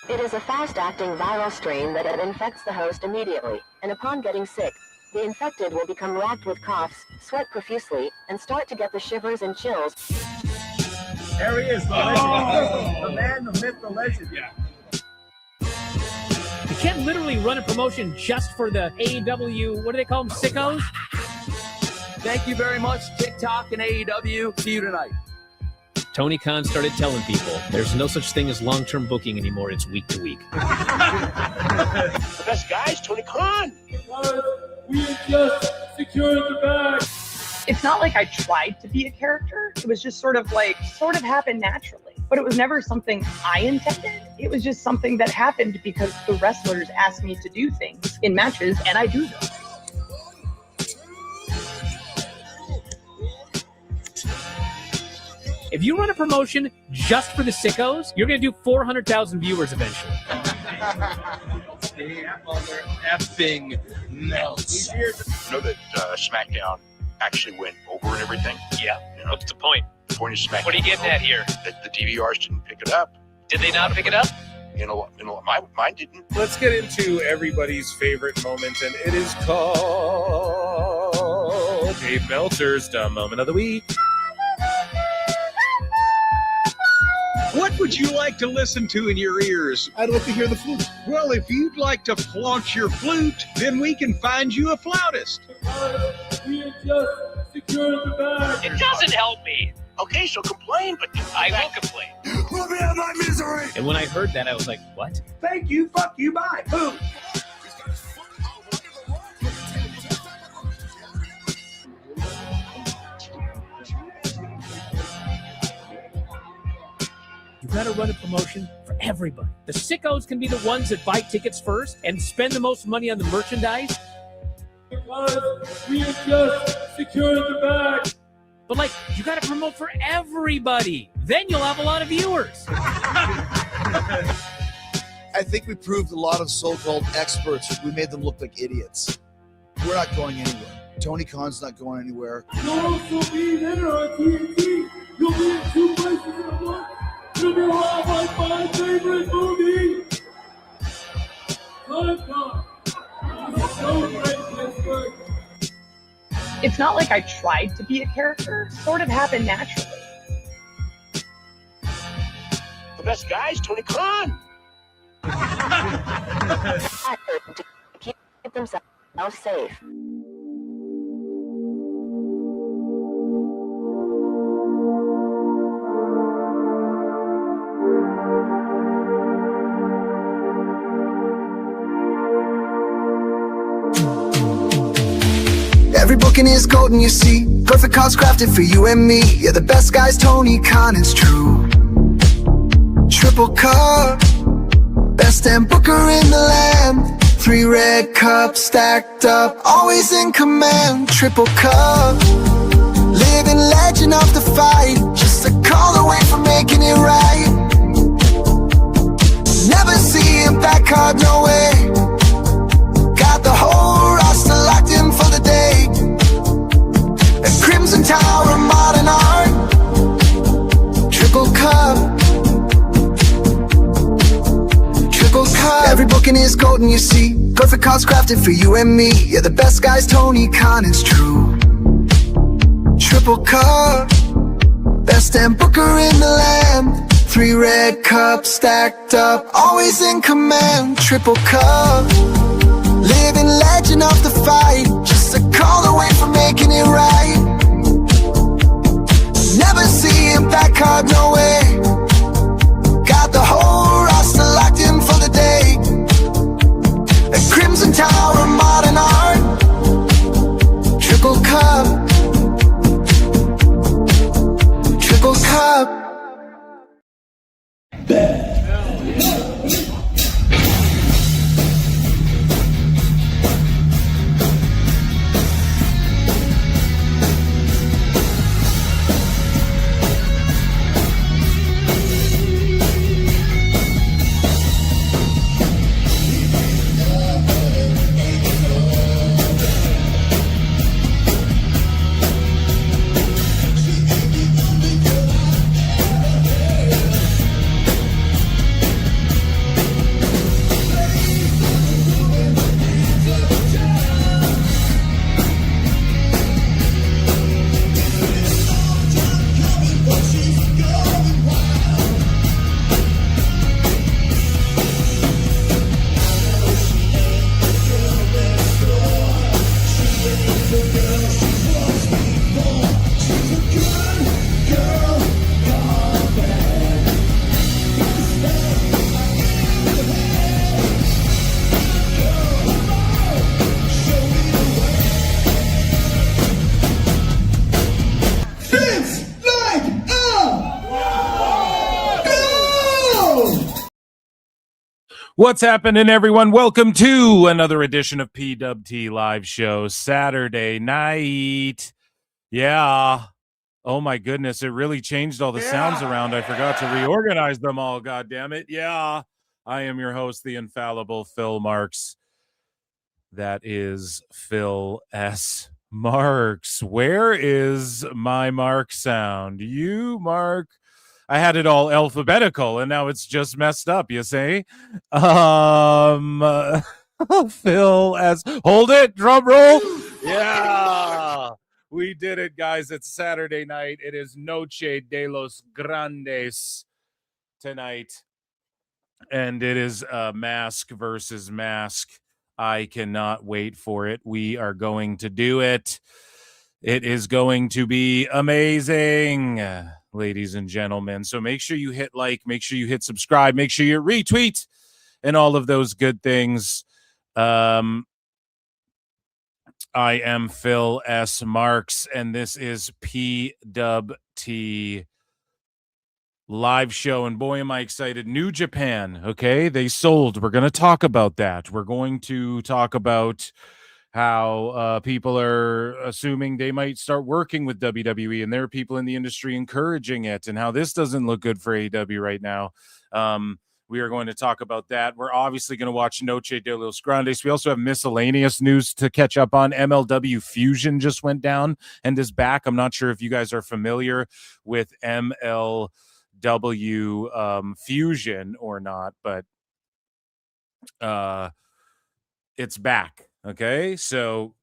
It is a fast-acting viral strain that infects the host immediately, and upon getting sick, the infected will become racked with coughs, sweat profusely, and start to get the shivers and chills. There he is, the legend. The man, the myth, the legend. Yeah. You can't literally run a promotion just for the AEW, what do they call them, sickos? Thank you very much, TikTok and AEW. See you tonight. Tony Khan started telling people there's no such thing as long-term booking anymore. It's week to week. The best guys, Tony Khan. We just secured the bag. It's not like I tried to be a character. It was just sort of happened naturally. But it was never something I intended. It was just something that happened because the wrestlers asked me to do things in matches, and I do them. If you run a promotion just for the sickos, you're going to do 400,000 viewers eventually. Effing melts. You know that SmackDown actually went over and everything? Yeah. You know, What's the point? the point of SmackDown. What are you getting at here? That the DVRs didn't pick it up. Did they not pick it up? Mine didn't. Let's get into everybody's favorite moment, and it is called Dave Meltzer's Dumb Moment of the Week. What would you like to listen to in your ears? I'd like to hear the flute. Well, if you'd like to flaunt your flute, then we can find you a flautist. We just secured the bag. It doesn't help me. Okay, so complain, but I will complain. Let me have my misery. And when I heard that, I was like, what? Thank you, fuck you, bye. Boom. You got to run a promotion for everybody. The sickos can be the ones that buy tickets first and spend the most money on the merchandise. Because we just secured the bag. But, like, you got to promote for everybody. Then you'll have a lot of viewers. I think we proved a lot of so-called experts. We made them look like idiots. We're not going anywhere. Tony Khan's not going anywhere. You'll also be there on TNT. You'll be in 2 places in a month. It'll be a lot like my favorite movie. Time. It's so great, Pittsburgh. It's not like I tried to be a character. It sort of happened naturally. the best guys, Tony Khan. To keep themselves safe. Every booking is golden, you see. Perfect cards crafted for you and me. Yeah, the best guy's Tony Khan, it's true. Triple cup, best damn booker in the land. 3 red cups stacked up, always in command. Triple cup, living legend of the fight. Just a call away from making it right. Never see him back hard, no way. Got the whole roster locked in for the day. A Crimson Tower, modern art. Triple cup. Triple cup. Every booking is golden, you see. Perfect cards crafted for you and me. Yeah, the best guy's Tony Khan, it's true. Triple cup. Best damn booker in the land. 3 red cups stacked up, always in command. Triple cup. Living legend of the fight. Just a call away from making it right. Never see him back hard, no way. Got the whole roster locked in for the day. A Crimson Tower, modern art. Triple cup. Triple cup. What's happening, everyone? Welcome to another edition of PWT Live Show, Saturday night. Yeah. Oh, my goodness. It really changed all the sounds around. I forgot to reorganize them all, God damn it. Yeah. I am your host, the infallible Phil Marks. That is Phil S. Marks. Where is my Mark sound? You, Mark? I had it all alphabetical, and now it's just messed up, you see? Phil S. Hold it, drum roll. Yeah. We did it, guys. It's Saturday night. It is Noche de los Grandes tonight. And it is mask versus mask. I cannot wait for it. We are going to do it. It is going to be amazing, ladies and gentlemen. So make sure you hit like, make sure you hit subscribe, make sure you retweet, and all of those good things. I am Phil S. Marks, and this is PWT Live Show. And boy, am I excited. New Japan, okay? They sold. We're going to talk about that. We're going to talk about how people are assuming they might start working with WWE, and there are people in the industry encouraging it, and how this doesn't look good for AEW right now. We are going to talk about that. We're obviously going to watch Noche de los Grandes. We also have miscellaneous news to catch up on. MLW Fusion just went down and is back. I'm not sure if you guys are familiar with MLW Fusion or not, but it's back. Okay, so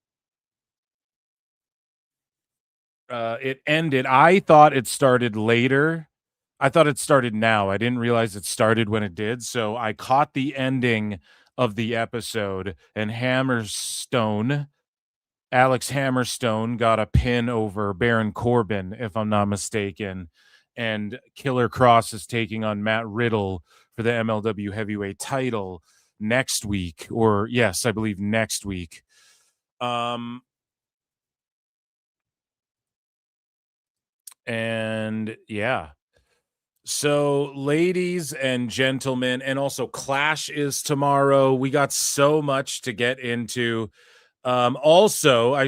it ended. I thought it started later. I thought it started now. I didn't realize it started when it did. So I caught the ending of the episode, and Alex Hammerstone got a pin over Baron Corbin, if I'm not mistaken. And Killer Cross is taking on Matt Riddle for the MLW heavyweight title next week, or yes, I believe next week. And yeah. So, ladies and gentlemen, and also Clash is tomorrow. We got so much to get into. Also, I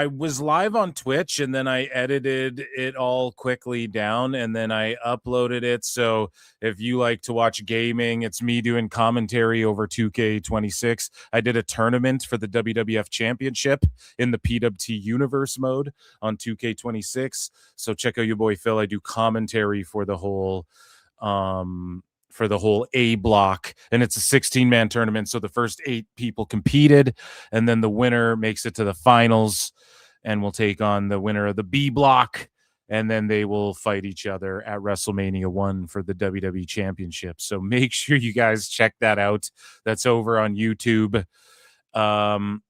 was live on Twitch, and then I edited it all quickly down, and then I uploaded it. So if you like to watch gaming, it's me doing commentary over 2K26. I did a tournament for the WWF Championship in the PWT Universe mode on 2K26. So check out your boy Phil. I do commentary for the whole A block, and it's a 16-man tournament. So the first 8 people competed, and then the winner makes it to the finals and will take on the winner of the B block, and then they will fight each other at WrestleMania 1 for the WWE Championship. So make sure you guys check that out. That's over on YouTube. And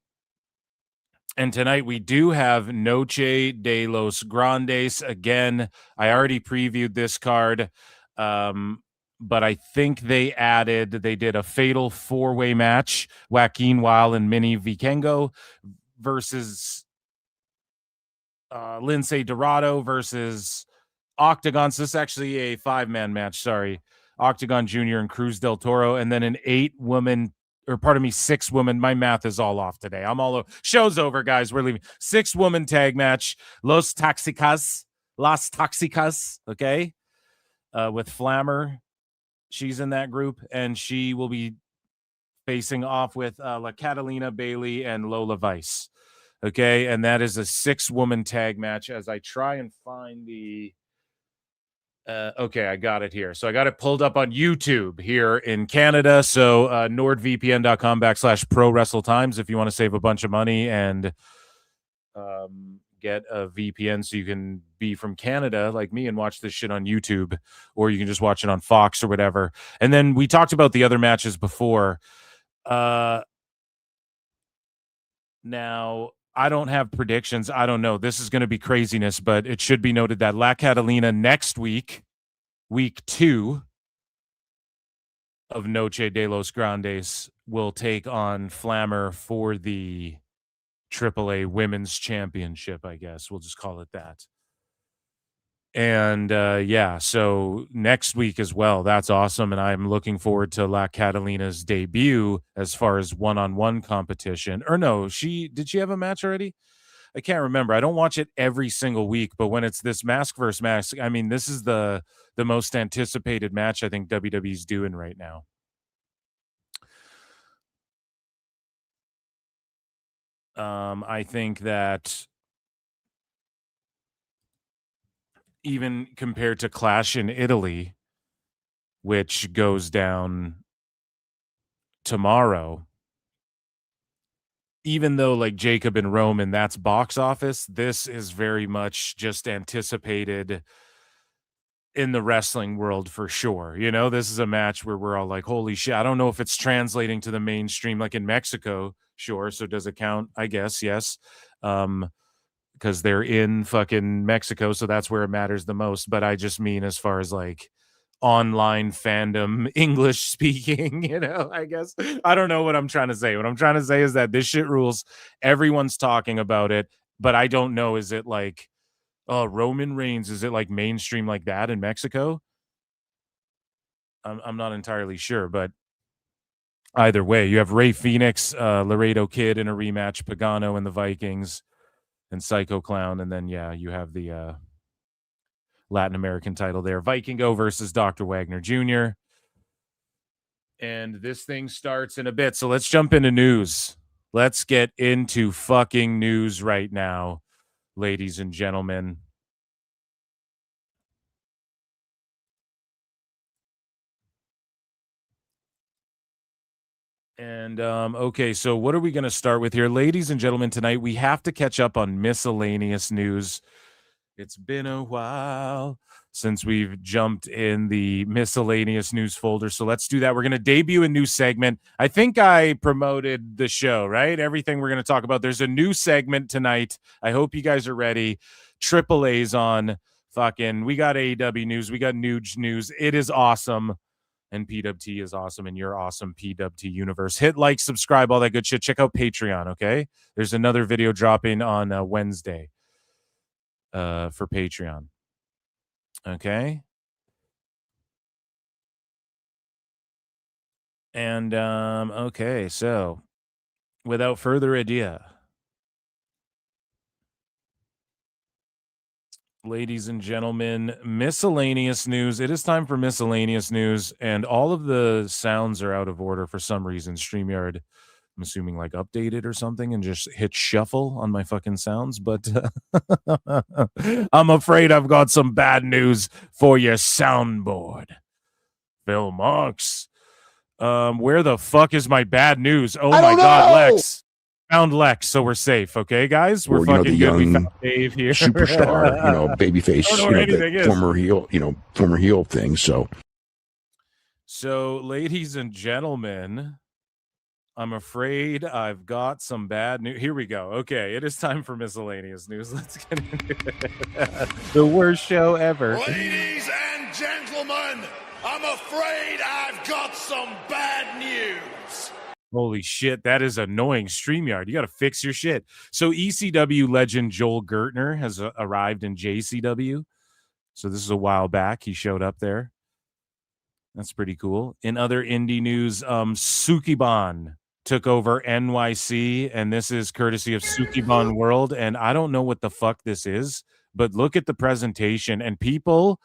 tonight we do have Noche de los Grandes. Again, I already previewed this card. But I think they did a fatal 4-way match, Joaquin Wilde and Mini Vikingo versus Lindsay Dorado versus Octagon. So this is actually a 5-man match, sorry. Octagon Jr. and Cruz del Toro, and then an 6-woman, my math is all off today. I'm all over. Show's over, guys. We're leaving. 6-woman tag match, Las Toxicas, okay? With Flammer. She's in that group, and she will be facing off with La Catalina, Bailey, and Lola Vice. Okay, and that is a 6-woman tag match. As I try and find the... okay, I got it here. So I got it pulled up on YouTube here in Canada. So nordvpn.com/Pro Wrestle Times if you want to save a bunch of money and get a VPN so you can be from Canada like me and watch this shit on YouTube, or you can just watch it on Fox or whatever. And then we talked about the other matches before. Now, I don't have predictions. I don't know. This is going to be craziness, but it should be noted that La Catalina next week, week 2 of Noche de los Grandes, will take on Flammer for the AAA Women's Championship, I guess. We'll just call it that. And yeah, so next week as well. That's awesome. And I'm looking forward to La Catalina's debut as far as one-on-one competition. Or no, did she have a match already? I can't remember. I don't watch it every single week, but when it's this mask versus mask, I mean, this is the most anticipated match I think WWE's doing right now. I think that even compared to Clash in Italy, which goes down tomorrow, even though like Jacob and Roman, that's box office, this is very much just anticipated in the wrestling world for sure. You know, this is a match where we're all like, holy shit. I don't know if it's translating to the mainstream, like in Mexico. Sure. So does it count? I guess. Yes. Because they're in fucking Mexico. So that's where it matters the most. But I just mean as far as like online fandom, English speaking, you know, I guess. I don't know what I'm trying to say. What I'm trying to say is that this shit rules. Everyone's talking about it. But I don't know. Is it like, oh, Roman Reigns, is it like mainstream like that in Mexico? I'm not entirely sure, but either way, you have Rey Fenix, Laredo Kid in a rematch, Pagano and the Vikings, and Psycho Clown, and then yeah, you have the Latin American title there, Vikingo versus Dr. Wagner Jr. And this thing starts in a bit, so let's jump into news. Let's get into fucking news right now, ladies and gentlemen. And okay, so what are we going to start with here? Ladies and gentlemen, tonight we have to catch up on miscellaneous news. It's been a while since we've jumped in the miscellaneous news folder, so let's do that. We're going to debut a new segment. I think I promoted the show, right? Everything we're going to talk about. There's a new segment tonight. I hope you guys are ready. AAA's on. Fucking, we got AEW news. We got Nuge news. It is awesome. And PWT is awesome, and you're awesome, PWT universe. Hit like, subscribe, all that good shit. Check out Patreon, okay? There's another video dropping on Wednesday for Patreon. Okay? And, okay, so without further ado, ladies and gentlemen, miscellaneous news. It is time for miscellaneous news, and all of the sounds are out of order for some reason. StreamYard, I'm assuming, like updated or something and just hit shuffle on my fucking sounds, but I'm afraid I've got some bad news for your soundboard. Phil Monks. Where the fuck is my bad news? Oh my God, Lex. Found Lex, so we're safe, okay, guys? We're fucking good. We found Dave here. Superstar, babyface, the former heel thing. So, ladies and gentlemen, I'm afraid I've got some bad news. Here we go. Okay, it is time for miscellaneous news. Let's get into it. The worst show ever. Ladies and gentlemen, I'm afraid I've got some bad news. Holy shit, that is annoying. StreamYard, you got to fix your shit. So ECW legend Joel Gertner has arrived in JCW. So this is a while back. He showed up there. That's pretty cool. In other indie news, Sukiban took over NYC, and this is courtesy of Sukiban World. And I don't know what the fuck this is, but look at the presentation, and people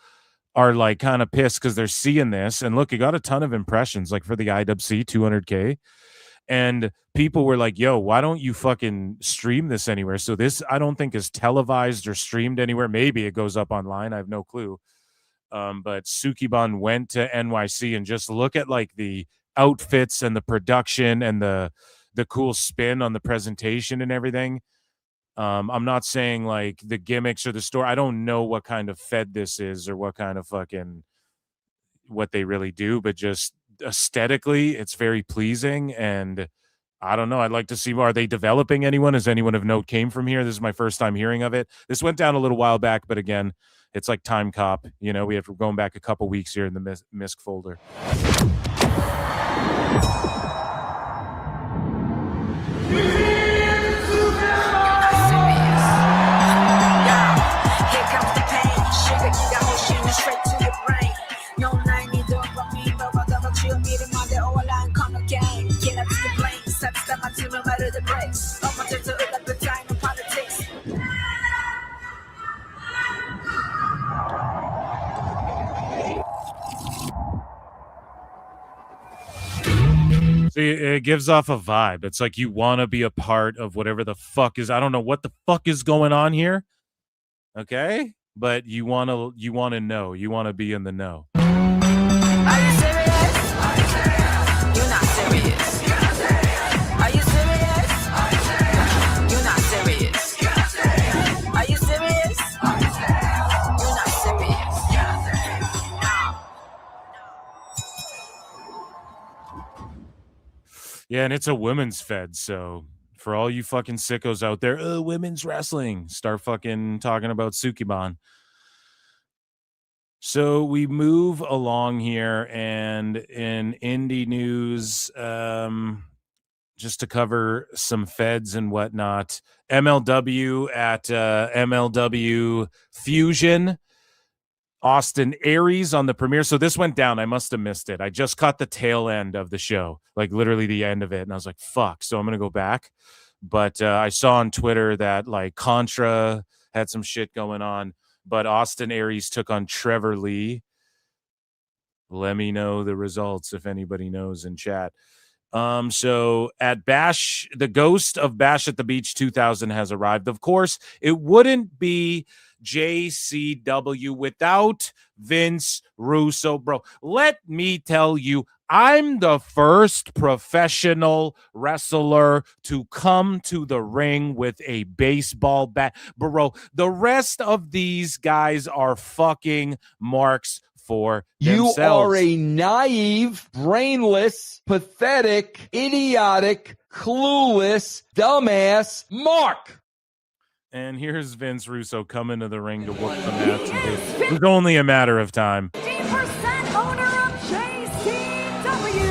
are like kind of pissed because they're seeing this. And look, it got a ton of impressions, like for the IWC 200K. And people were like, yo, why don't you fucking stream this anywhere? So this, I don't think, is televised or streamed anywhere. Maybe it goes up online. I have no clue. But Sukiban went to NYC, and just look at like the outfits and the production and the cool spin on the presentation and everything. I'm not saying like the gimmicks or the story. I don't know what kind of fed this is or what kind of fucking what they really do, but just aesthetically, it's very pleasing. And I don't know. I'd like to see more. Are they developing anyone? Has anyone of note came from here? This is my first time hearing of it. This went down a little while back, but again, it's like Time Cop. You know, we have going back a couple weeks here in the MISC folder. Here comes the pain, sugar. See, it gives off a vibe. It's like you want to be a part of whatever the fuck is. I don't know what the fuck is going on here. Okay, but you want to know. You want to be in the know. Are you serious? You're not serious. Are you serious? You're not serious. Are you serious? You're not serious. Yeah, and it's a women's fed, so for all you fucking sickos out there, women's wrestling, start fucking talking about Sukiban. So we move along here, and in indie news, just to cover some feds and whatnot, MLW at MLW Fusion, Austin Aries on the premiere. So this went down. I must have missed it. I just caught the tail end of the show, like literally the end of it, and I was like, fuck. So I'm going to go back. But I saw on Twitter that like Contra had some shit going on. But Austin Aries took on Trevor Lee. Let me know the results if anybody knows in chat. So at Bash, the ghost of Bash at the Beach 2000 has arrived. Of course, it wouldn't be JCW without Vince Russo, bro. Let me tell you, I'm the first professional wrestler to come to the ring with a baseball bat. Bro, the rest of these guys are fucking marks for themselves. You are a naive, brainless, pathetic, idiotic, clueless, dumbass mark. And here's Vince Russo coming to the ring to whoop some ass. It was only a matter of time. 50% owner of JCW.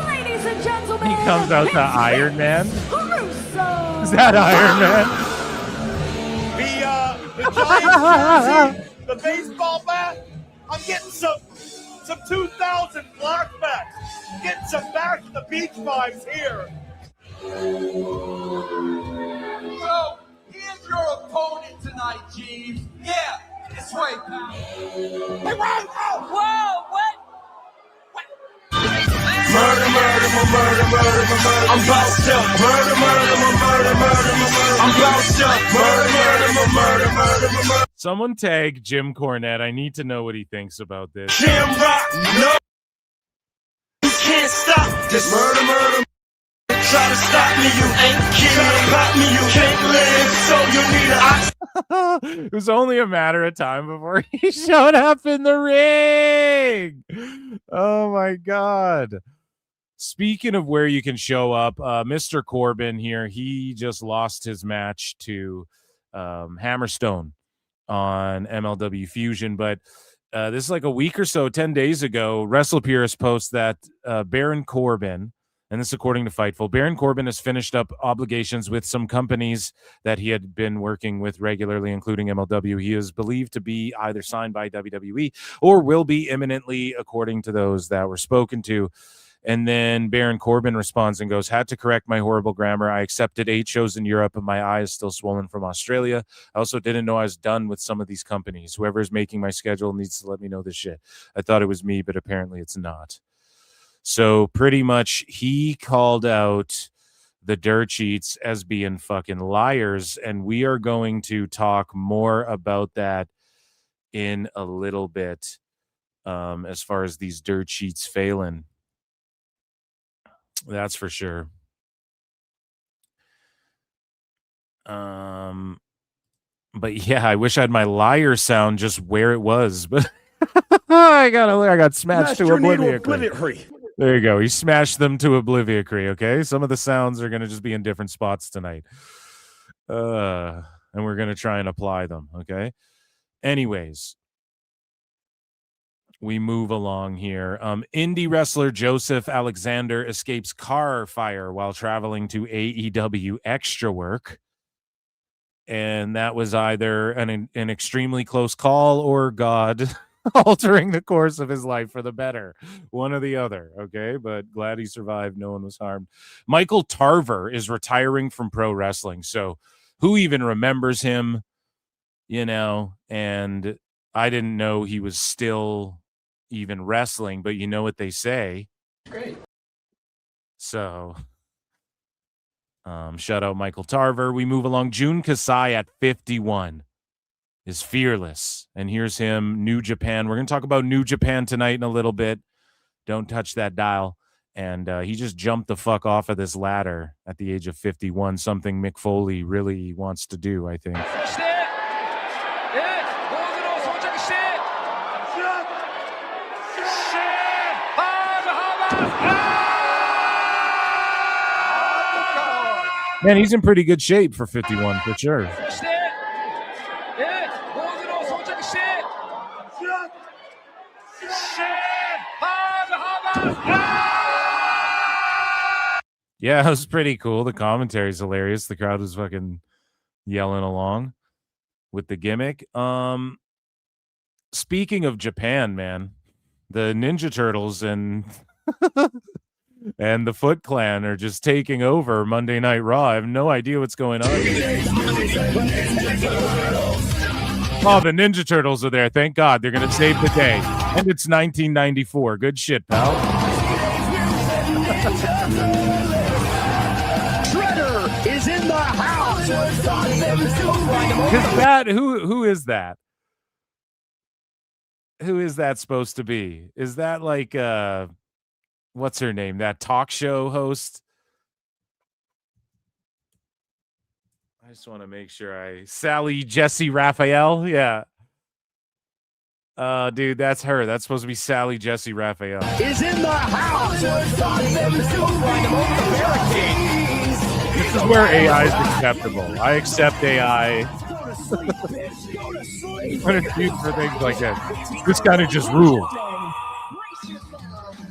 Ladies and gentlemen, He comes out to Iron Man. Russo. Is that Iron Man? The Giants jersey, the baseball bat. I'm getting some 2000 flashbacks. Getting some Back to the Beach vibes here. So, here's your opponent tonight, Jeeves. Yeah, this way, pal. Hey, whoa, what? Murder, murder, murder, murder, murder. I'm about to murder, murder, murder, murder, murder. I'm about to murder, murder, murder, murder. Someone tag Jim Cornette. I need to know what he thinks about this. Jim Rock, no. You can't stop this murder, murder. Try to stop me, you ain't kidding. Try to pop me, you can't live. So you need a It was only a matter of time before he showed up in the ring. Oh my God. Speaking of where you can show up, Mr. Corbin here, he just lost his match to Hammerstone on MLW Fusion. But this is like a week or so, 10 days ago, Wrestle Purist posts that Baron Corbin, and this is according to Fightful, Baron Corbin has finished up obligations with some companies that he had been working with regularly, including MLW. He is believed to be either signed by WWE or will be imminently, according to those that were spoken to. And then Baron Corbin responds and goes, had to correct my horrible grammar. I accepted 8 shows in Europe, and my eye is still swollen from Australia. I also didn't know I was done with some of these companies. Whoever is making my schedule needs to let me know this shit. I thought it was me, but apparently it's not. So pretty much he called out the dirt sheets as being fucking liars, and we are going to talk more about that in a little bit as far as these dirt sheets failing. That's for sure. But yeah, I wish I had my liar sound just where it was, but I got smashed to oblivion. There you go. He smashed them to oblivion. Okay, some of the sounds are going to just be in different spots tonight, and we're going to try and apply them. Okay. Anyways, we move along here. Indie wrestler Joseph Alexander escapes car fire while traveling to AEW Extra Work. And that was either an extremely close call or God altering the course of his life for the better. One or the other, okay? But glad he survived. No one was harmed. Michael Tarver is retiring from pro wrestling. So who even remembers him, you know? And I didn't know he was still even wrestling, but you know what they say. Great. So, shout out Michael Tarver. We move along. Jun Kasai at 51 is fearless. And here's him, New Japan. We're going to talk about New Japan tonight in a little bit. Don't touch that dial. And he just jumped the fuck off of this ladder at the age of 51, something Mick Foley really wants to do, I think. Man, he's in pretty good shape for 51, for sure. Yeah, it was pretty cool. The commentary's hilarious. The crowd was fucking yelling along with the gimmick. Speaking of Japan, man, the Ninja Turtles and and the Foot Clan are just taking over Monday Night Raw. I have no idea what's going on. Oh, the Ninja Turtles are there. Thank God. They're going to save the day. And it's 1994. Good shit, pal. Shredder is in the house. Is that who is that? Who is that supposed to be? Is that like what's her name? That talk show host? I just want to make sure Sally Jesse Raphael. Yeah. Dude, that's her. That's supposed to be Sally Jesse Raphael. Is in the house. This is where AI is acceptable. I accept AI. When it's used for things like this. This kind of just rules.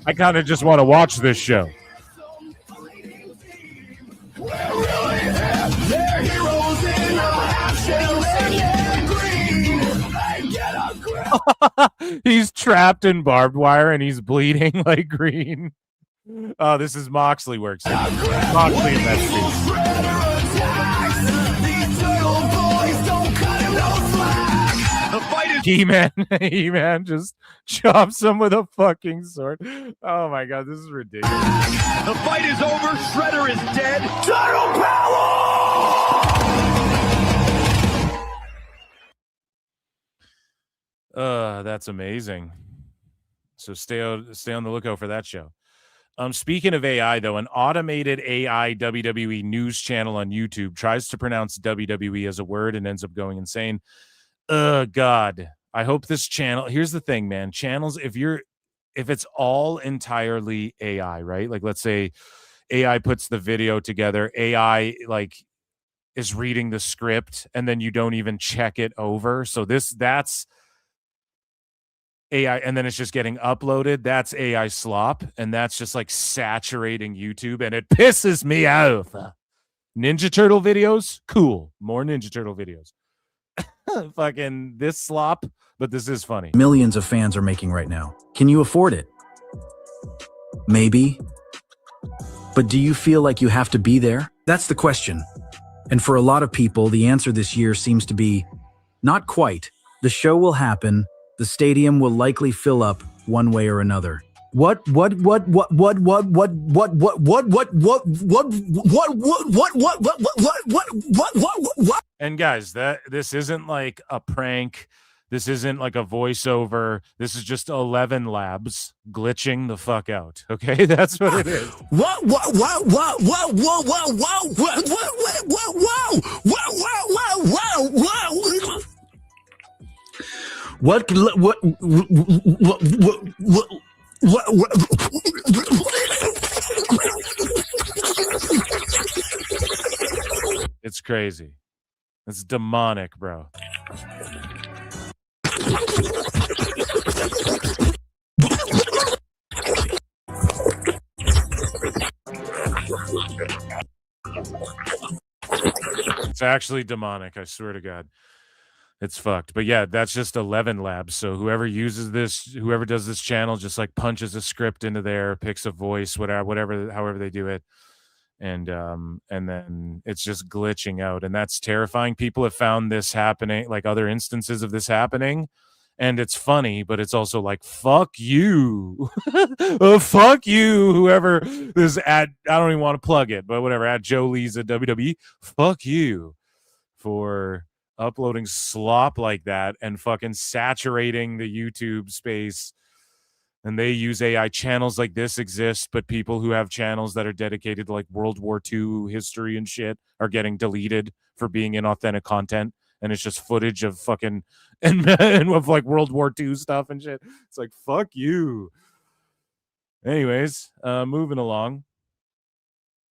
I kind of just want to watch this show. He's trapped in barbed wire and he's bleeding like green. Oh, this is Moxley works. Moxley in that scene. He-Man just chops him with a fucking sword. Oh my god, this is ridiculous. The fight is over. Shredder is dead. Turtle power! That's amazing. So stay on the lookout for that show. Speaking of AI, though, an automated AI WWE news channel on YouTube tries to pronounce WWE as a word and ends up going insane. God, I hope this channel. Here's the thing, man. Channels, if it's all entirely AI, right? Like, let's say AI puts the video together, AI like is reading the script, and then you don't even check it over. So that's AI, and then it's just getting uploaded. That's AI slop, and that's just like saturating YouTube, and it pisses me off. Ninja Turtle videos, cool. More Ninja Turtle videos. Fucking this slop, but this is funny. Millions of fans are making right now. Can you afford it? Maybe. But do you feel like you have to be there? That's the question. And for a lot of people, the answer this year seems to be not quite. The show will happen. The stadium will likely fill up one way or another. What? And guys, this isn't like a prank. This isn't like a voiceover. This is just 11 labs glitching the fuck out. Okay, that's what it is. It's crazy. It's demonic, bro. It's actually demonic, I swear to God. It's fucked. But yeah, that's just 11 labs. So whoever uses this, whoever does this channel, just like punches a script into there, picks a voice, whatever, however they do it. And then it's just glitching out. And that's terrifying. People have found this happening, like other instances of this happening. and it's funny, but it's also like, fuck you. Fuck you, whoever this ad, I don't even want to plug it, but whatever, at Joe Lee's at WWE, fuck you for uploading slop like that and fucking saturating the YouTube space. And they use AI. Channels like this exist, but people who have channels that are dedicated to like World War II history and shit are getting deleted for being inauthentic content. And it's just footage of fucking and of like World War II stuff and shit. It's like, fuck you. Anyways, moving along.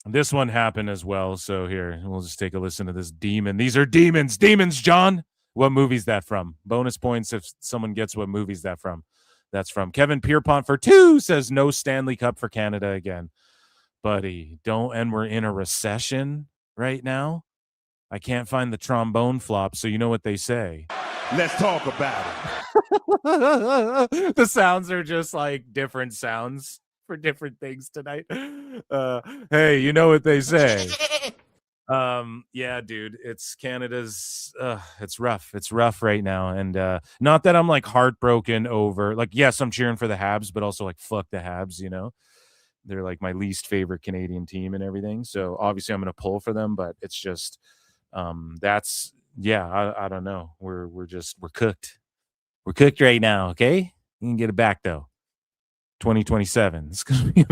This one happened as well. So here, we'll just take a listen to this demon. These are demons. Demons, John. What movie's that from? Bonus points if someone gets what movie's that from. That's from Kevin Pierpont for 2 says no Stanley Cup for Canada again. Buddy, don't, and we're in a recession right now. I can't find the trombone flop, so you know what they say. Let's talk about it. The sounds are just like different sounds for different things tonight. Hey, you know what they say. Yeah, dude, it's Canada's it's rough right now, and not that I'm like heartbroken over, like, yes, I'm cheering for the Habs, but also like fuck the Habs, you know, they're like my least favorite Canadian team and everything, so obviously I'm gonna pull for them, but it's just that's, yeah, I don't know, we're cooked right now. Okay, you can get it back though. 2027, it's gonna be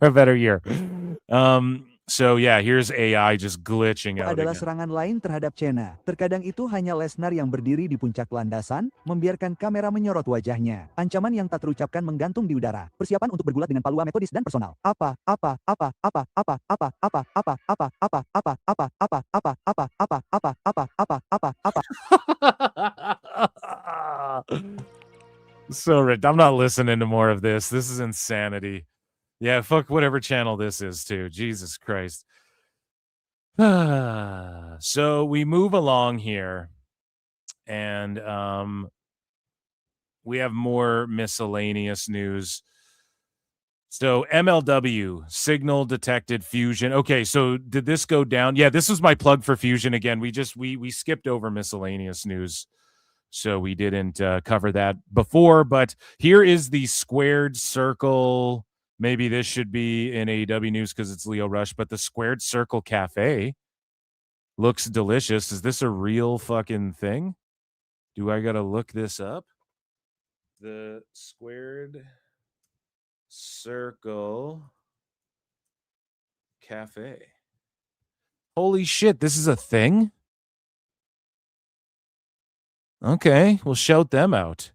a better year. So yeah, here's AI just glitching out adalah again. serangan lain terhadap Cena. Terkadang itu hanya Lesnar yang berdiri di puncak landasan, membiarkan kamera menyorot wajahnya. Ancaman yang tak terucapkan menggantung di udara. Persiapan untuk bergulat dengan palua metodis dan personal. So Rick, I'm not listening to more of this. This is insanity. Yeah, fuck whatever channel this is too. Jesus Christ. So we move along here, and we have more miscellaneous news. So MLW, Signal detected Fusion. Okay, so did this go down? Yeah, this was my plug for Fusion again. We skipped over miscellaneous news, so we didn't cover that before. But here is the squared circle. Maybe this should be in AEW news because it's Leo Rush, but the Squared Circle Cafe looks delicious. Is this a real fucking thing? Do I gotta look this up? The Squared Circle Cafe. Holy shit, this is a thing? Okay, we'll shout them out.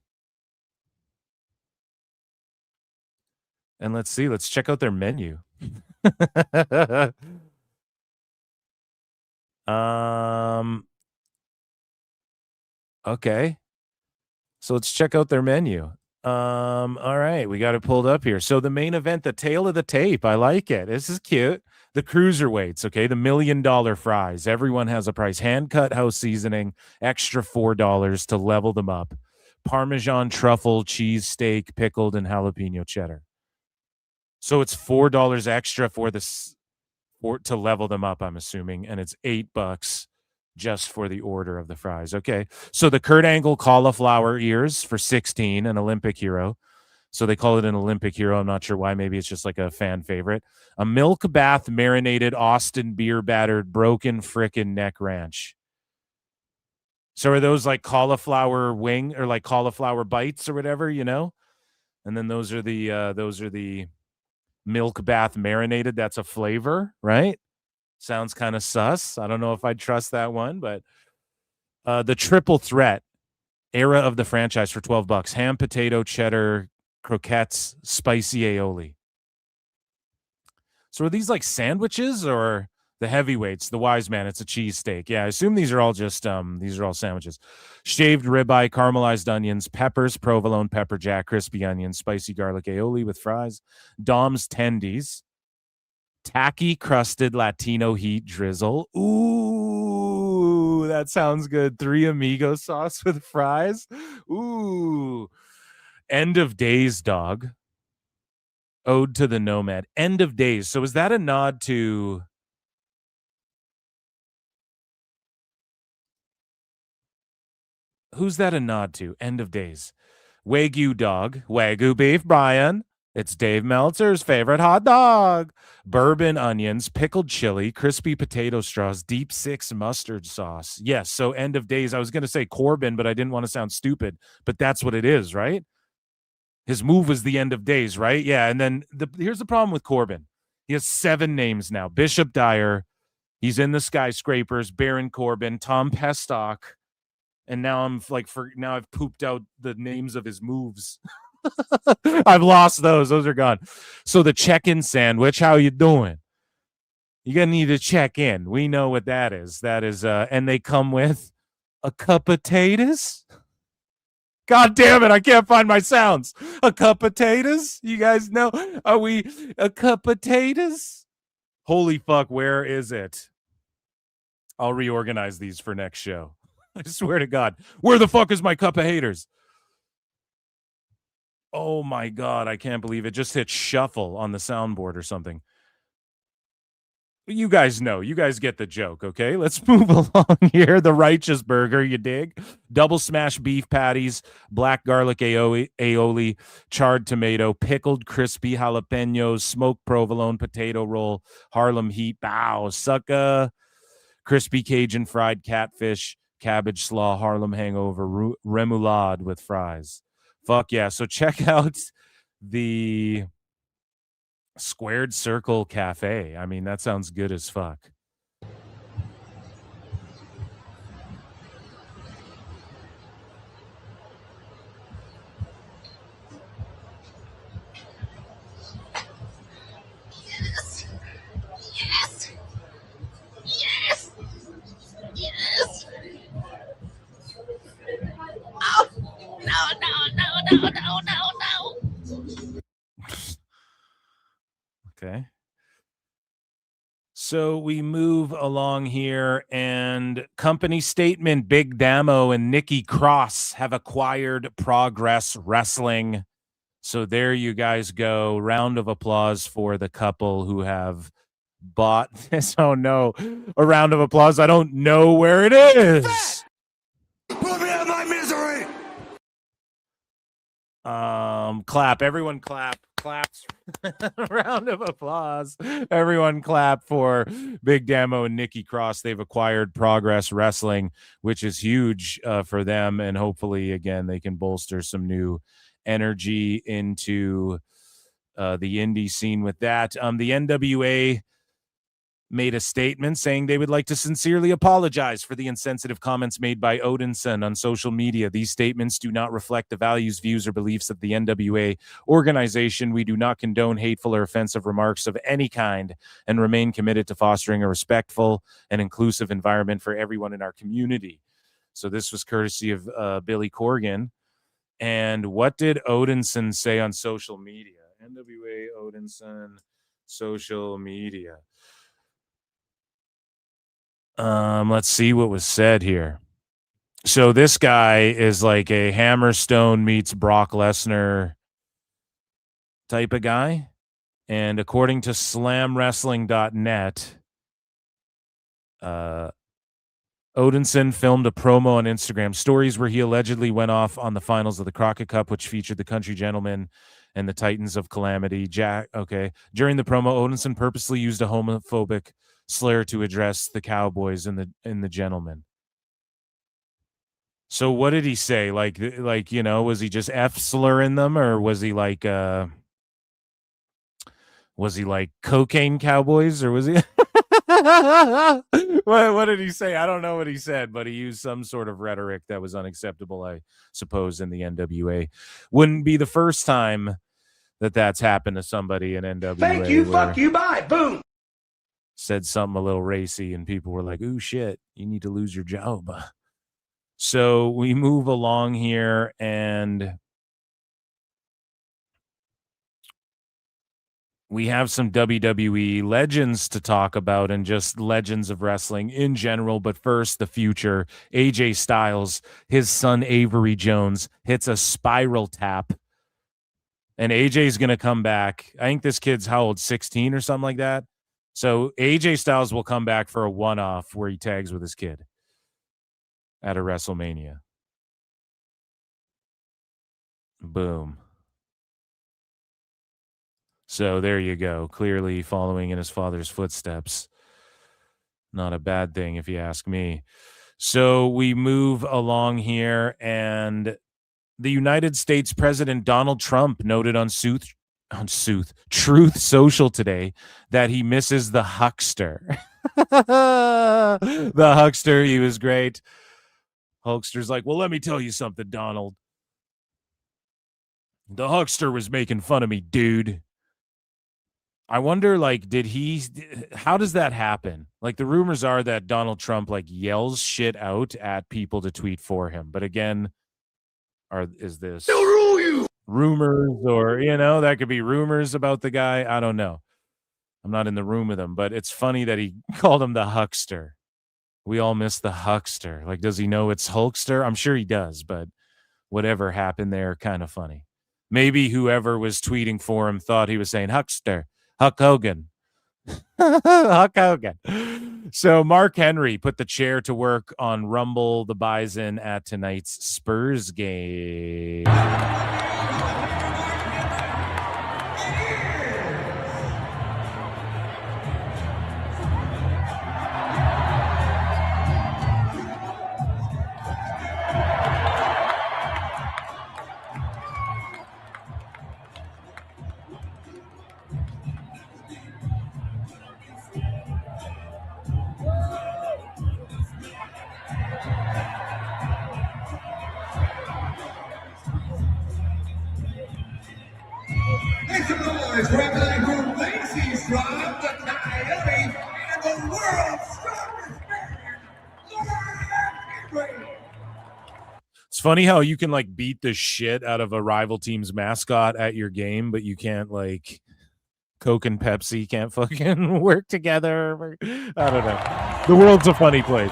And let's see, let's check out their menu. Okay. So let's check out their menu. All right, we got it pulled up here. So the main event, the tail of the tape. I like it. This is cute. The cruiserweights, okay, the $1 million fries. Everyone has a price. Hand-cut house seasoning, extra $4 to level them up. Parmesan truffle, cheese steak, pickled, and jalapeno cheddar. So it's $4 extra for this to level them up, I'm assuming, and it's $8 just for the order of the fries. Okay, so the Kurt Angle cauliflower ears for $16, an Olympic hero. So they call it an Olympic hero. I'm not sure why. Maybe it's just like a fan favorite. A milk bath marinated Austin beer battered broken frickin' neck ranch. So are those like cauliflower wing or like cauliflower bites or whatever, you know? And then those are the milk bath marinated. That's a flavor, right? Sounds kind of sus. I don't know if I'd trust that one, but the triple threat era of the franchise for $12. Ham, potato, cheddar, croquettes, spicy aioli. So are these like sandwiches or the heavyweights? The wise man, it's a cheesesteak. Yeah, I assume these are all just these are all sandwiches. Shaved ribeye, caramelized onions, peppers, provolone pepper jack, crispy onions, spicy garlic aioli with fries, Dom's tendies, tacky crusted Latino heat drizzle. Ooh, that sounds good. 3 Amigo sauce with fries. Ooh. End of Days dog. Ode to the Nomad. End of Days. So is that a nod to... Who's that a nod to? End of Days. Wagyu dog, Wagyu beef, Brian. It's Dave Meltzer's favorite hot dog. Bourbon onions, pickled chili, crispy potato straws, deep six mustard sauce. Yes, so end of days. I was going to say Corbin, but I didn't want to sound stupid. But that's what it is, right? His move was the end of days, right? Yeah, and then here's the problem with Corbin. He has 7 names now. Bishop Dyer. He's in the Skyscrapers, Baron Corbin, Tom Pestock. And now I've pooped out the names of his moves. I've lost those. Those are gone. So the check-in sandwich, how you doing? You're going to need to check in. We know what that is. That is, and they come with a cup of potatoes. God damn it, I can't find my sounds. A cup of potatoes? You guys know? Are we a cup of potatoes? Holy fuck, where is it? I'll reorganize these for next show. I swear to God. Where the fuck is my cup of haters? Oh my God, I can't believe it. Just hit shuffle on the soundboard or something. You guys know. You guys get the joke, okay? Let's move along here. The Righteous Burger, you dig? Double smash beef patties, black garlic aioli, charred tomato, pickled crispy jalapenos, smoked provolone potato roll, Harlem Heat, bow, sucka, crispy Cajun fried catfish, cabbage slaw, Harlem Hangover, remoulade with fries. Fuck yeah. So check out the Squared Circle Cafe. I mean, that sounds good as fuck. Yes. Yes. Yes. Yes. Oh, no. Okay. So we move along here, and company statement: Big Damo and Nikki Cross have acquired Progress Wrestling. So there you guys go. Round of applause for the couple who have bought this. Oh no, a round of applause. I don't know where it is. Put me out of my misery. Clap. Everyone clap. Claps. Round of applause. Everyone clap for Big Damo and Nikki Cross. They've acquired Progress Wrestling, which is huge for them. And hopefully, again, they can bolster some new energy into the indie scene with that. The NWA made a statement saying they would like to sincerely apologize for the insensitive comments made by Odinson on social media. These statements do not reflect the values, views, or beliefs of the NWA organization. We do not condone hateful or offensive remarks of any kind and remain committed to fostering a respectful and inclusive environment for everyone in our community. So this was courtesy of Billy Corgan. And what did Odinson say on social media? NWA Odinson social media. Let's see what was said here. So this guy is like a Hammerstone meets Brock Lesnar type of guy. And according to slamwrestling.net, Odinson filmed a promo on Instagram stories where he allegedly went off on the finals of the Crockett Cup, which featured the Country Gentlemen and the Titans of Calamity. During the promo, Odinson purposely used a homophobic slur to address the Cowboys and the Gentlemen. So what did he say? Like, you know, was he just F slurring them, or was he like cocaine cowboys, or was he what did he say? I don't know what he said, but he used some sort of rhetoric that was unacceptable, I suppose, in the NWA. Wouldn't be the first time that that's happened to somebody in NWA. Thank you, fuck you, bye, boom. Said something a little racy, and people were like, ooh, shit, you need to lose your job. So we move along here, and we have some WWE legends to talk about, and just legends of wrestling in general. But first, the future. AJ Styles, his son Avery Jones, hits a spiral tap, and AJ's going to come back. I think this kid's how old, 16 or something like that? So AJ Styles will come back for a one-off where he tags with his kid at a WrestleMania. Boom. So there you go. Clearly following in his father's footsteps. Not a bad thing, if you ask me. So we move along here, and the United States President Donald Trump noted on Truth Social today that he misses the huckster. The huckster, he was great. Hulkster's like, well, let me tell you something, Donald. The huckster was making fun of me, dude. I wonder, like, how does that happen? Like, the rumors are that Donald Trump, like, yells shit out at people to tweet for him. But again, is this rumors, or, that could be rumors about the guy? I don't know. I'm not in the room with him, but it's funny that he called him the huckster. We all miss the huckster. Like, does he know it's Hulkster? I'm sure he does, but whatever happened there, kind of funny. Maybe whoever was tweeting for him thought he was saying huckster. Huck Hogan. Huck Hogan. So Mark Henry put the chair to work on Rumble the Bison at tonight's Spurs game. Make some noise for everybody who thinks he's strong, the Coyote, and the world's strongest man, Laredo. It's funny how you can, like, beat the shit out of a rival team's mascot at your game, but you can't, like, Coke and Pepsi can't fucking work together. I don't know. The world's a funny place.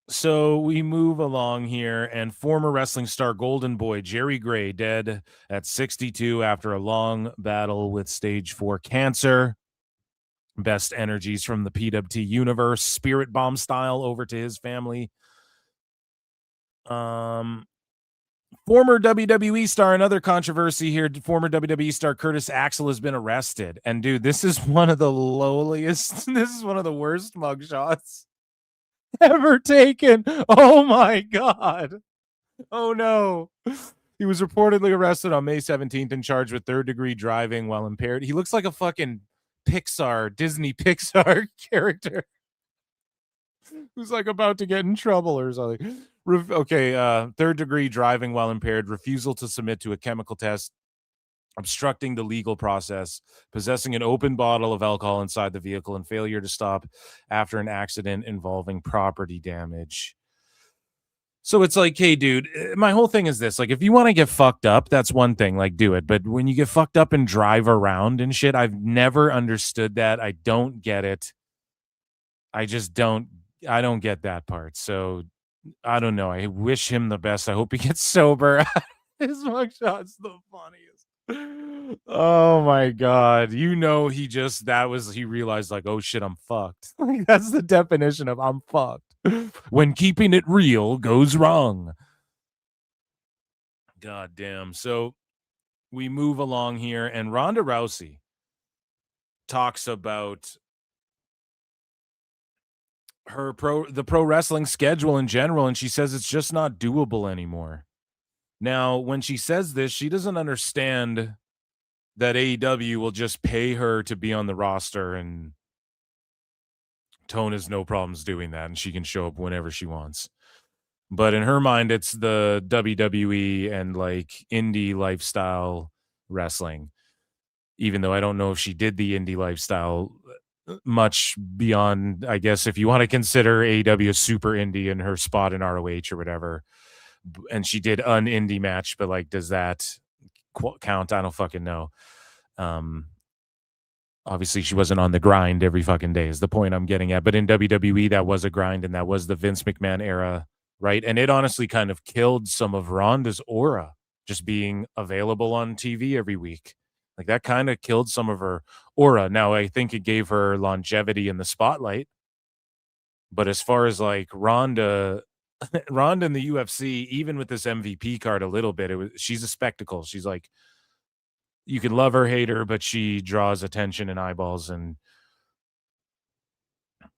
So we move along here, and former wrestling star Golden Boy Jerry Gray dead at 62 after a long battle with stage 4 cancer. Best energies from the PWT universe, spirit bomb style, over to his family. Former WWE star, another controversy here. Former WWE star Curtis Axel has been arrested. And dude, this is one of the lowliest, this is one of the worst mugshots ever taken. Oh my God. Oh no. He was reportedly arrested on May 17th and charged with third-degree driving while impaired. He looks like a fucking Disney Pixar character who's like about to get in trouble or something. Third-degree driving while impaired, refusal to submit to a chemical test, obstructing the legal process, possessing an open bottle of alcohol inside the vehicle, and failure to stop after an accident involving property damage. So it's like, hey, dude, my whole thing is this. Like, if you want to get fucked up, that's one thing. Like, do it. But when you get fucked up and drive around and shit, I've never understood that. I don't get it. I don't get that part. So I don't know. I wish him the best. I hope he gets sober. His mugshot's the funniest. Oh my God. He realized, like, oh shit, I'm fucked. Like, that's the definition of I'm fucked. When keeping it real goes wrong. God damn. So we move along here, and Ronda Rousey talks about the pro wrestling schedule in general, and she says it's just not doable anymore. Now, when she says this, she doesn't understand that AEW will just pay her to be on the roster, and Tone has no problems doing that, and she can show up whenever she wants. But in her mind, it's the WWE and, like, indie lifestyle wrestling, even though I don't know if she did the indie lifestyle much beyond, I guess, if you want to consider AEW super indie in her spot in ROH or whatever. And she did an indie match, but, like, does that count? I don't fucking know. Obviously she wasn't on the grind every fucking day is the point I'm getting at. But in WWE, that was a grind, and that was the Vince McMahon era, right? And it honestly kind of killed some of Ronda's aura, just being available on TV every week. Like, that kind of killed some of her aura. Now, I think it gave her longevity in the spotlight. But as far as, like, Ronda Ronda in the UFC, even with this MVP card a little bit, she's a spectacle. She's like, you can love her, hate her, but she draws attention and eyeballs, and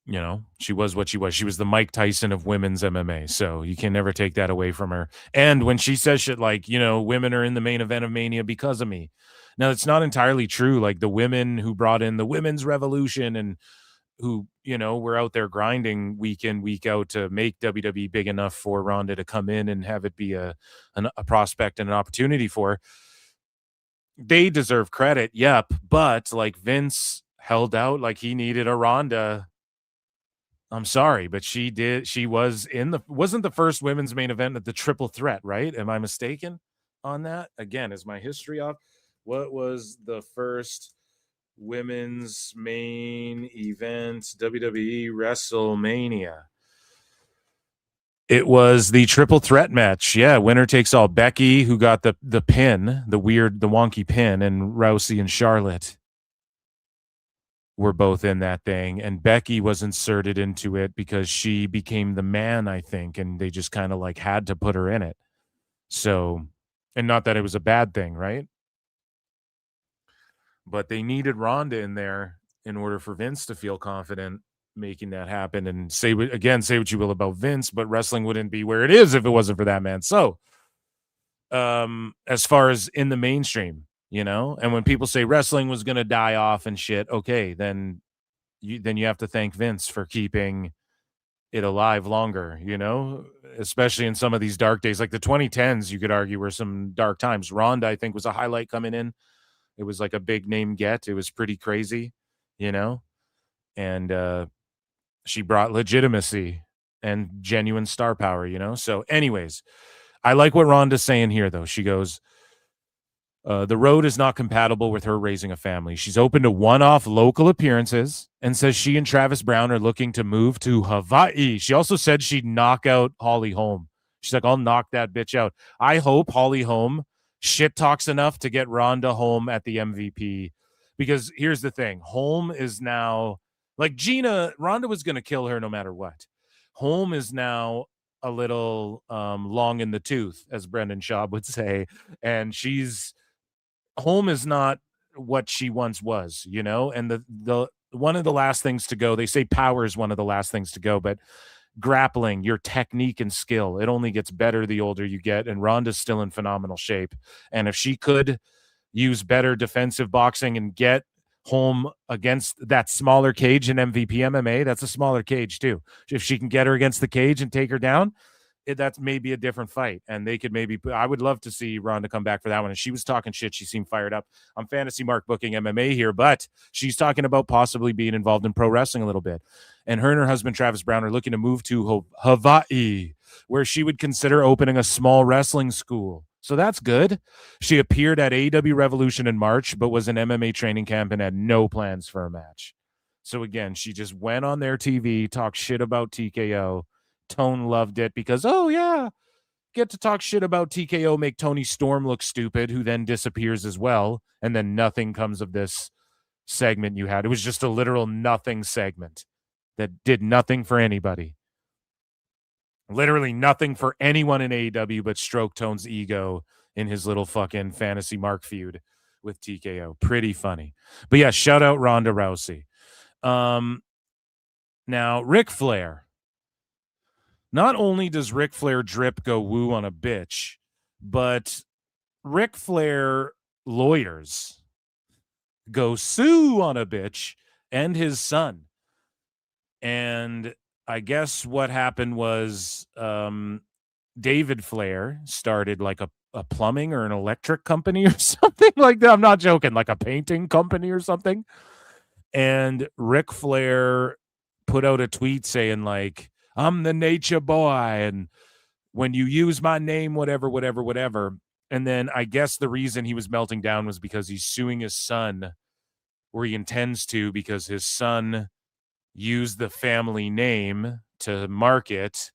you know, she was what she was. She was the Mike Tyson of women's MMA, so you can never take that away from her. And when she says shit like, you know, women are in the main event of Mania because of me. Now, it's not entirely true. Like the women who brought in the women's revolution and who, you know, were out there grinding week in, week out to make WWE big enough for Ronda to come in and have it be a prospect and an opportunity for her. They deserve credit, yep, but like Vince held out like he needed a Ronda. I'm sorry, but she did. She was wasn't the first women's main event at the Triple Threat, right? Am I mistaken on that? Again, is my history off? What was the first women's main event, WWE WrestleMania? It was the Triple Threat match. Yeah, winner takes all. Becky, who got the pin, the wonky pin, and Rousey and Charlotte were both in that thing, and Becky was inserted into it because she became the man, I think, and they just kind of like had to put her in it. So, and not that it was a bad thing, right? But they needed Ronda in there in order for Vince to feel confident making that happen. And say what you will about Vince, but wrestling wouldn't be where it is if it wasn't for that man. So, as far as in the mainstream, you know, and when people say wrestling was going to die off and shit, okay, then you have to thank Vince for keeping it alive longer, you know, especially in some of these dark days. Like the 2010s, you could argue were some dark times. Ronda, I think, was a highlight coming in. It was like a big name get. It was pretty crazy, you know, and she brought legitimacy and genuine star power, you know. So anyways, I like what Ronda's saying here, though. She goes, the road is not compatible with her raising a family. She's open to one-off local appearances and says she and Travis Brown are looking to move to Hawaii. She also said she'd knock out Holly Holm. She's like, I'll knock that bitch out. I hope Holly Holm shit talks enough to get Ronda home at the MVP, because here's the thing. Holm is now like Ronda was going to kill her no matter what. Holm is now a little long in the tooth, as Brendan Schaub would say. And Holm is not what she once was, you know, and the one of the last things to go, they say power is one of the last things to go, but grappling, your technique and skill, it only gets better the older you get, and Ronda's still in phenomenal shape. And if she could use better defensive boxing and get Holm against that smaller cage in MVP MMA, that's a smaller cage too. If she can get her against the cage and take her down, that's maybe a different fight, and they could maybe. I would love to see Ronda come back for that one. And she was talking shit. She seemed fired up. I'm Fantasy Mark booking MMA here, but she's talking about possibly being involved in pro wrestling a little bit. And her and her husband Travis Brown are looking to move to Hawaii, where she would consider opening a small wrestling school. So that's good. She appeared at AEW Revolution in March, but was in MMA training camp and had no plans for a match. So again, she just went on their TV, talked shit about TKO. Tone loved it because, oh yeah, get to talk shit about TKO, make Tony Storm look stupid, who then disappears as well, and then nothing comes of this segment you had. It was just a literal nothing segment that did nothing for anybody. Literally nothing for anyone in AEW but stroke Tone's ego in his little fucking Fantasy Mark feud with TKO. Pretty funny. But yeah, shout out Ronda Rousey. Now, Ric Flair. Not only does Ric Flair drip go woo on a bitch, but Ric Flair lawyers go sue on a bitch and his son. And I guess what happened was David Flair started like a plumbing or an electric company or something like that. I'm not joking, like a painting company or something. And Ric Flair put out a tweet saying like, I'm the nature boy, and when you use my name, whatever. And then I guess the reason he was melting down was because he's suing his son, or he intends to, because his son used the family name to market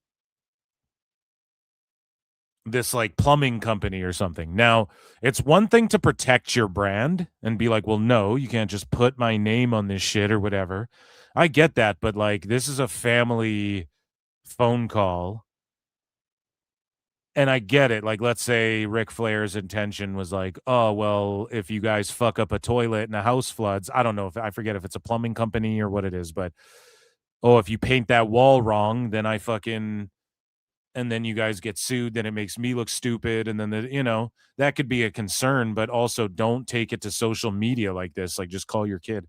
this like plumbing company or something. Now, it's one thing to protect your brand and be like, well, no, you can't just put my name on this shit or whatever. I get that, but like, this is a family phone call And I get it. Like, let's say Ric Flair's intention was like, oh, well, if you guys fuck up a toilet and a house floods, I don't know, if I forget if it's a plumbing company or what it is, but if you paint that wall wrong, then I fucking, and then you guys get sued, then it makes me look stupid. And then, that could be a concern, but also don't take it to social media like this. Like, just call your kid.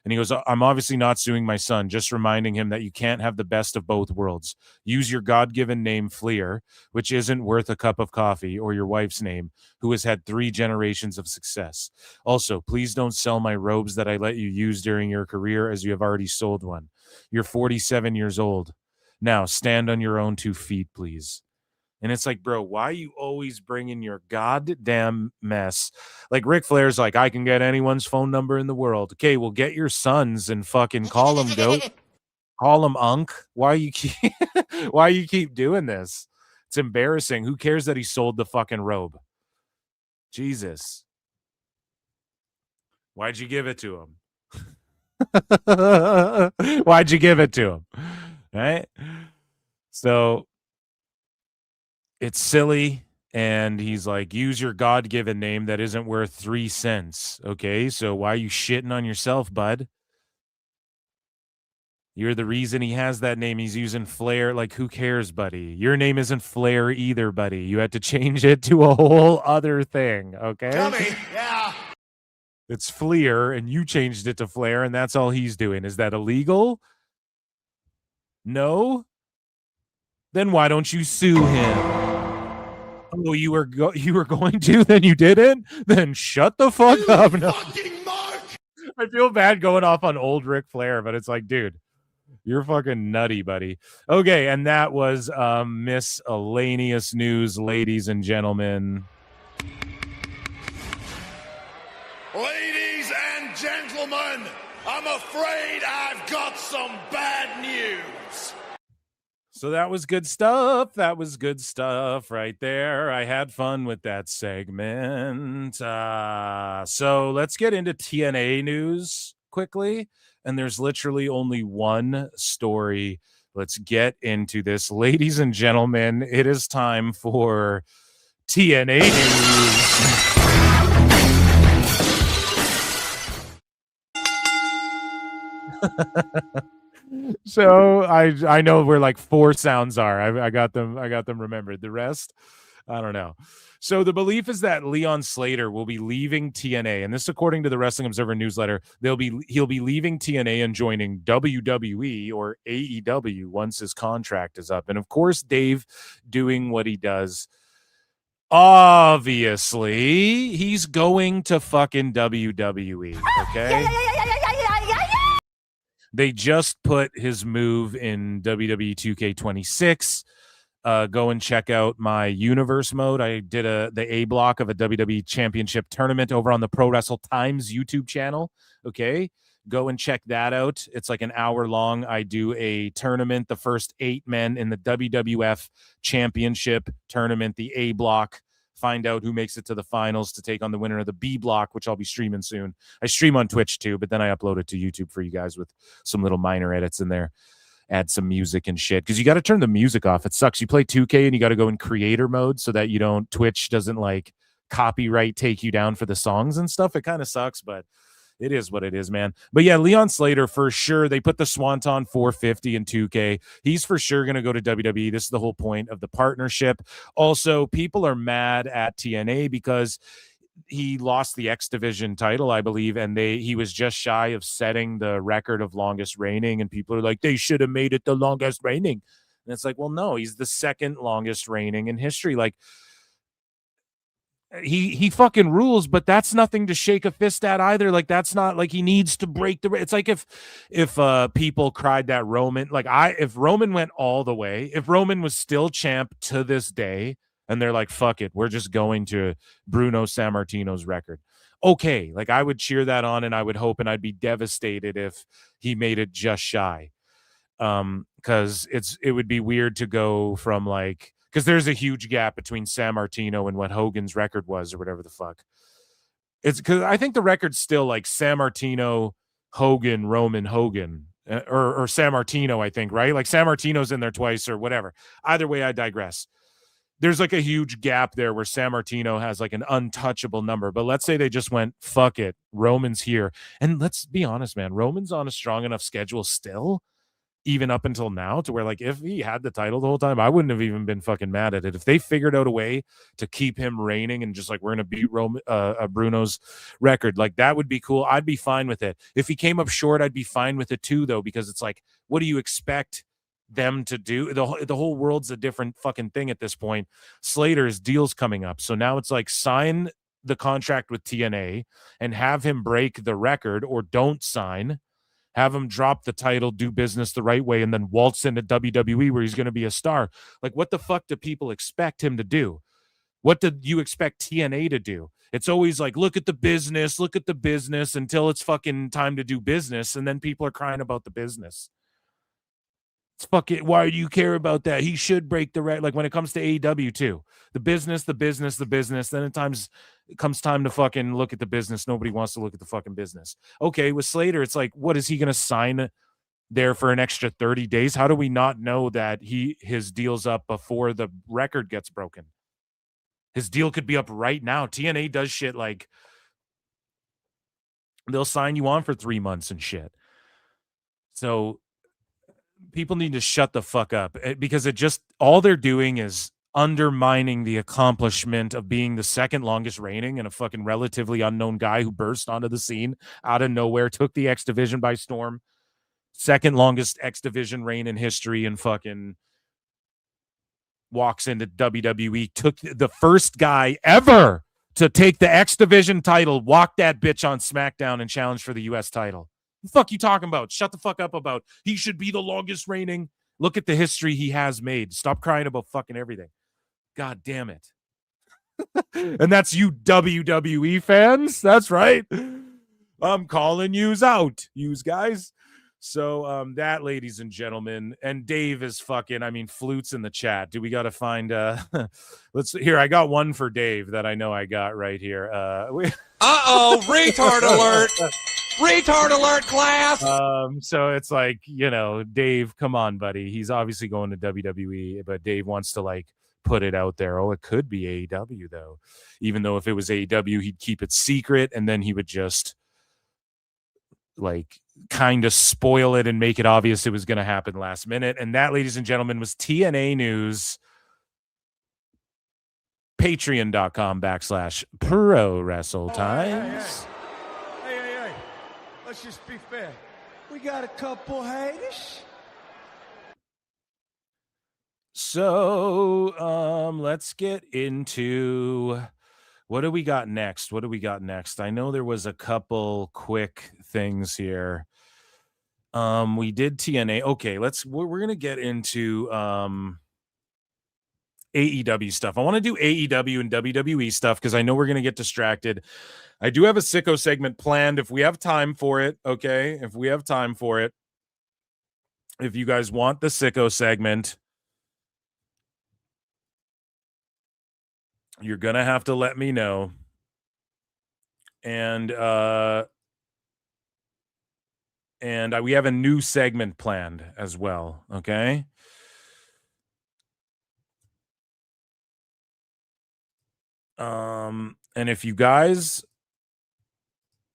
And he goes, I'm obviously not suing my son, just reminding him that you can't have the best of both worlds. Use your God-given name, Flair, which isn't worth a cup of coffee, or your wife's name, who has had 3 generations of success. Also, please don't sell my robes that I let you use during your career, as you have already sold one. You're 47 years old. Now, stand on your own 2 feet, please. And it's like, bro, why are you always bringing your goddamn mess? Like, Ric Flair's like, I can get anyone's phone number in the world. Okay, well, get your sons and fucking call them goat. Call them unk. Why you keep doing this? It's embarrassing. Who cares that he sold the fucking robe? Jesus. Why'd you give it to him? Why'd you give it to him? Right? So it's silly, and he's like, use your God-given name that isn't worth 3 cents. Okay, so why are you shitting on yourself, bud? You're the reason he has that name. He's using Flair. Like, who cares, buddy? Your name isn't Flair either, buddy. You had to change it to a whole other thing, okay? Tell me, yeah. It's Flair, and you changed it to Flair, and that's all he's doing. Is that illegal? No? Then why don't you sue him? Oh, you were going to? Then you didn't? Then shut the fuck up. No. I feel bad going off on old Ric Flair, but it's like, dude, you're fucking nutty, buddy. Okay, and that was miscellaneous news, ladies and gentlemen. Ladies and gentlemen, I'm afraid I've got some bad news. So that was good stuff. That was good stuff right there. I had fun with that segment. So let's get into TNA news quickly. And there's literally only one story. Let's get into this. Ladies and gentlemen, it is time for TNA news. So I know where like 4 sounds are. I got them remembered. The rest, I don't know. So the belief is that Leon Slater will be leaving TNA, and this according to the Wrestling Observer newsletter. He'll be leaving TNA and joining WWE or AEW once his contract is up. And of course, Dave doing what he does. Obviously, he's going to fucking WWE. Okay. They just put his move in WWE 2K26. Go and check out my universe mode. I did the A block of a WWE Championship tournament over on the Pro Wrestle Times YouTube channel. Okay, go and check that out. It's like an hour long. I do a tournament, the first 8 men in the WWF Championship tournament, the A block. Find out who makes it to the finals to take on the winner of the B block, which I'll be streaming soon. I stream on Twitch too, but then I upload it to YouTube for you guys with some little minor edits in there. Add some music and shit, because you got to turn the music off. It sucks. You play 2K and you got to go in creator mode so that Twitch doesn't like copyright take you down for the songs and stuff. It kind of sucks, but it is what it is, man. But yeah, Leon Slater for sure. They put the Swanton 450 in 2K. He's for sure going to go to WWE. This is the whole point of the partnership. Also, people are mad at TNA because he lost the X Division title, I believe, and he was just shy of setting the record of longest reigning, and people are like, they should have made it the longest reigning. And it's like, well, no, he's the second longest reigning in history. Like, he fucking rules, but that's nothing to shake a fist at either. Like, that's not like he needs to break the. It's like if people cried that Roman, like if Roman went all the way, if Roman was still champ to this day, and they're like, fuck it, we're just going to Bruno Sammartino's record. Okay, like I would cheer that on, and I would hope, and I'd be devastated if he made it just shy. Because it would be weird to go from like. Because there's a huge gap between Sammartino and what Hogan's record was, or whatever the fuck. It's because I think the record's still like Sammartino, Hogan, Roman, Hogan, or Sammartino, I think, right? Like Sammartino's in there twice or whatever. Either way, I digress. there's like a huge gap there where San Martino has like an untouchable number. But let's say they just went, fuck it, Roman's here. And let's be honest, man, Roman's on a strong enough schedule still, even up until now, to where like if he had the title the whole time, I wouldn't have even been fucking mad at it. If they figured out a way to keep him reigning and just like we're gonna beat Bruno's record, like that would be cool. I'd be fine with it. If he came up short, I'd be fine with it too, though, because it's like, what do you expect them to do? The whole world's a different fucking thing at this point. Slater's deal's coming up, so now it's like sign the contract with TNA and have him break the record, or don't sign. Have him drop the title, do business the right way, and then waltz into WWE where he's going to be a star. Like, what the fuck do people expect him to do? What did you expect TNA to do? It's always like, look at the business until it's fucking time to do business, and then people are crying about the business. It's fucking, why do you care about that? He should break the record. Like when it comes to AEW too, the business. Then at times it comes time to fucking look at the business. Nobody wants to look at the fucking business. Okay, with Slater, it's like, what is he going to sign there for an extra 30 days? How do we not know that his deal's up before the record gets broken? His deal could be up right now. TNA does shit like they'll sign you on for 3 months and shit. So people need to shut the fuck up, because it just, all they're doing is undermining the accomplishment of being the second longest reigning and a fucking relatively unknown guy who burst onto the scene out of nowhere, took the X Division by storm, second longest X Division reign in history, and fucking walks into WWE, took the first guy ever to take the X Division title, walked that bitch on SmackDown and challenged for the US title. What the fuck you talking about? Shut the fuck up about he should be the longest reigning. Look at the history he has made. Stop crying about fucking everything. God damn it. And that's you WWE fans. That's right. I'm calling yous out, yous guys. So that, ladies and gentlemen, and Dave is fucking, I mean, flutes in the chat. Do we got to find here, I got one for Dave that I know I got right here. Retard alert. Retard alert, class. So it's like, you know, Dave, come on, buddy. He's obviously going to WWE, but Dave wants to like put it out there. Oh, it could be AEW though. Even though if it was AEW, he'd keep it secret, and then he would just like kind of spoil it and make it obvious it was going to happen last minute. And that, ladies and gentlemen, was TNA news. Patreon.com/Pro Wrestle Times. Hey. Let's just be fair. We got a couple haters. So, let's get into what do we got next? I know there was a couple quick things here. We did TNA. Okay, we're going to get into AEW stuff. I want to do AEW and WWE stuff because I know we're going to get distracted. I do have a Sicko segment planned if we have time for it, okay? If we have time for it. If you guys want the Sicko segment, you're going to have to let me know. And we have a new segment planned as well, okay? And if you guys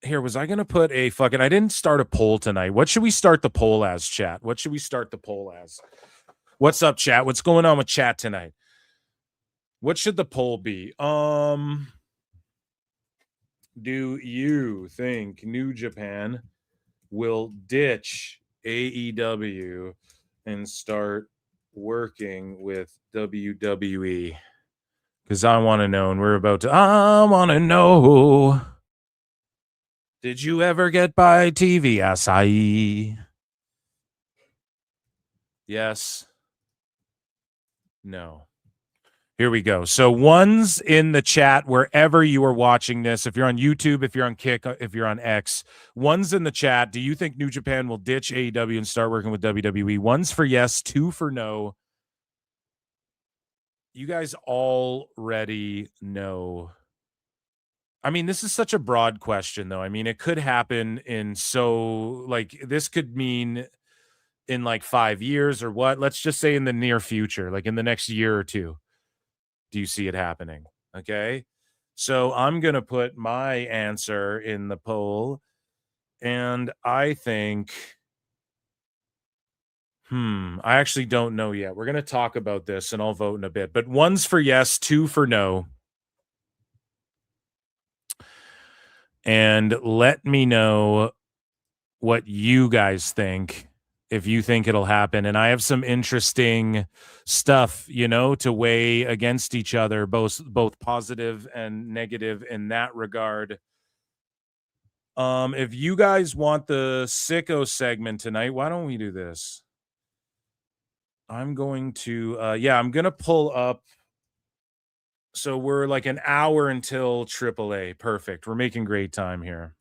here, was I going to put a fucking, I didn't start a poll tonight. What should we start the poll as, chat? What should we start the poll as? What's up, chat? What's going on with chat tonight? What should the poll be? Do you think New Japan will ditch AEW and start working with WWE? Because I want to know, and I want to know. Did you ever get by TV Asahi? Yes. No. Here we go. So ones in the chat, wherever you are watching this, if you're on YouTube, if you're on Kick, if you're on X, ones in the chat, do you think New Japan will ditch AEW and start working with WWE? One's for yes, two for no. You guys already know. I mean, this is such a broad question, though. I mean, it could happen this could mean in like 5 years or what? Let's just say in the near future, like in the next year or two. do you see it happening? Okay. So I'm going to put my answer in the poll. And I think, I actually don't know yet. We're going to talk about this and I'll vote in a bit. But 1's for yes, 2 for no. And let me know what you guys think, if you think it'll happen. And I have some interesting stuff, to weigh against each other, both positive and negative in that regard. If you guys want the Sicko segment tonight, why don't we do this? I'm going to, I'm going to pull up. So we're like an hour until AAA. Perfect. We're making great time here.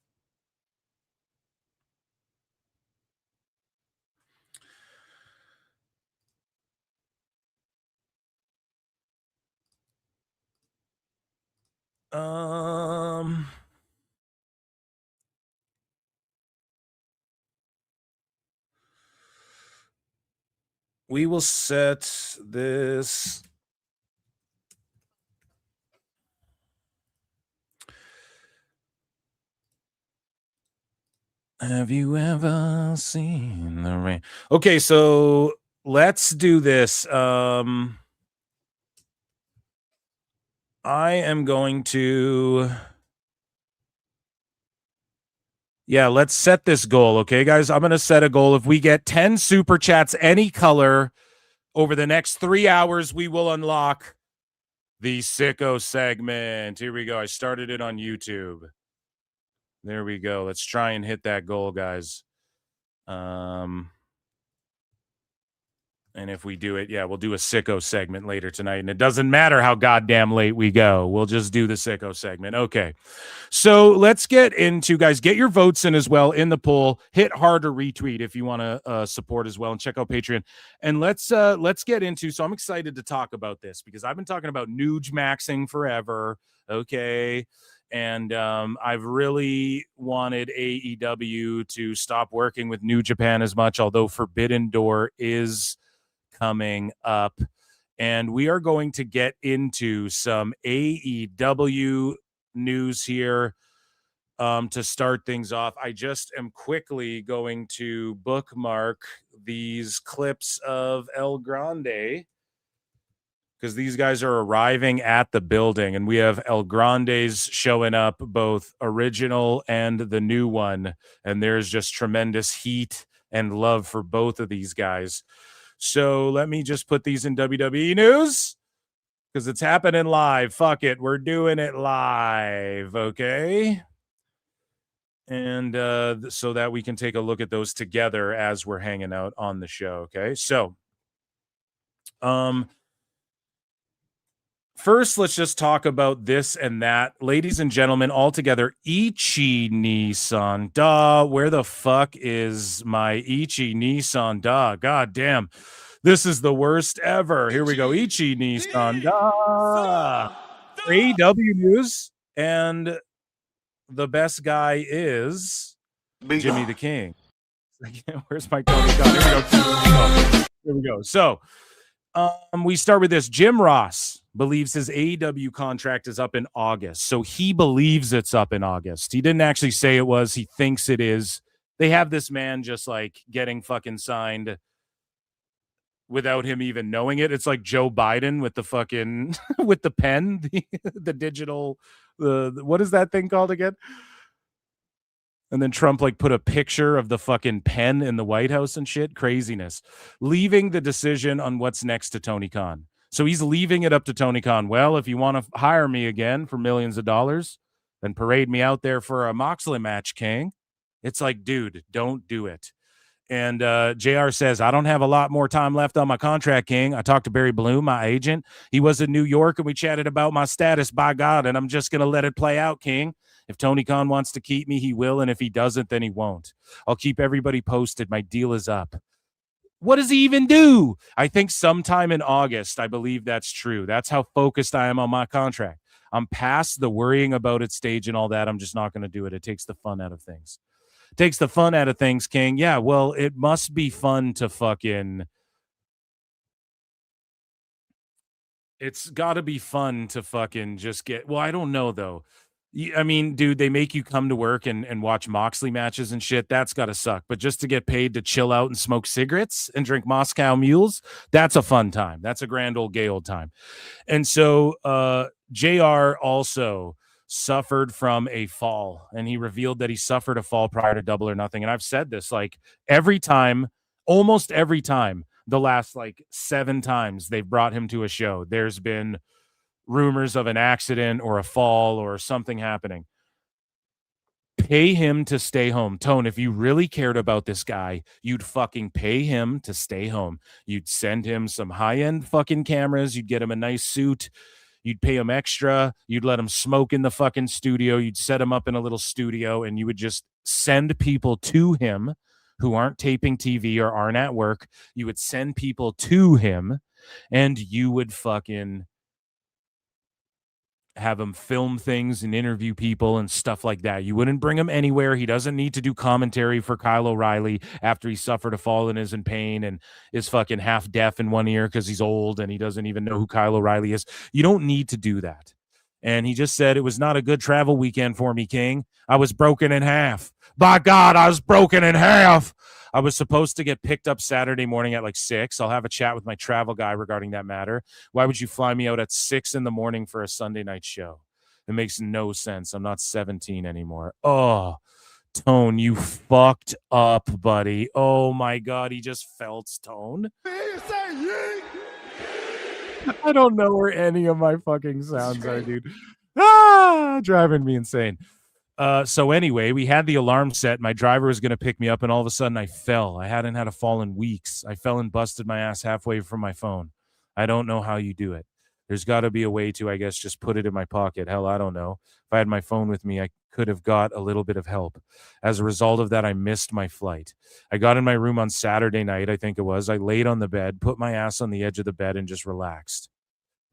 We will set this. Have you ever seen the rain? Okay, so let's do this. I am going to... Yeah, let's set this goal, okay, guys? I'm going to set a goal. If we get 10 super chats, any color, over the next 3 hours, we will unlock the Sicko segment. Here we go. I started it on YouTube. There we go. Let's try and hit that goal, guys. And if we do it, we'll do a Sicko segment later tonight. And it doesn't matter how goddamn late we go. We'll just do the Sicko segment. Okay. So let's get into, guys, get your votes in as well in the poll. Hit hard or retweet if you want to support as well. And check out Patreon. And let's get into, so I'm excited to talk about this because I've been talking about Nuge maxing forever. Okay. And I've really wanted AEW to stop working with New Japan as much, although Forbidden Door is coming up. And we are going to get into some AEW news here to start things off. I just am quickly going to bookmark these clips of El Grande, because these guys are arriving at the building, and we have El Grandes showing up, both original and the new one, and there's just tremendous heat and love for both of these guys. So let me just put these in WWE news, because it's happening live. Fuck it, we're doing it live, okay? And so that we can take a look at those together as we're hanging out on the show, okay? So, first, let's just talk about this and that. Ladies and gentlemen, all together, Ichi Nissan. Duh, where the fuck is my Ichi Nissan? Duh, god damn. This is the worst ever. Here we go. Ichi Nissan. Duh. AEW news. And the best guy is Jimmy the King. Where's my Tony Khan? Here we go. Here we go. So, we start with this. Jim Ross believes his AEW contract is up in August. So he believes it's up in August. He didn't actually say it was. He thinks it is. They have this man just like getting fucking signed without him even knowing it. It's like Joe Biden with the fucking, with the pen, the digital, what is that thing called again? And then Trump like put a picture of the fucking pen in the White House and shit. Craziness. Leaving the decision on what's next to Tony Khan. So he's leaving it up to Tony Khan. Well, if you want to hire me again for millions of dollars, then parade me out there for a Moxley match, King. It's like, dude, don't do it. And JR says, I don't have a lot more time left on my contract, King. I talked to Barry Bloom, my agent. He was in New York, and we chatted about my status, by God, and I'm just going to let it play out, King. If Tony Khan wants to keep me, he will, and if he doesn't, then he won't. I'll keep everybody posted. My deal is up. What does he even do? I think sometime in August. I believe that's true. That's how focused I am on my contract. I'm past the worrying about it stage and all that. I'm just not going to do it. It takes the fun out of things. Takes the fun out of things, King. Yeah, well, it must be fun to fucking It's got to be fun to fucking just get. Well, I don't know though. I mean, dude, they make you come to work and watch Moxley matches and shit. That's got to suck. But just to get paid to chill out and smoke cigarettes and drink Moscow mules, that's a fun time. That's a grand old gay old time. And so JR also suffered from a fall, and he revealed that he suffered a fall prior to Double or Nothing. And I've said this like almost every time, the last like 7 times they've brought him to a show, there's been rumors of an accident or a fall or something happening. Pay him to stay home. Tone, if you really cared about this guy, you'd fucking pay him to stay home. You'd send him some high-end fucking cameras. You'd get him a nice suit. You'd pay him extra. You'd let him smoke in the fucking studio. You'd set him up in a little studio, and you would just send people to him who aren't taping TV or aren't at work. You would send people to him, and you would fucking have him film things and interview people and stuff like that. You wouldn't bring him anywhere. He doesn't need to do commentary for Kyle O'Reilly after he suffered a fall and is in pain and is fucking half deaf in one ear because he's old and he doesn't even know who Kyle O'Reilly is. You don't need to do that. And he just said, it was not a good travel weekend for me, King. I was broken in half. By God, I was broken in half. I was supposed to get picked up Saturday morning at like 6. I'll have a chat with my travel guy regarding that matter. Why would you fly me out at 6 in the morning for a Sunday night show? It makes no sense. I'm not 17 anymore. Oh, Tone, you fucked up, buddy. Oh my God, he just felt Tone. I don't know where any of my fucking sounds are, dude. Driving me insane. So anyway, we had the alarm set. My driver was going to pick me up, and all of a sudden I fell. I hadn't had a fall in weeks. I fell and busted my ass halfway from my phone. I don't know how you do it. There's got to be a way to, I guess, just put it in my pocket. Hell, I don't know. If I had my phone with me, I could have got a little bit of help. As a result of that, I missed my flight. I got in my room on Saturday night, I think it was. I laid on the bed, put my ass on the edge of the bed, and just relaxed.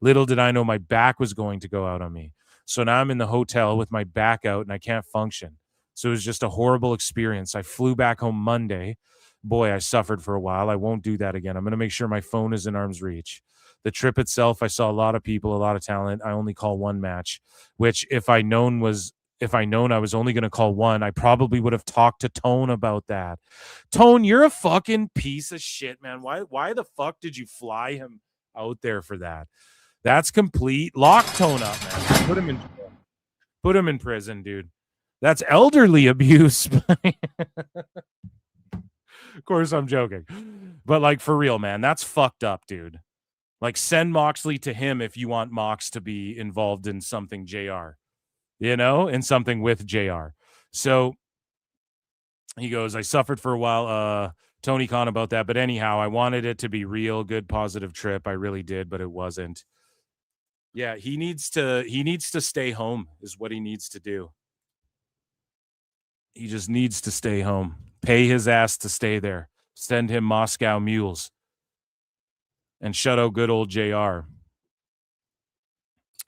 Little did I know my back was going to go out on me. So now I'm in the hotel with my back out and I can't function. So it was just a horrible experience. I flew back home Monday. Boy, I suffered for a while. I won't do that again. I'm going to make sure my phone is in arm's reach. The trip itself, I saw a lot of people, a lot of talent. I only call one match, which if I known I was only going to call one, I probably would have talked to Tone about that. Tone, you're a fucking piece of shit, man. Why the fuck did you fly him out there for that? That's complete. Lock Tone up, man. Put him in jail. Put him in prison, dude. That's elderly abuse. Of course, I'm joking. But, like, for real, man, that's fucked up, dude. Like, send Moxley to him if you want Mox to be involved in something JR. You know? In something with JR. So, he goes, I suffered for a while, Tony Khan, about that. But anyhow, I wanted it to be real, good, positive trip. I really did, but it wasn't. Yeah, he needs to stay home is what he needs to do. He just needs to stay home. Pay his ass to stay there. Send him Moscow mules. And shut out good old JR.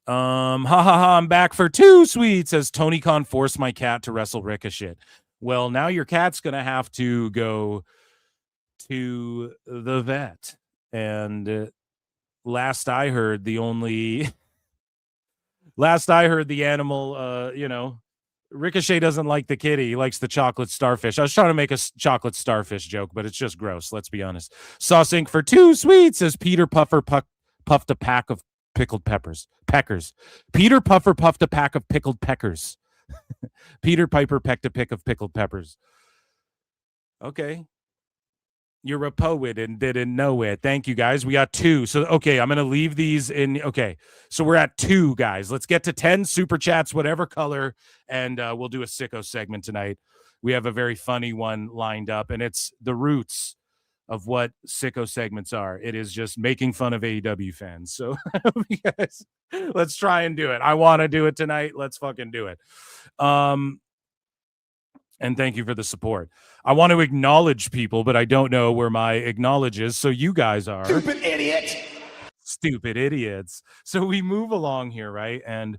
I'm back for 2 sweets, says Tony Khan forced my cat to wrestle Ricochet. Well, now your cat's going to have to go to the vet. And last I heard, the animal, Ricochet doesn't like the kitty. He likes the chocolate starfish. I was trying to make a chocolate starfish joke, but it's just gross. Let's be honest. Sauce Inc. for 2 sweets, says Peter Puffer puffed a pack of pickled peppers. Peter Puffer puffed a pack of pickled peckers. Peter Piper pecked a pick of pickled peppers. Okay. You're a poet and didn't know it. Thank you, guys. We got 2. So, okay, I'm going to leave these in. Okay, so we're at 2, guys. Let's get to 10 super chats, whatever color, and we'll do a Sicko segment tonight. We have a very funny one lined up, and it's the roots of what Sicko segments are. It is just making fun of AEW fans. So, guys, let's try and do it. I want to do it tonight. Let's fucking do it. And thank you for the support. I want to acknowledge people, but I don't know where my acknowledge is. So you guys are Stupid idiot. Stupid idiots. So we move along here, right? And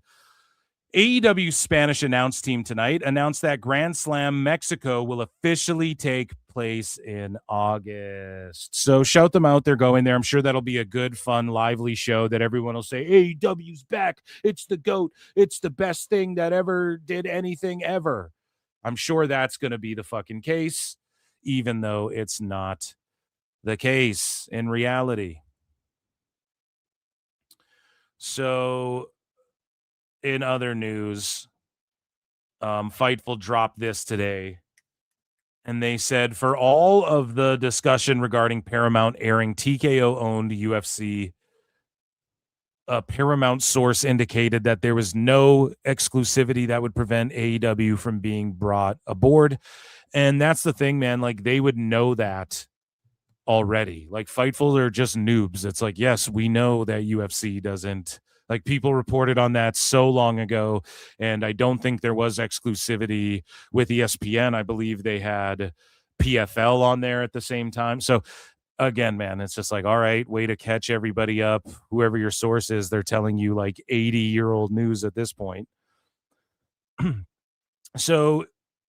AEW Spanish announce team tonight announced that Grand Slam Mexico will officially take place in August. So shout them out. They're going there. I'm sure that'll be a good, fun, lively show that everyone will say, AEW's back. It's the GOAT. It's the best thing that ever did anything ever. I'm sure that's going to be the fucking case, even though it's not the case in reality. So in other news, Fightful dropped this today, and they said for all of the discussion regarding Paramount airing TKO-owned UFC, a Paramount source indicated that there was no exclusivity that would prevent AEW from being brought aboard. And that's the thing, man. Like, they would know that already. Like, Fightful are just noobs. It's like, yes, we know that UFC doesn't. Like, people reported on that so long ago, and I don't think there was exclusivity with ESPN. I believe they had PFL on there at the same time. So, again, man, it's just like, all right, way to catch everybody up. Whoever your source is, they're telling you like 80-year-old news at this point. So,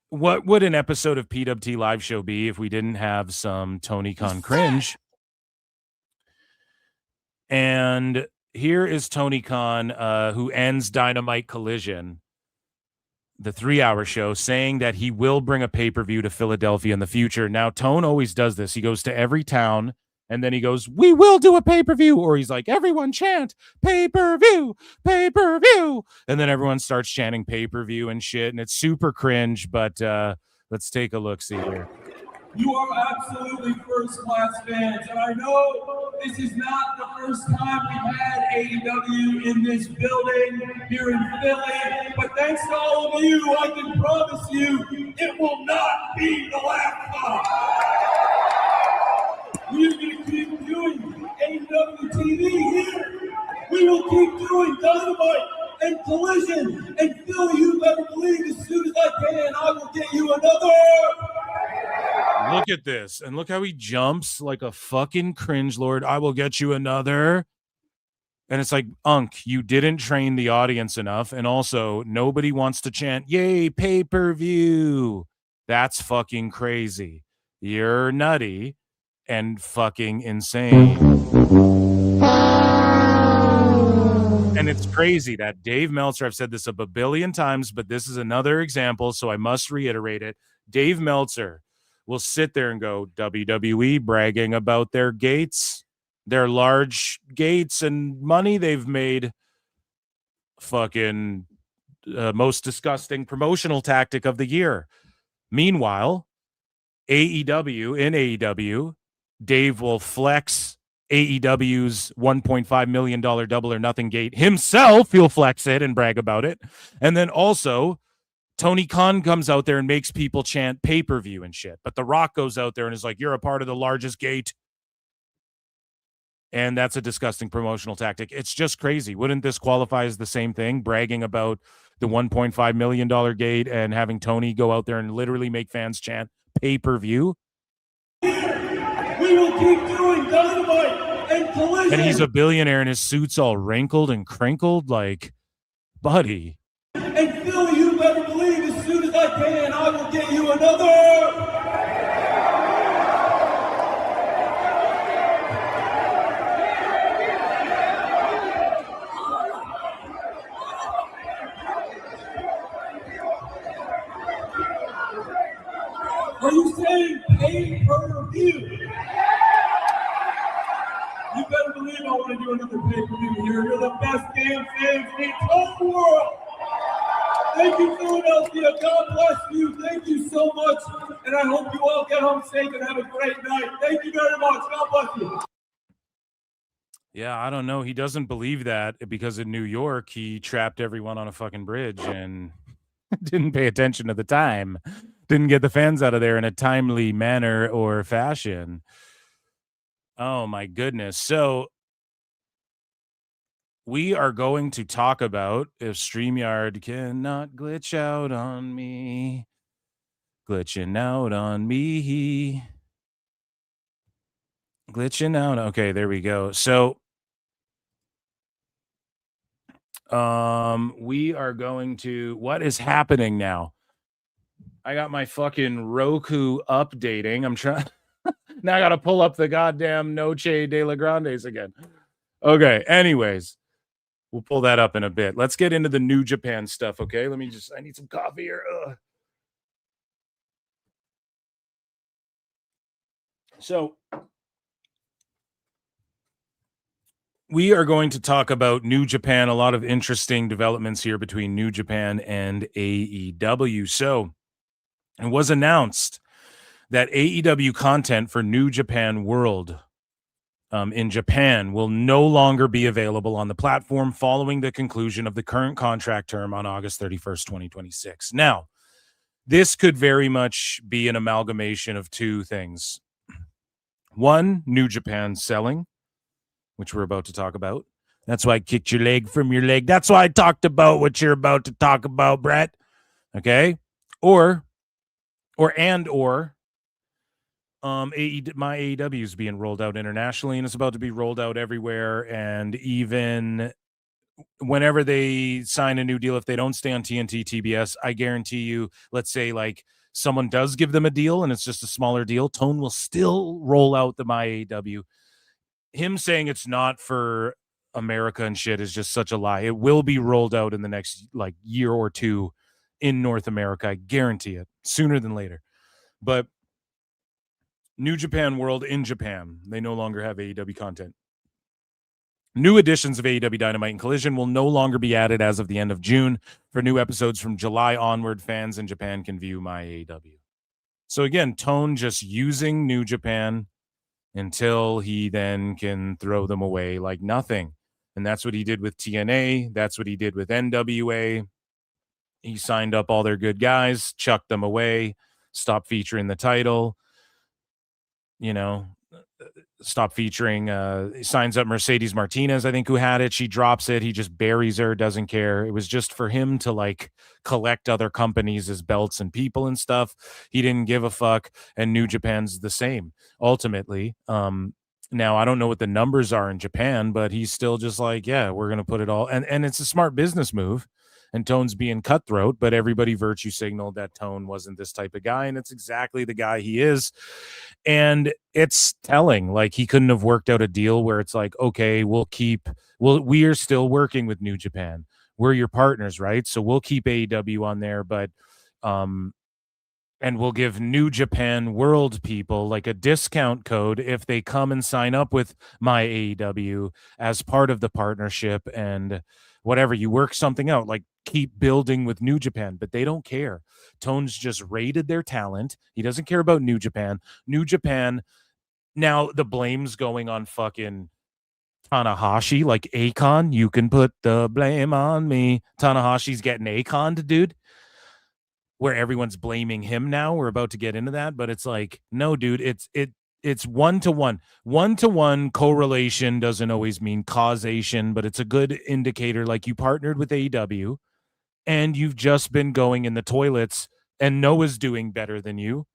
what would an episode of PWT Live Show be if we didn't have some Tony Khan cringe? And here is Tony Khan, who ends Dynamite Collision, the 3-hour show, saying that he will bring a pay-per-view to Philadelphia in the future. Now, Tone always does this. He goes to every town, and then he goes, we will do a pay-per-view. Or he's like, everyone chant, pay-per-view, pay-per-view. And then everyone starts chanting pay-per-view and shit, and it's super cringe, but let's take a look-see here. You are absolutely first-class fans, and I know this is not the first time we've had AEW in this building here in Philly, but thanks to all of you, I can promise you it will not be the last time. We're going to keep doing AEW TV here. We will keep doing Dynamite and Collision, and Philly, you better believe as soon as I can, I will get you another. Look at this. And look how he jumps like a fucking cringe lord. I will get you another. And it's like, Unk, you didn't train the audience enough. And also, nobody wants to chant, yay, pay-per-view. That's fucking crazy. You're nutty and fucking insane. And it's crazy that Dave Meltzer, I've said this a billion times, but this is another example, so I must reiterate it. Dave Meltzer will sit there and go, WWE bragging about their gates, their large gates and money they've made. Fucking most disgusting promotional tactic of the year. Meanwhile, in AEW, Dave will flex AEW's $1.5 million Double or Nothing gate himself. He'll flex it and brag about it. And then also, Tony Khan comes out there and makes people chant pay-per-view and shit. But The Rock goes out there and is like, you're a part of the largest gate. And that's a disgusting promotional tactic. It's just crazy. Wouldn't this qualify as the same thing? Bragging about the $1.5 million gate and having Tony go out there and literally make fans chant pay-per-view? We will keep doing Dynamite and Collision. And he's a billionaire and his suit's all wrinkled and crinkled. Like, buddy. And Philly, you better believe as soon as I can, I will get you another. Are you saying pay-per-view? You better believe I want to do another pay-per-view here. You're the best damn fans in the whole world. Thank you, Philadelphia. God bless you. Thank you so much. And I hope you all get home safe and have a great night. Thank you very much. God bless you. Yeah, I don't know. He doesn't believe that because in New York, he trapped everyone on a fucking bridge and didn't pay attention to the time. Didn't get the fans out of there in a timely manner or fashion. Oh, my goodness. So we are going to talk about if StreamYard cannot glitch out on me. Glitching out on me. Glitching out. Okay, there we go. So we are going to, what is happening now? I got my fucking Roku updating. I'm trying. Now I got to pull up the goddamn Noche de la Grandes again. Okay. Anyways, we'll pull that up in a bit. Let's get into the New Japan stuff. Okay. I need some coffee here. Ugh. So we are going to talk about New Japan. A lot of interesting developments here between New Japan and AEW. So it was announced that AEW content for New Japan World in Japan will no longer be available on the platform following the conclusion of the current contract term on August 31st, 2026. Now, this could very much be an amalgamation of two things. One, New Japan selling, which we're about to talk about. That's why I kicked your leg from your leg. That's why I talked about what you're about to talk about, Brett. Okay? Or my AEW is being rolled out internationally, and it's about to be rolled out everywhere. And even whenever they sign a new deal, if they don't stay on TNT, TBS, I guarantee you, let's say like someone does give them a deal and it's just a smaller deal, Tone will still roll out the my AEW. Him saying it's not for America and shit is just such a lie. It will be rolled out in the next like year or two in North America. I guarantee it, sooner than later. But New Japan World in Japan, they no longer have AEW content. New editions of AEW Dynamite and Collision will no longer be added as of the end of June. For new episodes from July onward, fans in Japan can view my AEW. So again, Tone just using New Japan until he then can throw them away like nothing. And that's what he did with TNA. That's what he did with NWA. He signed up all their good guys, chucked them away, stopped featuring the title. Stop featuring, signs up Mercedes Martinez, I think, who had it. She drops it. He just buries her, doesn't care. It was just for him to like collect other companies as belts and people and stuff. He didn't give a fuck. And New Japan's the same, ultimately. Now, I don't know what the numbers are in Japan, but he's still just like, yeah, we're going to put it all. And it's a smart business move. And Tone's being cutthroat, but everybody virtue signaled that Tone wasn't this type of guy, and it's exactly the guy he is. And it's telling, like, he couldn't have worked out a deal where it's like, okay, we are still working with New Japan. We're your partners, right? So we'll keep AEW on there, but and we'll give New Japan World people like a discount code if they come and sign up with my AEW as part of the partnership, and whatever, you work something out, like keep building with New Japan, but they don't care. Tone's just raided their talent. He doesn't care about New Japan. New Japan, now the blame's going on fucking Tanahashi, like Akon. You can put the blame on me. Tanahashi's getting Akon, dude, where everyone's blaming him now. We're about to get into that, but it's like, no, dude, it's one-to-one. One-to-one correlation doesn't always mean causation, but it's a good indicator. Like, you partnered with AEW and you've just been going in the toilets and Noah's doing better than you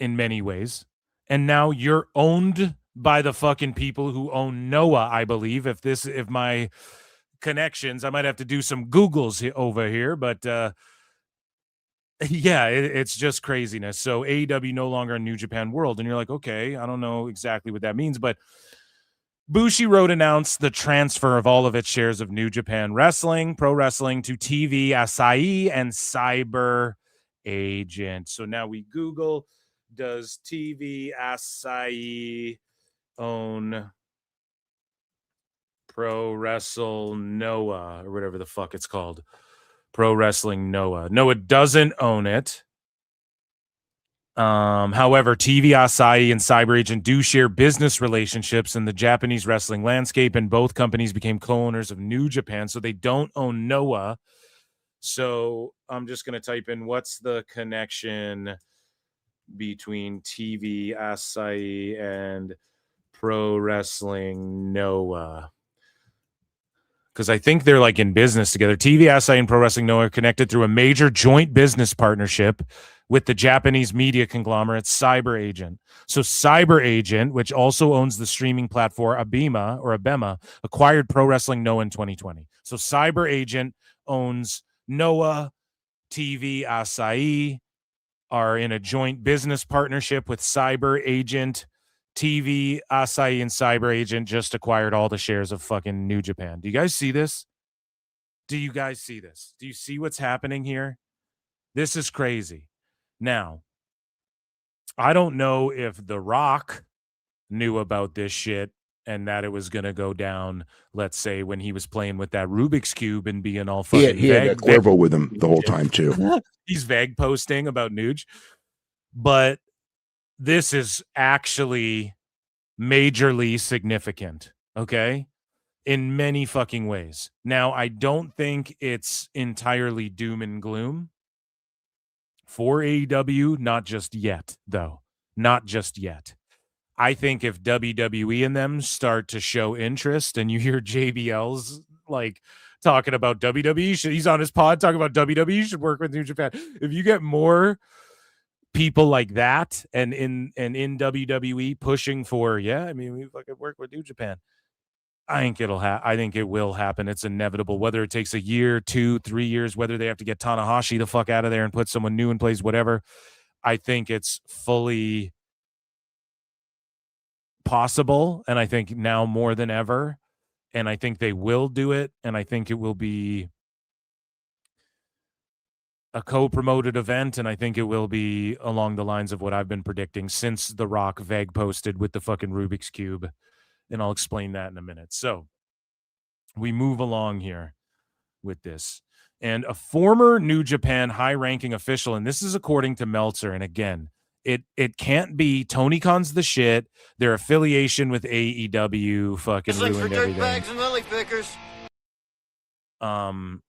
in many ways. And now you're owned by the fucking people who own Noah, I believe. If my connections, I might have to do some Googles over here, but yeah, it's just craziness. So AEW no longer in New Japan World, and you're like, okay, I don't know exactly what that means, but Bushiroad announced the transfer of all of its shares of New Japan Wrestling, Pro Wrestling, to TV Asahi and Cyber Agent. So now we Google, does TV Asahi own Pro Wrestle Noah, or whatever the fuck it's called? Pro Wrestling Noah. No, it doesn't own it. However, TV Asahi and Cyber Agent do share business relationships in the Japanese wrestling landscape, and both companies became co-owners of New Japan, so they don't own Noah. So I'm just going to type in, what's the connection between TV Asahi and Pro Wrestling Noah? Because I think they're like in business together. TV Asahi and Pro Wrestling Noah are connected through a major joint business partnership with the Japanese media conglomerate Cyber Agent. So Cyber Agent, which also owns the streaming platform Abema, acquired Pro Wrestling Noah in 2020. So Cyber Agent owns Noah TV Asahi are in a joint business partnership with Cyber Agent. TV Asahi and Cyber Agent just acquired all the shares of fucking New Japan. Do you guys see this? Do you guys see this? Do you see what's happening here? This is crazy. Now, I don't know if The Rock knew about this shit and that it was going to go down, let's say, when he was playing with that Rubik's Cube and being all fucking He had Cuervo with him the whole time, too. He's vague posting about Nuge. But this is actually majorly significant, okay? In many fucking ways. Now, I don't think it's entirely doom and gloom for AEW, not just yet, though. Not just yet. I think if WWE and them start to show interest, and you hear JBL's like talking about WWE, he's on his pod talking about WWE should work with New Japan. If you get more people like that, and in WWE pushing for, we fucking work with New Japan, I think I think it will happen. It's inevitable. Whether it takes a year, 2, 3 years, whether they have to get Tanahashi the fuck out of there and put someone new in place, whatever. I think it's fully possible, and I think now more than ever, and I think they will do it, and I think it will be a co-promoted event, and I think it will be along the lines of what I've been predicting since The Rock vague posted with the fucking Rubik's Cube, and I'll explain that in a minute. So we move along here with this, and a former New Japan high-ranking official, and this is according to Meltzer, and again, it can't be Tony Khan's the shit. Their affiliation with AEW fucking ruined everything. Bags and lily pickers. Tone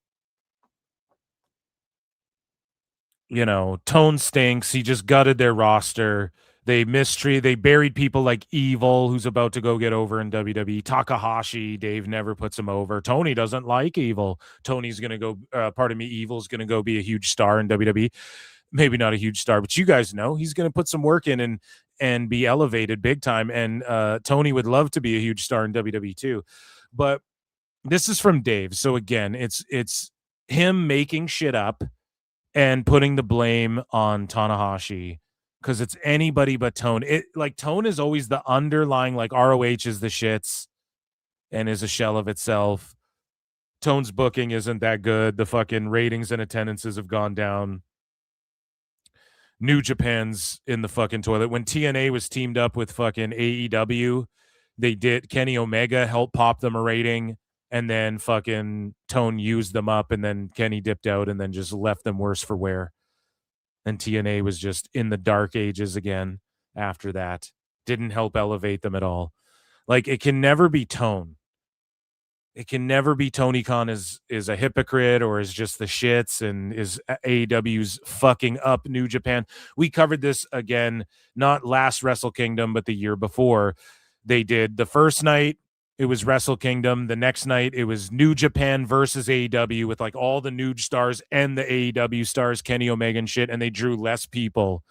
stinks. He just gutted their roster. They buried people like Evil, who's about to go get over in WWE. Takahashi, Dave never puts him over. Tony doesn't like Evil. Tony's going to go, Evil's going to go be a huge star in WWE. Maybe not a huge star, but you guys know he's going to put some work in and be elevated big time. And Tony would love to be a huge star in WWE too. But this is from Dave. So again, it's him making shit up and putting the blame on Tanahashi because it's anybody but Tone. Tone is always the underlying, like ROH is the shits and is a shell of itself. Tone's booking isn't that good. The fucking ratings and attendances have gone down. New Japan's in the fucking toilet. When TNA was teamed up with fucking AEW, Kenny Omega helped pop them a rating, and then fucking Tone used them up, and then Kenny dipped out and then just left them worse for wear. And TNA was just in the dark ages again after that. Didn't help elevate them at all. It can never be Tone. It can never be Tony Khan is a hypocrite or is just the shits and is AEW's fucking up New Japan. We covered this again, not last Wrestle Kingdom, but the year before. They did the first night, it was Wrestle Kingdom. The next night, it was New Japan versus AEW with all the Nuge stars and the AEW stars, Kenny Omega and shit, and they drew less people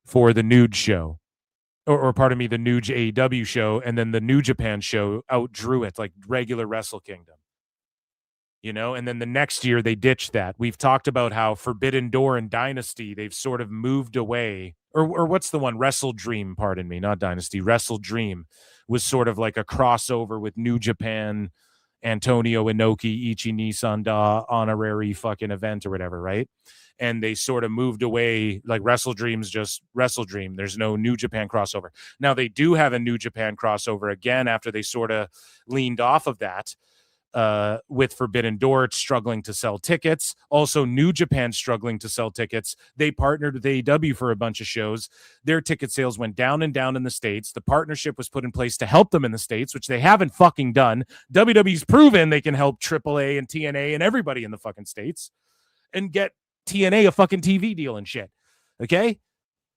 for the Nuge show. Or pardon me, the Nuge AEW show, and then the New Japan show outdrew it like regular Wrestle Kingdom. And then the next year they ditched that. We've talked about how Forbidden Door and Dynasty, they've sort of moved away. Or what's the one? Wrestle Dream, pardon me, not Dynasty. Wrestle Dream was sort of like a crossover with New Japan, Antonio Inoki, Ichi Nisanda honorary fucking event or whatever, right? And they sort of moved away, like Wrestle Dream's just Wrestle Dream. There's no New Japan crossover. Now they do have a New Japan crossover again after they sort of leaned off of that with Forbidden Door struggling to sell tickets. Also, New Japan struggling to sell tickets. They partnered with AEW for a bunch of shows. Their ticket sales went down and down in the States. The partnership was put in place to help them in the States, which they haven't fucking done. WWE's proven they can help AAA and TNA and everybody in the fucking States and get TNA a fucking TV deal and shit. Okay?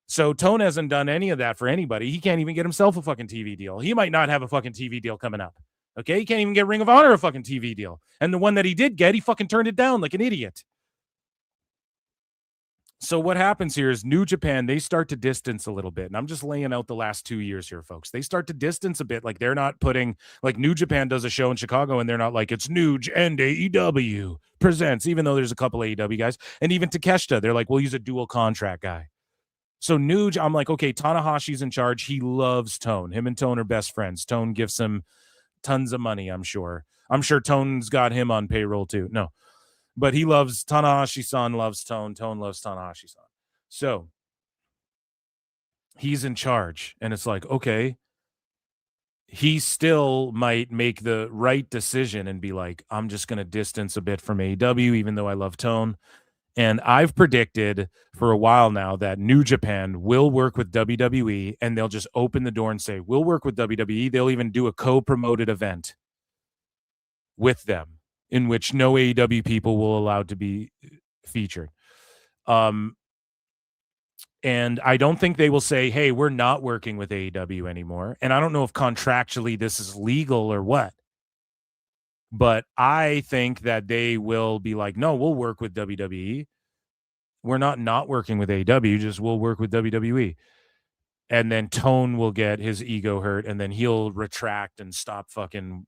So Tone hasn't done any of that for anybody. He can't even get himself a fucking TV deal. He might not have a fucking TV deal coming up. Okay? He can't even get Ring of Honor a fucking TV deal. And the one that he did get, he fucking turned it down like an idiot. So what happens here is New Japan, they start to distance a little bit. And I'm just laying out the last 2 years here, folks. They start to distance a bit. Like they're not putting, like New Japan does a show in Chicago and they're not like, it's Nuge and AEW presents, even though there's a couple AEW guys. And even Takeshita, they're like, we'll use a dual contract guy. So Nuge, I'm like, okay, Tanahashi's in charge. He loves Tone. Him and Tone are best friends. Tone gives him tons of money, I'm sure. I'm sure Tone's got him on payroll too. No. But he loves Tanahashi-san, loves Tone. Tone loves Tanahashi-san. So he's in charge. And it's like, okay, he still might make the right decision and be like, I'm just going to distance a bit from AEW, even though I love Tone. And I've predicted for a while now that New Japan will work with WWE and they'll just open the door and say, we'll work with WWE. They'll even do a co-promoted event with them, in which no AEW people will allow to be featured. And I don't think they will say, hey, we're not working with AEW anymore. And I don't know if contractually this is legal or what. But I think that they will be like, no, we'll work with WWE. We're not working with AEW, just we'll work with WWE. And then Tone will get his ego hurt, and then he'll retract and stop fucking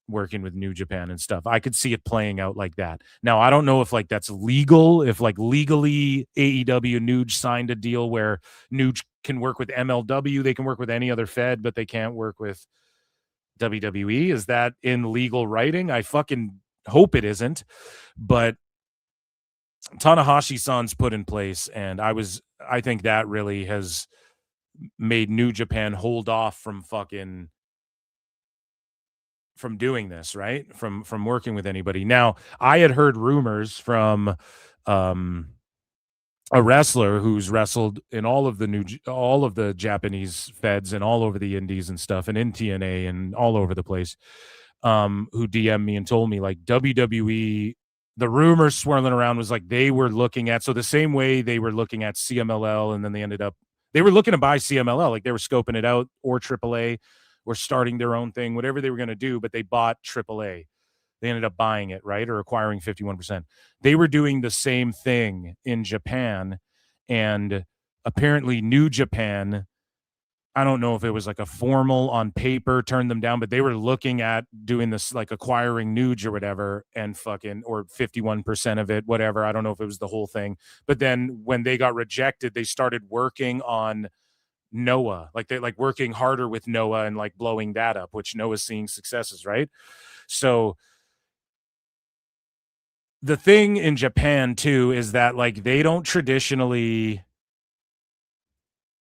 working with New Japan and stuff. I could see it playing out like that. Now, I don't know if like that's legal, if like legally AEW Nuge signed a deal where Nuge can work with MLW, they can work with any other Fed, but they can't work with WWE. Is that in legal writing? I fucking hope it isn't. But Tanahashi-san's put in place, and I think that really has made New Japan hold off from doing this, right? From working with anybody. Now, I had heard rumors from a wrestler who's wrestled in all of the Japanese feds and all over the indies and stuff, and in TNA and all over the place, who DM'd me and told me like WWE, the rumors swirling around was like they were looking at, so the same way they were looking at CMLL, and then they were looking to buy CMLL, like they were scoping it out, or AAA, or starting their own thing, whatever they were going to do, but they bought AAA. They ended up buying it, right? Or acquiring 51%. They were doing the same thing in Japan, and apparently New Japan, I don't know if it was like a formal on paper turned them down, but they were looking at doing this, like acquiring Nuge or whatever, and or 51% of it, whatever. I don't know if it was the whole thing. But then when they got rejected, they started working on Noah, like they're like working harder with Noah and like blowing that up, which Noah's seeing successes, right? So the thing in Japan too is that like they don't traditionally,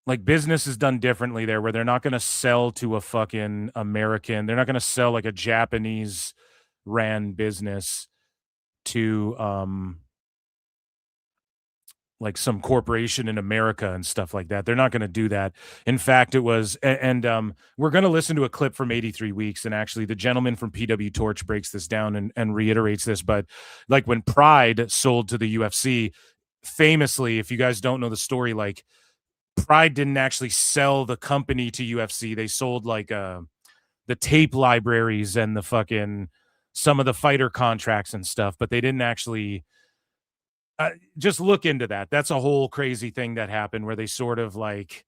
like business is done differently there, where they're not going to sell to a fucking American. They're not going to sell like a Japanese ran business to like some corporation in America and stuff like that. They're not going to do that. In fact, it was, and we're going to listen to a clip from 83 Weeks. And actually the gentleman from PW Torch breaks this down and reiterates this. But like when Pride sold to the UFC, famously, if you guys don't know the story, like Pride didn't actually sell the company to UFC. They sold like the tape libraries and the fucking, some of the fighter contracts and stuff, but they didn't actually, just look into that. That's a whole crazy thing that happened where they sort of like,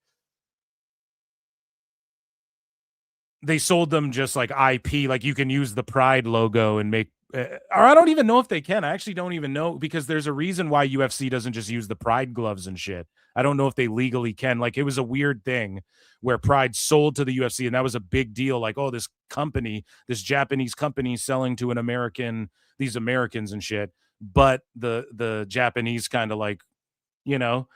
they sold them just like IP, like you can use the Pride logo and make, or I don't even know if they can. I actually don't even know, because there's a reason why UFC doesn't just use the Pride gloves and shit. I don't know if they legally can. Like it was a weird thing where Pride sold to the UFC, and that was a big deal. Like, oh, this company, this Japanese company selling to an American, these Americans and shit. But the Japanese kind of like, you know,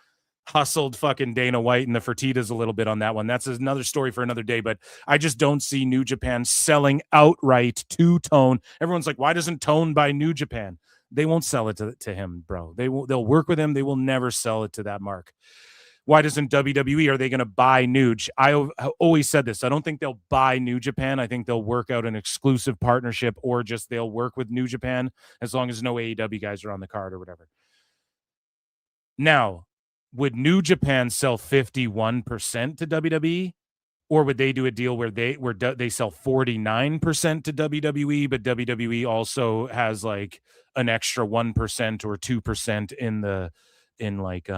hustled fucking Dana White and the Fertittas a little bit on that one. That's another story for another day. But I just don't see New Japan selling outright to Tone. Everyone's like, why doesn't Tone buy New Japan? They won't sell it to him, bro. They'll work with him. They will never sell it to that mark. Why doesn't WWE? Are they going to buy Nuge? I always said this. I don't think they'll buy New Japan. I think they'll work out an exclusive partnership, or just they'll work with New Japan as long as no AEW guys are on the card or whatever. Now, would New Japan sell 51% to WWE? Or would they do a deal where they sell 49% to WWE, but WWE also has like an extra 1% or 2% in the like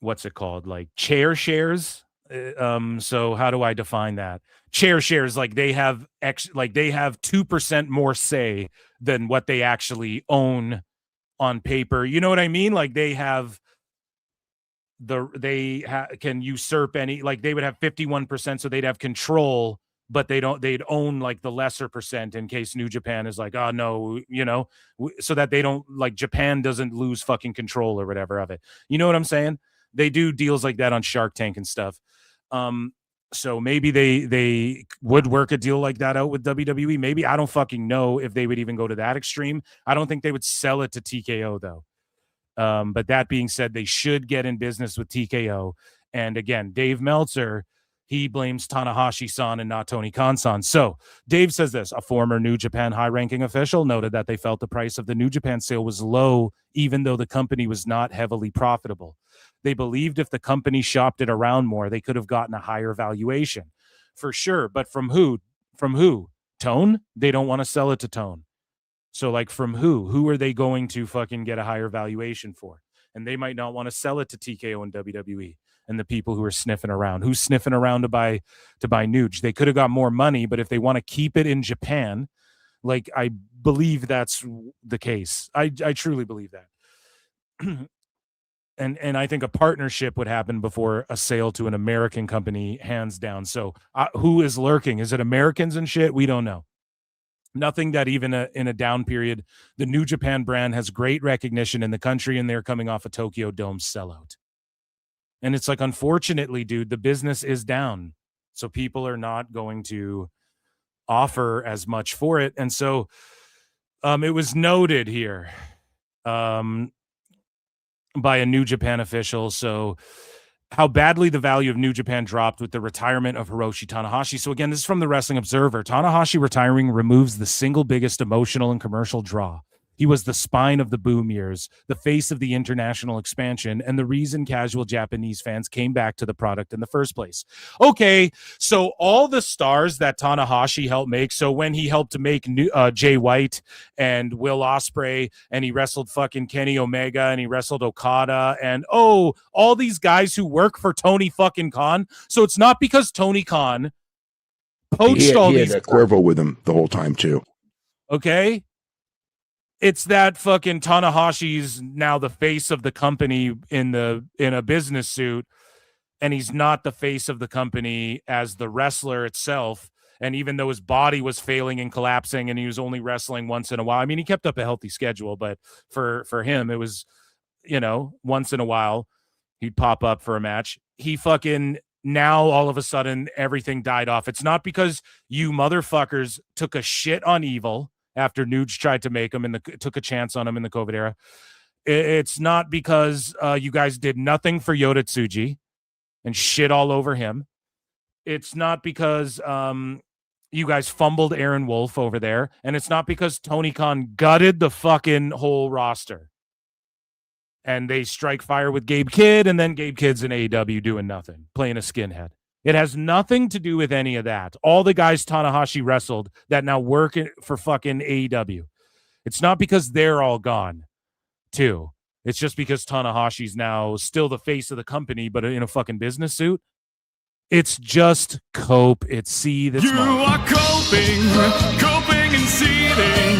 what's it called, like chair shares. So how do I define that? Chair shares, like they have 2% more say than what they actually own on paper. You know what I mean? Like they have can usurp any, like they would have 51%, so they'd have control, but they'd own like the lesser percent in case New Japan is like, oh no, so that they don't, like, Japan doesn't lose fucking control or whatever of it. You know what I'm saying? They do deals like that on Shark Tank and stuff. So maybe they would work a deal like that out with WWE. Maybe, I don't fucking know if they would even go to that extreme. I don't think they would sell it to TKO though. But that being said, they should get in business with TKO. And again, Dave Meltzer, he blames Tanahashi-san and not Tony Khan-san. So Dave says this: a former New Japan high-ranking official noted that they felt the price of the New Japan sale was low, even though the company was not heavily profitable. They believed if the company shopped it around more, they could have gotten a higher valuation. For sure. But from who? From who? Tone? They don't want to sell it to Tone. So, like, from who? Who are they going to fucking get a higher valuation for? And they might not want to sell it to TKO and WWE and the people who are sniffing around. Who's sniffing around to buy Nuge? They could have got more money, but if they want to keep it in Japan, like, I believe that's the case. I truly believe that. And I think a partnership would happen before a sale to an American company, hands down. So who is lurking? Is it Americans and shit? We don't know. Nothing that even in a down period, the New Japan brand has great recognition in the country, and they're coming off a Tokyo Dome sellout. And it's like, unfortunately, dude, the business is down. So people are not going to offer as much for it. And so it was noted here by a New Japan official. So how badly the value of New Japan dropped with the retirement of Hiroshi Tanahashi. So again, this is from the Wrestling Observer. Tanahashi retiring removes the single biggest emotional and commercial draw. He was the spine of the boom years, the face of the international expansion, and the reason casual Japanese fans came back to the product in the first place. Okay, so all the stars that Tanahashi helped make, so when he helped to make Jay White and Will Ospreay, and he wrestled fucking Kenny Omega, and he wrestled Okada, and all these guys who work for Tony fucking Khan. So it's not because Tony Khan poached all these. He had Cuervo with him the whole time too. Okay. It's that fucking Tanahashi's now the face of the company in a business suit, and he's not the face of the company as the wrestler itself. And even though his body was failing and collapsing, and he was only wrestling once in a while, I mean, he kept up a healthy schedule, but for him, it was, once in a while he'd pop up for a match. He fucking, now all of a sudden everything died off. It's not because you motherfuckers took a shit on Evil after Nuge tried to make him took a chance on him in the COVID era. It's not because you guys did nothing for Yota Tsuji and shit all over him. It's not because you guys fumbled Aaron Wolf over there. And it's not because Tony Khan gutted the fucking whole roster. And they strike fire with Gabe Kidd, and then Gabe Kidd's in AEW doing nothing, playing a skinhead. It has nothing to do with any of that. All the guys Tanahashi wrestled that now work for fucking AEW. It's not because they're all gone, too. It's just because Tanahashi's now still the face of the company, but in a fucking business suit. It's just cope. It's seethe. You are coping and seething.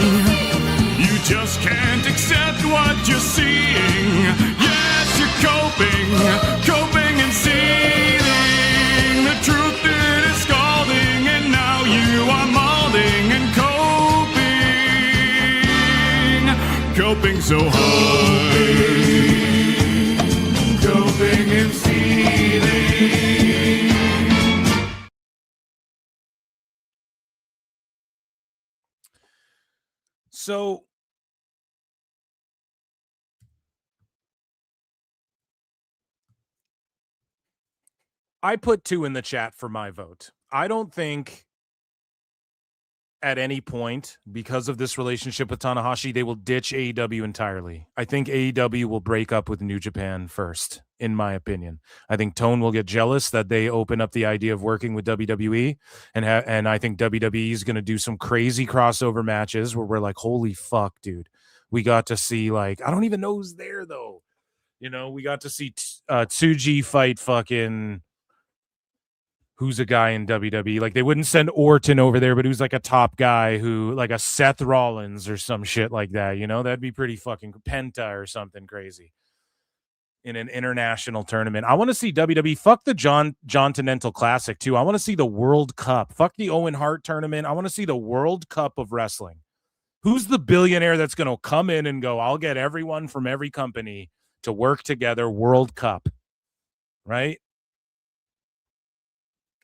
You just can't accept what you're seeing. Yes, you're coping and seething. The truth it is scalding, and now you are molding and coping so hard, coping and seething. So I put 2 in the chat for my vote. I don't think at any point, because of this relationship with Tanahashi, they will ditch AEW entirely. I think AEW will break up with New Japan first, in my opinion. I think Tone will get jealous that they open up the idea of working with WWE, and I think WWE is going to do some crazy crossover matches where we're like, holy fuck, dude. We got to see, like, I don't even know who's there, though. You know, we got to see Tsuji fight fucking, who's a guy in WWE. Like, they wouldn't send Orton over there, but who's like a top guy who, like a Seth Rollins or some shit like that. You know, that'd be pretty fucking Penta or something crazy in an international tournament. I want to see WWE. Fuck the John Continental Classic, too. I want to see the World Cup. Fuck the Owen Hart tournament. I want to see the World Cup of wrestling. Who's the billionaire that's going to come in and go, I'll get everyone from every company to work together, World Cup, right?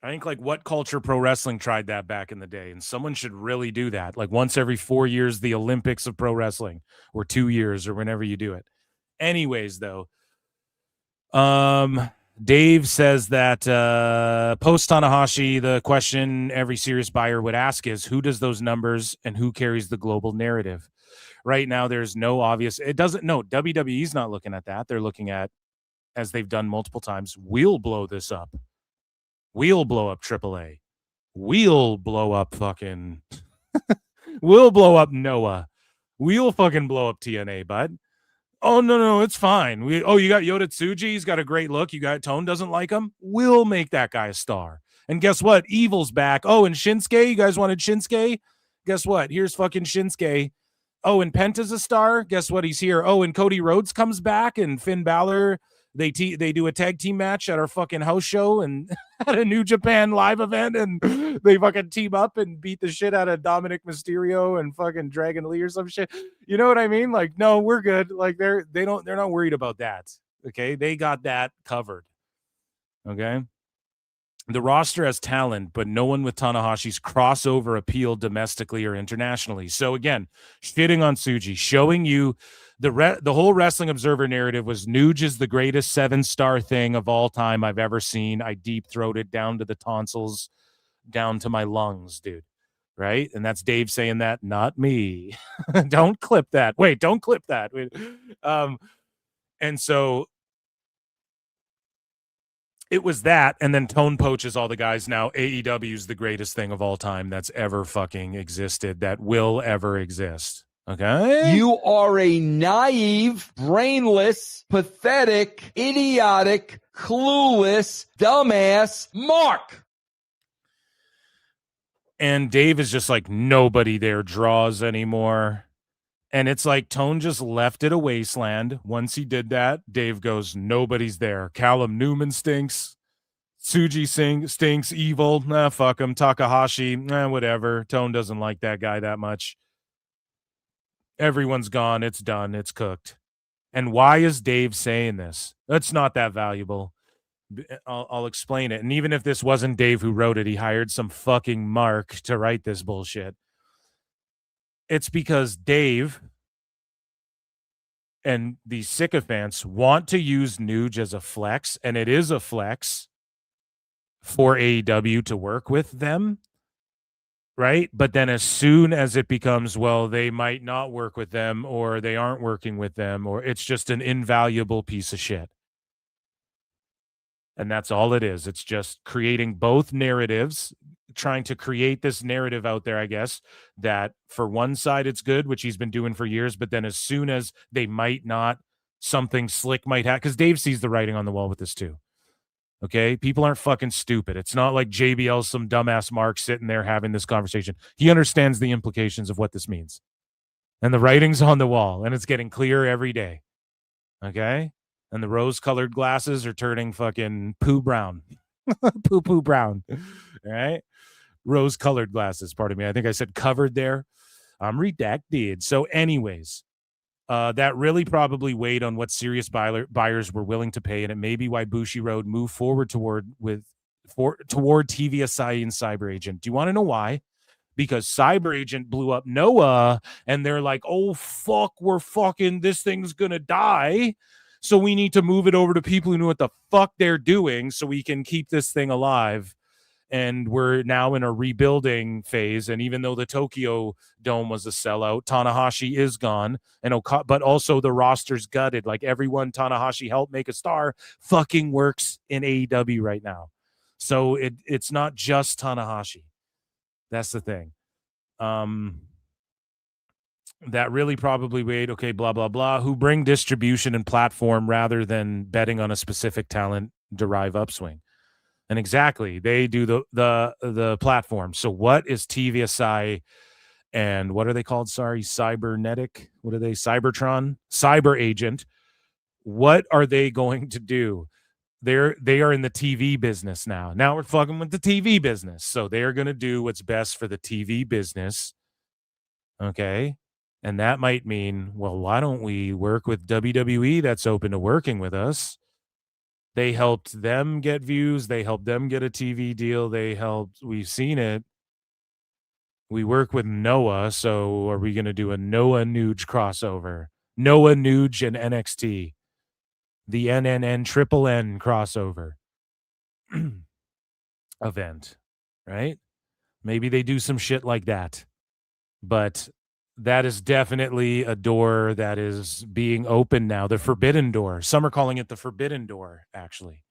I think, like, What Culture Pro Wrestling tried that back in the day, and someone should really do that. Like, once every 4 years, the Olympics of pro wrestling, or 2 years, or whenever you do it. Anyways, though, Dave says that post Tanahashi, the question every serious buyer would ask is, who does those numbers and who carries the global narrative? Right now, there's no obvious. It doesn't. No, WWE's not looking at that. They're looking at, as they've done multiple times, we'll blow this up. We'll blow up AAA. We'll blow up fucking. We'll blow up Noah. We'll fucking blow up TNA, bud. Oh, no, it's fine. You got Yota Tsuji. He's got a great look. You got Tone doesn't like him. We'll make that guy a star. And guess what? Evil's back. Oh, and Shinsuke. You guys wanted Shinsuke? Guess what? Here's fucking Shinsuke. Oh, and Penta's a star. Guess what? He's here. Oh, and Cody Rhodes comes back, and Finn Balor. They do a tag team match at our fucking house show and at a New Japan live event, and they fucking team up and beat the shit out of Dominic Mysterio and fucking Dragon Lee or some shit. You know what I mean? Like, no, we're good. Like, they're not worried about that. Okay, they got that covered. Okay. The roster has talent, but no one with Tanahashi's crossover appeal domestically or internationally. So again, shitting on Tsuji, showing you the whole Wrestling Observer narrative was Nuge is the greatest 7-star thing of all time I've ever seen. I deep-throated down to the tonsils, down to my lungs, dude. Right? And that's Dave saying that, not me. Don't clip that. Wait, don't clip that. Wait. And so it was that, and then Tone poaches all the guys. Now AEW is the greatest thing of all time that's ever fucking existed, that will ever exist. Okay? You are a naive, brainless, pathetic, idiotic, clueless, dumbass Mark. And Dave is just like, nobody there draws anymore. And it's like Tone just left it a wasteland. Once he did that, Dave goes, nobody's there. Callum Newman stinks. Tsuji stinks. Evil. Nah, fuck him. Takahashi. Whatever. Tone doesn't like that guy that much. Everyone's gone. It's done. It's cooked. And why is Dave saying this? That's not that valuable. I'll explain it. And even if this wasn't Dave who wrote it, he hired some fucking Mark to write this bullshit. It's because Dave and the sycophants want to use Nuge as a flex, and it is a flex for AEW to work with them, right? But then as soon as it becomes, well, they might not work with them, or they aren't working with them, or it's just an invaluable piece of shit. And that's all it is. It's just creating both narratives, trying to create this narrative out there, I guess, that for one side it's good, which he's been doing for years, but then as soon as they might not, something slick might happen, because Dave sees the writing on the wall with this too. Okay? People aren't fucking stupid. It's not like JBL's some dumbass Mark sitting there having this conversation. He understands the implications of what this means. And the writing's on the wall, and it's getting clearer every day. Okay? And the rose-colored glasses are turning fucking poo brown. Poo brown. All right? Rose-colored glasses, pardon me. I think I said covered there. I'm redacted. So anyways, that really probably weighed on what serious buyers were willing to pay, and it may be why Bushiroad moved forward toward TV Asahi and Cyber Agent. Do you want to know why? Because Cyber Agent blew up Noah, and they're like, oh, fuck, this thing's gonna die. So we need to move it over to people who know what the fuck they're doing so we can keep this thing alive. And we're now in a rebuilding phase. And even though the Tokyo Dome was a sellout, Tanahashi is gone. But also the roster's gutted. Like everyone Tanahashi helped make a star fucking works in AEW right now. So it's not just Tanahashi. That's the thing. that really probably wait, okay, blah, blah, blah, who bring distribution and platform rather than betting on a specific talent derive upswing. And exactly, they do the platform. So what is TV Asahi and what are they called? Sorry, Cybernetic. What are they? Cybertron? Cyber Agent. What are they going to do? They are in the TV business now. Now we're fucking with the TV business. So they are going to do what's best for the TV business. Okay. And that might mean, well, why don't we work with WWE that's open to working with us? They helped them get views. They helped them get a TV deal. We've seen it. We work with Noah. So are we going to do a Noah Nuge crossover? Noah Nuge and NXT. The NNN Triple N crossover event, right? Maybe they do some shit like that. But that is definitely a door that is being opened now. The forbidden door. Some are calling it the forbidden door, actually.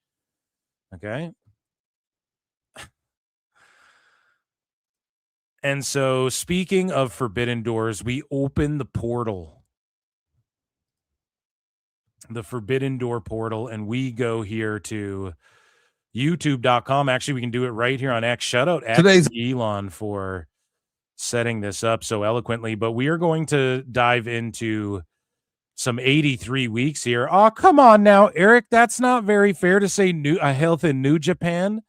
Okay. And so, speaking of forbidden doors, we open the portal. The forbidden door portal, and we go here to youtube.com. Actually, we can do it right here on X. Shout out today's Elon for setting this up so eloquently, but we are going to dive into some 83 weeks here. Oh, come on now, Eric. That's not very fair to say a health in New Japan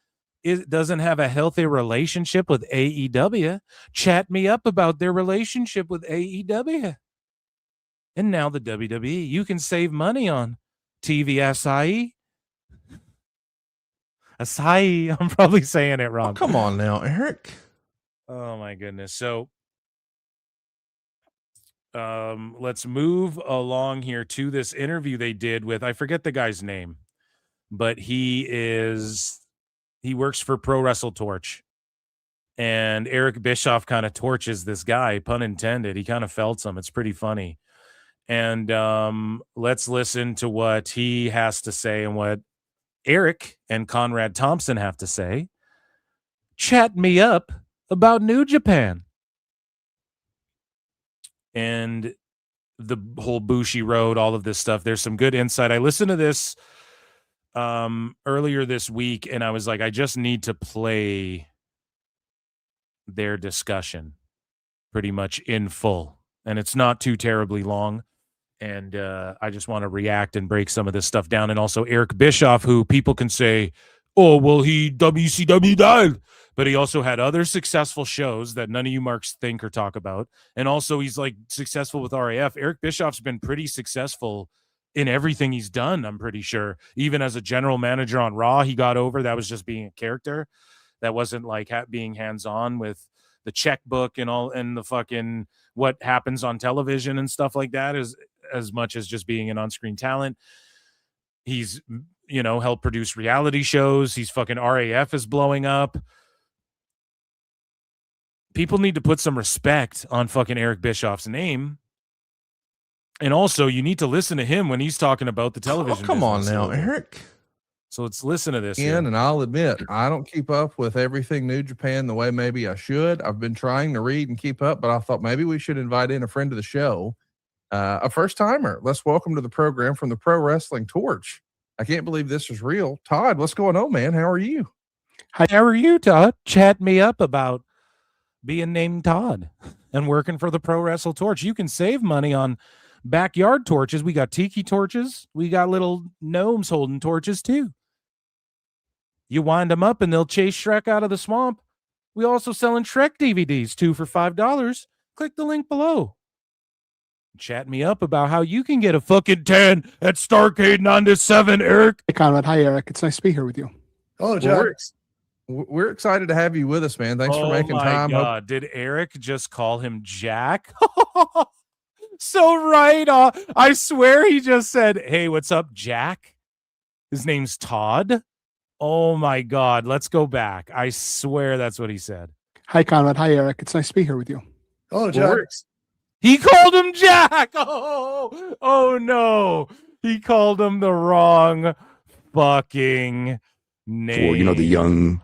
doesn't have a healthy relationship with AEW. Chat me up about their relationship with AEW. And now the WWE. You can save money on TV Asahi. Asahi. I'm probably saying it wrong. Oh, come on now, Eric. Oh, my goodness. So let's move along here to this interview they did with, I forget the guy's name, but he works for Pro Wrestle Torch. And Eric Bischoff kind of torches this guy, pun intended. He kind of felts him. It's pretty funny. And let's listen to what he has to say and what Eric and Conrad Thompson have to say. Chat me up about New Japan. And the whole Bushi Road, all of this stuff. There's some good insight. I listened to this earlier this week, and I was like, I just need to play their discussion pretty much in full. And it's not too terribly long. And I just want to react and break some of this stuff down. And also Eric Bischoff, who people can say, oh, well, he WCW died. But he also had other successful shows that none of you marks think or talk about. And also he's like successful with RAF. Eric Bischoff's been pretty successful in everything he's done, I'm pretty sure. Even as a general manager on Raw, he got over. That was just being a character. That wasn't like being hands-on with the checkbook and all and the fucking what happens on television and stuff like that, is as much as just being an on-screen talent. He's, helped produce reality shows. He's fucking RAF is blowing up. People need to put some respect on fucking Eric Bischoff's name. And also, you need to listen to him when he's talking about the television. Oh, come on now, Eric. So let's listen to this. And I'll admit, I don't keep up with everything New Japan the way maybe I should. I've been trying to read and keep up, but I thought maybe we should invite in a friend of the show, a first-timer. Let's welcome to the program from the Pro Wrestling Torch. I can't believe this is real. Todd, what's going on, man? How are you? How are you, Todd? Chat me up about being named Todd and working for the Pro Wrestle Torch. You can save money on backyard torches. We got tiki torches. We got little gnomes holding torches too. You wind them up and they'll chase Shrek out of the swamp. We also selling Shrek DVDs, 2 for $5. Click the link below. Chat me up about how you can get a fucking 10 at Starcade 97, Eric. Hey, Conrad. Hi, Eric. It's nice to be here with you. Oh, John. We're excited to have you with us, man. Thanks for making time. Oh, my God. Did Eric just call him Jack? So right. I swear he just said, hey, what's up, Jack? His name's Todd. Oh, my God. Let's go back. I swear that's what he said. Hi, Conrad. Hi, Eric. It's nice to be here with you. Oh, Jack. He called him Jack. Oh, no. He called him the wrong fucking name. For, the young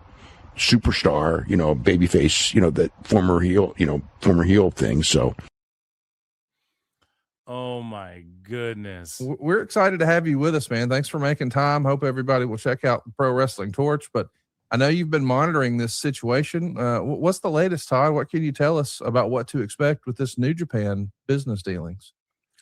superstar, babyface, that former heel thing. So Oh my goodness. We're excited to have you with us, man. Thanks for making time. Hope everybody will check out the Pro Wrestling Torch. But I know you've been monitoring this situation. What's the latest, Todd? What can you tell us about what to expect with this New Japan business dealings?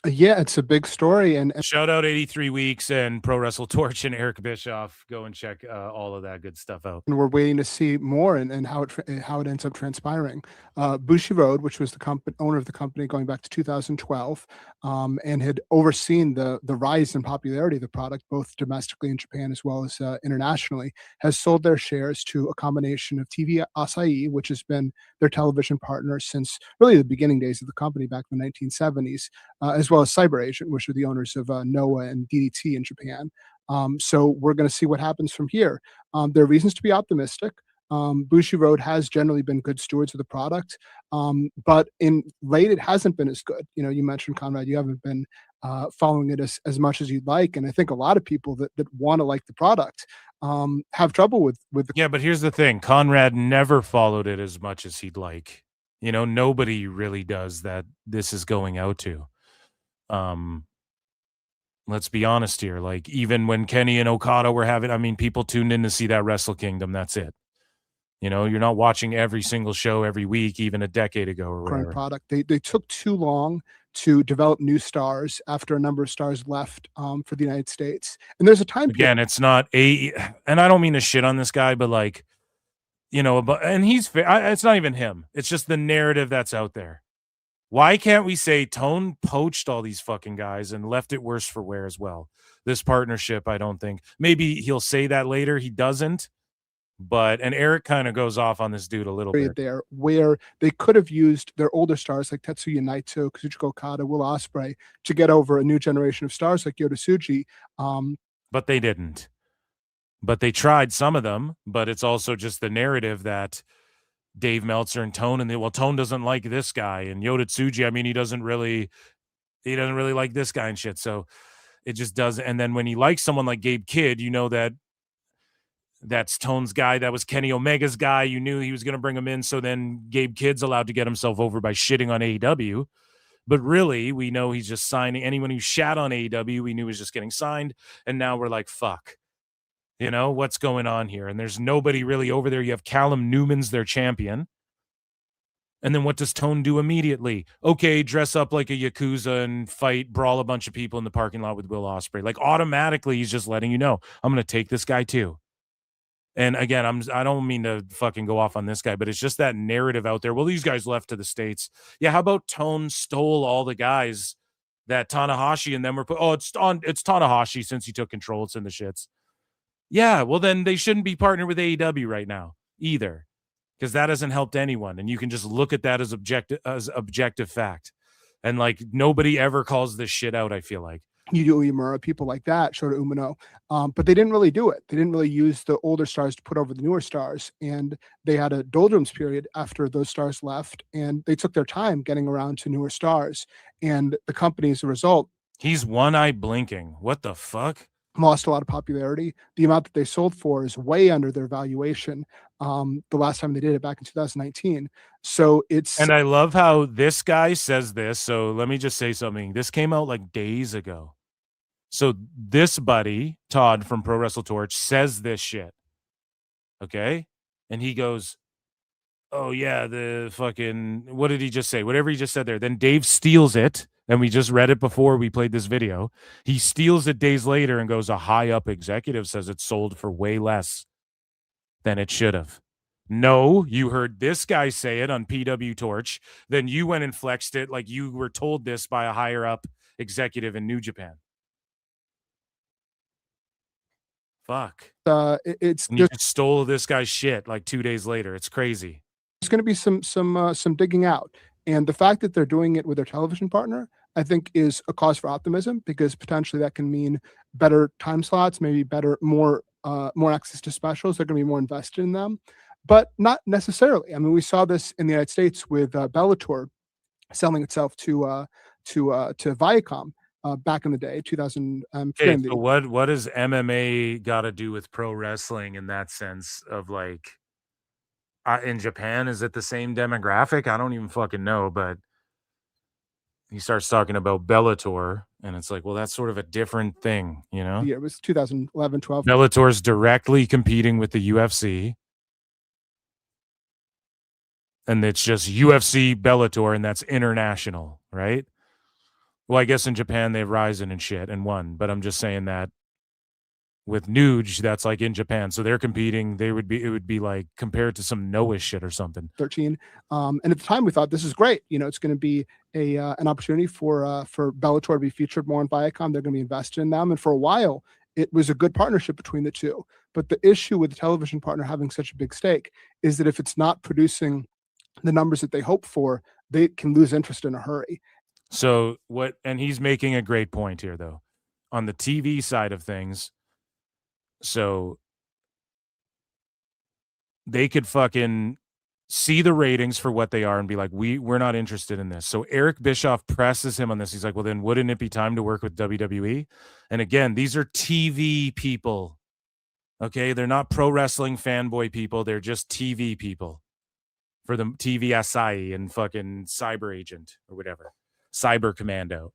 Yeah, it's a big story. And Shout out 83 Weeks and Pro Wrestle Torch and Eric Bischoff. Go and check all of that good stuff out. we're waiting to see more and how it ends up transpiring. Bushiroad, which was the owner of the company going back to 2012, and had overseen the rise in popularity of the product, both domestically in Japan as well as internationally, has sold their shares to a combination of TV Asahi, which has been their television partner since really the beginning days of the company back in the 1970s, as well as Cyber Agent, which are the owners of Noah and DDT in Japan. So we're going to see what happens from here. There are reasons to be optimistic. Bushiroad has generally been good stewards of the product, but in late it hasn't been as good. You know, you mentioned, Conrad, you haven't been following it as much as you'd like, and I think a lot of people that want to like the product have trouble with the. Yeah, but here's the thing: Conrad never followed it as much as he'd like. You know, nobody really does that. This is going out to. Let's be honest here. Like, even when Kenny and Okada were having, I mean, people tuned in to see that Wrestle Kingdom. That's it. You know, you're not watching every single show every week, even a decade ago or whatever. Product. They took too long to develop new stars after a number of stars left for the United States. And there's a time again, it's not and I don't mean to shit on this guy, but like, you know, and it's not even him. It's just the narrative that's out there. Why can't we say Tone poached all these fucking guys and left it worse for wear as well? This partnership, I don't think. Maybe he'll say that later. He doesn't. And Eric kind of goes off on this dude a little bit. There where they could have used their older stars like Tetsuya Naito, Kazuchika Okada, Will Ospreay to get over a new generation of stars like Yota Tsuji. But they didn't. But they tried some of them, but it's also just the narrative that Dave Meltzer and Tone, and Tone doesn't like this guy, and Yota Tsuji, I mean, he doesn't really like this guy and shit. So it just does. And then when he likes someone like Gabe Kidd, you know that's Tone's guy. That was Kenny Omega's guy. You knew he was going to bring him in. So then Gabe Kidd's allowed to get himself over by shitting on AEW. But really, we know he's just signing. Anyone who shat on AEW, we knew was just getting signed. And now we're like, fuck. You know, what's going on here? And there's nobody really over there. You have Callum Newman's their champion. And then what does Tone do immediately? Okay, dress up like a Yakuza and brawl a bunch of people in the parking lot with Will Ospreay. Like, automatically, he's just letting you know, I'm going to take this guy too. And again, I don't mean to fucking go off on this guy, but it's just that narrative out there. Well, these guys left to the States. Yeah, how about Tone stole all the guys that Tanahashi and them were put? Oh, it's Tanahashi since he took control. It's in the shits. Yeah, well, then they shouldn't be partnered with AEW right now either, because that hasn't helped anyone. And you can just look at that as objective fact. And like, nobody ever calls this shit out, I feel like. Yuya Uemura, people like that, Shota Umino. But they didn't really do it. They didn't really use the older stars to put over the newer stars. And they had a doldrums period after those stars left. And they took their time getting around to newer stars. And the company, as a result, he's one eye blinking. What the fuck? Lost a lot of popularity. The amount that they sold for is way under their valuation. The last time they did it back in 2019. So and I love how this guy says this. So let me just say something. This came out like days ago. So this buddy, Todd from Pro Wrestle Torch, says this shit. Okay. And he goes, oh yeah, the fucking, what did he just say? Whatever he just said there. Then Dave steals it. And we just read it before we played this video. He steals it days later and goes, a high-up executive says it sold for way less than it should have. No, you heard this guy say it on PW Torch. Then you went and flexed it like you were told this by a higher-up executive in New Japan. Fuck. It's you just stole this guy's shit like 2 days later. It's crazy. There's going to be some digging out. And the fact that they're doing it with their television partner, I think, is a cause for optimism, because potentially that can mean better time slots, maybe more access to specials. They're going to be more invested in them, but not necessarily. I mean, we saw this in the United States with Bellator selling itself to Viacom back in the day, 2000. Okay, so what does MMA got to do with pro wrestling in that sense of like? In Japan, is it the same demographic? I don't even fucking know, but he starts talking about Bellator, and it's like, well, that's sort of a different thing, you know? Yeah, it was 2011, 12. Bellator's directly competing with the UFC. And it's just UFC Bellator, and that's international, right? Well, I guess in Japan they have Ryzen and shit and won, but I'm just saying that with Nuge, that's like in Japan. So they're competing. It would be like compared to some Noah shit or something. 13. And at the time we thought this is great. You know, it's going to be an opportunity for Bellator to be featured more on Viacom. They're going to be invested in them. And for a while, it was a good partnership between the two. But the issue with the television partner having such a big stake is that if it's not producing the numbers that they hope for, they can lose interest in a hurry. So and he's making a great point here, though, on the TV side of things. So they could fucking see the ratings for what they are and be like, we're not interested in this. So Eric Bischoff presses him on this. He's like, well, then wouldn't it be time to work with WWE? And again, these are TV people. Okay, they're not pro wrestling fanboy people. They're just TV people for the TV Asahi and fucking Cyber Agent or whatever. Cyber Commando.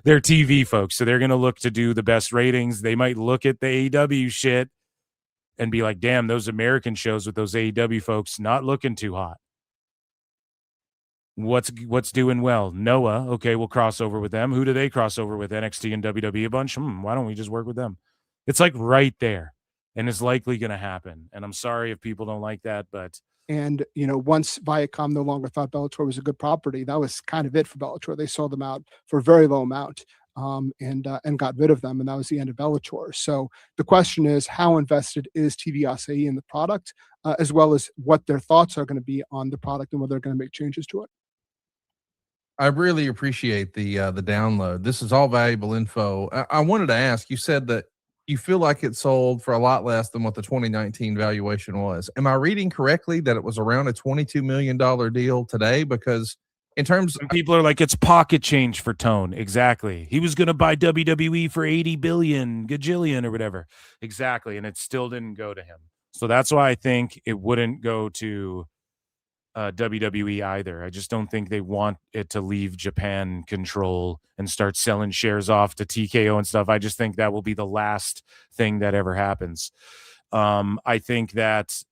They're TV folks, so they're going to look to do the best ratings. They might look at the AEW shit and be like, damn, those American shows with those AEW folks not looking too hot. What's doing well? Noah. Okay, we'll cross over with them. Who do they cross over with? NXT and WWE a bunch? Why don't we just work with them? It's like right there, and it's likely going to happen. And I'm sorry if people don't like that, but... And, you know, once Viacom no longer thought Bellator was a good property, that was kind of it for Bellator. They sold them out for a very low amount and got rid of them. And that was the end of Bellator. So the question is, how invested is TV Asahi in the product, as well as what their thoughts are going to be on the product and whether they're going to make changes to it? I really appreciate the download. This is all valuable info. I wanted to ask, you said that you feel like it sold for a lot less than what the 2019 valuation was. Am I reading correctly that it was around a $22 million deal today? Because in terms of people are like, it's pocket change for Tone. Exactly. He was going to buy WWE for 80 billion, gajillion or whatever. Exactly. And it still didn't go to him. So that's why I think it wouldn't go to WWE either. I just don't think they want it to leave Japan control and start selling shares off to TKO and stuff. I just think that will be the last thing that ever happens. I think that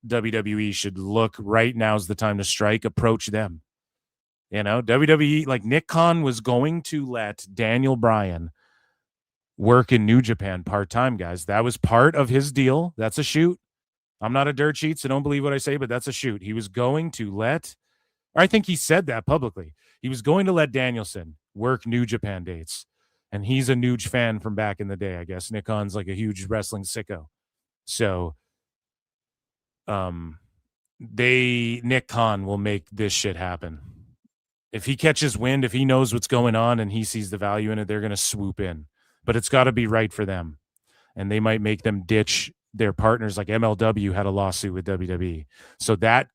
WWE should look, right now's the time to strike, approach them. You know, WWE, like Nick Khan was going to let Daniel Bryan work in New Japan part-time, guys. That was part of his deal. That's a shoot. I'm not a dirt sheet, so don't believe what I say, but that's a shoot. He was going to let, I think he said that publicly. He was going to let Danielson work New Japan dates. And he's a Nuge fan from back in the day, I guess. Nick Khan's like a huge wrestling sicko. So Nick Khan will make this shit happen. If he catches wind, if he knows what's going on and he sees the value in it, they're going to swoop in. But it's got to be right for them. And they might make them ditch their partners. Like MLW had a lawsuit with WWE. So that,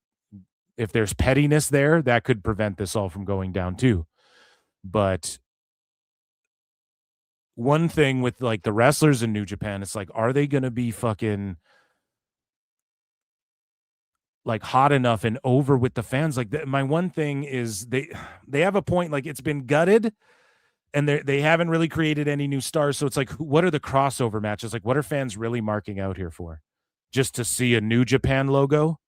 if there's pettiness there, that could prevent this all from going down too. But one thing with like the wrestlers in New Japan, it's like, are they going to be fucking like hot enough and over with the fans? Like my one thing is they have a point, like it's been gutted and they haven't really created any new stars. So it's like, what are the crossover matches? Like, what are fans really marking out here for? Just to see a New Japan logo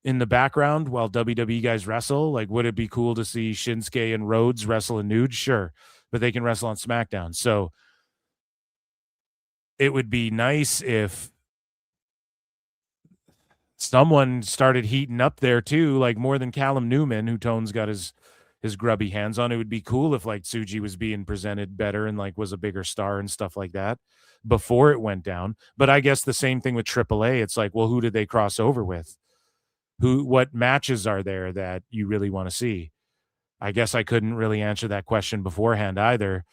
in the background while WWE guys wrestle? Like, would it be cool to see Shinsuke and Rhodes wrestle in Nude? Sure. But they can wrestle on SmackDown. So it would be nice if someone started heating up there too, like more than Callum Newman, who Tone's got his grubby hands on. It would be cool if like Tsuji was being presented better and like was a bigger star and stuff like that before it went down. But I guess the same thing with AAA. It's like, well, who did they cross over with? What matches are there that you really want to see? I guess I couldn't really answer that question beforehand either.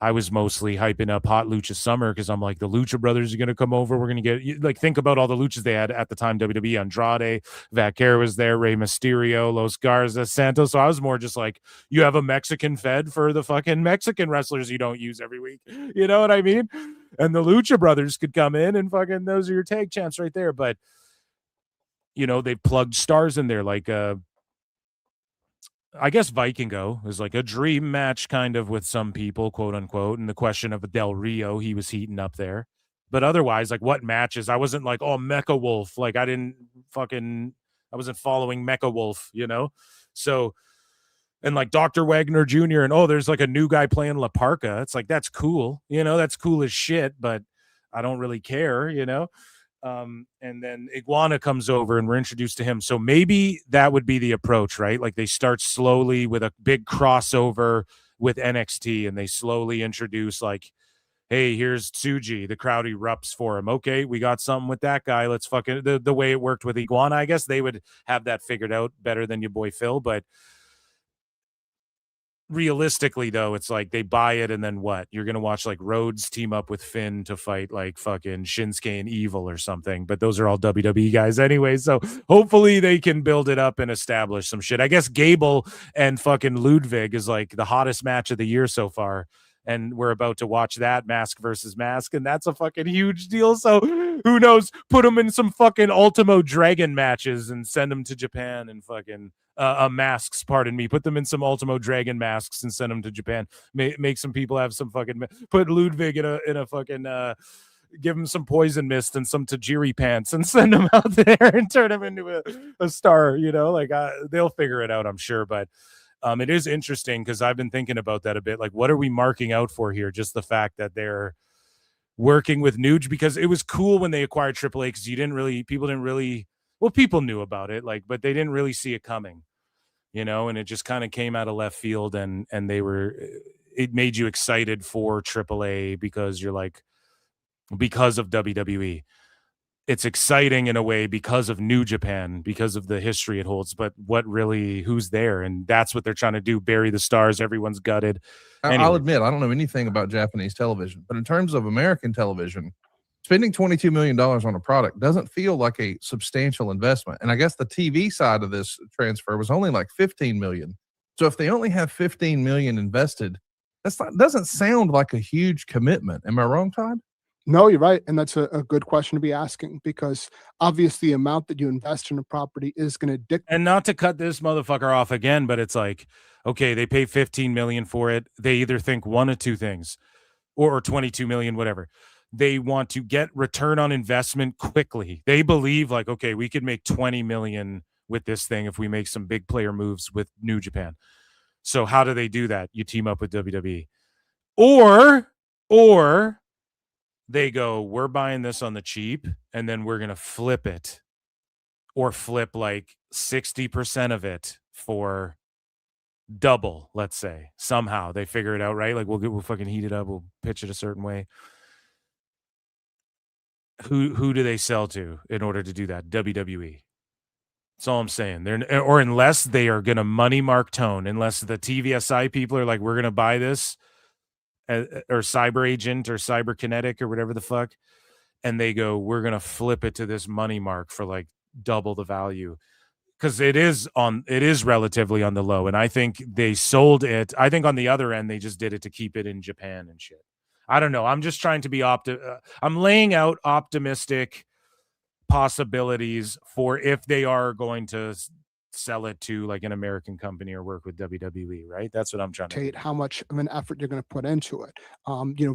I was mostly hyping up Hot Lucha Summer because I'm like, the Lucha Brothers are going to come over. We're going to get, like, think about all the luchas they had at the time. WWE, Andrade, Vaquero was there, Rey Mysterio, Los Garza, Santos. So I was more just like, you have a Mexican fed for the fucking Mexican wrestlers you don't use every week. You know what I mean? And the Lucha Brothers could come in and fucking, those are your tag champs right there. But, you know, they've plugged stars in there like I guess Vikingo is like a dream match kind of with some people, quote unquote. And the question of Del Rio, he was heating up there. But otherwise, like what matches? I wasn't like, oh, Mecha Wolf. Like I wasn't following Mecha Wolf, you know? So, and like Dr. Wagner Jr. and there's like a new guy playing La Parka. It's like, that's cool. You know, that's cool as shit, but I don't really care, you know? And then Iguana comes over and we're introduced to him. So maybe that would be the approach, right? Like they start slowly with a big crossover with NXT and they slowly introduce like, hey, here's Tsuji. The crowd erupts for him. Okay, we got something with that guy. Let's fucking the way it worked with Iguana. I guess they would have that figured out better than your boy Phil, but realistically though, it's like they buy it and then what? You're gonna watch like Rhodes team up with Finn to fight like fucking Shinsuke and Evil or something, but those are all WWE guys anyway, so hopefully they can build it up and establish some shit. I guess Gable and fucking Ludwig is like the hottest match of the year so far, and we're about to watch that Mask versus Mask, and that's a fucking huge deal. So who knows? Put them in some fucking Ultimo Dragon matches and send them to Japan and fucking masks, pardon me. Put them in some Ultimo Dragon masks and send them to Japan. Make some people have some fucking. Put Ludwig in a fucking. Give him some poison mist and some Tajiri pants and send him out there and turn him into a star. You know, like they'll figure it out, I'm sure, but. It is interesting because I've been thinking about that a bit. Like, what are we marking out for here? Just the fact that they're working with Nuge, because it was cool when they acquired AAA because people knew about it, like, but they didn't really see it coming, you know, and it just kind of came out of left field and it made you excited for AAA because you're like, because of WWE. It's exciting in a way because of New Japan, because of the history it holds, but who's there? And that's what they're trying to do. Bury the stars. Everyone's gutted. Anyway. I'll admit, I don't know anything about Japanese television, but in terms of American television, spending $22 million on a product doesn't feel like a substantial investment. And I guess the TV side of this transfer was only like $15 million. So if they only have $15 million invested, doesn't sound like a huge commitment. Am I wrong, Todd? No, you're right. And that's a good question to be asking, because obviously the amount that you invest in a property is going to dictate. And not to cut this motherfucker off again, but it's like, okay, they pay $15 million for it. They either think one of two things, or 22 million, whatever. They want to get return on investment quickly. They believe like, okay, we could make 20 million with this thing if we make some big player moves with New Japan. So how do they do that? You team up with WWE. Or they go, we're buying this on the cheap, and then we're going to flip it, or flip like 60% of it for double, let's say. Somehow they figure it out, right? Like we'll fucking heat it up. We'll pitch it a certain way. Who do they sell to in order to do that? WWE. That's all I'm saying. Or unless they are going to money mark tone, unless the TV Asahi people are like, we're going to buy this, or Cyber Agent or Cyber Kinetic or whatever the fuck, and they go, we're gonna flip it to this money mark for like double the value, because it is relatively on the low, and I think they sold it. I think on the other end they just did it to keep it in Japan and shit. I don't know. I'm just trying to be I'm laying out optimistic possibilities for if they are going to sell it to like an American company or work with WWE, right? That's what I'm trying to do. How much of an effort you're going to put into it.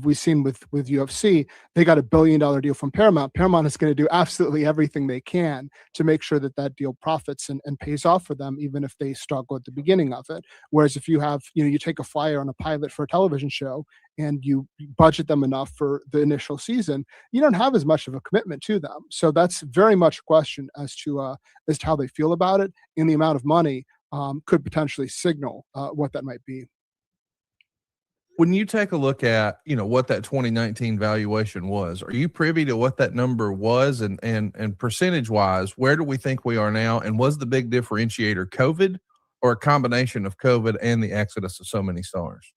We've seen with UFC, they got $1 billion deal from Paramount. Paramount is going to do absolutely everything they can to make sure that deal profits and pays off for them, even if they struggle at the beginning of it. Whereas if you have, you take a flyer on a pilot for a television show and you budget them enough for the initial season, you don't have as much of a commitment to them. So that's very much a question as to how they feel about it, and the amount of money could potentially signal what that might be. When you take a look at, what that 2019 valuation was, are you privy to what that number was, and percentage wise, where do we think we are now? And was the big differentiator COVID, or a combination of COVID and the exodus of so many stars?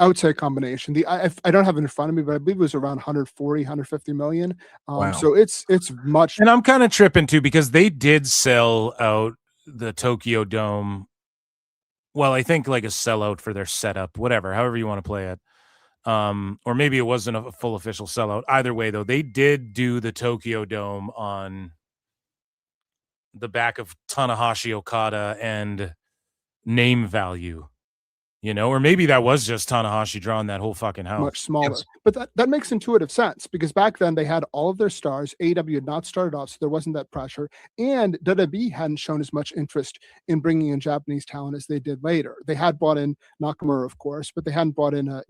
I would say a combination. I don't have it in front of me, but I believe it was around 140, 150 million. Wow. So it's much. And I'm kind of tripping too, because they did sell out the Tokyo Dome. Well, I think like a sellout for their setup, whatever, however you want to play it. Or maybe it wasn't a full official sellout. Either way, though, they did do the Tokyo Dome on the back of Tanahashi Okada and name value, or maybe that was just Tanahashi drawing that whole fucking house. Much smaller. But that makes intuitive sense because back then they had all of their stars. AEW had not started off, so there wasn't that pressure. And WWE hadn't shown as much interest in bringing in Japanese talent as they did later. They had brought in Nakamura, of course, but they hadn't brought in a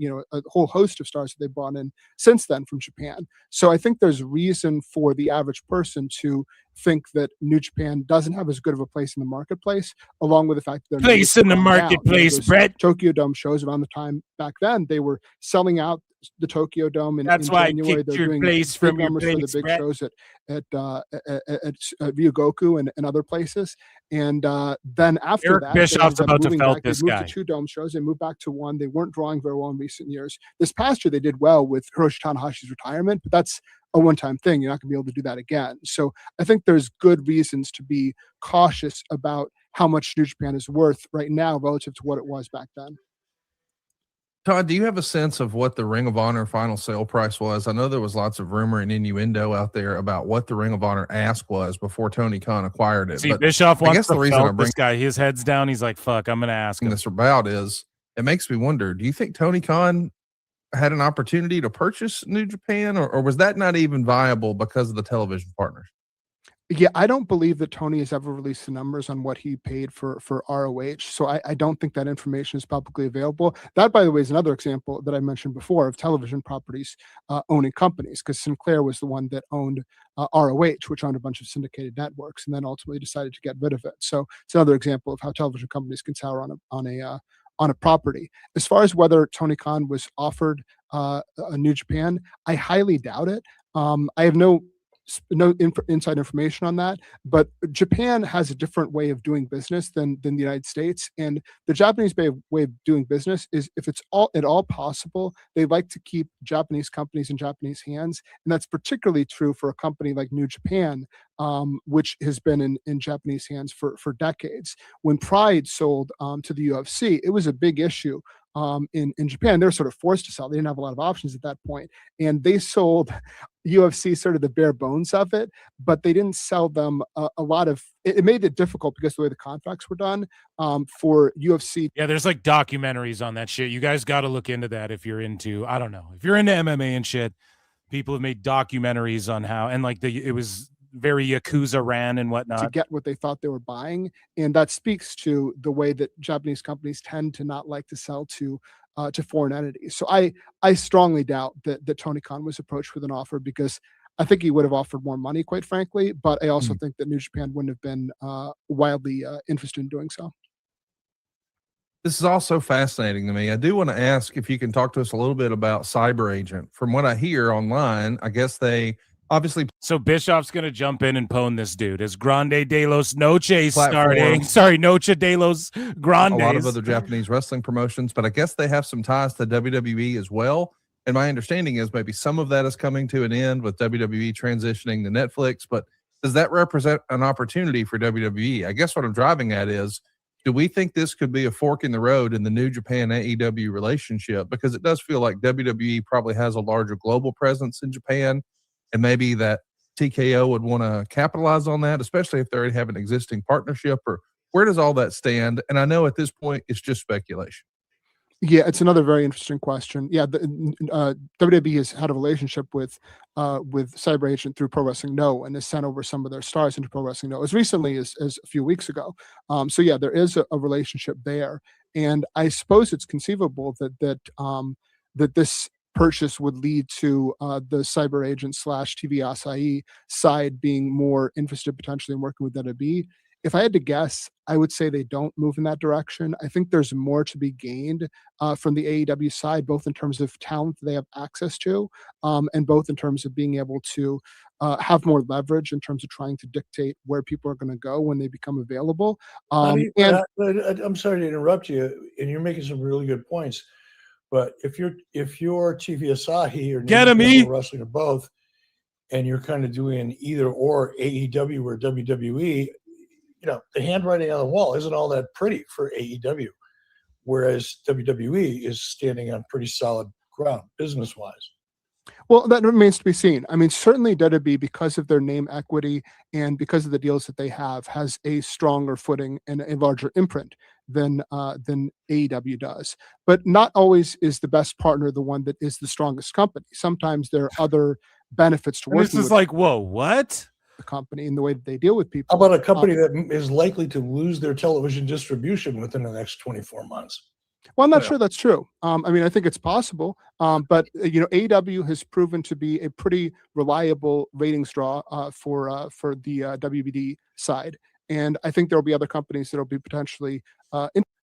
whole host of stars that they brought in since then from Japan. So I think there's reason for the average person to think that New Japan doesn't have as good of a place in the marketplace, along with the fact that place in the marketplace, Brett. Tokyo Dome shows around the time back then, they were selling out the Tokyo Dome in January. They're doing big numbers for the big shows at Ryogoku and other places. And then after Eric that, Bischoff's about to felt this they moved guy. to 2 dome shows. They moved back to 1. They weren't drawing very well in recent years. This past year, they did well with Hiroshi Tanahashi's retirement, but that's a one-time thing. You're not going to be able to do that again. So I think there's good reasons to be cautious about how much New Japan is worth right now relative to what it was back then. Todd, do you have a sense of what the Ring of Honor final sale price was? I know there was lots of rumor and innuendo out there about what the Ring of Honor ask was before Tony Khan acquired it. See, but Bischoff I wants guess to the reason I bring this guy, his head's down. He's like, fuck, I'm going to ask him. this about is it makes me wonder, do you think Tony Khan had an opportunity to purchase New Japan or was that not even viable because of the television partners? Yeah, I don't believe that Tony has ever released the numbers on what he paid for ROH. So I don't think that information is publicly available. That, by the way, is another example that I mentioned before of television properties owning companies, because Sinclair was the one that owned ROH, which owned a bunch of syndicated networks, and then ultimately decided to get rid of it. So it's another example of how television companies can sour on a property. As far as whether Tony Khan was offered a New Japan, I highly doubt it. I have no inside information on that, but Japan has a different way of doing business than the United States, and the Japanese way of doing business is, if it's at all possible, they like to keep Japanese companies in Japanese hands, and that's particularly true for a company like New Japan, which has been in Japanese hands for decades. When Pride sold to the UFC, it was a big issue. In Japan, they were sort of forced to sell. They didn't have a lot of options at that point. And they sold UFC sort of the bare bones of it, but they didn't sell them a lot of, it made it difficult because of the way the contracts were done for UFC. Yeah, there's like documentaries on that shit. You guys got to look into that if you're into, I don't know, if you're into MMA and shit. People have made documentaries on how, and like it was very Yakuza ran and whatnot to get what they thought they were buying. And that speaks to the way that Japanese companies tend to not like to sell to foreign entities. So I strongly doubt that Tony Khan was approached with an offer, because I think he would have offered more money, quite frankly. But I also think that New Japan wouldn't have been wildly interested in doing so. This is also fascinating to me. I do want to ask if you can talk to us a little bit about Cyber Agent. From what I hear online, I guess they obviously. So Bischoff's going to jump in and pwn this dude. Is Grande de los Noches starting? Sorry, Noche de los Grandes. A lot of other Japanese wrestling promotions, but I guess they have some ties to WWE as well. And my understanding is maybe some of that is coming to an end with WWE transitioning to Netflix. But does that represent an opportunity for WWE? I guess what I'm driving at is, do we think this could be a fork in the road in the New Japan AEW relationship? Because it does feel like WWE probably has a larger global presence in Japan, and maybe that TKO would want to capitalize on that, especially if they already have an existing partnership. Or where does all that stand? And I know at this point it's just speculation. Yeah, it's another very interesting question. Yeah, WWE has had a relationship with Cyber Agent through Pro Wrestling No, and has sent over some of their stars into Pro Wrestling No as recently as a few weeks ago. So yeah, there is a relationship there, and I suppose it's conceivable that this purchase would lead to the Cyber Agent / TV Asahi side being more interested potentially in working with WWE. If I had to guess, I would say they don't move in that direction. I think there's more to be gained from the AEW side, both in terms of talent that they have access to, and both in terms of being able to have more leverage in terms of trying to dictate where people are going to go when they become available. I'm sorry to interrupt you, and you're making some really good points. But if you're TV Asahi or Get him, Wrestling or both, and you're kind of doing either or AEW or WWE, the handwriting on the wall isn't all that pretty for AEW, whereas WWE is standing on pretty solid ground business-wise. Well, that remains to be seen. I mean, certainly WWE, because of their name equity and because of the deals that they have, has a stronger footing and a larger imprint than AEW does. But not always is the best partner the one that is the strongest company. Sometimes there are other benefits to And working this is with like, whoa, what? the company and the way that they deal with people. How about a company that is likely to lose their television distribution within the next 24 months? Well, I'm not sure that's true. I mean, I think it's possible, but AEW has proven to be a pretty reliable ratings draw for the WBD side, and I think there will be other companies that will be potentially.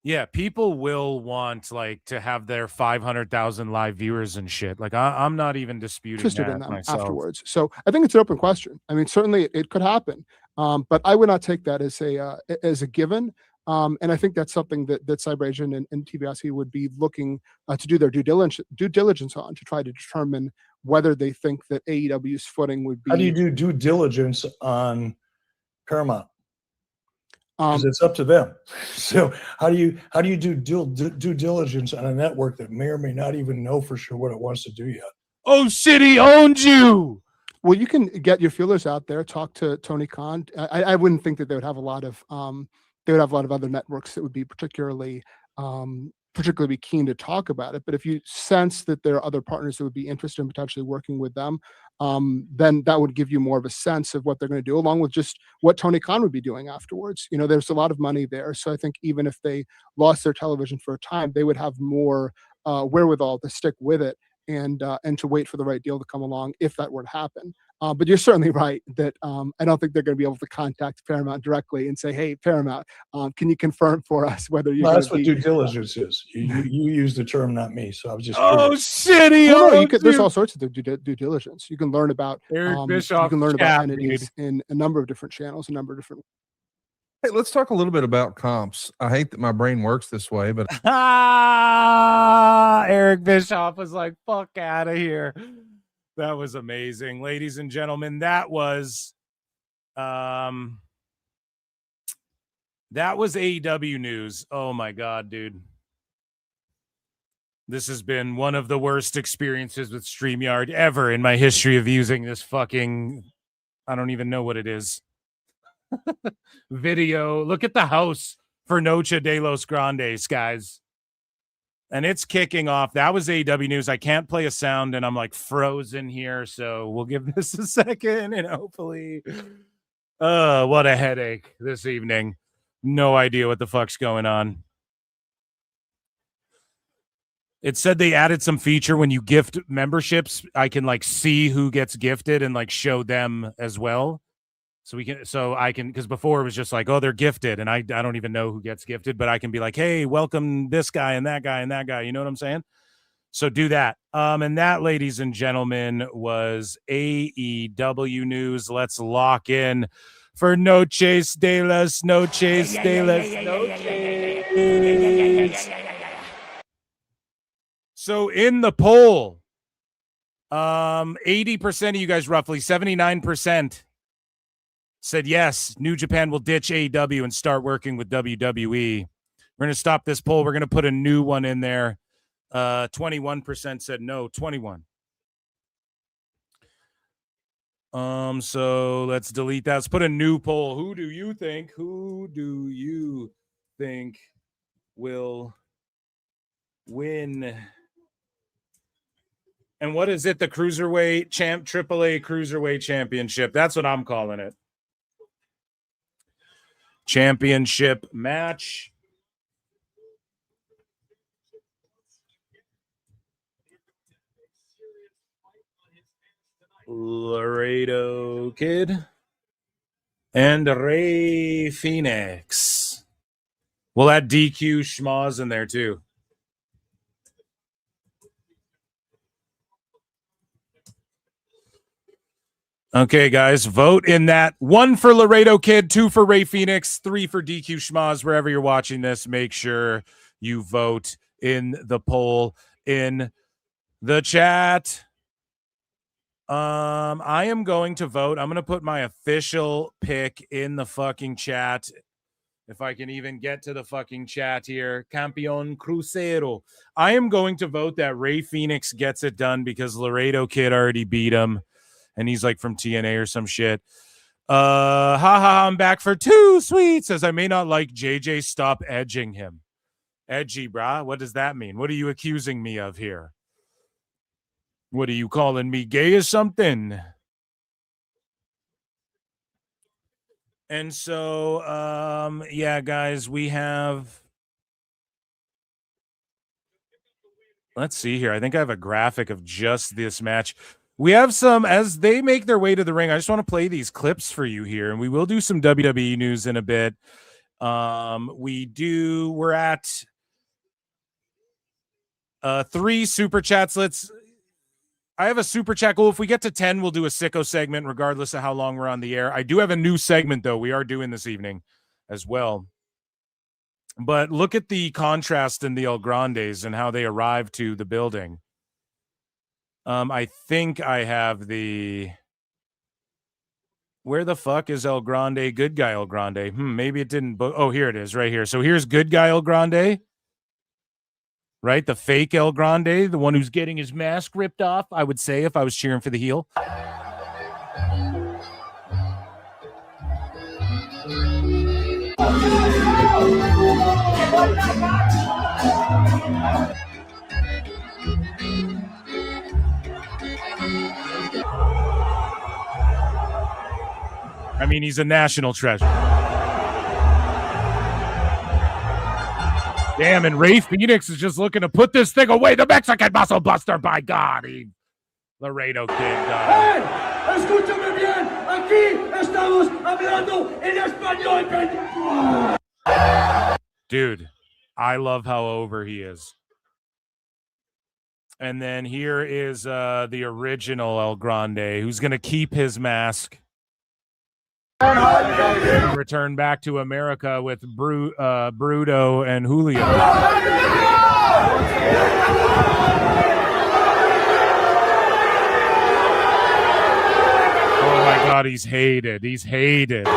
Yeah, people will want like to have their 500,000 live viewers and shit. Like I'm not even disputing Interested that in them myself. afterwards. So I think it's an open question. I mean, certainly it could happen, but I would not take that as a given. And I think that's something that Cyberasian and TV Asahi would be looking to do their due diligence on, to try to determine whether they think that AEW's footing would be. How do you do due diligence on Paramount? Because it's up to them. So how do you do due diligence on a network that may or may not even know for sure what it wants to do yet? Oh shit, he owned you. Well, you can get your feelers out there, talk to Tony Khan. I wouldn't think that they would have a lot of other networks that would be particularly be keen to talk about it. But if you sense that there are other partners that would be interested in potentially working with them, then that would give you more of a sense of what they're going to do, along with just what Tony Khan would be doing afterwards. There's a lot of money there. So I think even if they lost their television for a time, they would have more wherewithal to stick with it and to wait for the right deal to come along if that were to happen. But you're certainly right that I don't think they're going to be able to contact Paramount directly and say, "Hey, Paramount, can you confirm for us whether you're?" No, that's what due diligence is. You use the term, not me. So I was just. Oh shit! There's all sorts of due diligence. You can learn about Eric Bischoff. You can learn about entities dude. in a number of different channels, a number of different. Hey, let's talk a little bit about comps. I hate that my brain works this way, but Eric Bischoff was like, "Fuck out of here." That was amazing, ladies and gentlemen. That was AEW news. Oh my god, dude. This has been one of the worst experiences with StreamYard ever in my history of using this fucking, I don't even know what it is. Video. Look at the house for Noche de los Grandes, guys. And it's kicking off. That was AEW news. I can't play a sound and I'm like frozen here. So we'll give this a second and hopefully. What a headache this evening. No idea what the fuck's going on. It said they added some feature when you gift memberships. I can like see who gets gifted and like show them as well. So I can, because before it was just like, oh, they're gifted, and I don't even know who gets gifted, but I can be like, hey, welcome this guy and that guy and that guy. You know what I'm saying? So do that. And that, ladies and gentlemen, was AEW news. Let's lock in for Noches de las Noches de las Noches. So in the poll, 80% of you guys, roughly 79%. Said yes, New Japan will ditch AEW and start working with WWE. We're going to stop this poll. We're going to put a new one in there. 21% said no, 21. So let's delete that. Let's put a new poll. Who do you think will win? And what is it? The Cruiserweight AAA Cruiserweight Championship. That's what I'm calling it. Championship match. Laredo Kid and Rey Fenix. We'll add DQ Schmaz in there too. Okay, guys, vote in that. 1 for Laredo Kid, 2 for Rey Fenix, 3 for DQ Schmaz. Wherever you're watching this, make sure you vote in the poll in the chat. I am going to vote. I'm going to put my official pick in the fucking chat. If I can even get to the fucking chat here. Campeón Crucero. I am going to vote that Rey Fenix gets it done because Laredo Kid already beat him. And he's like from TNA or some shit. Haha, I'm back for 2 sweet. Says I may not like JJ. Stop edging him. Edgy, brah. What does that mean? What are you accusing me of here? What are you calling me gay or something? And so, yeah, guys, we have. Let's see here. I think I have a graphic of just this match. We have some, as they make their way to the ring, I just want to play these clips for you here, and we will do some WWE news in a bit. We're at 3 super chats. I have a super chat goal. If we get to 10, we'll do a Sicko segment, regardless of how long we're on the air. I do have a new segment, though, we are doing this evening as well. But look at the contrast in the El Grandes and how they arrived to the building. I think I have the... Where the fuck is El Grande? Good guy El Grande. Maybe it didn't... Oh, here it is, right here. So here's good guy El Grande. Right? The fake El Grande, the one who's getting his mask ripped off, I would say, if I was cheering for the heel. I mean, he's a national treasure. Damn, and Ray Phoenix is just looking to put this thing away. The Mexican Muscle Buster, by God. Laredo kid. ¡Hey! ¡Escúchame bien! ¡Aquí estamos hablando en español! Dude, I love how over he is. And then here is the original El Grande, who's going to keep his mask. Return back to America with Bruto and Julio. Oh my God, he's hated. He's hated.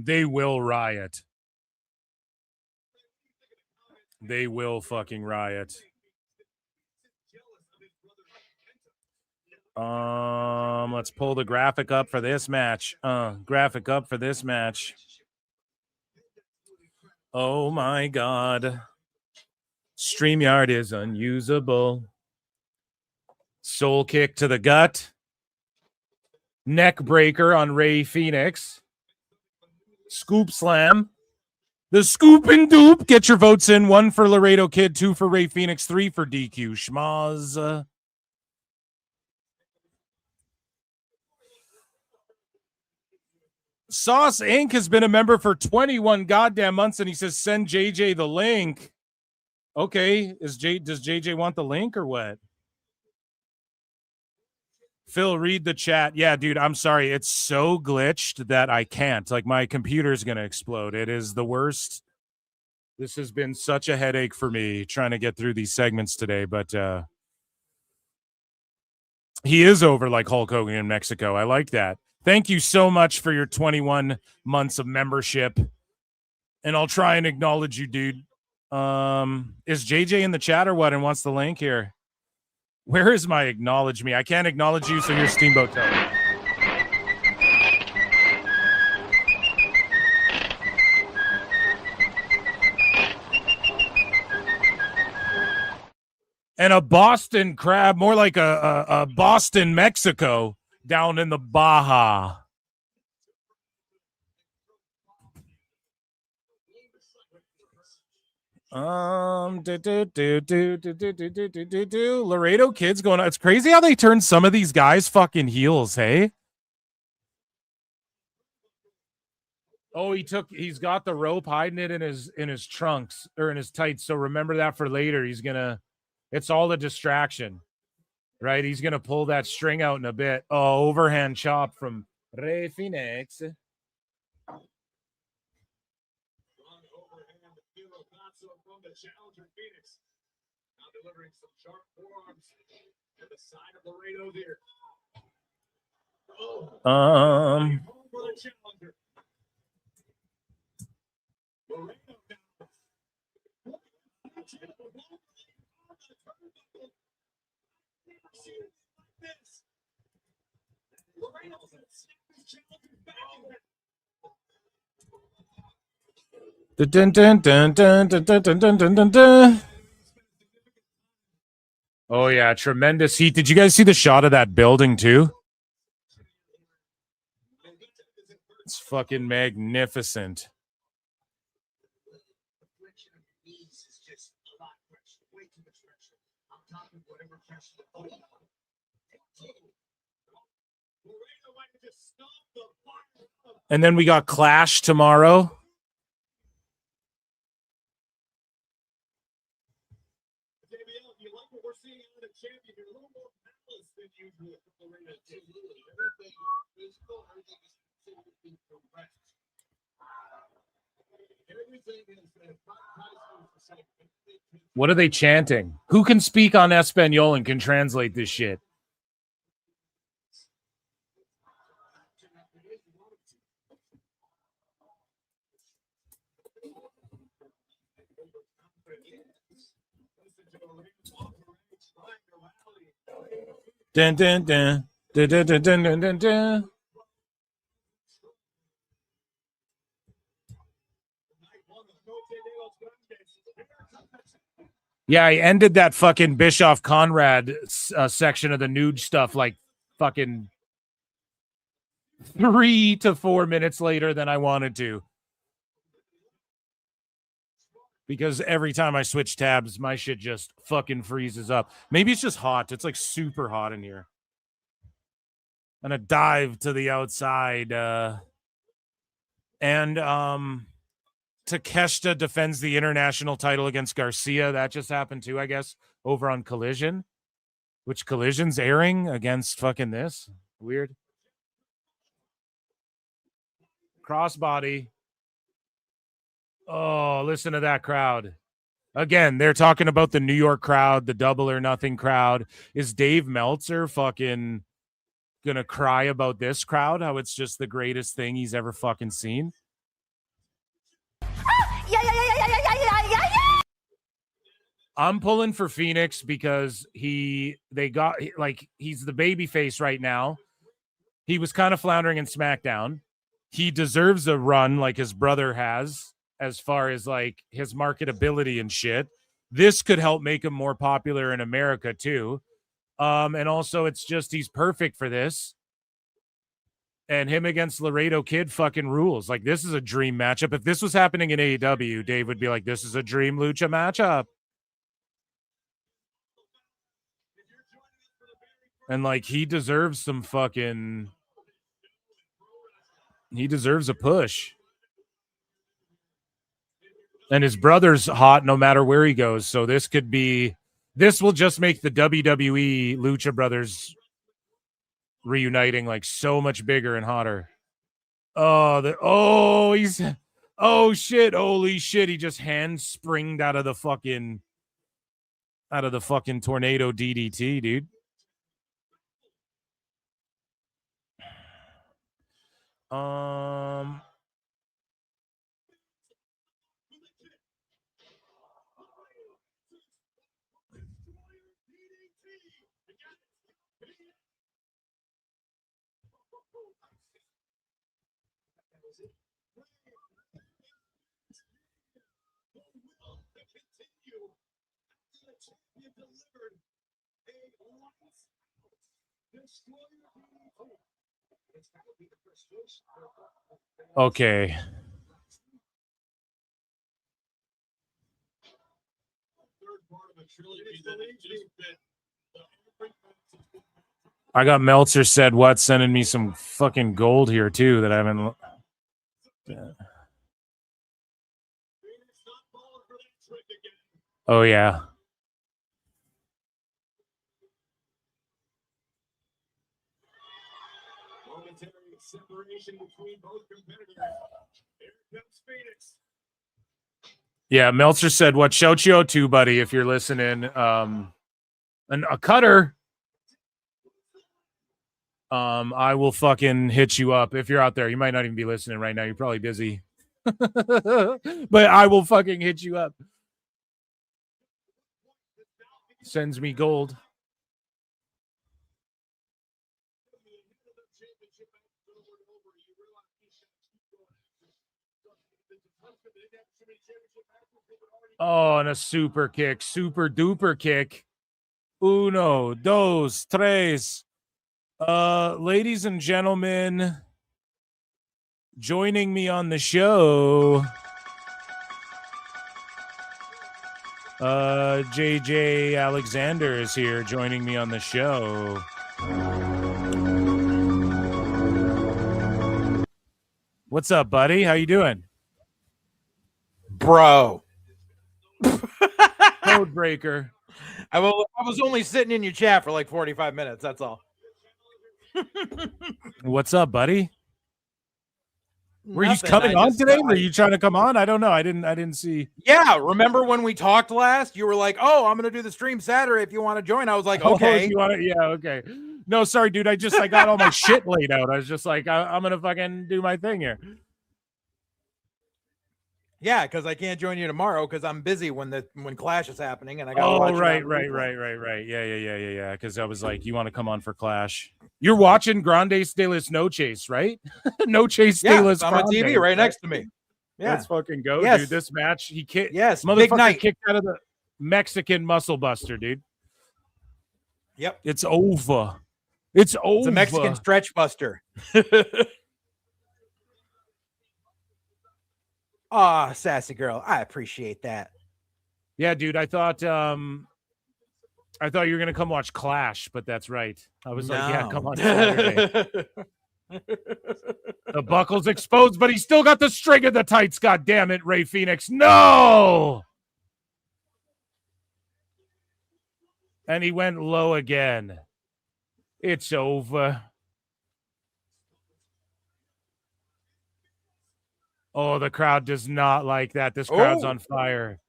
They will riot. They will fucking riot. Let's pull the graphic up for this match. Graphic up for this match. Oh my God. StreamYard is unusable. Soul kick to the gut. Neck breaker on Ray Phoenix. Scoop slam. The scoop and doop. Get your votes in. 1 for Laredo Kid, 2 for Ray Phoenix, 3 for DQ Schmaz. Sauce Inc. has been a member for 21 goddamn months, and he says, send JJ the link. Okay. Does JJ want the link or what? Phil, read the chat. Yeah, dude, I'm sorry. It's so glitched that I can't. Like, my computer's going to explode. It is the worst. This has been such a headache for me trying to get through these segments today, but he is over like Hulk Hogan in Mexico. I like that. Thank you so much for your 21 months of membership, and I'll try and acknowledge you, dude. Is JJ in the chat or what and wants the link here? Where is my acknowledge me? I can't acknowledge you, so here's Steamboat Telly. And a Boston crab, more like a Boston, Mexico, down in the Baja. Laredo Kid's going on. It's crazy how they turn some of these guys fucking heels, hey? Oh, he's got the rope hiding it in his trunks or in his tights. So remember that for later. It's all a distraction, right? He's gonna pull that string out in a bit. Oh, overhand chop from Ray Phoenix. Challenger Phoenix now delivering some sharp forearms to the side of Laredo there. Dun, dun, dun, dun, dun, dun, dun, dun, dun, dun, dun. Oh yeah, tremendous heat. Did you guys see the shot of that building too? It's fucking magnificent. And then we got Clash tomorrow. What are they chanting? Who can speak on Espanol and can translate this shit? Dun, dun, dun. Dun, dun, dun, dun, dun, dun, dun. Yeah, I ended that fucking Bischoff Conrad section of the nude stuff like fucking 3 to 4 minutes later than I wanted to. Because every time I switch tabs, my shit just fucking freezes up. Maybe it's just hot. It's like super hot in here. I'm gonna dive to the outside. And Takeshita defends the international title against Garcia. That just happened too, I guess, over on Collision. Which Collision's airing against fucking this? Weird. Crossbody. Oh, listen to that crowd. Again, they're talking about the New York crowd, the Double or Nothing crowd. Is Dave Meltzer fucking gonna cry about this crowd? How it's just the greatest thing he's ever fucking seen? I'm pulling for Fenix because he's the baby face right now. He was kind of floundering in SmackDown. He deserves a run like his brother has, as far as like his marketability and shit. This could help make him more popular in America too. And also it's just, he's perfect for this. And him against Laredo Kid fucking rules. Like, this is a dream matchup. If this was happening in AEW, Dave would be like, this is a dream lucha matchup. And like, he deserves some fucking, he deserves a push. And his brother's hot no matter where he goes. So this will just make the WWE Lucha Brothers reuniting like so much bigger and hotter. Oh shit, holy shit, he just hand-springed out of the fucking tornado DDT, dude. Okay. I got Meltzer said what, sending me some fucking gold here too that I haven't. Oh yeah. Yeah, Meltzer said what? Shout you out too, buddy, if you're listening. And a cutter. I will fucking hit you up if you're out there. You might not even be listening right now. You're probably busy. But I will fucking hit you up. Sends me gold. Oh, and a super kick. Super duper kick. Uno, dos, tres. Ladies and gentlemen, joining me on the show, JJ Alexander is here joining me on the show. What's up, buddy? How you doing? Bro. Code breaker. I was only sitting in your chat for like 45 minutes. That's all. What's up, buddy? Were you Nothing. coming I on just- today? Were you trying to come on? I don't know. I didn't see. Yeah, remember when we talked last? You were like, "Oh, I'm going to do the stream Saturday if you want to join." I was like, "Okay." Oh, you want to? Yeah, okay. No, sorry, dude. I got all my shit laid out. I was just like, I'm gonna fucking do my thing here. Yeah, because I can't join you tomorrow because I'm busy when Clash is happening and I got. Oh, right. Yeah. Because I was like, you want to come on for Clash? You're watching Grande de las Noches, right? Noches de las. I'm on TV right next to me. Yeah, Let's fucking go, Yes. dude. This match, he kicked. Yes, big motherfucker night. kicked out of the Mexican muscle buster, dude. Yep, it's over. It's over. It's a Mexican stretch buster. Ah, sassy girl. I appreciate that. Yeah, dude. I thought you were gonna come watch Clash, but that's right. I was like, yeah, come on Saturday. The buckle's exposed, but he's still got the string of the tights. God damn it, Ray Fenix. No. And he went low again. It's over. Oh, the crowd does not like that. This crowd's on fire.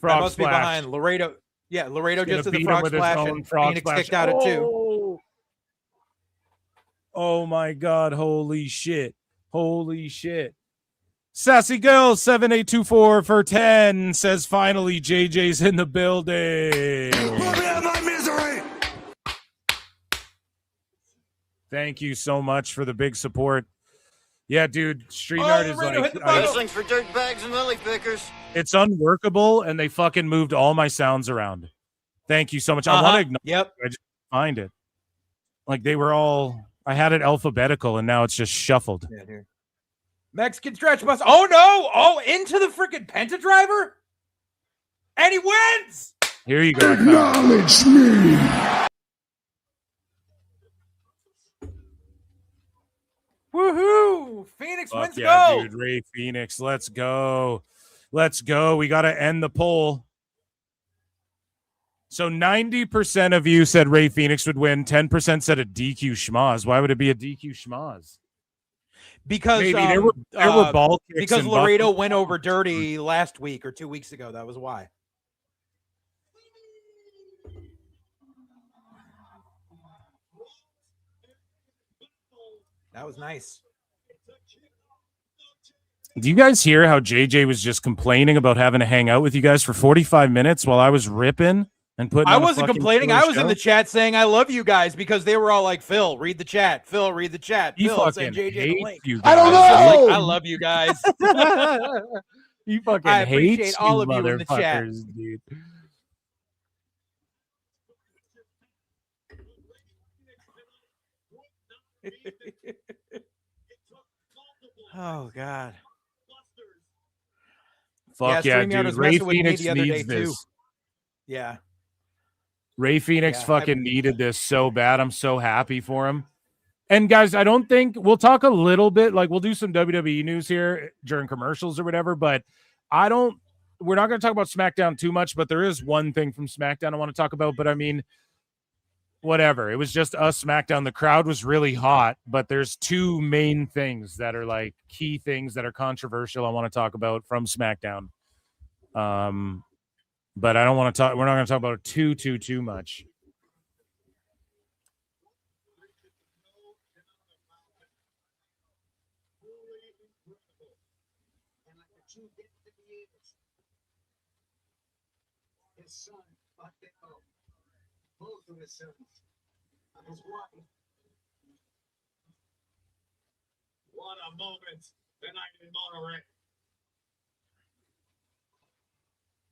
That must be behind Laredo. Yeah, Laredo just did the frog splash and Phoenix kicked out at 2. Oh my God. Holy shit. Holy shit. Sassy Girl 7824 for 10 says finally JJ's in the building. My misery. Thank you so much for the big support. Yeah, dude, StreamYard is like Wrestling's for dirt bags and lily pickers. it's unworkable, and they fucking moved all my sounds around. Thank you so much. I want to acknowledge. Yep. I just find it. Like they were all. I had it alphabetical, and now it's just shuffled. Yeah, dude. Mexican stretch bus. Oh no! Oh, into the freaking Penta driver, and he wins. Here you go. Acknowledge me. Woohoo! Phoenix Fuck wins yeah, gold. dude. Ray Phoenix. Let's go. Let's go. We got to end the poll. So 90% of you said Ray Phoenix would win. 10% said a DQ schmoz. Why would it be a DQ schmoz? Because Maybe there were ball kicks because and Laredo buckles. went over Dirty last week or 2 weeks ago. That was why. That was nice. Do you guys hear how JJ was just complaining about having to hang out with you guys for 45 minutes while I was ripping and putting I on a wasn't fucking complaining. killer I was in show? the chat saying I love you guys because they were all like, Phil, read the chat. Phil, read the chat. He Phil, send fucking JJ the hates link. you I don't guys. know. I love you guys. He fucking I appreciate hates all you of you in the chat. motherfuckers, dude. Oh God. Fuck yeah, StreamYard dude. was Ray messing with me Phoenix the other needs day, too. this. Yeah. Ray Phoenix Yeah, fucking needed this so bad. I'm so happy for him. And guys, I don't think we'll talk a little bit, like we'll do some WWE news here during commercials or whatever, but we're not going to talk about SmackDown too much, but there is one thing from SmackDown I want to talk about. But I mean, whatever. It was just us SmackDown. The crowd was really hot, but there's two main things that are like key things that are controversial I want to talk about from SmackDown. But I don't want to talk. We're not going to talk about it too much. What a moment tonight in Monterey.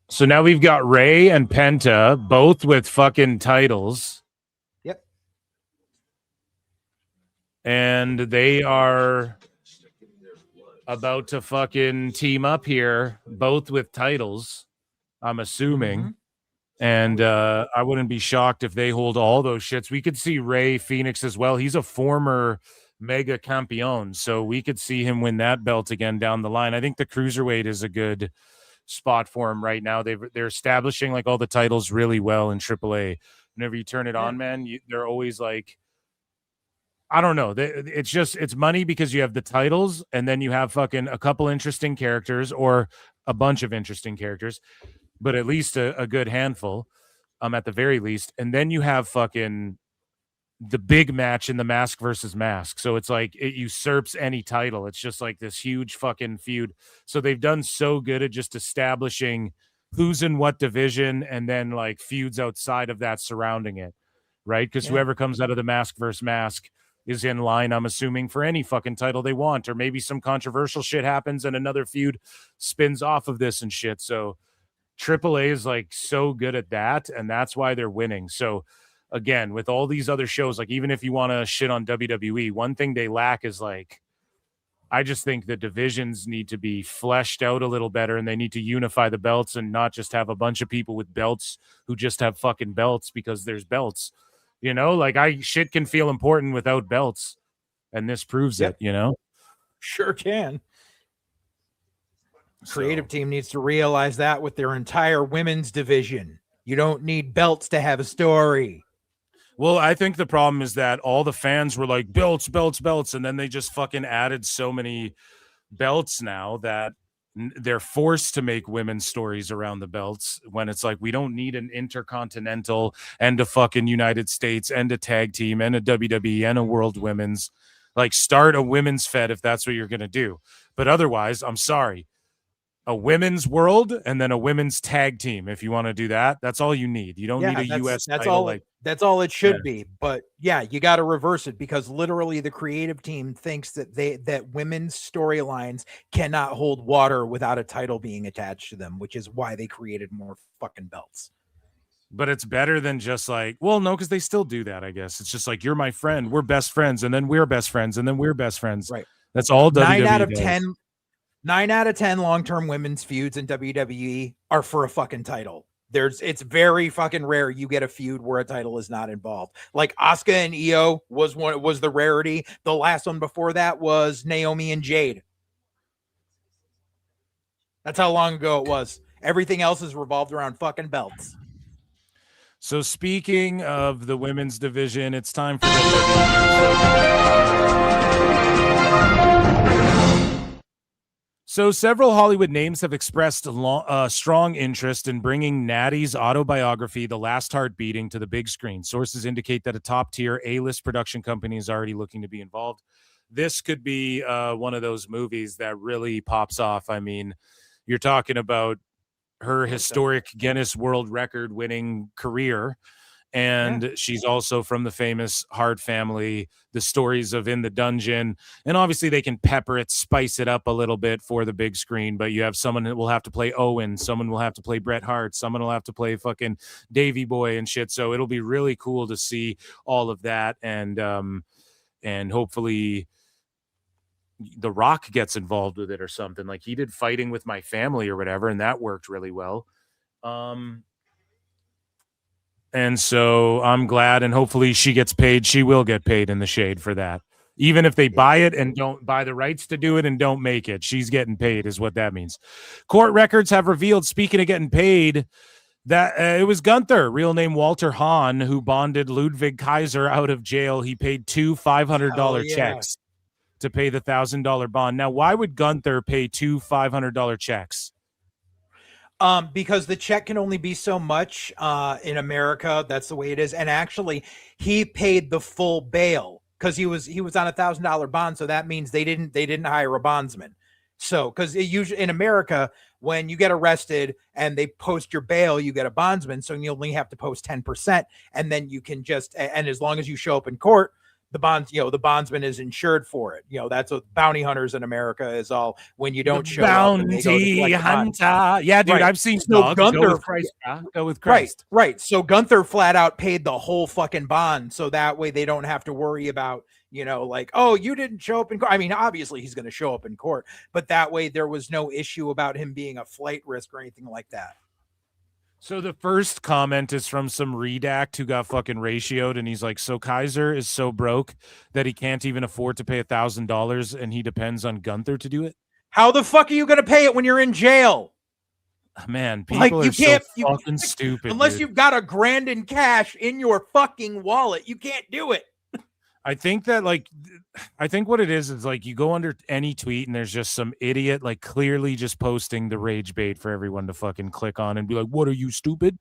So now we've got Ray and Penta, both with fucking titles. Yep. And they are about to fucking team up here, both with titles, I'm assuming. And I wouldn't be shocked if they hold all those shits. We could see Ray Fenix as well. He's a former Mega Campeon, so we could see him win that belt again down the line. I think the Cruiserweight is a good spot for him right now. They're establishing like all the titles really well in AAA. Whenever you turn it on, man, they're always like, I don't know. It's money because you have the titles, and then you have fucking a couple interesting characters or a bunch of interesting characters, but at least a good handful, at the very least. And then you have fucking the big match in the mask versus mask. So it's like it usurps any title. It's just like this huge fucking feud. So they've done so good at just establishing who's in what division and then like feuds outside of that surrounding it, right? Because whoever comes out of the mask versus mask is in line, I'm assuming, for any fucking title they want, or maybe some controversial shit happens and another feud spins off of this and shit. So AAA is like so good at that, and that's why they're winning. So again, with all these other shows, like even if you want to shit on WWE, one thing they lack is like, I just think the divisions need to be fleshed out a little better, and they need to unify the belts and not just have a bunch of people with belts who just have fucking belts because there's belts. You know, like shit can feel important without belts, and this proves it, you know? Sure can. Creative team needs to realize that with their entire women's division. You don't need belts to have a story. Well, I think the problem is that all the fans were like, belts, belts, belts, and then they just fucking added so many belts now that they're forced to make women's stories around the belts when it's like, we don't need an intercontinental and a fucking United States and a tag team and a WWE and a world women's. Like, start a women's fed if that's what you're going to do. But otherwise, I'm sorry. A women's world and then a women's tag team. If you want to do that, that's all you need. You don't need a U.S. That's title. all. That's all it should be. But yeah, you got to reverse it, because literally the creative team thinks that women's storylines cannot hold water without a title being attached to them, which is why they created more fucking belts. But it's better than just like, well, no, because they still do that, I guess. It's just like, you're my friend, we're best friends, and then we're best friends, and then we're best friends. Right. That's all WWE 9 out of 10 long-term women's feuds in WWE are for a fucking title. It's very fucking rare you get a feud where a title is not involved. Like Asuka and Io was the rarity. The last one before that was Naomi and Jade. That's how long ago it was. Everything else is revolved around fucking belts. So speaking of the women's division, it's time for So several Hollywood names have expressed strong interest in bringing Natty's autobiography, The Last Heart Beating, to the big screen. Sources indicate that a top-tier A-list production company is already looking to be involved. This could be one of those movies that really pops off. I mean, you're talking about her historic Guinness World Record winning career. And she's also from the famous Hart family, the stories of In the Dungeon. And obviously they can pepper it, spice it up a little bit for the big screen. But you have someone that will have to play Owen. Someone will have to play Bret Hart. Someone will have to play fucking Davey Boy and shit. So it'll be really cool to see all of that. And hopefully The Rock gets involved with it or something. Like he did Fighting with My Family or whatever. And that worked really well. And so I'm glad, and hopefully she gets paid. She will get paid in the shade for that. Even if they buy it and don't buy the rights to do it and don't make it, she's getting paid is what that means. Court records have revealed, speaking of getting paid, that it was Gunther, real name Walter Hahn, who bonded Ludwig Kaiser out of jail. He paid two $500 checks to pay the $1,000 bond. Now, why would Gunther pay two $500 checks? Because the check can only be so much in America. That's the way it is. And actually, he paid the full bail because he was on $1,000 bond. So that means they didn't hire a bondsman. So because usually in America, when you get arrested and they post your bail, you get a bondsman. So you only have to post 10%. And then you can just, and as long as you show up in court, the bondsman is insured for it. That's what bounty hunters in America is all. When you don't show up, and they go to bounty collect the bonds. hunter. Yeah, dude, Right. I've seen So dogs Gunther, go with Christ. Go with Christ. Right. So Gunther flat out paid the whole fucking bond, so that way they don't have to worry about, like, oh, you didn't show up in court. I mean, obviously he's going to show up in court, but that way there was no issue about him being a flight risk or anything like that. So the first comment is from some redact who got fucking ratioed, and he's like, so Kaiser is so broke that he can't even afford to pay $1,000 and he depends on Gunther to do it. How the fuck are you going to pay it when you're in jail? Man, people are so fucking stupid. Unless dude. you've got $1,000 in cash in your fucking wallet, you can't do it. I think that I think what it is like you go under any tweet and there's just some idiot like clearly just posting the rage bait for everyone to fucking click on and be like, what are you, stupid?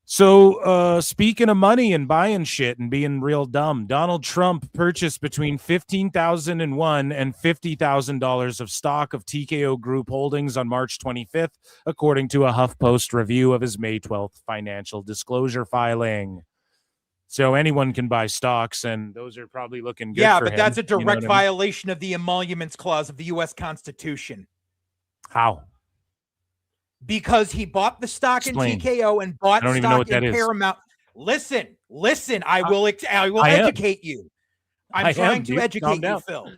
So speaking of money and buying shit and being real dumb, Donald Trump purchased between $15,001 and $50,000 of stock of TKO Group Holdings on March 25th, according to a HuffPost review of his May 12th financial disclosure filing. So anyone can buy stocks, and those are probably looking good. Yeah, for but him, that's a direct what I mean? violation of the Emoluments Clause of the U.S. Constitution. How? Because he bought the stock Explain. in TKO and bought I don't even know stock what that in is. Paramount. Listen. I will educate you. I'm trying to educate you, Phil.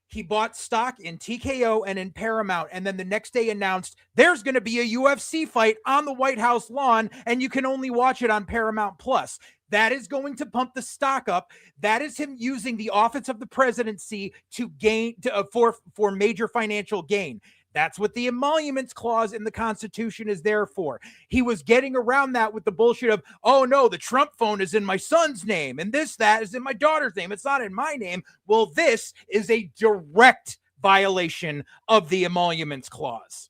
He bought stock in TKO and in Paramount, and then the next day announced there's going to be a UFC fight on the White House lawn, and you can only watch it on Paramount Plus. That is going to pump the stock up. That is him using the office of the presidency to gain for major financial gain. That's what the Emoluments Clause in the Constitution is there for. He was getting around that with the bullshit of, oh no, the Trump phone is in my son's name and that is in my daughter's name. It's not in my name. Well, this is a direct violation of the Emoluments Clause.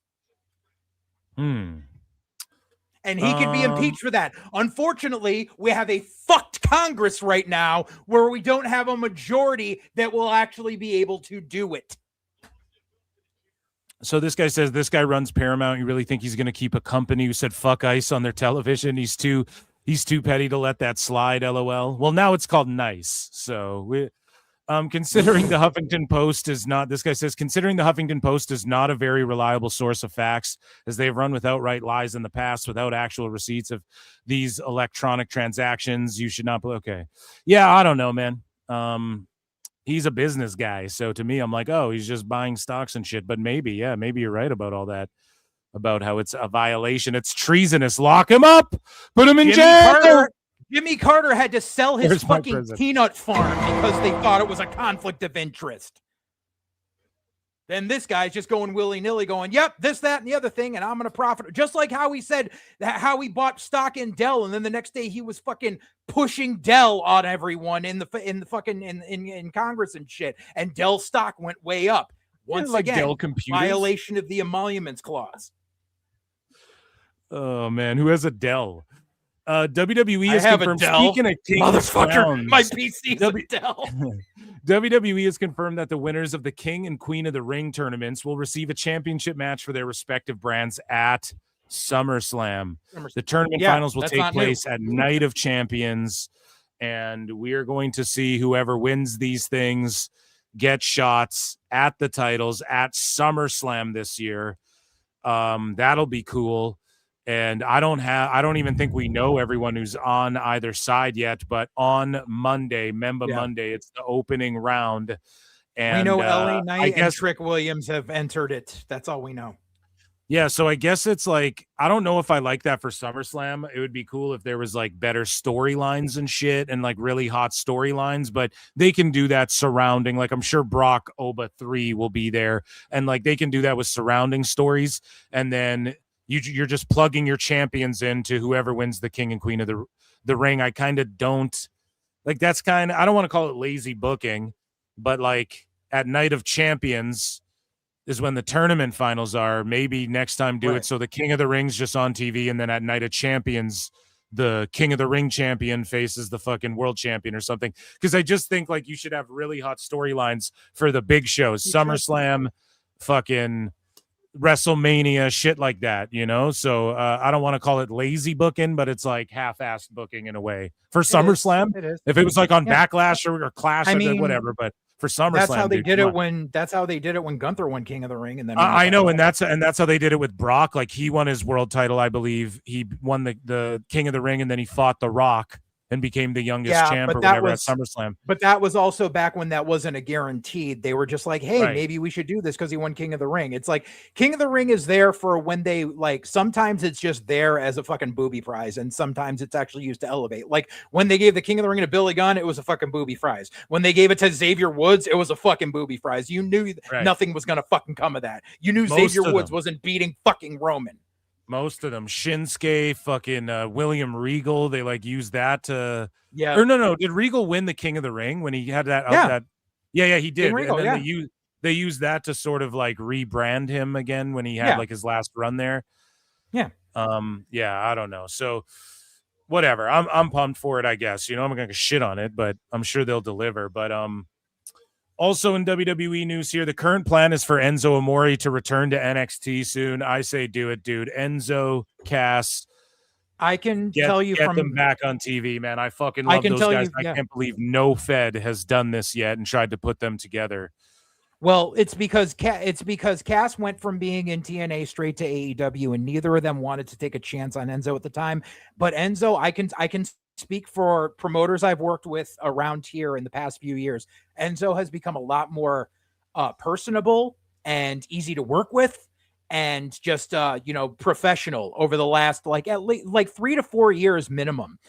And he could be impeached for that. Unfortunately, we have a fucked Congress right now where we don't have a majority that will actually be able to do it. So this guy says this guy runs Paramount. You really think he's going to keep a company who said fuck ICE on their television? He's too petty to let that slide, LOL. Well, now it's called nice. So considering the Huffington Post is not, this guy says, considering the Huffington Post is not a very reliable source of facts, as they've run with outright lies in the past without actual receipts of these electronic transactions, you should not. Okay. Yeah, I don't know, man. He's a business guy. So to me, I'm like, oh, he's just buying stocks and shit. But maybe you're right about all that, about how it's a violation. It's treasonous. Lock him up. Put him in jail. Jimmy Carter had to sell his There's my fucking present. peanut farm because they thought it was a conflict of interest. Then this guy's just going willy-nilly going, yep, this, that, and the other thing, and I'm going to profit. Just like how he said that how he bought stock in Dell, and then the next day he was fucking pushing Dell on everyone in Congress and shit. And Dell stock went way up. Once like again, Dell computers? violation of the Emoluments Clause. Oh man, who has a Dell? WWE I has have confirmed. a Dell. Speaking of King's Motherfucker, Crowns, my PC is a Dell. WWE has confirmed that the winners of the King and Queen of the Ring tournaments will receive a championship match for their respective brands at SummerSlam. The tournament finals will take place at Night of Champions, and we are going to see whoever wins these things get shots at the titles at SummerSlam this year. That'll be cool. And I don't even think we know everyone who's on either side yet, but on Monday, Monday, it's the opening round. And we know LA Knight and Trick Williams have entered it. That's all we know. Yeah, so I guess it's like, I don't know if I like that for SummerSlam. It would be cool if there was like better storylines and shit and like really hot storylines, but they can do that surrounding, like I'm sure Brock Oba 3 will be there, and like they can do that with surrounding stories, and then you're just plugging your champions into whoever wins the King and Queen of the Ring. I kind of don't like, that's kind of, I don't want to call it lazy booking, but like at Night of Champions is when the tournament finals are. Maybe next time do it so the King of the Ring's just on TV, and then at Night of Champions the King of the Ring champion faces the fucking world champion or something, because I just think like you should have really hot storylines for the big shows. SummerSlam, fucking WrestleMania, shit like that, you know? So I don't want to call it lazy booking, but it's like half-assed booking in a way. For SummerSlam, It is. if it was like on Yeah. Backlash or Clash, I I'd be like, mean, whatever. But for SummerSlam, that's how they dude, did come it on. when Gunther won King of the Ring, and then I know, and that's how they did it with Brock. Like he won his world title, I believe. He won the King of the Ring, and then he fought The Rock and became the youngest champ or whatever at SummerSlam. But that was also back when that wasn't a guaranteed. They were just like, hey, Right. maybe we should do this because he won King of the Ring. It's like King of the Ring is there for when they like, sometimes it's just there as a fucking booby prize, and sometimes it's actually used to elevate. Like when they gave the King of the Ring to Billy Gunn, it was a fucking booby prize. When they gave it to Xavier Woods, it was a fucking booby prize. You knew Right. nothing was gonna fucking come of that. You knew Most Xavier of Woods them. wasn't beating fucking Roman. Most of them, Shinsuke, fucking William Regal, they like used that to. Yeah. Or no, did Regal win the King of the Ring when he had that? Yeah. Yeah, he did. Regal, and then yeah. they used that to sort of like rebrand him again when he had Yeah. like his last run there. Yeah. Yeah, I don't know. So whatever. I'm pumped for it, I guess. You know, I'm gonna shit on it, but I'm sure they'll deliver. But also in WWE news here, the current plan is for Enzo Amore to return to NXT soon. I say do it, dude. Enzo, Cass. I can Get tell you from them back on TV, man. I fucking love those guys. I can't believe no Fed has done this yet and tried to put them together. Well, it's because Cass went from being in TNA straight to AEW, and neither of them wanted to take a chance on Enzo at the time. But Enzo, I can speak for promoters I've worked with around here in the past few years. Enzo has become a lot more personable and easy to work with, and just professional over the last at least 3 to 4 years minimum.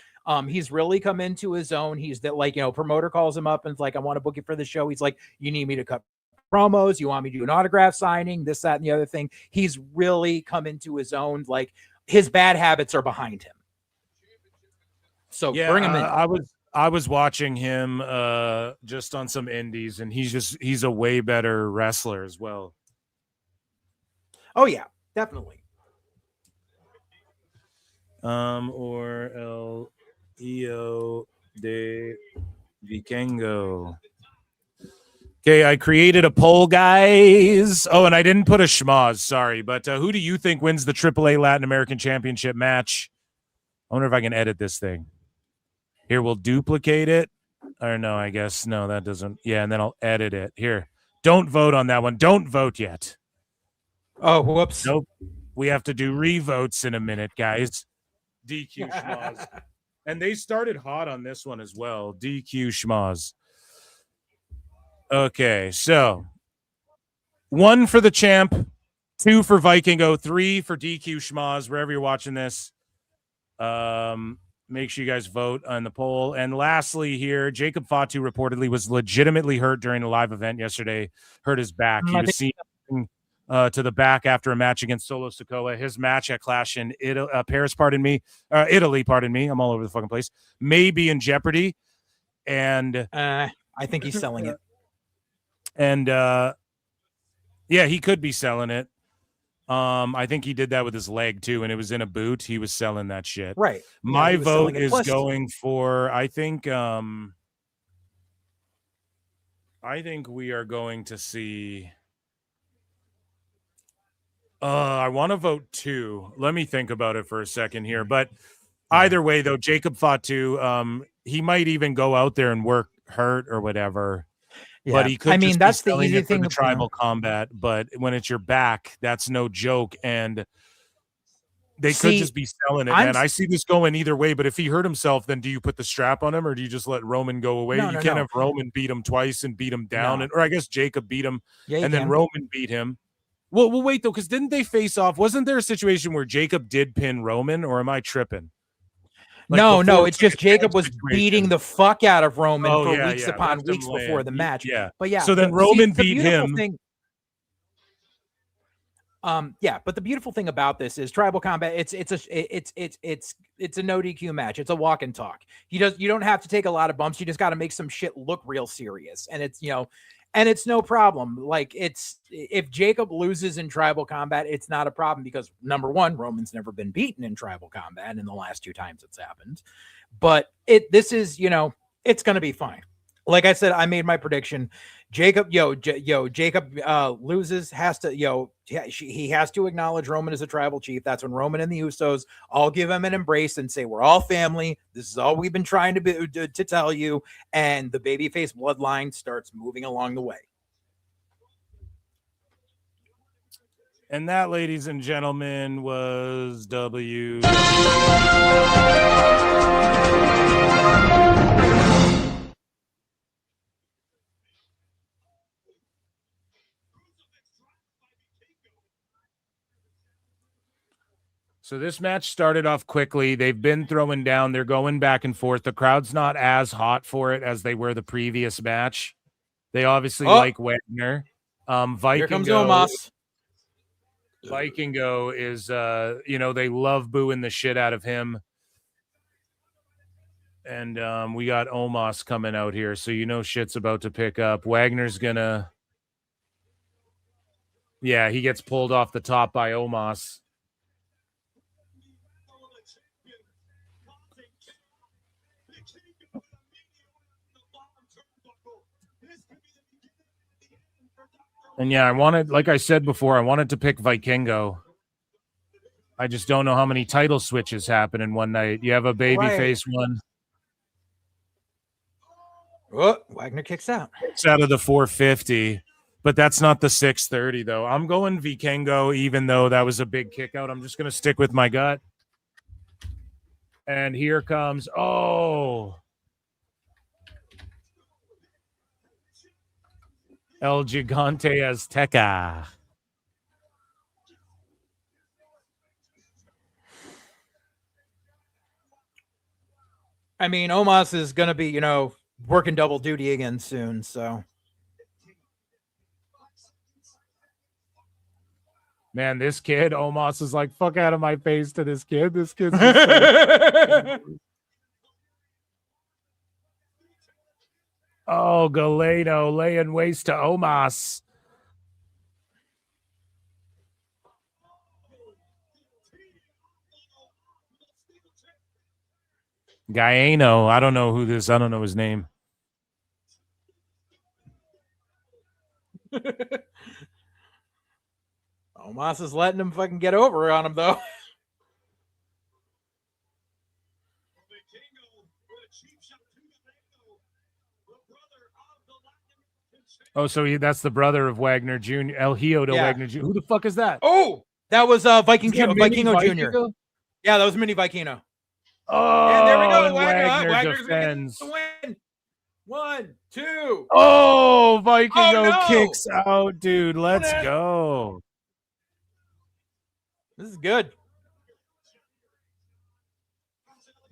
He's really come into his own. He's that promoter calls him up and it's like, I want to book you for the show. He's like, you need me to cut promos, you want me to do an autograph signing, this, that, and the other thing. He's really come into his own. Like his bad habits are behind him. So Yeah, bring him in. I was watching him just on some indies, and he's a way better wrestler as well. Oh yeah, definitely. Or El Hijo de Vikingo. Okay, I created a poll, guys. Oh, and I didn't put a schmoz, sorry. But who do you think wins the AAA Latin American Championship match? I wonder if I can edit this thing. Here, we'll duplicate it. Or no, I guess. No, that doesn't. Yeah, and then I'll edit it. Here, don't vote on that one. Don't vote yet. Oh, whoops. Nope. We have to do revotes in a minute, guys. DQ schmoz. And they started hot on this one as well. DQ schmoz. Okay, so 1 for the champ, 2 for Vikingo, 3 for DQ schmoz, wherever you're watching this. Make sure you guys vote on the poll. And lastly here, Jacob Fatu reportedly was legitimately hurt during a live event yesterday, hurt his back. He was seen to the back after a match against Solo Sikoa. His match at Clash in Italy, Italy, pardon me. I'm all over the fucking place. May be in jeopardy. And I think he's selling it. And yeah, he could be selling it. I think he did that with his leg too, and it was in a boot. He was selling that shit. Right. My vote is going for, I think we are going to see. I want to vote 2. Let me think about it for a second here. But either way, though, Jacob Fatu, he might even go out there and work hurt or whatever. Yeah. But he could. Just that's be the easy thing. The tribal combat, but when it's your back, that's no joke. And they could just be selling it. And I see this going either way. But if he hurt himself, then do you put the strap on him, or do you just let Roman go away? You can't have Roman beat him twice and beat him down, or I guess Jacob beat him, and then Roman beat him. Well, wait though, because didn't they face off? Wasn't there a situation where Jacob did pin Roman, or am I tripping? No, it's just Jacob was beating the fuck out of Roman for weeks upon weeks before the match. Yeah, but yeah. So then Roman beat him. But the beautiful thing about this is tribal combat. It's a no DQ match. It's a walk and talk. You don't have to take a lot of bumps. You just got to make some shit look real serious, and it's no problem. Like if Jacob loses in tribal combat, it's not a problem because number one, Roman's never been beaten in tribal combat in the last 2 times it's happened. But it's going to be fine. Like I said, I made my prediction. Jacob loses, has to, he has to acknowledge Roman as a tribal chief. That's when Roman and the Usos all give him an embrace and say, we're all family. This is all we've been trying to tell you. And the babyface bloodline starts moving along the way. And that, ladies and gentlemen, was W. So this match started off quickly. They've been throwing down. They're going back and forth. The crowd's not as hot for it as they were the previous match. They obviously like Wagner. Vikingo, here comes Omos. Vikingo is, they love booing the shit out of him. And we got Omos coming out here, so shit's about to pick up. Wagner's gonna... Yeah, he gets pulled off the top by Omos. And yeah, like I said before, I wanted to pick Vikingo. I just don't know how many title switches happen in one night. You have a babyface one. Oh, Wagner kicks out. It's out of the 450, but that's not the 630, though. I'm going Vikingo, even though that was a big kick out. I'm just going to stick with my gut. And here comes, El Gigante Azteca. I mean, Omos is going to be, working double duty again soon, so. Man, this kid, Omos is like, fuck out of my face to this kid. This kid's Oh, Galeno laying waste to Omos. Gaiano. I don't know his name. Omos is letting him fucking get over on him, though. Oh, so that's the brother of Wagner Jr., El Hijo to Wagner Jr. Who the fuck is that? Oh, that was Vikingo Vikingo Jr. Yeah, that was Mini Vikingo. Oh, and there we go. Wagner's defends. The win. 1, 2. Oh, Vikingo kicks out, dude. Let's go. This is good.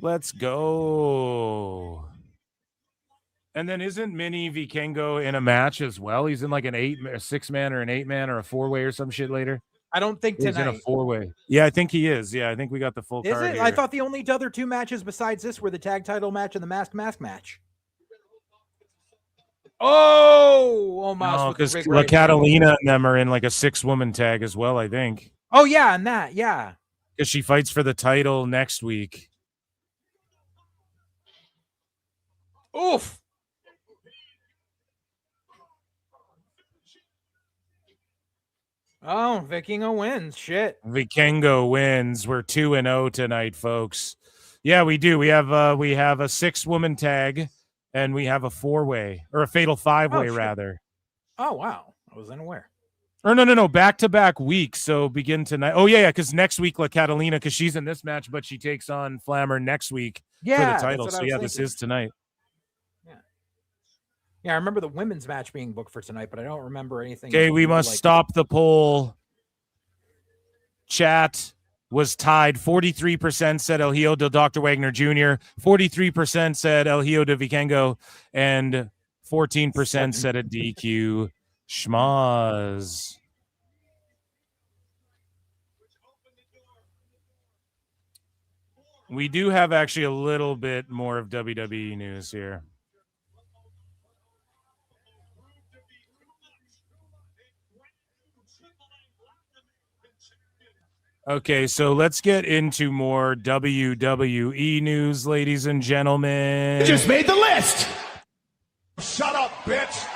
Let's go. And then isn't Mini Vikingo in a match as well? He's in like a 6-man or an 8-man or a 4-way or some shit later. I don't think tonight. He's in a 4-way. Yeah, I think he is. Yeah, I think we got the full card here. I thought the only other 2 matches besides this were the tag title match and the mask match. Oh, almost. No, because La Catalina and them are in like a 6-woman tag as well, I think. Oh, yeah, and that, yeah. Because she fights for the title next week. Oof. Oh, Vikingo wins. Shit. Vikingo wins. We're 2-0 tonight, folks. Yeah, we do. We have a 6-woman tag, and we have a 4-way or a fatal 5-way rather. Oh wow, I was unaware. Or no, back-to-back weeks. So begin tonight. Oh yeah, because next week La Catalina, because she's in this match, but she takes on Flammer next week for the title. So yeah, this is tonight. Yeah, I remember the women's match being booked for tonight, but I don't remember anything. Okay, we must stop the poll. Chat was tied. 43% said El Hijo de Dr. Wagner Jr., 43% said El Hijo de Vikingo, and 14% said a DQ schmaz. We do have actually a little bit more of WWE news here. Okay, so let's get into more WWE news, ladies and gentlemen. Just made the list. Shut up, bitch.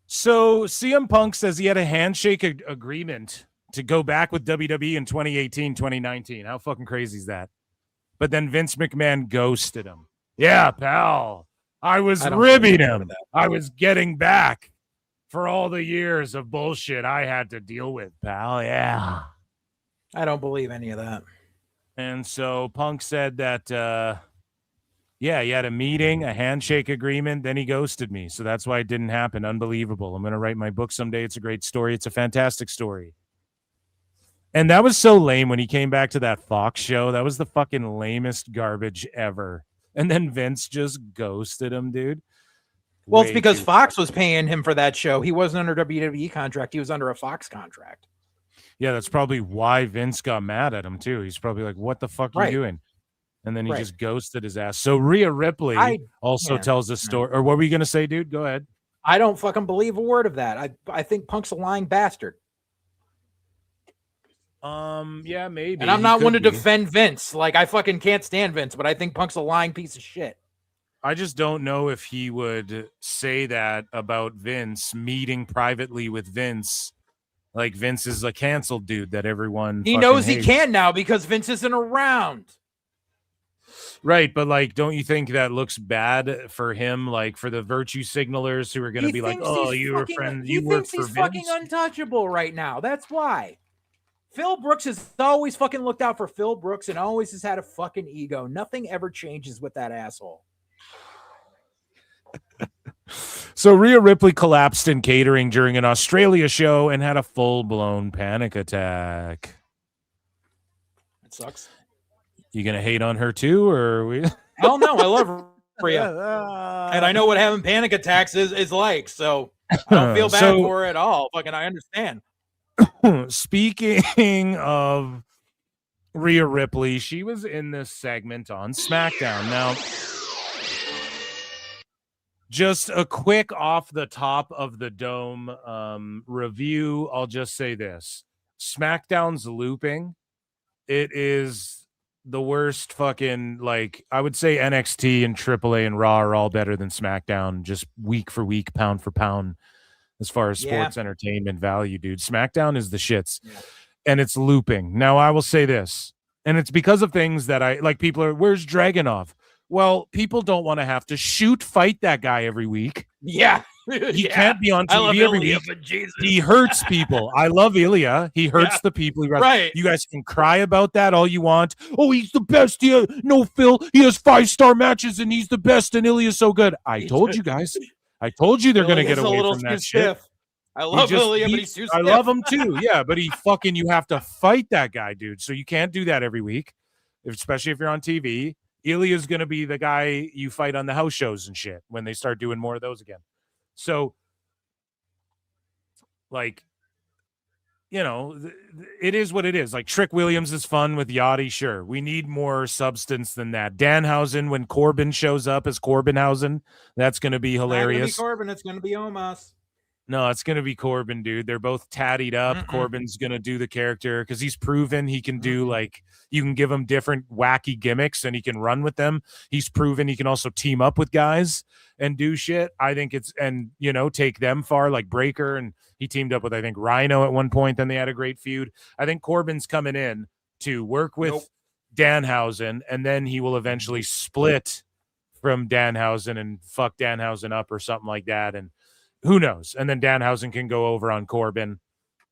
So CM Punk says he had a handshake agreement to go back with WWE in 2018, 2019. How fucking crazy is that? But then Vince McMahon ghosted him. Yeah, pal. I was ribbing him. I was getting back for all the years of bullshit I had to deal with, pal. Yeah. I don't believe any of that. And so Punk said that, yeah, he had a meeting, a handshake agreement, then he ghosted me. So that's why it didn't happen. Unbelievable. I'm going to write my book someday. It's a great story. It's a fantastic story. And that was so lame when he came back to that Fox show. That was the fucking lamest garbage ever. And then Vince just ghosted him, dude. Well, it's because Fox was paying him for that show. He wasn't under WWE contract. He was under a Fox contract. Yeah, that's probably why Vince got mad at him, too. He's probably like, what the fuck are you doing? And then he just ghosted his ass. So Rhea Ripley also tells a story. Or what were you going to say, dude? Go ahead. I don't fucking believe a word of that. I think Punk's a lying bastard. Yeah, maybe. And I'm not one to defend Vince. Like, I fucking can't stand Vince, but I think Punk's a lying piece of shit. I just don't know if he would say that about Vince, meeting privately with Vince. Like, Vince is a canceled dude that everyone He knows hates. He can now because Vince isn't around. Right, but like, don't you think that looks bad for him? Like, for the virtue signalers who are going to be like, "Oh, you were friends. You work for Vince." He's fucking untouchable right now. That's why. Phil Brooks has always fucking looked out for Phil Brooks and always has had a fucking ego. Nothing ever changes with that asshole. So Rhea Ripley collapsed in catering during an Australia show and had a full-blown panic attack. It sucks. You gonna hate on her too, or we? Oh no, I love Rhea, and I know what having panic attacks is like. So I don't feel bad for her at all. Fucking, I understand. Speaking of Rhea Ripley, she was in this segment on SmackDown. Now, just a quick off the top of the dome review. I'll just say this: SmackDown's looping. It is the worst fucking, like, I would say NXT and AAA and Raw are all better than SmackDown, just week for week, pound for pound, as far as sports entertainment value, dude. SmackDown is the shits, and it's looping. Now, I will say this, and it's because of things that I, like, people are, where's Dragunov? Well, people don't want to have to fight that guy every week. Yeah. He can't be on TV every week. He hurts people. I love Ilya. He hurts the people he wrestles. Right. You guys can cry about that all you want. Oh, he's the best. No, Phil, he has 5-star matches and he's the best and Ilya's so good. I told you guys. I told you they're going to get away from that shit. I love Ilya, but he's too stiff. I love him too. Yeah, but you have to fight that guy, dude. So you can't do that every week, especially if you're on TV. Ilya's going to be the guy you fight on the house shows and shit when they start doing more of those again. So, like, you know, it is what it is. Like, Trick Williams is fun with Yachty, sure. We need more substance than that. Danhausen, when Corbin shows up as Corbinhausen, that's going to be hilarious. It's not going to be Corbin, it's going to be Omos. No, it's going to be Corbin, dude. They're both tattied up. Corbin's going to do the character because he's proven he can do, like, you can give him different wacky gimmicks and he can run with them. He's proven he can also team up with guys and do shit. I think it's, and, you know, take them far, like Breaker, and he teamed up with, I think, Rhino at one point. Then they had a great feud. I think Corbin's coming in to work with Danhausen, and then he will eventually split from Danhausen and fuck Danhausen up or something like that. And who knows? And then Danhausen can go over on Corbin.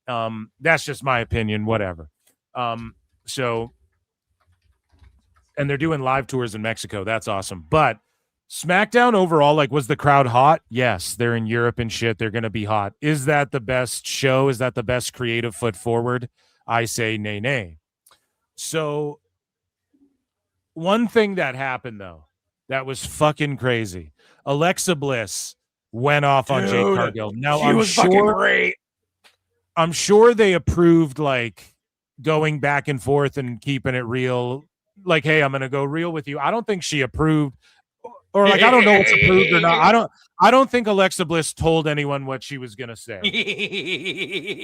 That's just my opinion, whatever. So, and they're doing live tours in Mexico. That's awesome. But SmackDown overall, like, was the crowd hot? Yes, they're in Europe and shit. They're going to be hot. Is that the best show? Is that the best creative foot forward? I say nay. So, one thing that happened, though, that was fucking crazy. Alexa Bliss went off on Jade Cargill. Now, I'm sure they approved, like, going back and forth and keeping it real. Like, hey, I'm going to go real with you. I don't think she approved. Or like, I don't know what's approved or not. I don't think Alexa Bliss told anyone what she was gonna say.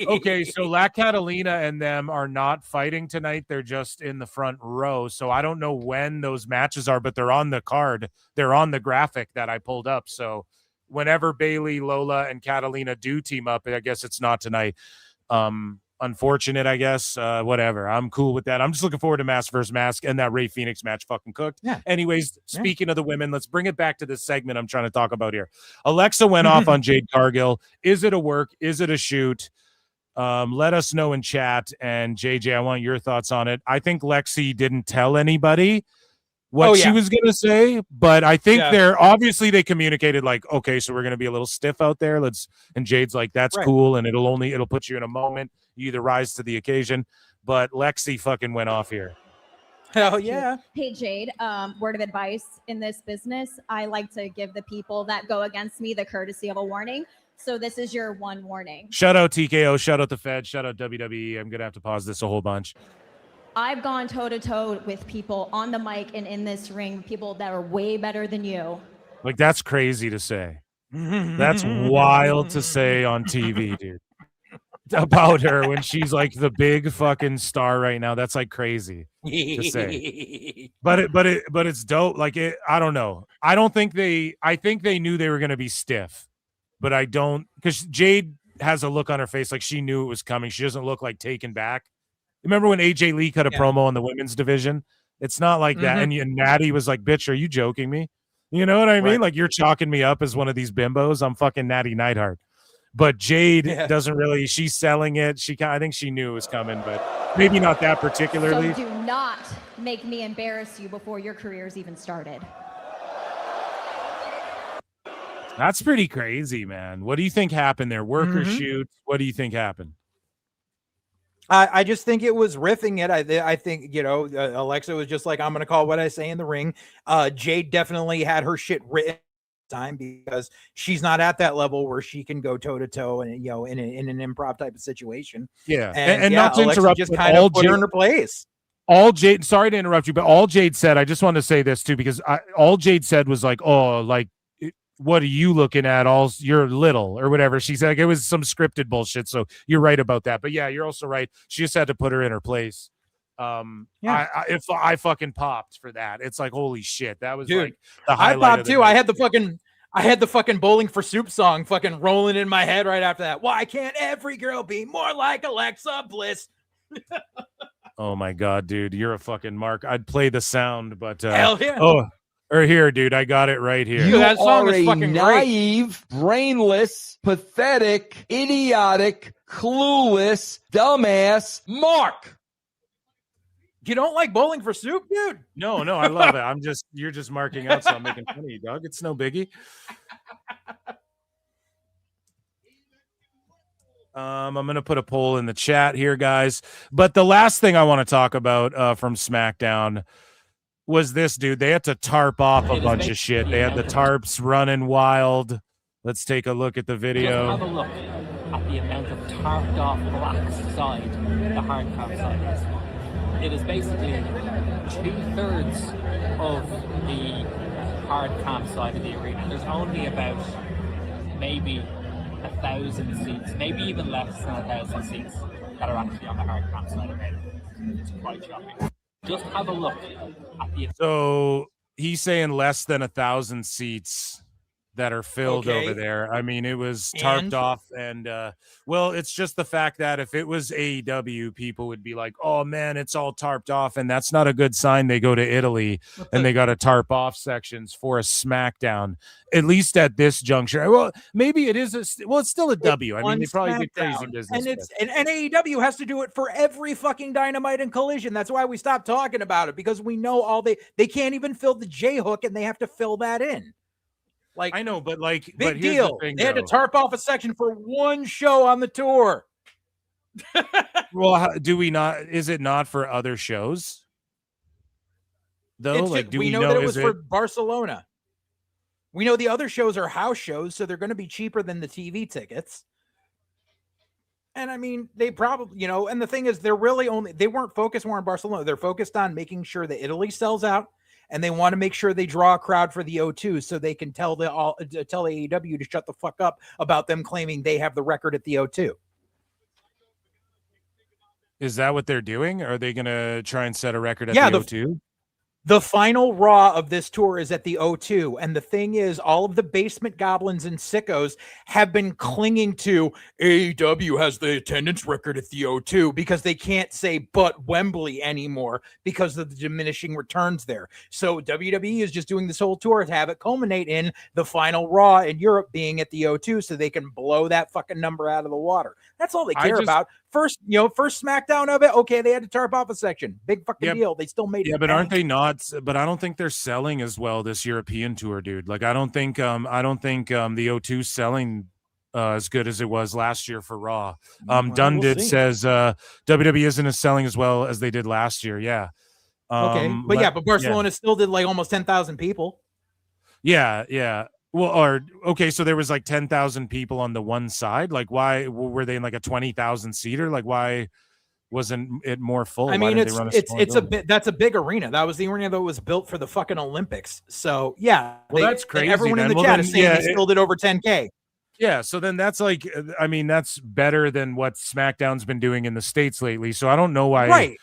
Okay, so La Catalina and them are not fighting tonight. They're just in the front row. So I don't know when those matches are, but they're on the card. They're on the graphic that I pulled up. So whenever Bailey, Lola, and Catalina do team up, I guess it's not tonight. Unfortunate, I guess. Whatever. I'm cool with that. I'm just looking forward to Mask vs. Mask and that Ray Phoenix match fucking cooked. Yeah. Anyways, speaking of the women, let's bring it back to this segment I'm trying to talk about here. Alexa went off on Jade Cargill. Is it a work? Is it a shoot? Let us know in chat. And JJ, I want your thoughts on it. I think Lexi didn't tell anybody what she was going to say, but I think they communicated like, okay, so we're going to be a little stiff out there. And Jade's like, that's cool. And it'll put you in a moment. You either rise to the occasion, but Lexi fucking went off here. Hell yeah. Hey, Jade, word of advice in this business. I like to give the people that go against me the courtesy of a warning. So this is your one warning. Shout out TKO, shout out the Fed, shout out WWE. I'm going to have to pause this a whole bunch. I've gone toe-to-toe with people on the mic and in this ring, people that are way better than you. Like, that's crazy to say. That's wild to say on TV, dude. About her when she's like the big fucking star right now. That's like crazy to say. But it's dope. Like, I don't know. I think they knew they were going to be stiff, but I don't, because Jade has a look on her face like she knew it was coming. She doesn't look like taken back. Remember when AJ Lee cut a promo on the women's division? It's not like that. And Natty was like, bitch, are you joking me? You know what I mean? Like, you're chalking me up as one of these bimbos. I'm fucking Natty Neidhart. But Jade doesn't really, she's selling it. I think she knew it was coming, but maybe not that particularly. So do not make me embarrass you before your career's even started. That's pretty crazy, man. What do you think happened there? Work or shoot? What do you think happened? I just think it was riffing it. I think, Alexa was just like, I'm going to call what I say in the ring. Jade definitely had her shit written time because she's not at that level where she can go toe to toe and in an improv type of situation. Yeah. And not to Alexa interrupt, just kind of put her in her place. All Jade, sorry to interrupt you, but all Jade said, I just want to say this too, because all Jade said was like, oh, like, what are you looking at? You're little or whatever. She said, like, it was some scripted bullshit. So you're right about that. But yeah, you're also right. She just had to put her in her place. If I fucking popped for that, it's like, holy shit, that was like the highlight. I popped too. I had the fucking Bowling for Soup song fucking rolling in my head right after that. Why can't every girl be more like Alexa Bliss? Oh my god, dude, you're a fucking mark. I'd play the sound, but hell yeah. Or here, dude, I got it right here. You that song are is a fucking naive, brainless, pathetic, idiotic, clueless, dumbass Mark. You don't like Bowling for Soup, dude? No, I love it. You're just marking out, so I'm making fun of you, dog. It's no biggie. I'm gonna put a poll in the chat here, guys. But the last thing I want to talk about from SmackDown was this, dude. They had to tarp off a bunch of shit. They had the tarps running wild. Let's take a look at the video. Have a look at the amount of tarped off black side the hard cap side is. It is basically 2/3 of the hard cap side of the arena. There's only about maybe 1,000 seats, maybe even less than 1,000 seats that are actually on the hard cap side of it. It's quite shocking. Just have a look at the. So he's saying less than 1,000 seats that are filled over there. I mean, it was tarped off, and well, it's just the fact that if it was AEW, people would be like, oh man, it's all tarped off, and that's not a good sign. They go to Italy and they got to tarp off sections for a SmackDown, at least at this juncture. Well, maybe it is it's still a W. I mean, they probably did crazy business, and AEW has to do it for every fucking Dynamite and Collision. That's why we stopped talking about it, because we know they can't even fill the J hook, and they have to fill that in. Like, I know, but like, big deal. They had to tarp off a section for one show on the tour. Well, do we not? Is it not for other shows? Though, like, do we know that it was for Barcelona? We know the other shows are house shows, so they're going to be cheaper than the TV tickets. And I mean, they probably, and the thing is, they weren't focused more on Barcelona. They're focused on making sure that Italy sells out and they want to make sure they draw a crowd for the O2 so they can tell AEW to shut the fuck up about them claiming they have the record at the O2. Is that what they're doing? Are they going to try and set a record at the O2? The final Raw of this tour is at the O2. And the thing is, all of the basement goblins and sickos have been clinging to AEW has the attendance record at the O2 because they can't say but Wembley anymore because of the diminishing returns there. So WWE is just doing this whole tour to have it culminate in the final Raw in Europe being at the O2 so they can blow that fucking number out of the water. That's all they care about. First SmackDown of it. Okay, they had to tarp off a section. Big fucking deal. They still made it. Yeah, but aren't they not? But I don't think they're selling as well this European tour, dude. Like I don't think the O2 selling as good as it was last year for Raw. Says WWE isn't as selling as well as they did last year. Yeah. But Barcelona still did like almost 10,000 people. Yeah. Well, so there was like 10,000 people on the one side. Like, why were they in like a 20,000 seater? Like, why wasn't it more full? I mean, that's a big arena. That was the arena that was built for the fucking Olympics. So yeah, that's crazy. Everyone in the chat is saying they still did over 10K. Yeah, so then that's like, I mean, that's better than what SmackDown's been doing in the States lately. So I don't know why. Right.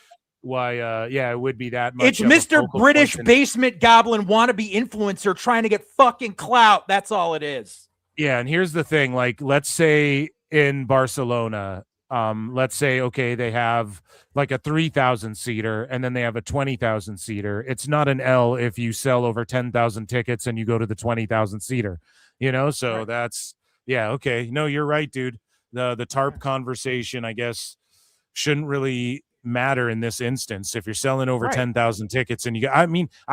It would be that much. It's Mr. British basement goblin wannabe influencer trying to get fucking clout. That's all it is. Yeah, and here's the thing. Like, let's say in Barcelona, let's say, okay, they have like a 3,000 seater and then they have a 20,000 seater. It's not an L if you sell over 10,000 tickets and you go to the 20,000 seater, So that's, okay. No, you're right, dude. The tarp conversation, I guess, shouldn't really matter in this instance. If you're selling over 10,000 tickets and I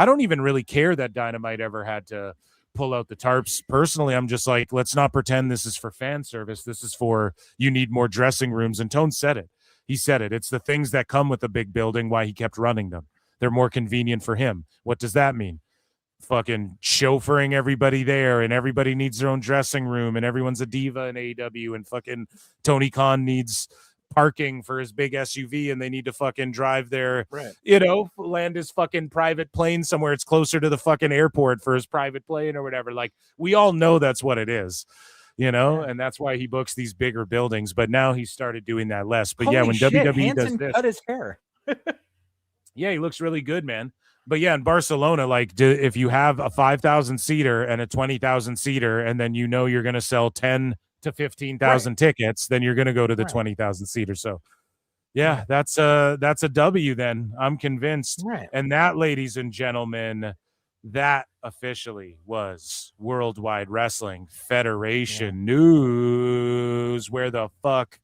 don't even really care that Dynamite ever had to pull out the tarps. Personally, I'm just like, let's not pretend this is for fan service. This is for, you need more dressing rooms. And Tone said it. He said it. It's the things that come with a big building, why he kept running them. They're more convenient for him. What does that mean? Fucking chauffeuring everybody there, and everybody needs their own dressing room, and everyone's a diva in AEW, and fucking Tony Khan needs parking for his big SUV, and they need to fucking drive their, land his fucking private plane somewhere. It's closer to the fucking airport for his private plane or whatever. Like, we all know that's what it is, and that's why he books these bigger buildings. But now he started doing that less. But when WWE does this, cut his hair. Yeah, he looks really good, man. But yeah, in Barcelona, like, if you have a 5,000 seater and a 20,000 seater, and then you're going to sell 10 to 15,000 tickets, then you're going to go to the 20,000 seater. So yeah, that's a W then. I'm convinced. Right. And that, ladies and gentlemen, that officially was Worldwide Wrestling Federation news. Where the fuck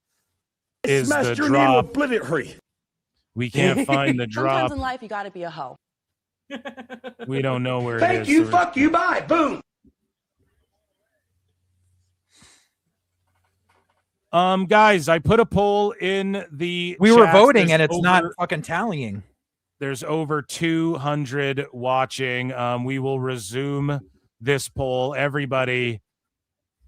is the drop? We can't find the drop. Sometimes in life, you got to be a hoe. We don't know where it is. Thank you, fuck you, bye, boom. Guys, I put a poll in the We were chat. voting There's and it's not fucking tallying. There's over 200 watching. We will resume this poll. Everybody,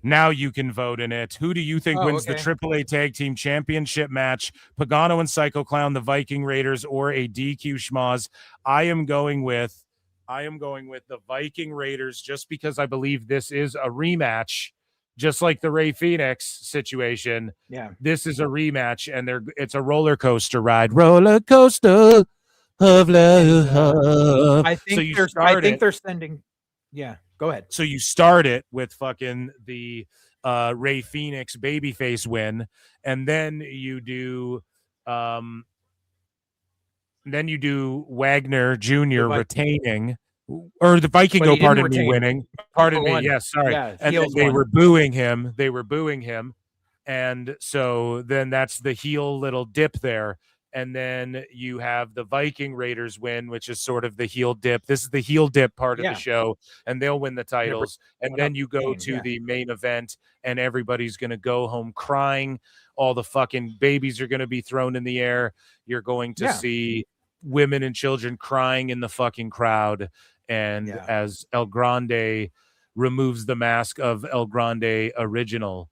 now you can vote in it. Who do you think wins the AAA Tag Team Championship match? Pagano and Psycho Clown, the Viking Raiders, or a DQ schmoz? I am going with the Viking Raiders just because I believe this is a rematch. Just like the Ray Fenix situation, this is a rematch, and it's a roller coaster ride. Roller coaster of love. I think they're sending. Yeah, go ahead. So you start it with fucking the Ray Fenix babyface win, and then you do Wagner Jr. retaining. Or the Vikingo, pardon me, winning. Pardon me. Yes, sorry. Yeah, and then they were booing him. And so then that's the heel little dip there. And then you have the Viking Raiders win, which is sort of the heel dip. This is the heel dip part of the show, and they'll win the titles. And then you go to the main event, and everybody's going to go home crying. All the fucking babies are going to be thrown in the air. You're going to see women and children crying in the fucking crowd. And as El Grande removes the mask of El Grande original,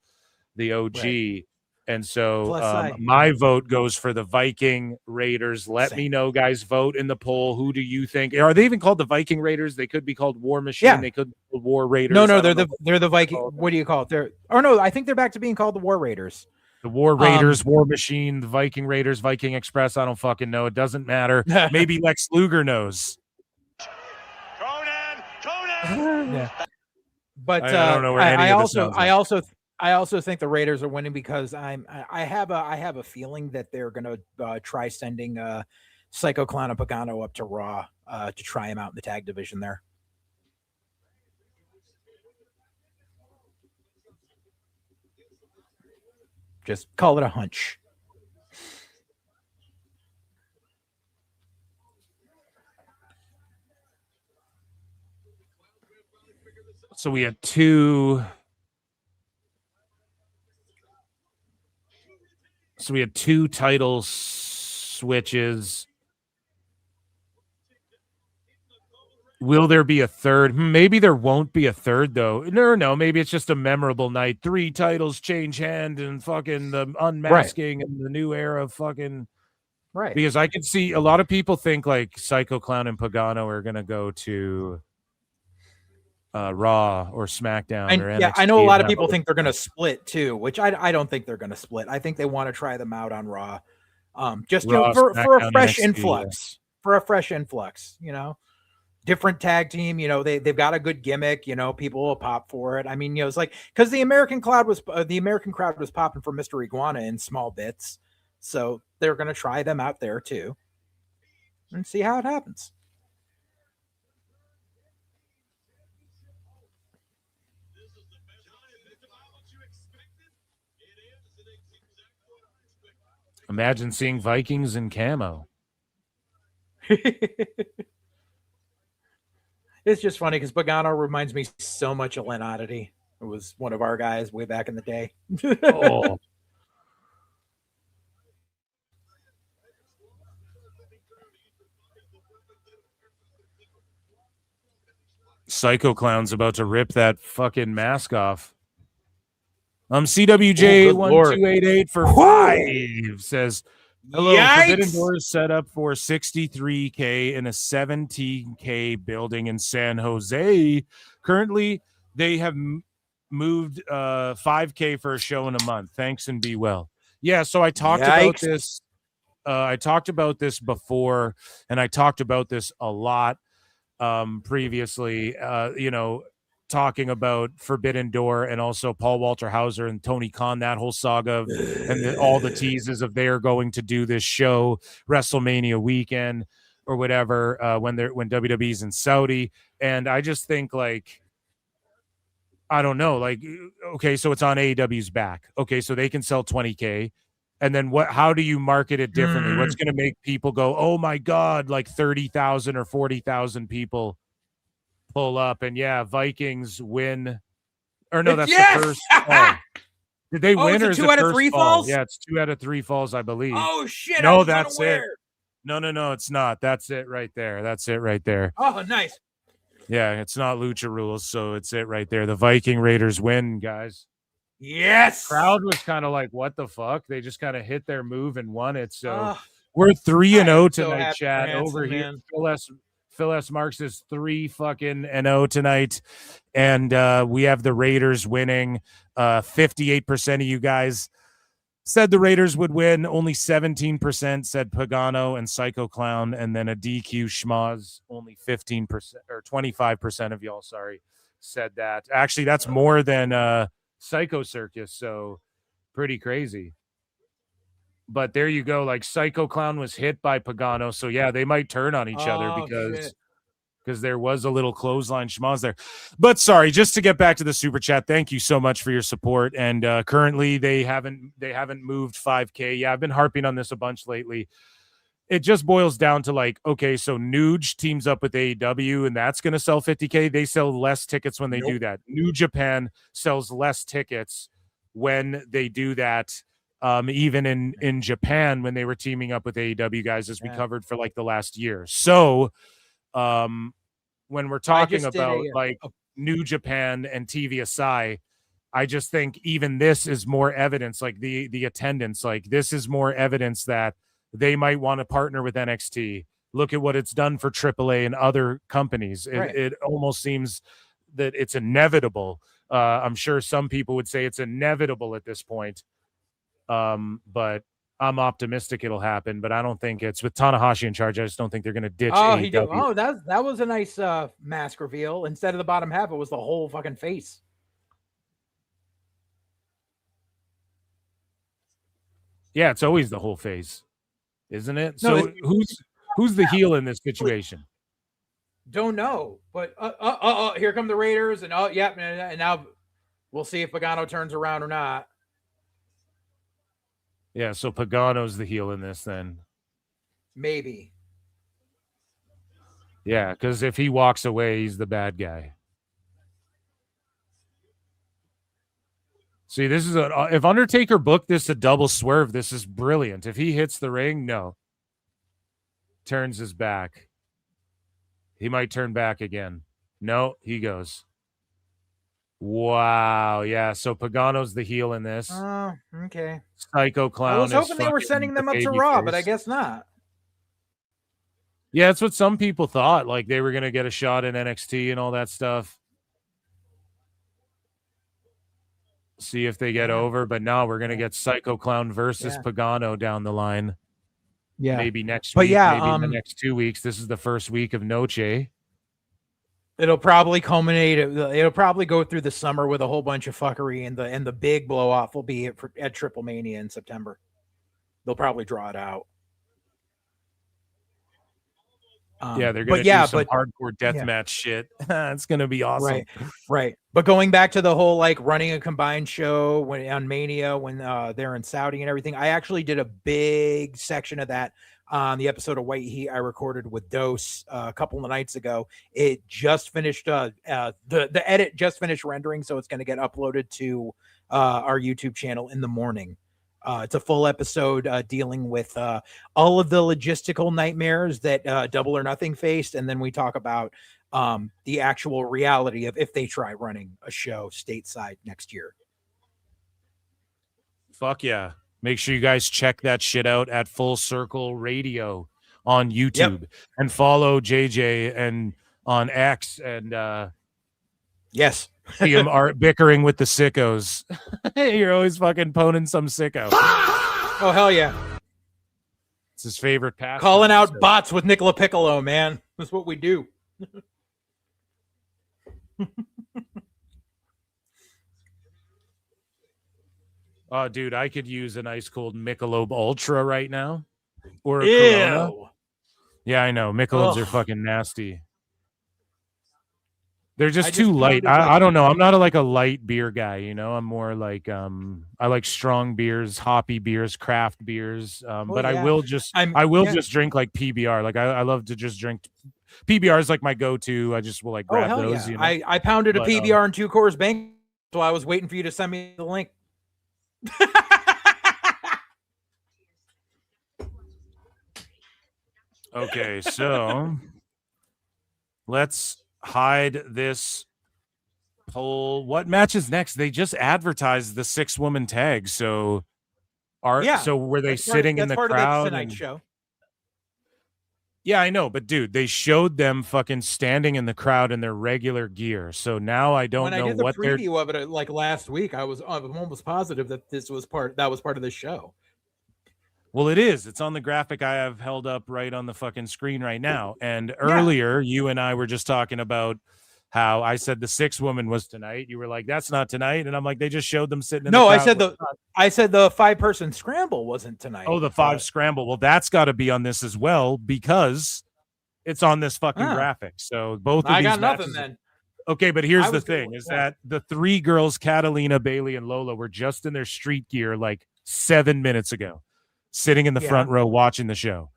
the OG, And so Plus side. my vote goes for the Viking Raiders. Let Same. me know, guys. Vote in the poll. Who do you think? Are they even called the Viking Raiders? They could be called War Machine. Yeah. They could be called War Raiders. No, I don't they're know they're the Viking. What do you call it? I think they're back to being called the War Raiders. The War Raiders, War Machine, the Viking Raiders, Viking Express. I don't fucking know. It doesn't matter. Maybe Lex Luger knows. Yeah. But I don't know where any of this sounds like. I also think the Raiders are winning because I have a feeling that they're gonna try sending Psycho Clown and Pagano up to Raw to try him out in the tag division there. Just call it a hunch. So we had two title switches. Will there be a third? Maybe there won't be a third, though. No. Maybe it's just a memorable night. 3 titles change hand and fucking the unmasking and the new era of fucking. Right. Because I can see a lot of people think like Psycho Clown and Pagano are going to go to Raw or SmackDown or NXT. Yeah, I know a lot of people think they're going to split too, which I don't think they're going to split. I think they want to try them out on Raw, just Raw, for a fresh NXT, influx. yeah. For a fresh influx, different tag team. They've got a good gimmick. People will pop for it. I mean, it's like because the American crowd was popping for Mr. Iguana in small bits, so they're going to try them out there too, and see how it happens. Imagine seeing Vikings in camo. It's just funny because Pagano reminds me so much of Len Oddity. It was one of our guys way back in the day. Oh. Psycho Clown's about to rip that fucking mask off. CWJ1288 for 5 says, hello, Forbidden Doors set up for $63K in a $17K building in San Jose. Currently, they have moved $5K for a show in a month. Thanks and be well. Yeah, so I talked about this. I talked about this before, and I talked about this a lot previously, talking about Forbidden Door and also Paul Walter Hauser and Tony Khan, that whole saga and all the teases of they are going to do this show WrestleMania weekend or whatever when WWE's in Saudi. And I just think I don't know, okay, so it's on AEW's back. Okay, so they can sell 20K. And then how do you market it differently? What's going to make people go, oh my God, 30,000 or 40,000 people pull up? And Vikings win. Or no, that's the first fall. Did they win or is it 2 out of 3 falls? Yeah, it's 2 out of 3 falls, I believe. Oh shit. No, that's it. No, it's not. That's it right there. Oh, nice. Yeah, it's not Lucha Rules, so it's it right there. The Viking Raiders win, guys. Yes. Crowd was kind of like, what the fuck? They just kind of hit their move and won it. So we're 3-0 tonight, Chad. Over here. Phil S. Marks is 3-0 tonight. And we have the Raiders winning. 58% of you guys said the Raiders would win. Only 17% said Pagano and Psycho Clown. And then a DQ schmoz, only 15% or 25% of y'all, said that. Actually, that's more than Psycho Circus, so pretty crazy. But there you go. Psycho Clown was hit by Pagano, so yeah, they might turn on each other because there was a little clothesline schmoz there. But sorry, just to get back to the super chat, thank you so much for your support. And currently they haven't moved 5K. Yeah, I've been harping on this a bunch lately. It just boils down to okay, so Nuge teams up with AEW and that's going to sell 50K. They sell less tickets when they do that. New Japan sells less tickets when they do that. Even in Japan when they were teaming up with AEW guys, as we covered for the last year. So when we're talking about New Japan and TV Asahi, I just think even this is more evidence, like the attendance, like this is more evidence that they might want to partner with NXT. Look at what it's done for AAA and other companies. It almost seems that it's inevitable. I'm sure some people would say it's inevitable at this point. But I'm optimistic it'll happen, but I don't think it's with Tanahashi in charge. I just don't think they're going to ditch AEW. He did. Oh, that was a nice mask reveal. Instead of the bottom half, it was the whole fucking face. Yeah, it's always the whole face, isn't it? No, so who's the heel in this situation? Don't know, but here come the Raiders, and and now we'll see if Pagano turns around or not. Yeah, so Pagano's the heel in this then. Maybe. Yeah, because if he walks away, he's the bad guy. See, this is if Undertaker booked this a double swerve, this is brilliant. If he hits the ring, no. Turns his back. He might turn back again. No, he goes. Wow, yeah. So Pagano's the heel in this. Oh, okay. Psycho Clown. I was hoping they were sending them up to Raw, but I guess not. Yeah, that's what some people thought. Like they were going to get a shot in NXT and all that stuff. See if they get over, but now we're going to get Psycho Clown versus Pagano down the line. Yeah, maybe next but week, yeah, maybe in the next 2 weeks. This is the first week of Noche. It'll probably culminate. It'll probably go through the summer with a whole bunch of fuckery, and the big blow off will be at Triple Mania in September. They'll probably draw it out. Yeah, they're going to do some hardcore deathmatch shit. It's going to be awesome. Right. But going back to the whole like running a combined show on Mania when they're in Saudi and everything, I actually did a big section of that on the episode of White Heat I recorded with Dose a couple of nights ago. It just finished. The edit just finished rendering, so it's going to get uploaded to our YouTube channel in the morning. It's a full episode dealing with all of the logistical nightmares that Double or Nothing faced. And then we talk about the actual reality of if they try running a show stateside next year. Fuck yeah. Make sure you guys check that shit out at Full Circle Radio on YouTube and follow JJ and on X and yes. See him are bickering with the sickos. You're always fucking poning some sicko. Oh, hell yeah. It's his favorite pass. Calling out bots with Nicola Piccolo, man. That's what we do. Oh, dude, I could use an ice cold Michelob Ultra right now. Or a Corona. Yeah, I know. Michelobs are fucking nasty. They're just too light. I don't know. I'm not a light beer guy, you know. I'm more like I like strong beers, hoppy beers, craft beers. But I will just just drink like PBR. Like I love to just drink PBR is like my go-to. I just will like grab those. Yeah. You know? I pounded a PBR and 2 Coors Bank, so I was waiting for you to send me the link. Okay, so let's hide this poll. What match is next? They just advertised the 6-woman tag. So were they sitting in the crowd? Tonight show. Yeah, I know, but dude, they showed them fucking standing in the crowd in their regular gear. So now I don't know what they're. When I did the preview of it like last week, I'm almost positive that that was part of the show. Well, it is. It's on the graphic I have held up right on the fucking screen right now. And earlier, you and I were just talking about how I said the 6-woman was tonight. You were like, "That's not tonight," and I'm like, "They just showed them sitting in." No, the I crowd. said the 5-person scramble wasn't tonight. Oh, the 5 scramble. Well, that's got to be on this as well because it's on this fucking graphic. So both of these got matches, nothing then. Okay, but here's the thing: is that the 3 girls, Catalina, Bailey, and Lola, were just in their street gear like 7 minutes ago, sitting in the front row watching the show.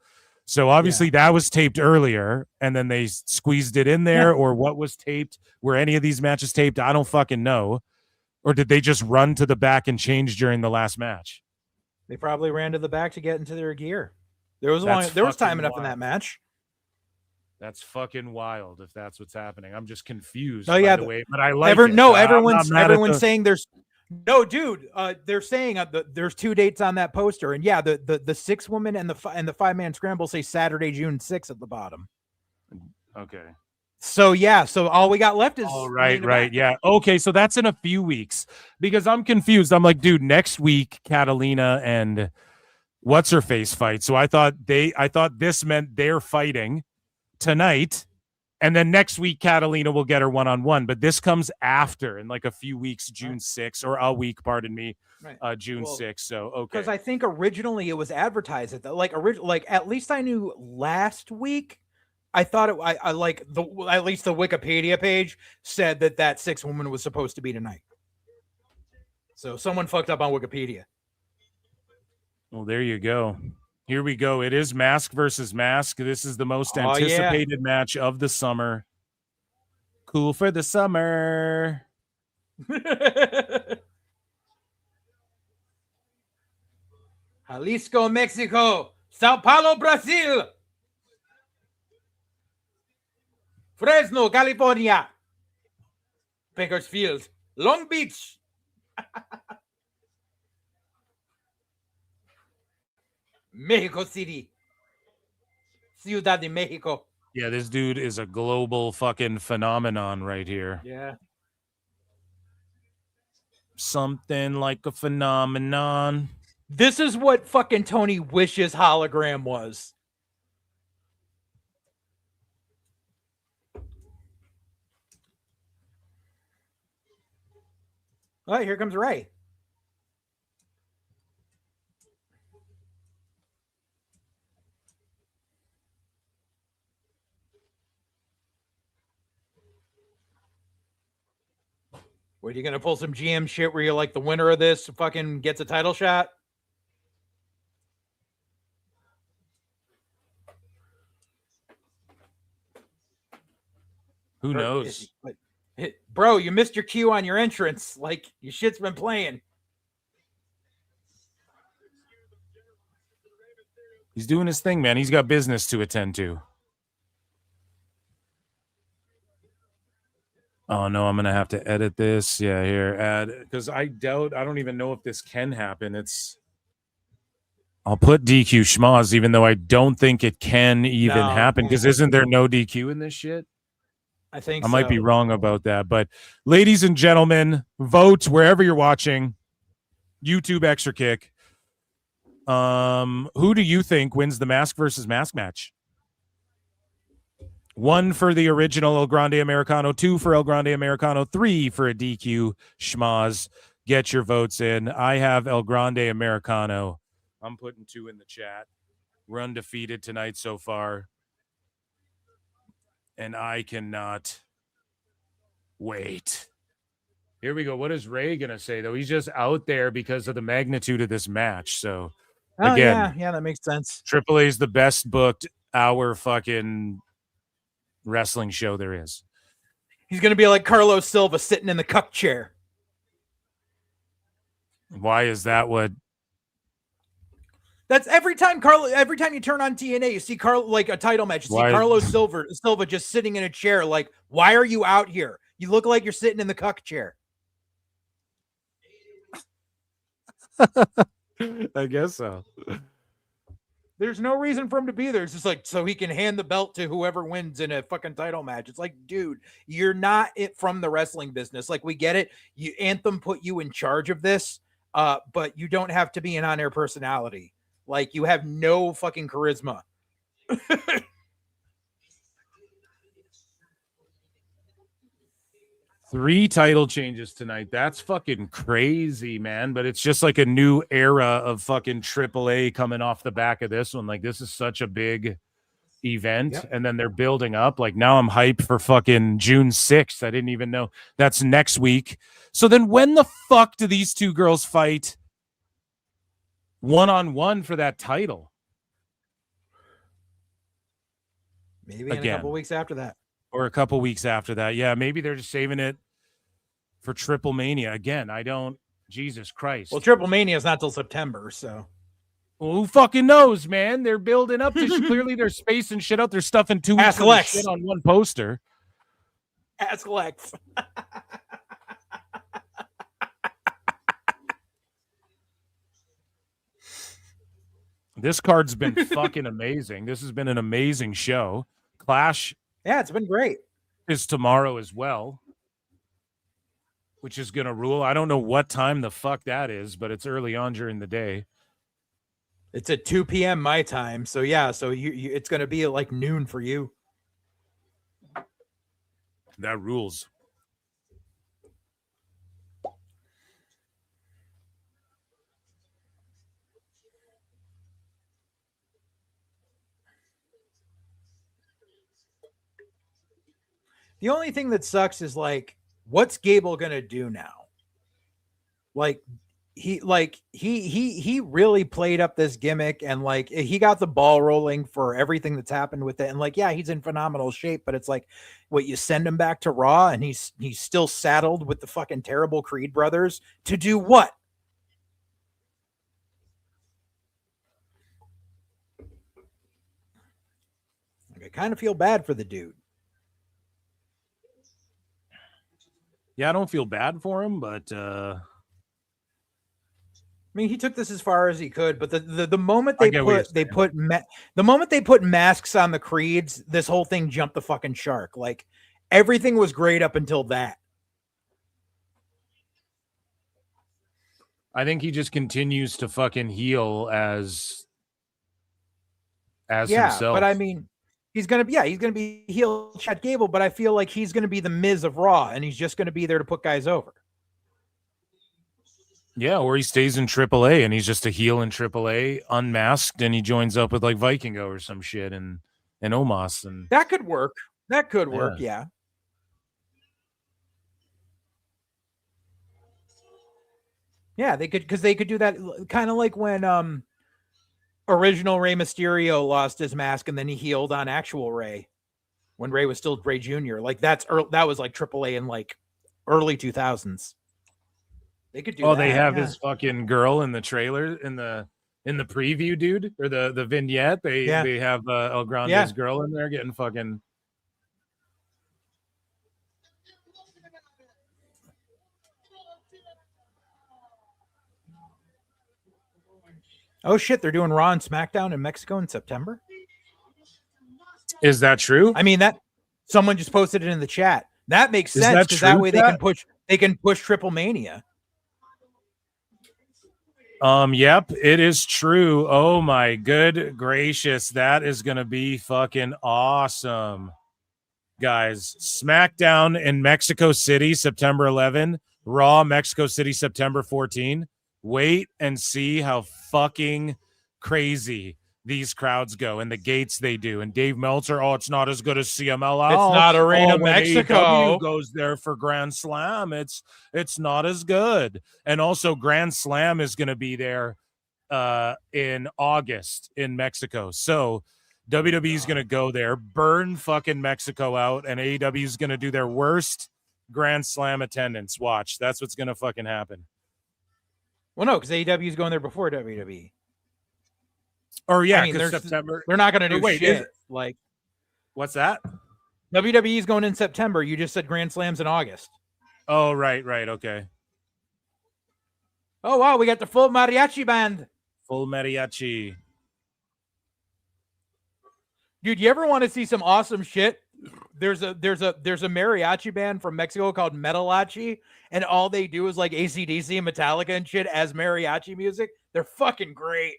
So obviously that was taped earlier and then they squeezed it in there or what was taped. Were any of these matches taped? I don't fucking know. Or did they just run to the back and change during the last match? They probably ran to the back to get into their gear. There was time enough in that match. That's fucking wild if that's what's happening. I'm just confused. Oh yeah, by the way, but I like it. No, I'm not mad at everyone's saying there's no dude. They're saying there's 2 dates on that poster, and yeah, the 6 woman and the 5-man scramble say Saturday, June 6th at the bottom. Okay. So yeah, so all we got left is right. Yeah. Okay, so that's in a few weeks because I'm confused. I'm like, dude, next week Catalina and what's her face fight. So I thought this meant they're fighting tonight, and then next week Catalina will get her one-on-one, but this comes after in like a few weeks, June 6th, or a week, pardon me, June 6th. So okay, because I think originally it was advertised at like at least I knew last week. I thought I like at least the Wikipedia page said that 6 woman was supposed to be tonight. So someone fucked up on Wikipedia. Well, there you go. Here we go. It is mask versus mask. This is the most anticipated match of the summer. Cool for the summer. Jalisco, Mexico. Sao Paulo, Brazil. Fresno, California. Bakersfield, Long Beach. Mexico City. Ciudad de Mexico. Yeah, this dude is a global fucking phenomenon right here. Yeah. Something like a phenomenon. This is what fucking Tony wishes hologram was. Oh, here comes Ray. What, are you gonna pull some GM shit where you're like the winner of this fucking gets a title shot? Who knows? Bro, you missed your cue on your entrance. Like, your shit's been playing. He's doing his thing, man. He's got business to attend to. Oh, no, I'm going to have to edit this. Yeah, here, add. Because I don't even know if this can happen. I'll put DQ schmoz, even though I don't think it can even happen. Because isn't there no DQ in this shit? I think I might be wrong about that. But ladies and gentlemen, vote wherever you're watching. YouTube Extra Kick. Who do you think wins the mask versus mask match? 1 for the original El Grande Americano, 2 for El Grande Americano, 3 for a DQ schmoz. Get your votes in. I have El Grande Americano. I'm putting 2 in the chat. We're undefeated tonight so far. And I cannot wait. Here we go. What is Ray going to say, though? He's just out there because of the magnitude of this match. So, again, yeah, that makes sense. AAA is the best booked hour fucking wrestling show there is. He's going to be like Carlos Silva sitting in the cup chair. Why is that what? That's every time you turn on TNA, you see like a title match. You see Carlos Silva just sitting in a chair. Like, why are you out here? You look like you're sitting in the cuck chair. I guess so. There's no reason for him to be there. It's just like so he can hand the belt to whoever wins in a fucking title match. It's like, dude, you're not from the wrestling business. Like, we get it. Anthem put you in charge of this, but you don't have to be an on-air personality. Like, you have no fucking charisma. 3 title changes tonight. That's fucking crazy, man. But it's just like a new era of fucking AAA coming off the back of this one. Like, this is such a big event. Yep. And then they're building up. Like, now I'm hyped for fucking June 6th. I didn't even know that's next week. So then when the fuck do these 2 girls fight one-on-one for that title? Maybe in a couple weeks after that. Or a couple weeks after that. Yeah, maybe they're just saving it for Triple Mania. Again, Jesus Christ. Well, Triple Mania is not till September, so. Well, who fucking knows, man? They're building up to clearly they're spacing shit out. They're stuffing 2 weeks Ask of Lex. shit on one poster. Ask Lex. This card's been fucking amazing. This has been an amazing show. Clash. Yeah, it's been great. Is tomorrow as well, which is gonna rule. I don't know what time the fuck that is, but it's early on during the day. It's at 2 p.m. my time. So yeah, so you it's gonna be like noon for you. That rules. The only thing that sucks is like, what's Gable gonna do now? Like he really played up this gimmick, and like he got the ball rolling for everything that's happened with it. And like, yeah, he's in phenomenal shape, but it's like, what, you send him back to Raw and he's still saddled with the fucking terrible Creed brothers to do what? Like, I kind of feel bad for the dude. Yeah, I don't feel bad for him, but I mean, he took this as far as he could, but the moment they put masks on the Creeds, this whole thing jumped the fucking shark. Like, everything was great up until that. I think he just continues to fucking heel as himself. But I mean, he's gonna be heel Chad Gable, but I feel like he's gonna be the Miz of Raw, and he's just gonna be there to put guys over. Yeah, or he stays in AAA and he's just a heel in AAA, unmasked, and he joins up with like Vikingo or some shit and Omos, and that could work. That could work, yeah. Yeah, they could, because they could do that kind of like when original Rey Mysterio lost his mask and then he healed on actual Rey when Rey was still Rey Jr. Like that was like AAA in like early 2000s. They could do that. They have his fucking girl in the trailer in the preview, dude, or the vignette. They have El Grande's girl in there getting fucking. Oh shit, they're doing Raw and SmackDown in Mexico in September. Is that true? I mean, that someone just posted it in the chat. That makes sense, because that way they can push Triple Mania. Yep, it is true. Oh my good gracious, that is gonna be fucking awesome, guys. SmackDown in Mexico City, September 11. Raw, Mexico City, September 14. Wait and see how fucking crazy these crowds go and the gates they do. And Dave Meltzer, it's not as good as CMLL. It's not Arena Mexico. AEW goes there for Grand Slam. It's not as good. And also Grand Slam is going to be there in August in Mexico. So WWE is going to go there, burn fucking Mexico out, and AEW is going to do their worst Grand Slam attendance. Watch. That's what's going to fucking happen. Well, no, because AEW is going there before WWE. Or yeah, I mean, because September. They're not going to do shit. Like, what's that? WWE is going in September. You just said Grand Slams in August. Oh, right, okay. Oh wow, we got the full mariachi band. Full mariachi. Dude, you ever want to see some awesome shit? There's a mariachi band from Mexico called Metalachi, and all they do is like AC/DC and Metallica and shit as mariachi music. They're fucking great.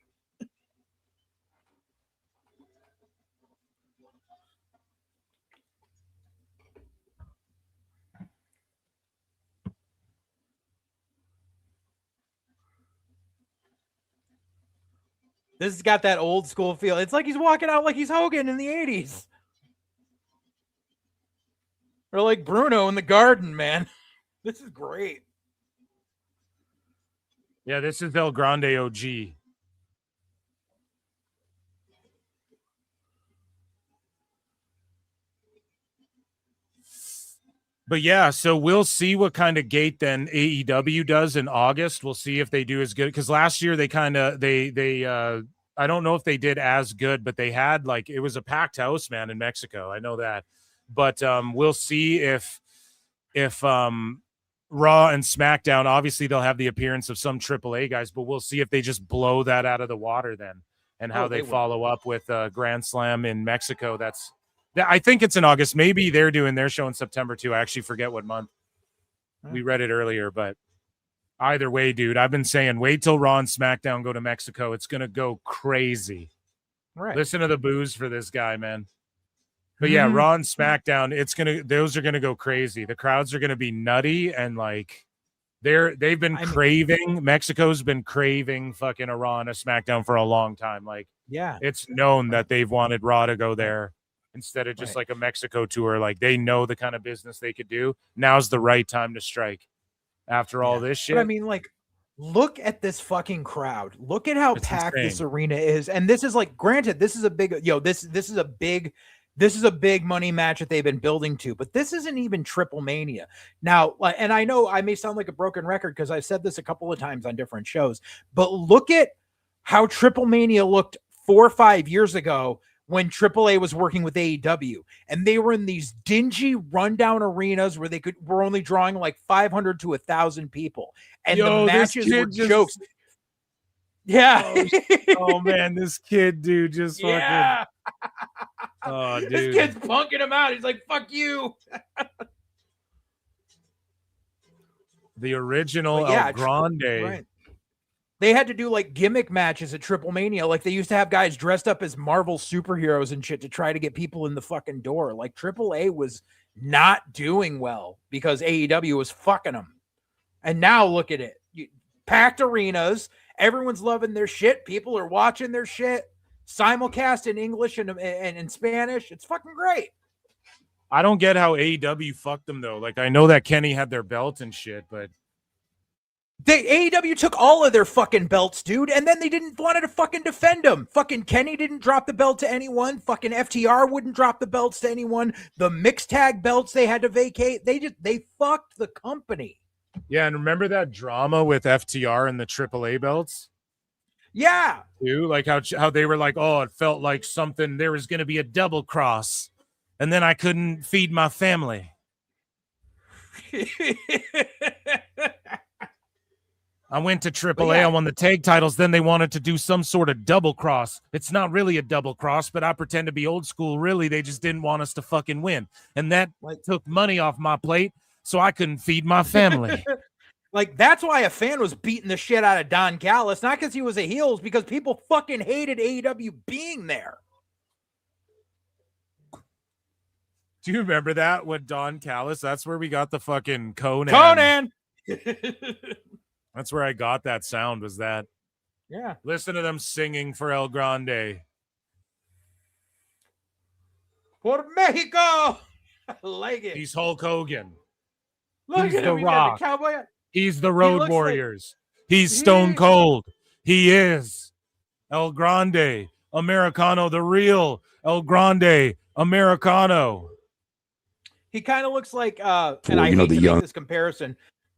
This has got that old school feel. It's like he's walking out like he's Hogan in the 80s. Or like Bruno in the Garden, man. This is great. Yeah, this is El Grande OG. But yeah, so we'll see what kind of gate then AEW does in August. We'll see if they do as good, because last year they kind of I don't know if they did as good, but they had like, it was a packed house, man, in Mexico. I know that. But we'll see if Raw and SmackDown, obviously they'll have the appearance of some AAA guys, but we'll see if they just blow that out of the water then, and how they follow up with Grand Slam in Mexico. I think it's in August. Maybe they're doing their show in September too. I actually forget what month. We read it earlier, but either way, dude, I've been saying wait till Raw and SmackDown go to Mexico. It's going to go crazy. Right. Listen to the booze for this guy, man. But yeah, Raw and SmackDown, those are going to go crazy. The crowds are going to be nutty, and like they've been craving, Mexico's been craving fucking a Raw and a SmackDown for a long time. Like, yeah, it's known that they've wanted Raw to go there instead of just like a Mexico tour. Like, they know the kind of business they could do. Now's the right time to strike after all this shit. But I mean, like, look at this fucking crowd. Look at how packed this arena is. And this is like, granted, this is a big, this is a big money match that they've been building to, but this isn't even Triple Mania. Now, and I know I may sound like a broken record because I've said this a couple of times on different shows, but look at how Triple Mania looked 4 or 5 years ago when AAA was working with AEW, and they were in these dingy rundown arenas where they were only drawing like 500 to 1,000 people. And the matches were jokes. Yeah. Oh man, this kid, dude, just fucking. Oh, dude. This kid's punking him out. He's like, fuck you. The original El Grande. Right. They had to do like gimmick matches at Triple Mania. Like, they used to have guys dressed up as Marvel superheroes and shit to try to get people in the fucking door. Like, AAA was not doing well because AEW was fucking them. And now look at it. Packed arenas. Everyone's loving their shit. People are watching their shit. Simulcast in English and in Spanish. It's fucking great. I don't get how AEW fucked them though. Like, I know that Kenny had their belt and shit, but AEW took all of their fucking belts, dude, and then they didn't want to fucking defend them. Fucking Kenny didn't drop the belt to anyone. Fucking FTR wouldn't drop the belts to anyone. The mixed tag belts they had to vacate. They fucked the company. Yeah, and remember that drama with FTR and the AAA belts? Yeah. Dude, like how they were like, oh, it felt like something, there was going to be a double cross, and then I couldn't feed my family. I went to AAA, I won the tag titles, then they wanted to do some sort of double cross. It's not really a double cross, but I pretend to be old school. Really, they just didn't want us to fucking win. And that took money off my plate, so I couldn't feed my family. Like, that's why a fan was beating the shit out of Don Callis, not because he was a heel, it's because people fucking hated AEW being there. Do you remember that with Don Callis? That's where we got the fucking Conan. That's where I got that sound, was that. Yeah. Listen to them singing for El Grande. Por Mexico! I like it. He's Hulk Hogan. Look He's at The him. He got Rock. the cowboy. He's the Road Warriors. He's Stone Cold. He is El Grande Americano, the real El Grande Americano. He kind of looks like, and I hate to make this comparison,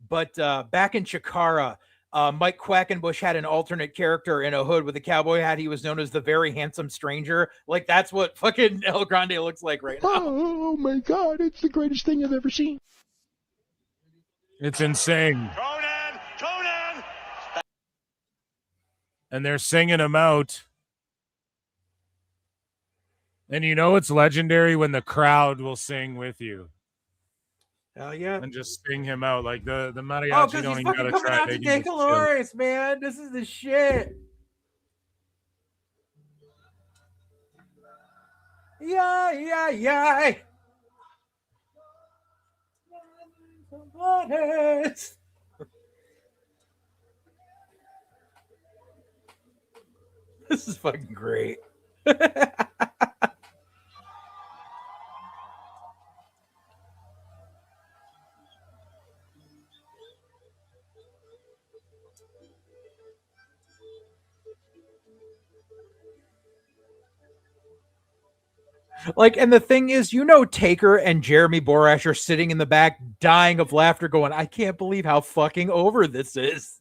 but back in Chikara, Mike Quackenbush had an alternate character in a hood with a cowboy hat. He was known as the Very Handsome Stranger. Like, that's what fucking El Grande looks like right now. Oh my God, it's the greatest thing I've ever seen. It's insane. Conan! And they're singing him out. And you know it's legendary when the crowd will sing with you. Hell yeah. And just sing him out. Like the mariachi Oh, because don't he's even fucking gotta coming try. out They to can just chill. Dolores, man. This is the shit. Yeah. This is fucking great. Like, and the thing is, Taker and Jeremy Borash are sitting in the back dying of laughter going, I can't believe how fucking over this is.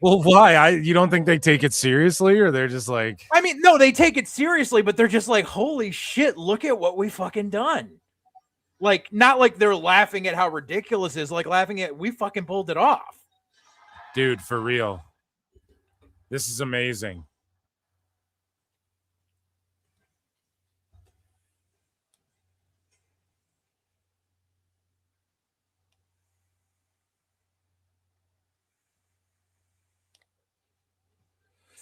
Well, why? You don't think they take it seriously, or they're just like... I mean, no, they take it seriously, but they're just like, holy shit, look at what we fucking done. Like, not like they're laughing at how ridiculous it is, like laughing at we fucking pulled it off. Dude, for real. This is amazing.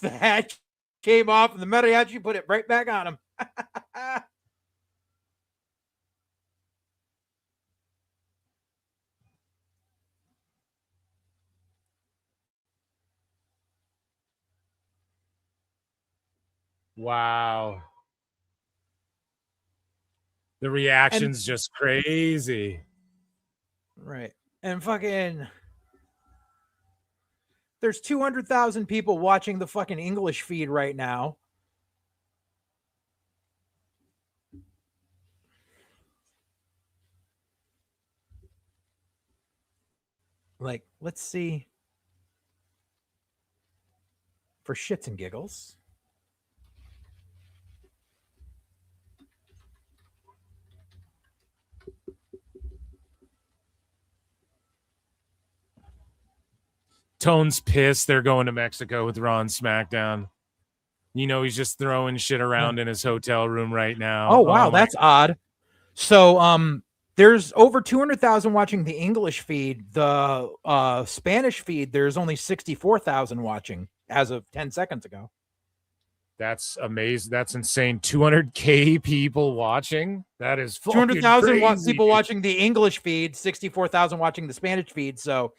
The hat came off, and the mariachi put it right back on him. Wow. The reaction's just crazy. Right. And fucking... There's 200,000 people watching the fucking English feed right now. Like, let's see. For shits and giggles. Tone's pissed they're going to Mexico with Raw and SmackDown. He's just throwing shit around in his hotel room right now. Oh, wow, that's odd. So, there's over 200,000 watching the English feed. The Spanish feed, there's only 64,000 watching as of 10 seconds ago. That's amazing. That's insane. 200K people watching. That is 200,000 people watching the English feed, 64,000 watching the Spanish feed. So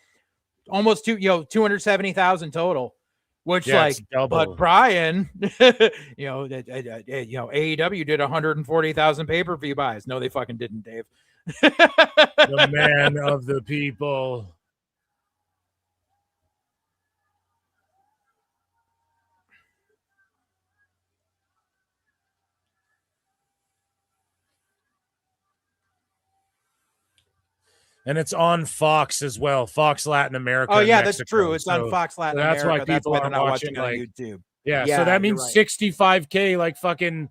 almost 270,000 total, which but Brian, AEW did 140,000 pay-per-view buys. No, they fucking didn't, Dave. The man of the people. And it's on Fox as well. Fox Latin America. Oh, yeah, Mexico. that's true. It's on Fox Latin America. That's That's why people they're not watching like, on YouTube. Yeah, so that means right. 65K, like fucking,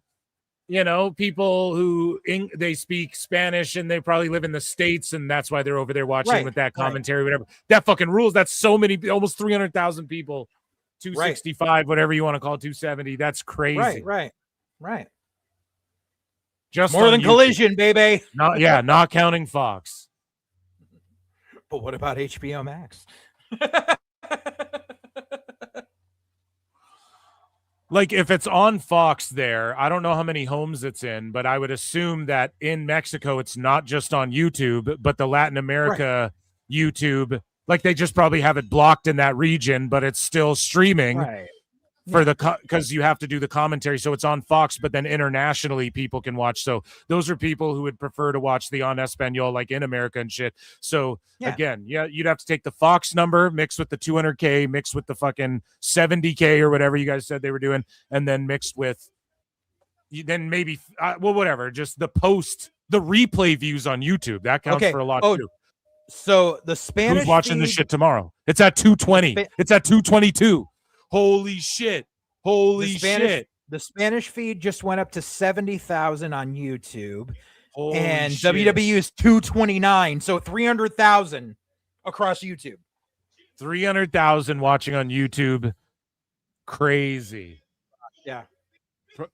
people who they speak Spanish and they probably live in the States, and that's why they're over there watching with that commentary, whatever. That fucking rules. That's so many, almost 300,000 people. 265, whatever you want to call 270. That's crazy. Right. Just more than YouTube. Collision, baby. Not counting Fox. But what about HBO Max? Like, if it's on Fox there, I don't know how many homes it's in, but I would assume that in Mexico, it's not just on YouTube, but the Latin America YouTube, like they just probably have it blocked in that region, but it's still streaming for because you have to do the commentary. So it's on Fox, but then internationally people can watch. So those are people who would prefer to watch the on Espanol, like in America and shit. So again, you'd have to take the Fox number, mixed with the 200K, mixed with the fucking 70K or whatever you guys said they were doing, and then mixed with then maybe whatever, just the replay views on YouTube. That counts for a lot too. So the Spanish who's watching the shit tomorrow? It's at 220. It's at 222. Holy shit. Shit. The Spanish feed just went up to 70,000 on YouTube. Holy and shit. WWE is 229. So 300,000 across YouTube. 300,000 watching on YouTube. Crazy. Yeah.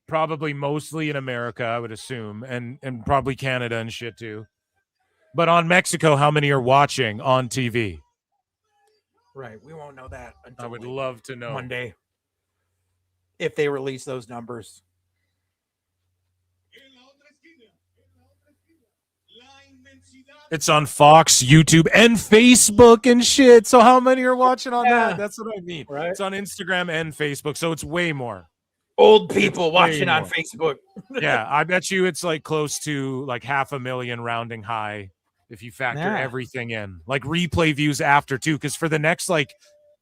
Probably mostly in America, I would assume, and probably Canada and shit too. But on Mexico, how many are watching on TV? Right. We won't know that until I would love to know Monday if they release those numbers. It's on Fox, YouTube, and Facebook and shit. So how many are watching on that? That's what I mean. Right. It's on Instagram and Facebook, so it's way more. Old people watching on Facebook. Yeah, I bet you it's like close to like 500,000 rounding high if you factor everything in. Like replay views after too, because for the next like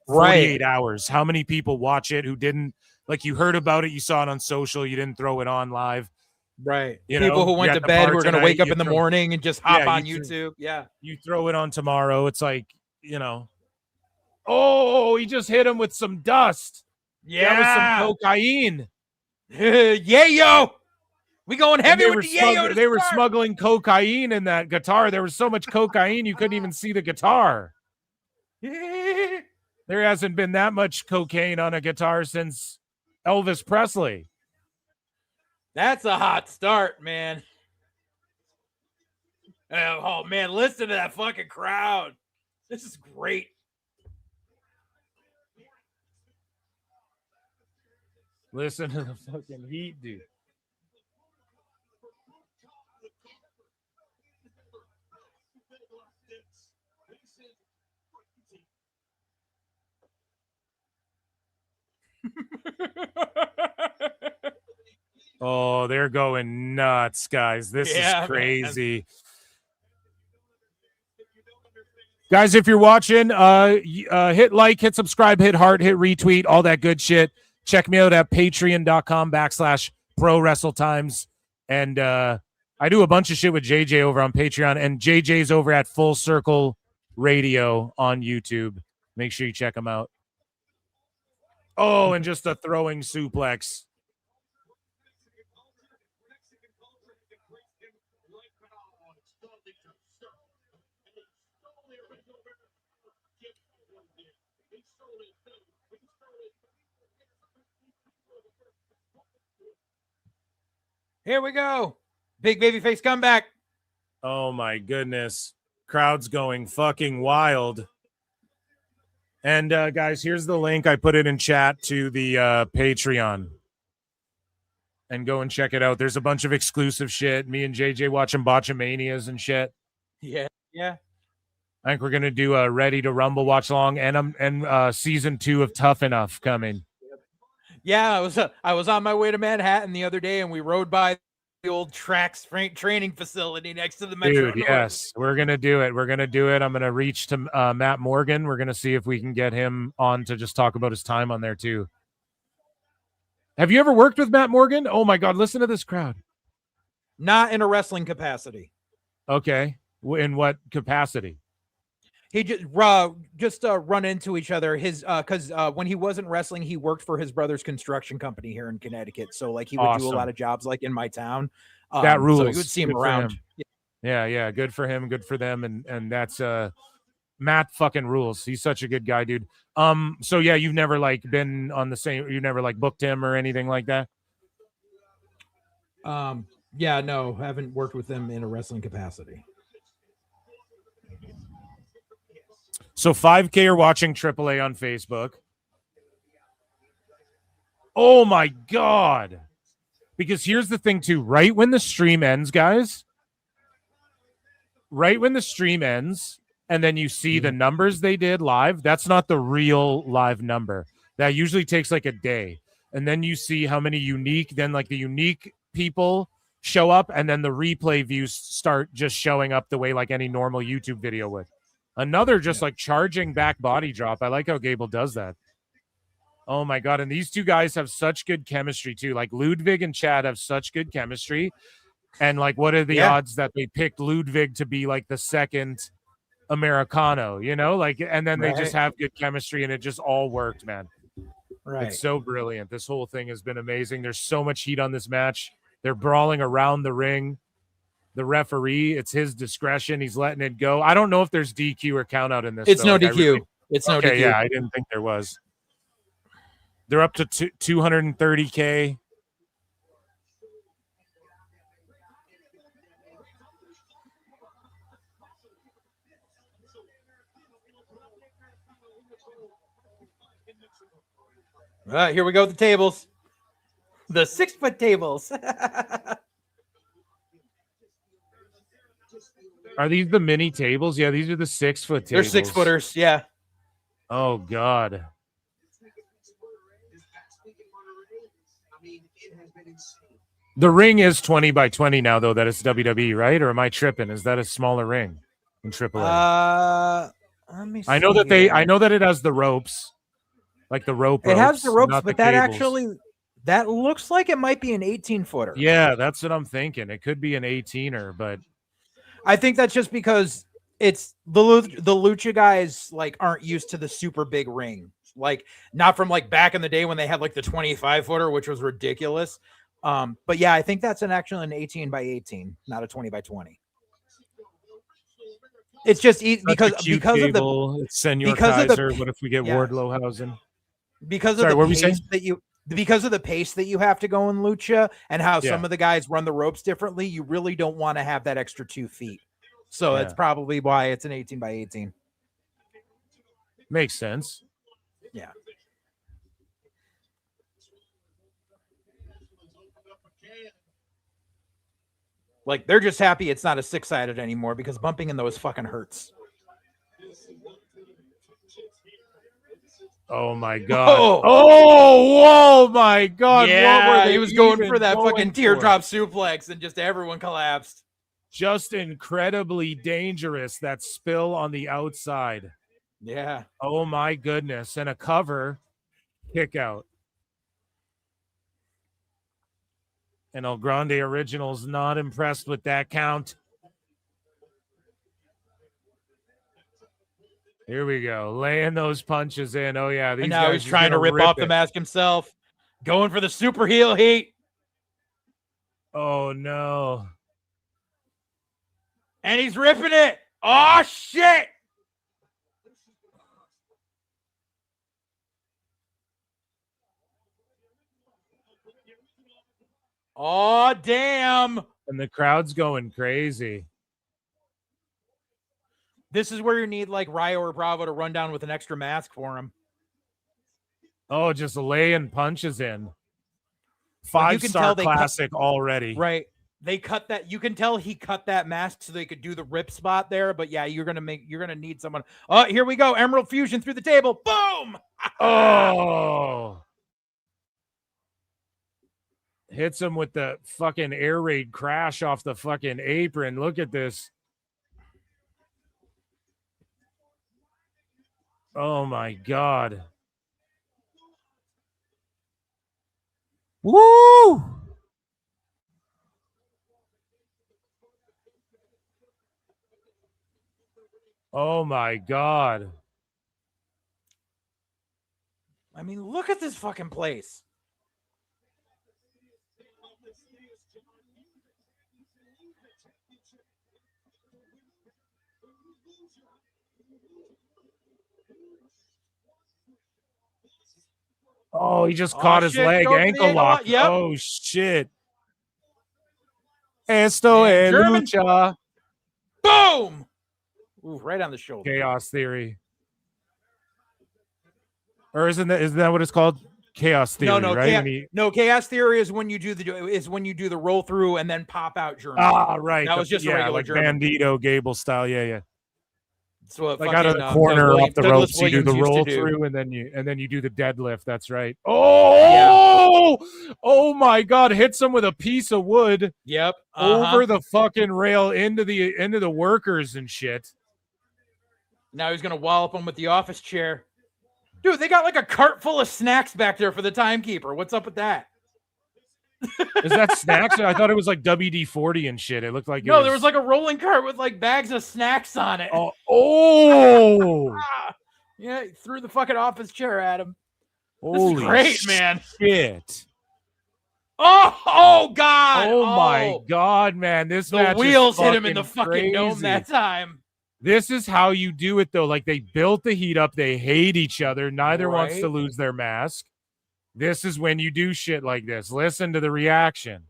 48 hours, how many people watch it who didn't, like, you heard about it, you saw it on social, you didn't throw it on live. Right. You People know, who you went got to the bed part who are going to tonight, wake up you in the throw- morning and just hop Yeah, on you YouTube. Yeah. You throw it on tomorrow. It's like, you know, oh, he just hit him with some dust. Yeah. That was some cocaine. Yeah, yo. We going And heavy they with were the yayo. they were smuggling cocaine in that guitar. There was so much cocaine you couldn't even see the guitar. There hasn't been that much cocaine on a guitar since Elvis Presley. That's a hot start, man. Oh, man, listen to that fucking crowd. This is great. Listen to the fucking heat, dude. Oh, they're going nuts, guys. This Yeah, is crazy. Guys, if you're watching, hit like, hit subscribe, hit heart, hit retweet, all that good shit. Check me out at patreon.com/ProWrestleTimes. And I do a bunch of shit with JJ over on Patreon, and JJ's over at Full Circle Radio on YouTube. Make sure you check him out. Oh, and just a throwing suplex. Here we go. Big babyface comeback. Oh my goodness. Crowd's going fucking wild. And guys, here's the link. I put it in chat to the Patreon. And go and check it out. There's a bunch of exclusive shit. Me and JJ watching Botchamanias and shit. Yeah. Yeah. I think we're gonna do a Ready to Rumble watch along and season 2 of Tough Enough coming. Yeah, I was on my way to Manhattan the other day, and we rode by the old Trax training facility next to the Metro. Dude, yes, we're gonna do it. We're gonna do it. I'm gonna reach to Matt Morgan. We're gonna see if we can get him on to just talk about his time on there too. Have you ever worked with Matt Morgan? Oh my God, listen to this crowd. Not in a wrestling capacity. Okay, in what capacity? He just run into each other. His because when he wasn't wrestling, he worked for his brother's construction company here in Connecticut. So like he would do a lot of jobs like in my town. That rules. So you would see him Good for around. him. Yeah, good for him, good for them, and that's Matt fucking rules. He's such a good guy, dude. So yeah, you've never like been on the same. You never like booked him or anything like that. Yeah, no, haven't worked with him in a wrestling capacity. So 5K are watching AAA on Facebook. Oh my God. Because here's the thing too, right when the stream ends, guys, right when the stream ends, and then you see the numbers they did live, that's not the real live number. That usually takes like a day. And then you see how many unique, then like the unique people show up, and then the replay views start just showing up the way like any normal YouTube video would. Another just like charging back body drop. I like how Gable does that. Oh my God. And these two guys have such good chemistry too. Like Ludwig and Chad have such good chemistry. And like, what are the odds that they picked Ludwig to be like the second Americano, you know, like, and then they just have good chemistry and it just all worked, man. Right. It's so brilliant. This whole thing has been amazing. There's so much heat on this match. They're brawling around the ring. The referee, it's his discretion. He's letting it go. I don't know if there's DQ or count out in this. It's though. no Like, DQ. It's no okay, DQ. yeah, I didn't think there was. They're up to 230K. All right, here we go with the tables. The 6-foot tables. Are these the mini tables? Yeah, these are the 6-foot tables. They're 6-footers, yeah. Oh God. The ring is 20 by 20 now, though. That it's WWE, right? Or am I tripping? Is that a smaller ring in AAA? Let me see. I know that I know that it has the ropes, like the rope. It has the ropes, not but the that cables. actually That looks like it might be an 18-footer. Yeah, that's what I'm thinking. It could be an 18er, but I think that's just because it's the Lucha guys like aren't used to the super big ring, like not from like back in the day when they had like the 25-footer, which was ridiculous. But yeah, I think that's actually an 18 by 18, not a 20 by 20. It's just because of the Senor Kaiser. What if we get Wardlow Hausen? Because of the pace that you. Because of the pace that you have to go in Lucha and how some of the guys run the ropes differently, you really don't want to have that extra 2 feet. So that's probably why it's an 18 by 18. Makes sense. Yeah. Like they're just happy it's not a 6-sided anymore because bumping in those fucking hurts. Oh my god! Oh my god! Yeah, he was going for that fucking teardrop suplex, and just everyone collapsed. Just incredibly dangerous. That spill on the outside. Yeah. Oh my goodness! And a cover kick out. And El Grande Original's not impressed with that count. Here we go, laying those punches in. Oh yeah, these and now guys he's trying to rip off the mask himself, going for the super heel heat. Oh no! And he's ripping it. Oh shit! Oh damn! And the crowd's going crazy. This is where you need like Ryo or Bravo to run down with an extra mask for him. Oh, just laying punches in. 5-star classic already. Right. They cut that. You can tell he cut that mask so they could do the rip spot there. But yeah, you're gonna need someone. Oh, here we go. Emerald Fusion through the table. Boom. Oh. Hits him with the fucking air raid crash off the fucking apron. Look at this. Oh my god. Woo! Oh my god. I mean, look at this fucking place. Oh, he just caught his leg, ankle lock. Yep. Oh, shit. Esto es lucha. Boom! Ooh, right on the shoulder. Chaos Theory. Or isn't that what it's called? Chaos Theory, right? Chaos Theory is when you do the roll through and then pop out German. Ah, right. That was just a regular like German. Bandito Gable style. Yeah. So like out of the corner off the ropes, you do the roll through, and then you do the deadlift. That's right. Oh, oh my God! Hits him with a piece of wood. Yep. Over the fucking rail into the workers and shit. Now he's gonna wallop him with the office chair. Dude, they got like a cart full of snacks back there for the timekeeper. What's up with that? Is that snacks? I thought it was like WD-40 and shit. It looked like there was like a rolling cart with like bags of snacks on it. Oh. Yeah, he threw the fucking office chair at him. Holy this is great, man. Shit. Oh God. Oh my God, man. This the wheels hit him in the fucking dome that time. This is how you do it though. Like they built the heat up. They hate each other. Neither wants to lose their mask. This is when you do shit like this. Listen to the reaction.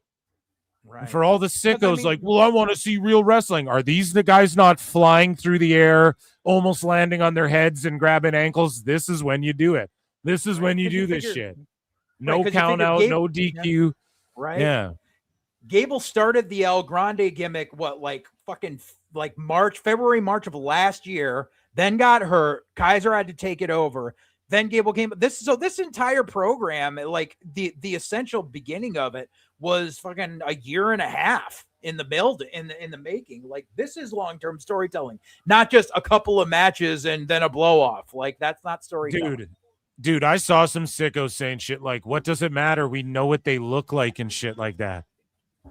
Right. And for all the sickos, like, well, I want to see real wrestling. Are these the guys not flying through the air, almost landing on their heads and grabbing ankles? This is when you do it. This is when you do this shit. No count out, no DQ. Right. Yeah. Gable started the El Grande gimmick, February, March of last year, then got hurt. Kaiser had to take it over. Then Gable came. This entire program, like the essential beginning of it, was fucking a year and a half in the build, in the making. Like this is long-term storytelling, not just a couple of matches and then a blow off. Like that's not storytelling. Dude, Dude, I saw some sickos saying shit like, what does it matter? We know what they look like and shit like that.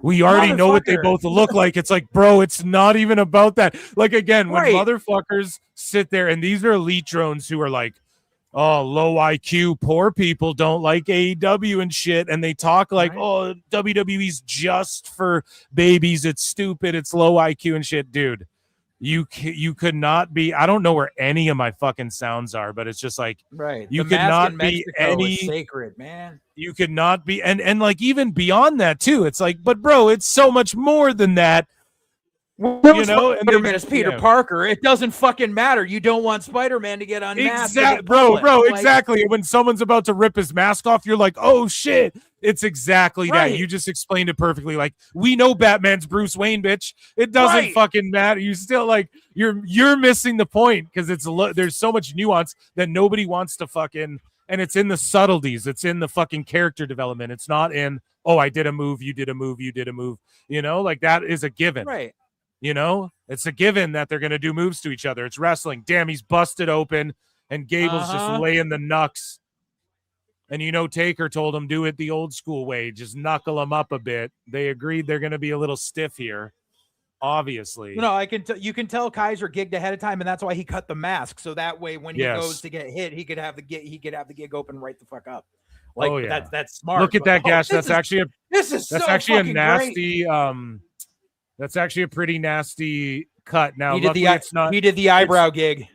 We already know what they both look like. It's like, bro, it's not even about that. Like, again, when motherfuckers sit there, and these are elite drones who are like, oh, low IQ, poor people don't like AEW and shit, and they talk like, oh, WWE's just for babies. It's stupid. It's low IQ and shit. Dude, you could not be. I don't know where any of my fucking sounds are, but it's just like, you could not be any sacred, man. You could not be, and like even beyond that too. It's like, but bro, it's so much more than that. You know, Spider-Man is Peter Parker. It doesn't fucking matter. You don't want Spider-Man to get unmasked. Exactly, bro, exactly. When someone's about to rip his mask off, you're like, oh shit. It's exactly that. You just explained it perfectly. Like, we know Batman's Bruce Wayne, bitch. It doesn't fucking matter. You still like you're missing the point because there's so much nuance that nobody wants to fucking, and it's in the subtleties. It's in the fucking character development. It's not in, oh, I did a move, you did a move, you did a move. You know, like that is a given. Right. You know, it's a given that they're going to do moves to each other. It's wrestling. Damn, he's busted open, and Gable's just laying the knucks. And, you know, Taker told him, do it the old school way. Just knuckle him up a bit. They agreed they're going to be a little stiff here, obviously. No, you can tell Kaiser gigged ahead of time, and that's why he cut the mask. So that way, when he goes to get hit, he could have the gig open right the fuck up. Like, that's smart. Look at that gash. That's actually a nasty great. That's actually a pretty nasty cut. Now, he did the eyebrow gig.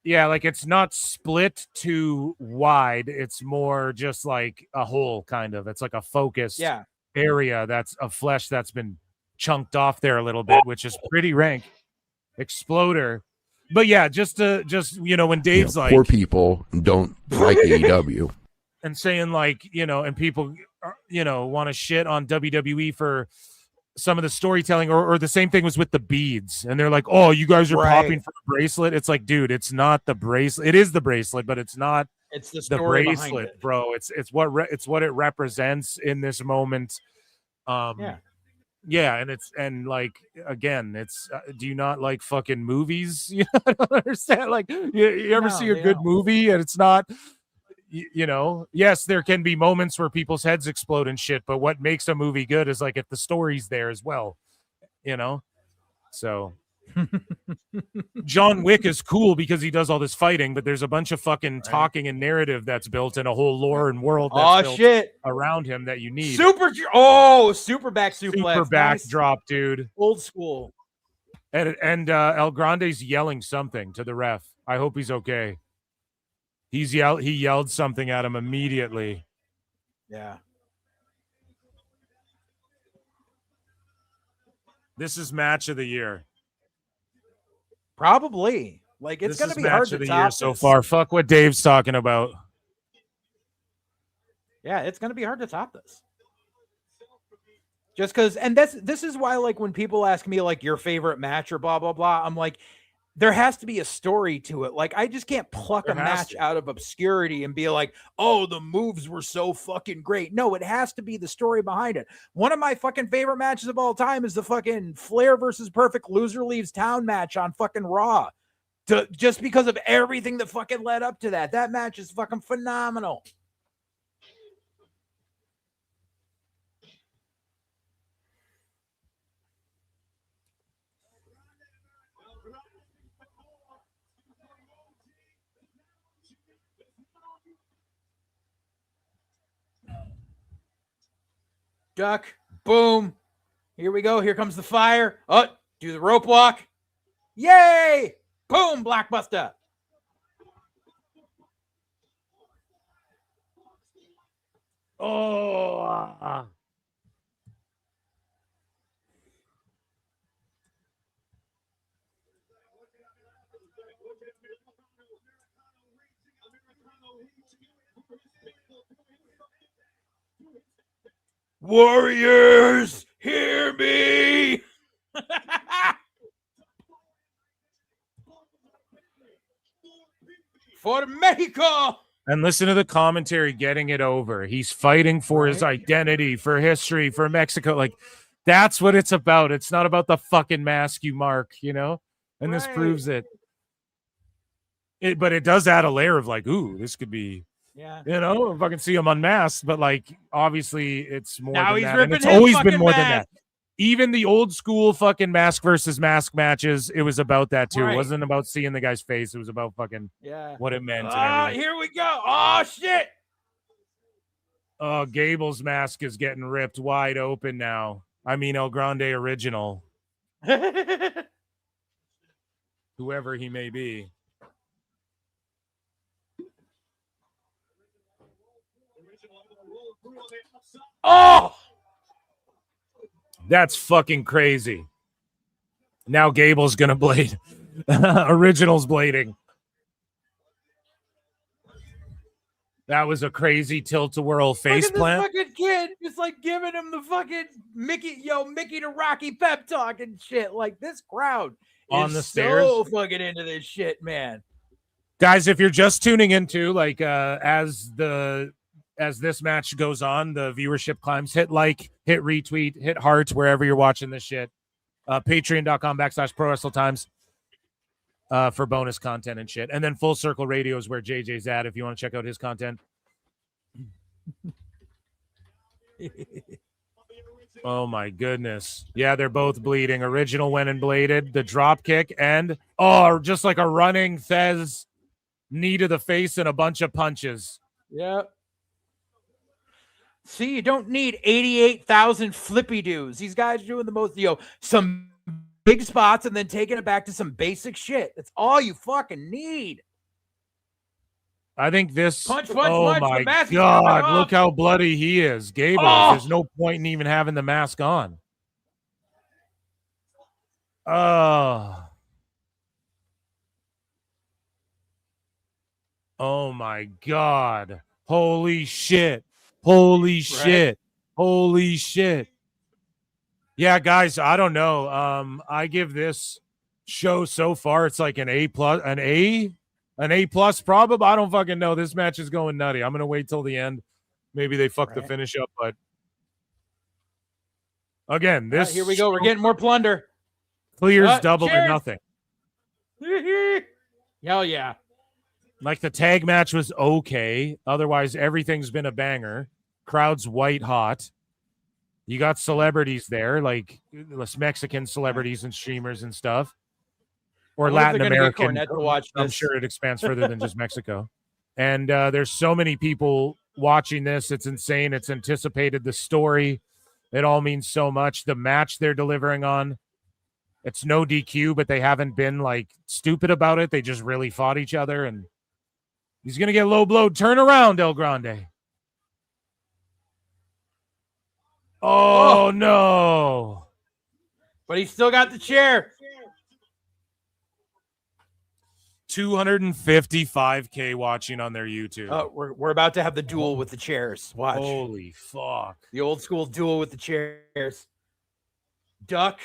Yeah, like it's not split too wide. It's more just like a hole, kind of. It's like a focused area that's of flesh that's been chunked off there a little bit, which is pretty rank. Exploder. But yeah, just you know, when Dave's like, poor people don't like AEW. And saying like, you know, and people, you know, want to shit on WWE for some of the storytelling, or the same thing was with the beads, and they're like, oh, you guys are popping for the bracelet. It's like, dude, it's not the bracelet. It is the bracelet, but it's not. It's the story bracelet, it. bro. It's what it represents in this moment. Yeah, and like, again, it's do you not like fucking movies? You know, I don't understand. Like, you ever see a good movie and it's not. You know, yes, there can be moments where people's heads explode and shit, but what makes a movie good is like if the story's there as well, you know? So John Wick is cool because he does all this fighting, but there's a bunch of fucking talking and narrative that's built in a whole lore and world that's built around him that you need. Super back suplex. Super backdrop, dude. Old school. And El Grande's yelling something to the ref. I hope he's okay. He yelled something at him immediately. Yeah. This is match of the year. Probably. Like, it's going to be hard to top match of the year so far. Fuck what Dave's talking about. Yeah, it's going to be hard to top this. Just because, and this is why, like, when people ask me, like, your favorite match or blah, blah, blah, I'm like, there has to be a story to it. Like, I just can't pluck a match out of obscurity and be like, oh, the moves were so fucking great. No, it has to be the story behind it. One of my fucking favorite matches of all time is the fucking Flair versus Perfect Loser Leaves Town match on fucking Raw. Just because of everything that fucking led up to that. That match is fucking phenomenal. Duck, boom. Here we go. Here comes the fire. Oh, do the rope walk. Yay! Boom, blockbuster. Oh. Warriors, hear me. For Mexico. And listen to the commentary getting it over. He's fighting for his identity, for history, for Mexico. Like, that's what it's about. It's not about the fucking mask you mark, you know? And this proves it. But it does add a layer of like, ooh, this could be Yeah. You know, if I can see him unmasked, but like obviously it's more Now than he's that. And ripping it's his always been fucking more than mask. that. Even the old school fucking mask versus mask matches, it was about that too. Right. It wasn't about seeing the guy's face. It was about fucking what it meant and everything. Here we go. Oh shit. Oh, Gable's mask is getting ripped wide open now. I mean, El Grande original. Whoever he may be. Oh! That's fucking crazy. Now Gable's gonna blade. Original's blading. That was a crazy tilt-a-whirl face Look at plant. this fucking kid just like giving him the fucking Mickey to Rocky pep talk and shit. Like this crowd On is the stairs. so fucking into this shit, man. Guys, if you're just tuning into, like, as this match goes on, the viewership climbs. Hit like, hit retweet, hit hearts wherever you're watching this shit. Patreon.com/Pro Wrestle Times for bonus content and shit. And then Full Circle Radio is where JJ's at if you want to check out his content. Oh my goodness. Yeah, they're both bleeding. Original went and bladed. The drop kick and just like a running Thez knee to the face and a bunch of punches. Yep. See, you don't need 88,000 flippy doos. These guys are doing the most, some big spots and then taking it back to some basic shit. That's all you fucking need. I think this. Punch, oh punch. my The mask is God! coming off. Look how bloody he is, Gable. Oh! There's no point in even having the mask on. Oh my God! Holy shit! Holy shit! Holy shit! Yeah, guys, I don't know. I give this show so far, it's like an A+, an A+ probably. I don't fucking know. This match is going nutty. I'm gonna wait till the end. Maybe they fuck the finish up, but again, this here we go. We're getting more plunder. clears double to cheers. nothing. Hell yeah. Like the tag match was okay. Otherwise, everything's been a banger. Crowd's white hot. You got celebrities there, like Mexican celebrities and streamers and stuff. Or I wonder if Latin they're gonna get American. Cornette to watch I'm this. sure it expands further than just Mexico. And there's so many people watching this. It's insane. It's anticipated. The story, it all means so much. The match they're delivering on, it's no DQ, but they haven't been like stupid about it. They just really fought each other. And he's going to get low blowed. Turn around, El Grande. Oh, no. But he still got the chair. 255K watching on their YouTube. We're about to have the duel with the chairs. Watch. Holy fuck. The old school duel with the chairs. Duck.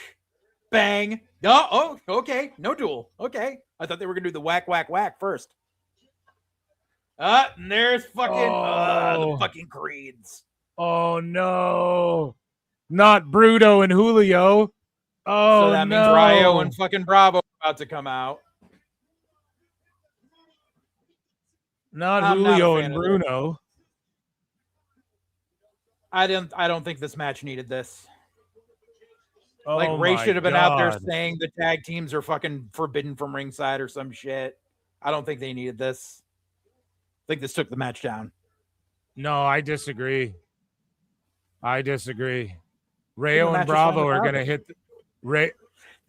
Bang. No. Oh, okay. No duel. Okay. I thought they were going to do the whack, whack, whack first. And there's fucking the fucking creeds. Oh, no. Not Bruto and Julio. Oh, So that means Rayo and fucking Bravo are about to come out. Not I'm not a Julio fan and of Bruno. I don't think this match needed this. Oh Like Ray my should have been out there God. saying the tag teams are fucking forbidden from ringside or some shit. I don't think they needed this. I think this took the match down. No, I disagree. Rayo match and is Bravo fine are without going to it. hit.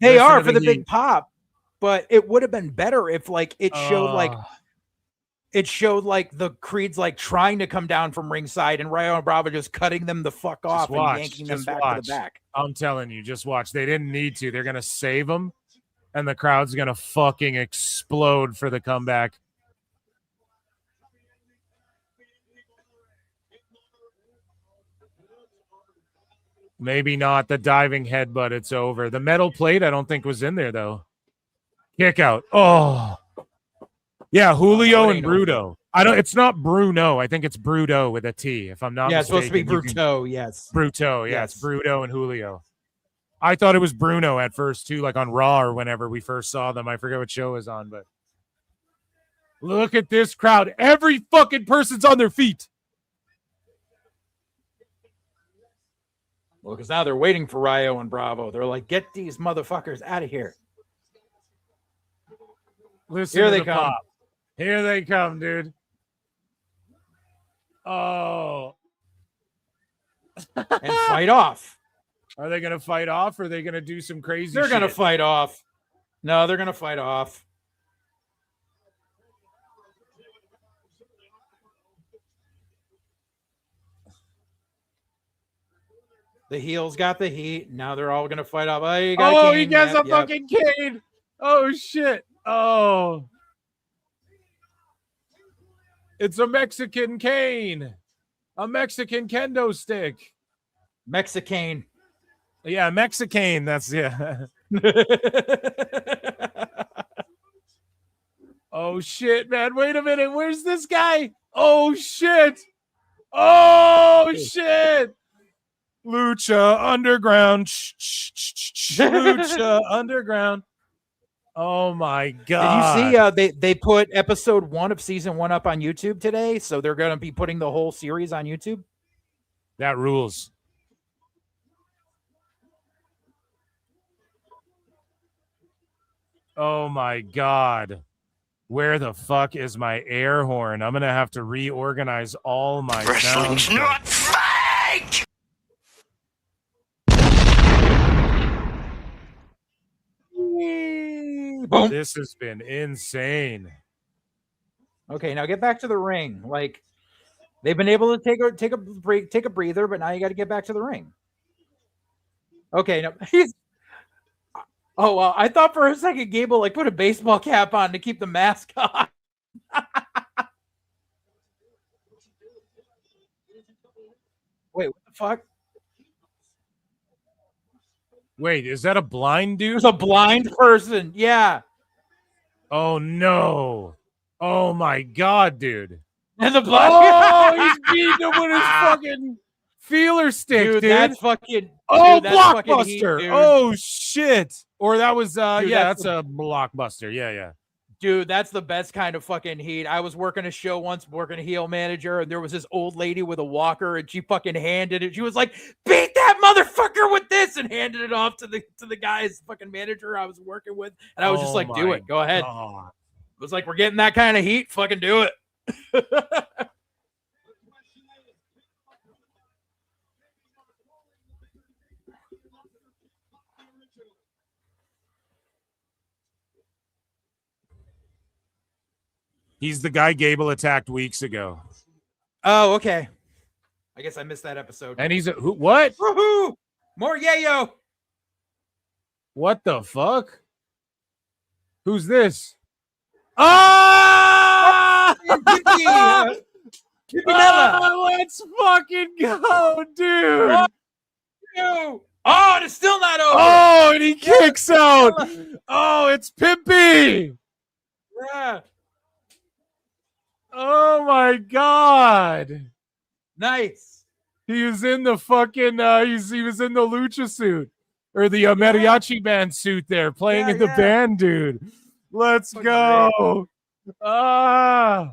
They They are for the big pop, but it would have been better if like it showed like the Creeds like trying to come down from ringside and Rayo and Bravo just cutting them the fuck off and yanking them back to the back. I'm telling you, just watch. They didn't need to. They're going to save them, and the crowd's going to fucking explode for the comeback. Maybe not the diving headbutt. It's over. The metal plate, I don't think was in there though. Kick out. Oh, yeah. Julio and Bruto. It's not Bruno. I think it's Bruto with a T. If I'm not Yeah, it's supposed to be mistaken. Bruto. Yes. Bruto. Yeah, Yes. it's Bruto and Julio. I thought it was Bruno at first too, like on Raw or whenever we first saw them. I forget what show it was on, but Look at this crowd. Every fucking person's on their feet. Well, because now they're waiting for Rayo and Bravo. They're like, get these motherfuckers out of here. Listen Here to they the come. pop. Here they come, dude. Oh. And fight off. Are they going to fight off or are they going to do some crazy They're shit? going to fight off. No, they're going to fight off. The heels got the heat. Now they're all going to fight off. Oh, you got a cane. he gets Yep, a yep. fucking cane. Oh, shit. Oh. It's a Mexican cane. A Mexican kendo stick. Mexican. Yeah, Mexican. That's, yeah. Oh, shit, man. Wait a minute. Where's this guy? Oh, shit. Oh, shit. Lucha Underground. Lucha Underground. Oh, my God. Did you see they put episode 1 of season 1 up on YouTube today? So they're going to be putting the whole series on YouTube. That rules. Oh, my God. Where the fuck is my air horn? I'm going to have to reorganize all my sounds. Wrestling's not fake! Boom. This has been insane. Okay, now get back to the ring. Like, they've been able to take a break, take a breather, but now you got to get back to the ring. Okay, no, he's. Oh well, I thought for a second Gable like put a baseball cap on to keep the mask on. Wait, what the fuck? Wait, is that a blind dude? There's a blind person. Yeah. Oh, no. Oh, my God, dude. And the blind. Oh, he's beating him with his fucking feeler stick, dude. That's fucking. Oh, dude, that's fucking Blockbuster. heat, dude. Oh, shit. Or that was, Dude, yeah, that's that's a Blockbuster. Yeah, yeah. Dude, that's the best kind of fucking heat. I was working a show once, working a heel manager, and there was this old lady with a walker, and she fucking handed it. She was like, "Beat that motherfucker with this," and handed it off to the guy's fucking manager I was working with. And I was just like, "Do my it, go ahead." God. It was like, "We're getting that kind of heat. Fucking do it." He's the guy Gable attacked weeks ago. Oh, okay. I guess I missed that episode. And he's a who? What? Woohoo! More yayo. What the fuck? Who's this? Ah! Let's fucking go, dude. Oh, and it's still not over. Oh, and he kicks out. Oh, it's Pimpy. Yeah. Oh my God. Nice. He was in the fucking he was in the lucha suit or the mariachi band suit there playing in the band, dude. Let's go. Ah.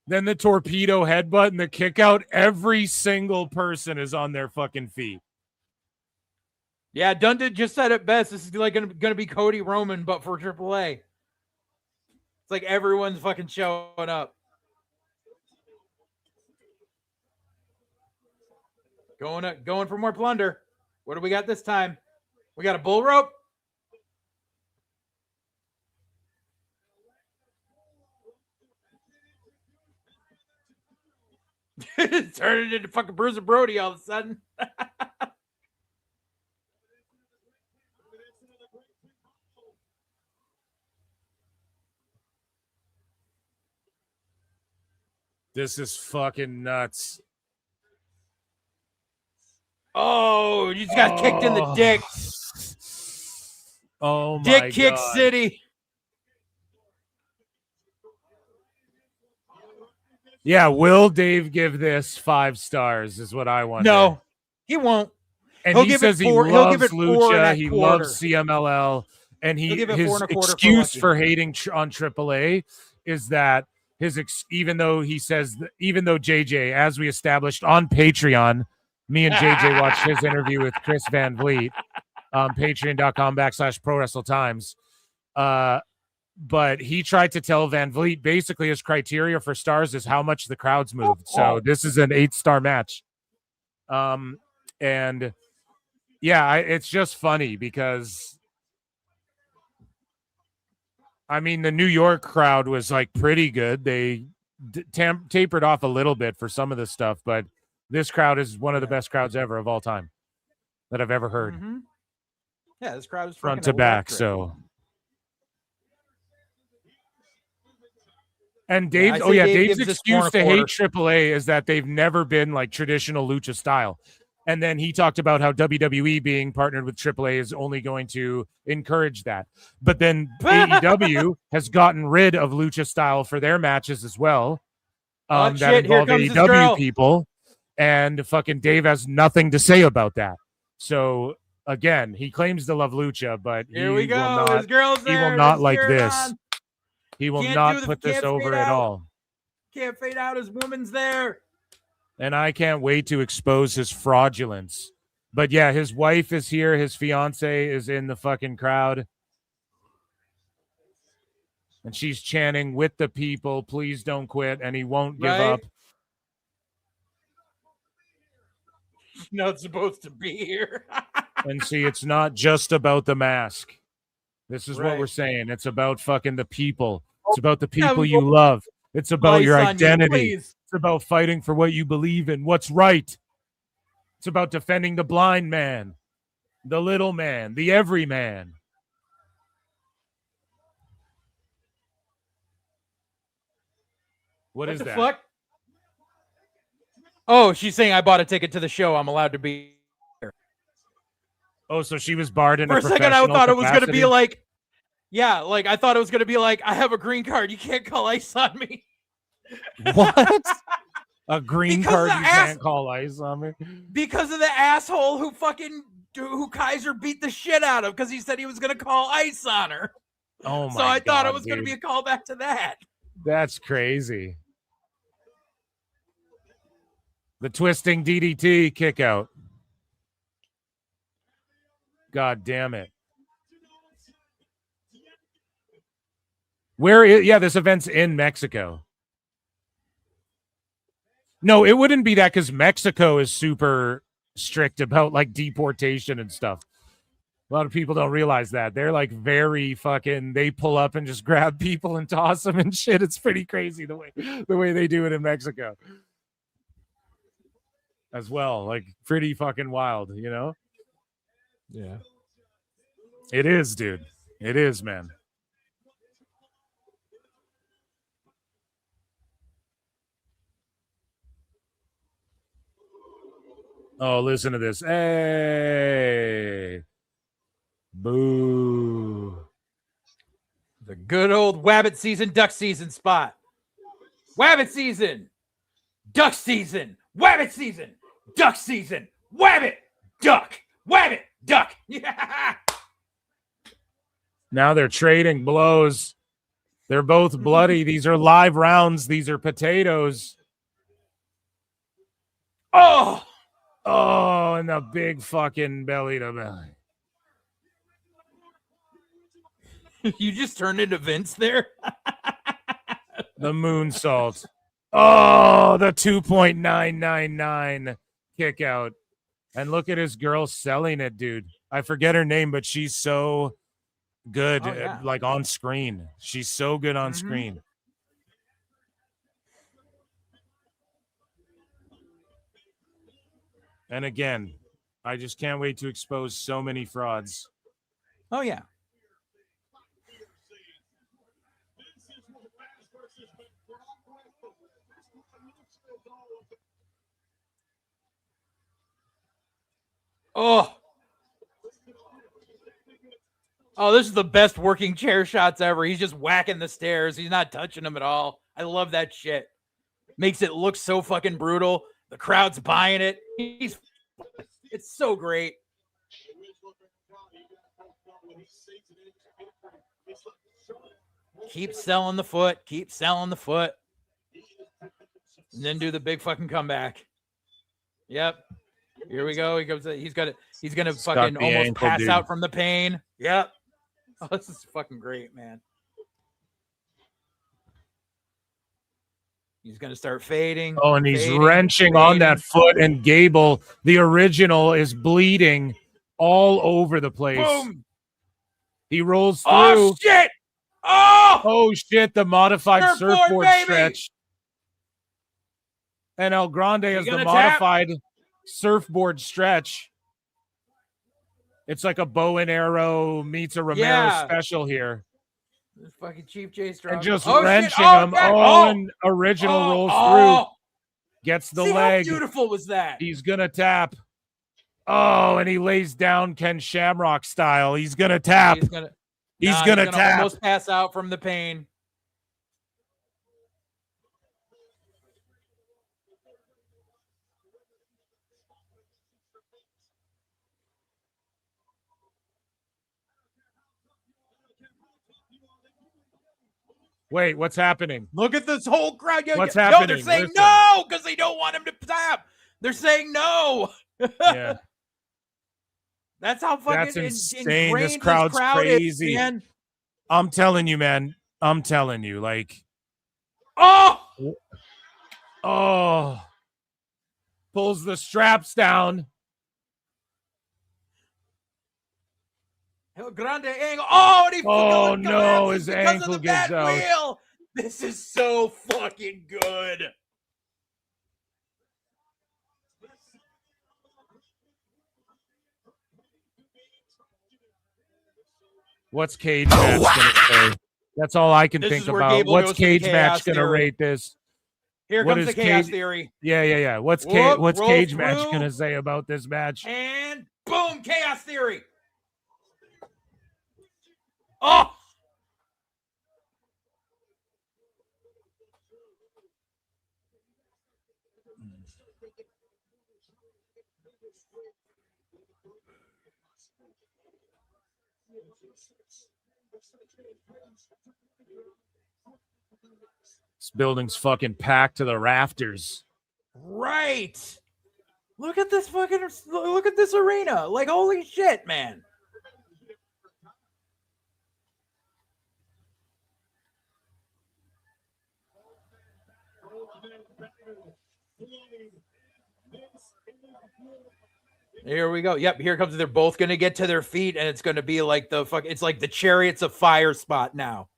Then the torpedo headbutt and the kick out. Every single person is on their fucking feet. Yeah, Dundon just said it best. This is like gonna be Cody Roman, but for AAA. It's like everyone's fucking showing up. Going for more plunder. What do we got this time? We got a bull rope. Turn it into fucking Bruiser Brody all of a sudden. This is fucking nuts. Oh, you just got kicked in the dick. Oh my Dick kick God. city. Yeah, will Dave give this 5 stars is what I want. No, he won't. And He'll he give says it he four- he'll loves give it 4 and Lucha. a He quarter. loves CMLL. And He'll give it his 4 1/4 excuse for for hating on AAA is that even though he says even though JJ, as we established on Patreon, me and JJ watched his interview with Chris Van Vliet, patreon.com/Pro Wrestle Times. But he tried to tell Van Vliet basically his criteria for stars is how much the crowds moved. So this is an 8-star match. And yeah, it's just funny because I mean, the New York crowd was like pretty good. They tapered off a little bit for some of this stuff, but this crowd is one of the best crowds ever of all time that I've ever heard. Mm-hmm. Yeah, this crowd is front to back. So, and Dave, Dave's excuse to hate AAA is that they've never been like traditional lucha style. And then he talked about how WWE being partnered with AAA is only going to encourage that. But then AEW has gotten rid of lucha style for their matches as well. That involve AEW people. And fucking Dave has nothing to say about that. So again, he claims to love lucha, but he will not like this. He will not put this over at all. Can't fade out. His woman's there. And I can't wait to expose his fraudulence. But yeah, his wife is here. His fiance is in the fucking crowd. And she's chanting with the people, please don't quit. And he won't give up. Not supposed to be here. And see, it's not just about the mask. This is what we're saying. It's about fucking the people. It's about the people you love. It's about your identity. It's about fighting for what you believe in, what's right. It's about defending the blind man, the little man, the everyman. What is that? Fuck? Oh, she's saying I bought a ticket to the show. I'm allowed to be here. Oh, so she was barred in for a second. I thought it was going to be like, yeah, like I thought it was going to be like, I have a green card. You can't call ice on me. What? A green card you can't call ice on me? Because of the asshole who Kaiser beat the shit out of because he said he was going to call ice on her. Oh my! So I thought it was going to be a callback to that. That's crazy. The twisting DDT kick out. God damn it. This event's in Mexico. No, it wouldn't be that because Mexico is super strict about like deportation and stuff. A lot of people don't realize that. They're like very fucking, they pull up and just grab people and toss them and shit. It's pretty crazy the way they do it in Mexico. As well, like pretty fucking wild, you know? Yeah. It is, dude. It is, man. Oh, listen to this. Hey. Boo. The good old Wabbit season, duck season spot. Wabbit season. Duck season. Wabbit season. Duck season. Wabbit. Duck. Wabbit. Duck. Yeah. Now they're trading blows. They're both bloody. These are live rounds. These are potatoes. Oh, and the big fucking belly to belly. You just turned into Vince there. The moonsault. Oh, the 2.999 kick out. And look at his girl selling it, dude. I forget her name, but she's so good, like on screen. She's so good on screen. And again, I just can't wait to expose so many frauds. Oh, yeah. Oh, this is the best working chair shots ever. He's just whacking the stairs. He's not touching them at all. I love that shit. Makes it look so fucking brutal. The crowd's buying it. It's so great. Keep selling the foot. Keep selling the foot. And then do the big fucking comeback. Yep. Here we go. He comes. He's gonna fucking the almost ankle, pass dude. out from the pain. Yep. Oh, this is fucking great, man. He's gonna start fading. Oh, and he's fading, wrenching on that foot, and Gable, the original, is bleeding all over the place. Boom. He rolls through. Oh shit! Oh shit! The modified surfboard baby! stretch. And El Grande has the gonna modified surfboard stretch. It's like a bow and arrow meets a Romero special here. This fucking Chief J Strong. And just shit. wrenching Oh, him. God. Oh, and original rolls through. Gets the See leg. How beautiful was that? He's going to tap. Oh, and he lays down Ken Shamrock style. He's going to tap. He's going to tap. Almost pass out from the pain. Wait, what's happening? Look at this whole crowd. What's No, happening? they're saying Listen. no because they don't want him to tap. They're saying no. Yeah. That's how fucking That's insane. ingrained This crowd's crowd is, crazy. man. I'm telling you, man. I'm telling you, like. Oh. Pulls the straps down. El Grande angle. Oh, and he Oh, fucking no, collapses his because ankle of the gets bad out. wheel. This is so fucking good. What's Cage Match gonna say? That's all I can This think is where about. Gable What's goes to the Cage chaos Match gonna theory. rate this? Here What comes the is chaos Cage- theory. Yeah. What's Whoop, what's roll Cage Match through. gonna say about this match? And boom, chaos theory. Oh. This building's fucking packed to the rafters. Right. Look at this fucking. Look at this arena. Like holy shit, man. Here we go. Yep, here comes. They're both gonna get to their feet, and it's gonna be like the fuck. It's like the Chariots of Fire spot now.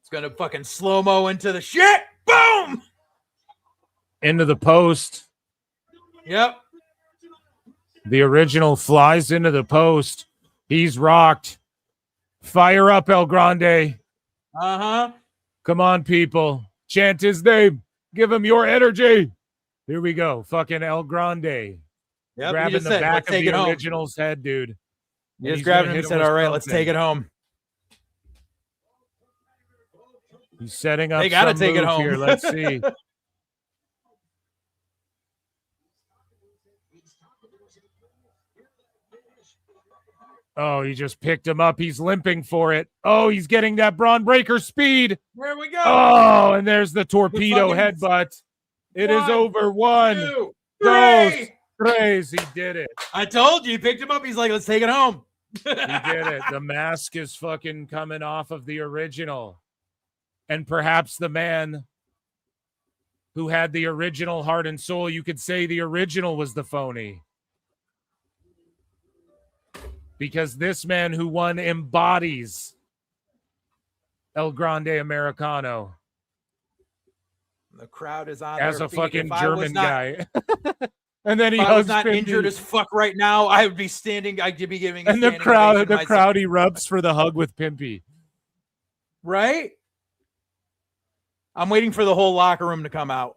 It's gonna fucking slow-mo into the shit. Boom. Into the post. Yep. The original flies into the post. He's rocked. Fire up, El Grande. Uh-huh. Come on, people. Chant his name. Give him your energy. Here we go. Fucking El Grande. Yep, he Grabbing just the said, back "Let's of take the it home." original's head, dude. He And just he's grabbed gonna him and hit said, with "All right, let's something." take it home." He's setting up They gotta some take it move home. here. Let's see. Oh, he just picked him up. He's limping for it. Oh, he's getting that Braun Breaker speed. There we go. Oh, and there's the torpedo fucking- headbutt. It is over. 1, 2, 2, 3. 3. He did it. I told you, he picked him up. He's like, let's take it home. He did it. The mask is fucking coming off of the original. And perhaps the man who had the original heart and soul, you could say the original was the phony. Because this man who won embodies El Grande Americano The crowd is on as their a feet. fucking If I was German not- guy. And then he If I was hugs not Pimpy. injured as fuck right now, I would be standing. I'd be giving. A And the standing crowd, ovation the myself. crowd erupts for the hug with Pimpy. Right? I'm waiting for the whole locker room to come out.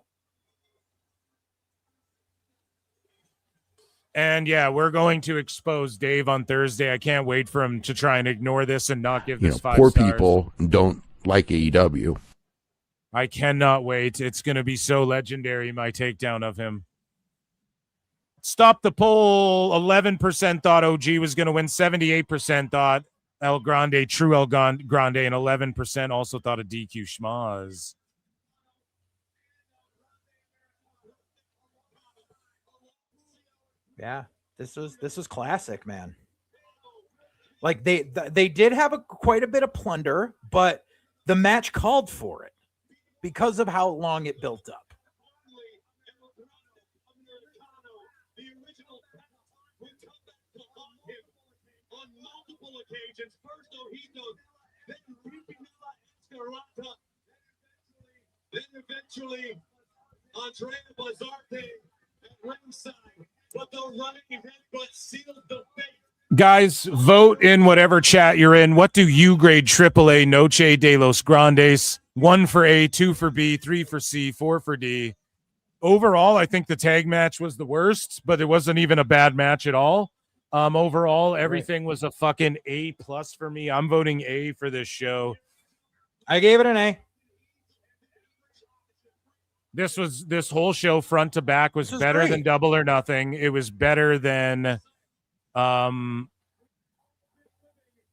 And yeah, we're going to expose Dave on Thursday. I can't wait for him to try and ignore this and not give You this know, 5 poor stars. people don't like AEW. I cannot wait. It's going to be so legendary, my takedown of him. Stop the poll. 11% thought OG was going to win. 78% thought El Grande, true El Grande, and 11% also thought a DQ schmaz. Yeah, this was classic, man. Like they did have quite a bit of plunder, but the match called for it because of how long it built up. Then eventually, Andrea Bazarte at ringside, but the running headbutt sealed the fate. Guys, vote in whatever chat you're in. What do you grade AAA Noche de los Grandes? 1 for A, 2 for B, 3 for C, 4 for D. Overall, I think the tag match was the worst, but it wasn't even a bad match at all. Overall, everything was a fucking A+ for me. I'm voting A for this show. I gave it an A. This whole show front to back was better great. than Double or Nothing. It was better than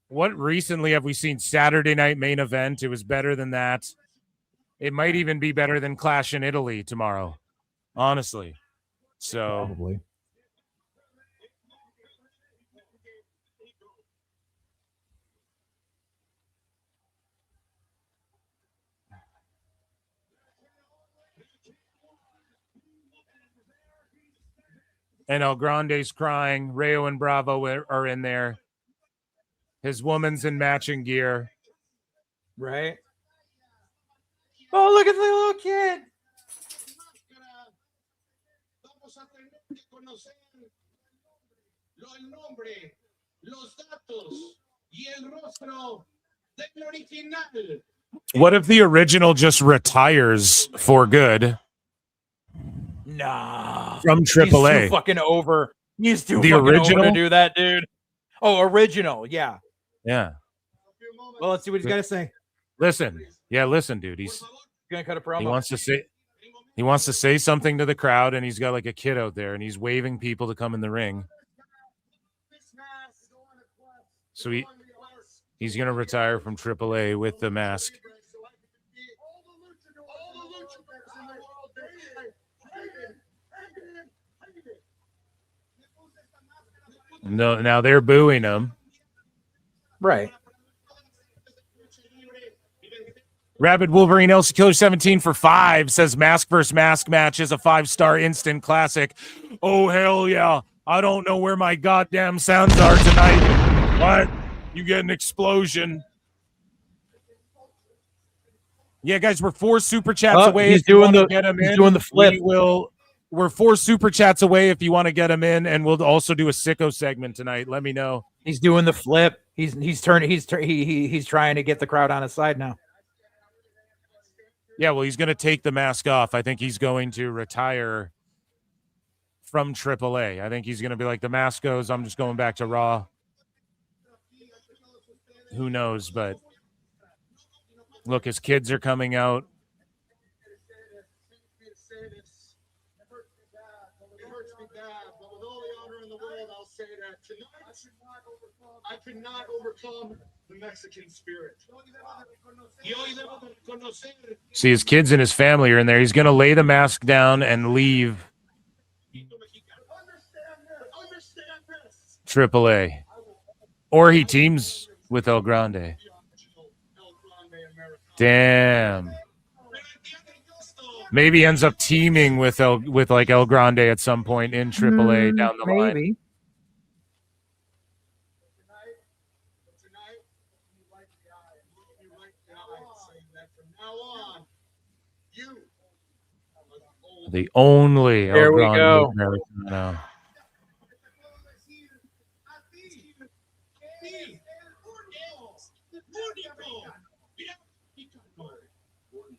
what recently have we seen? Saturday Night Main Event. It was better than that. It might even be better than Clash in Italy tomorrow, honestly. So probably. And El Grande's crying. Rayo and Bravo are in there. His woman's in matching gear. Right. Oh, look at the little kid. What if the original just retires for good? Nah. From He's AAA. too fucking over. He's too The fucking original? over to do that, dude. Oh, original. Yeah. Yeah. Well, let's see what he's got to say. Listen. Yeah, listen, dude. He's Gonna cut a promo. He wants to say something to the crowd, and he's got like a kid out there, and he's waving people to come in the ring. So he's gonna retire from AAA with the mask. No, now they're booing him. Right. Rabid Wolverine Elsa Killer 17 for 5 says mask versus mask match is a 5-star instant classic. Oh, hell yeah. I don't know where my goddamn sounds are tonight. What? You get an explosion. Yeah, guys, we're 4 super chats away. He's doing the flip. We're 4 super chats away if you want to get him in, and we'll also do a Sicko segment tonight. Let me know. He's doing the flip. He's trying to get the crowd on his side now. Yeah, well, he's going to take the mask off. I think he's going to retire from AAA. I think he's going to be like, the mask goes, I'm just going back to Raw. Who knows? But look, his kids are coming out. I could not overcome the Mexican spirit. See, his kids and his family are in there. He's going to lay the mask down and leave AAA. Or he teams with El Grande. Damn. Maybe he ends up teaming with El Grande at some point in AAA down the line. Maybe. The only there El we Grande go. Americano.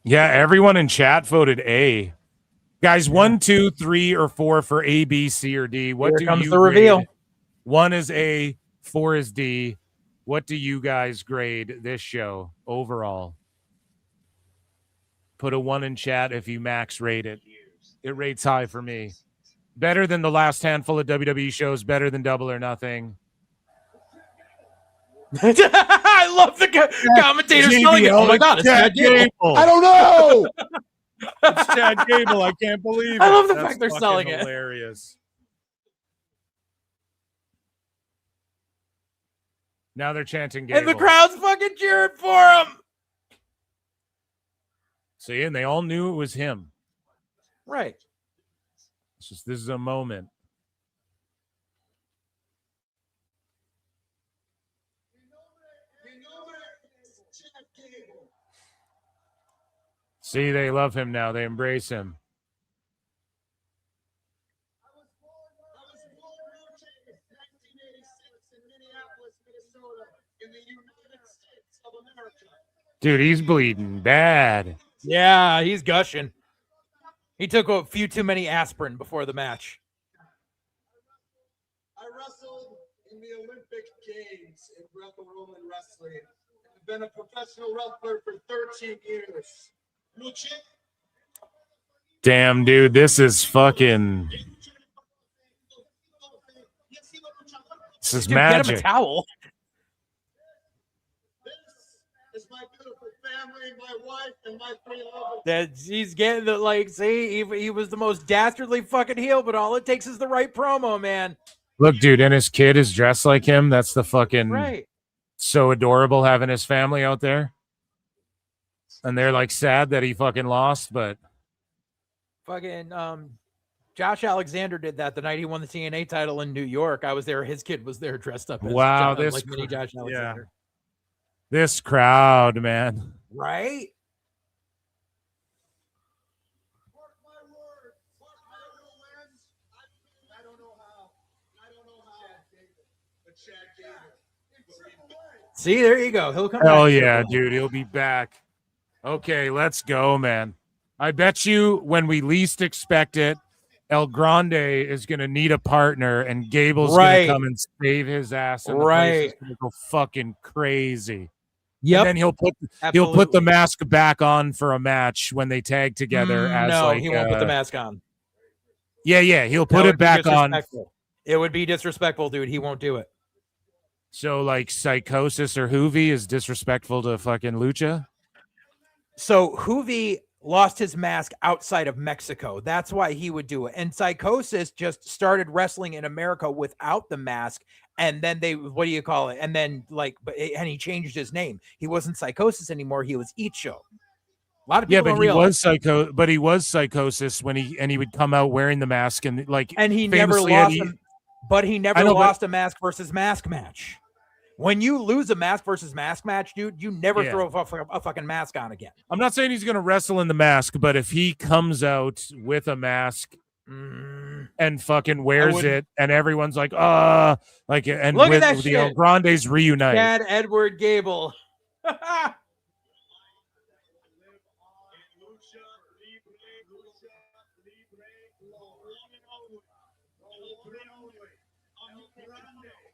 Yeah, everyone in chat voted A. Guys, 1, 2, 3, or 4 for A, B, C, or D. What Here do comes you the reveal. grade? 1 is A, 4 is D. What do you guys grade this show overall? Put a 1 in chat if you max rate it. It rates high for me. Better than the last handful of WWE shows. Better than Double or Nothing. I love the commentator selling it. Oh my God, it's Chad Gable. I don't know. It's Chad Gable. I can't believe it. I love the That's fact they're fucking selling it. Hilarious. Now they're chanting Gable. And the crowd's fucking cheering for him. See, and they all knew it was him. Right. It's just, this is a moment. See, they love him now. They embrace him. Dude, he's bleeding bad. Yeah, he's gushing. He took a few too many aspirin before the match. I wrestled in the Olympic Games in Greco-Roman wrestling. I've been a professional wrestler for 13 years. Lucha. Damn, dude, this is fucking. This is Dude, magic. Get him a towel. This is my beautiful family, my wife, and my 3 lovers. That he's getting the like. See, he was the most dastardly fucking heel, but all it takes is the right promo, man. Look, dude, and his kid is dressed like him. That's the fucking Right. so adorable having his family out there. And they're like sad that he fucking lost, but Fucking Josh Alexander did that the night he won the TNA title in New York. I was there. His kid was there dressed up as wow, like mini Josh Alexander. This crowd, man. Right? See, there you go. He'll come Hell back. yeah, dude. He'll be back. Okay, let's go, man. I bet you when we least expect it, El Grande is going to need a partner, and Gable's going to come and save his ass. And the place is gonna go fucking crazy. Yep. And then he'll put the mask back on for a match when they tag together. No, he won't put the mask on. Yeah. He'll put it back on. It would be disrespectful, dude. He won't do it. So, like, Psychosis or Hoovy is disrespectful to fucking Lucha? So, Hoovy lost his mask outside of Mexico. That's why he would do it. And Psychosis just started wrestling in America without the mask. And then what do you call it? And then, and he changed his name. He wasn't Psychosis anymore. He was Hijo. A lot of people don't realize. He was Psychosis when he would come out wearing the mask and he never lost him. But he never lost a mask versus mask match. When you lose a mask versus mask match, dude, you never throw a fucking mask on again. I'm not saying he's going to wrestle in the mask, but if he comes out with a mask and fucking wears it, and everyone's like, and look at that the El Grandes reunite. Chad Edward Gable.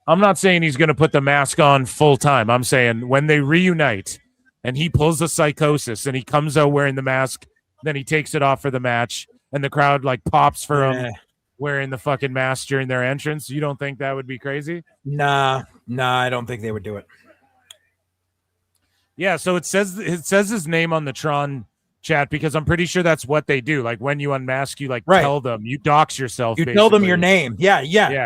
I'm not saying he's going to put the mask on full time. I'm saying when they reunite and he pulls the Psychosis and he comes out wearing the mask, then he takes it off for the match and the crowd like pops for him wearing the fucking mask during their entrance. You don't think that would be crazy? Nah, I don't think they would do it. Yeah, so it says his name on the Tron chat because I'm pretty sure that's what they do. Like when you unmask, you tell them, you dox yourself. You tell them your name. Yeah,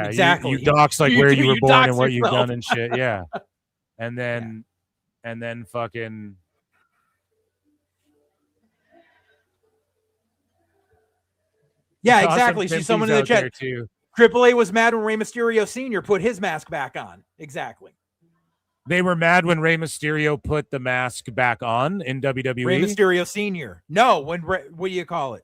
exactly. You dox where you were born and what you've done and shit. Yeah, and then fucking. Yeah, exactly. See someone in the chat. AAA was mad when Rey Mysterio Sr. put his mask back on. Exactly. They were mad when Rey Mysterio put the mask back on in WWE. Rey Mysterio Sr. No, what do you call it?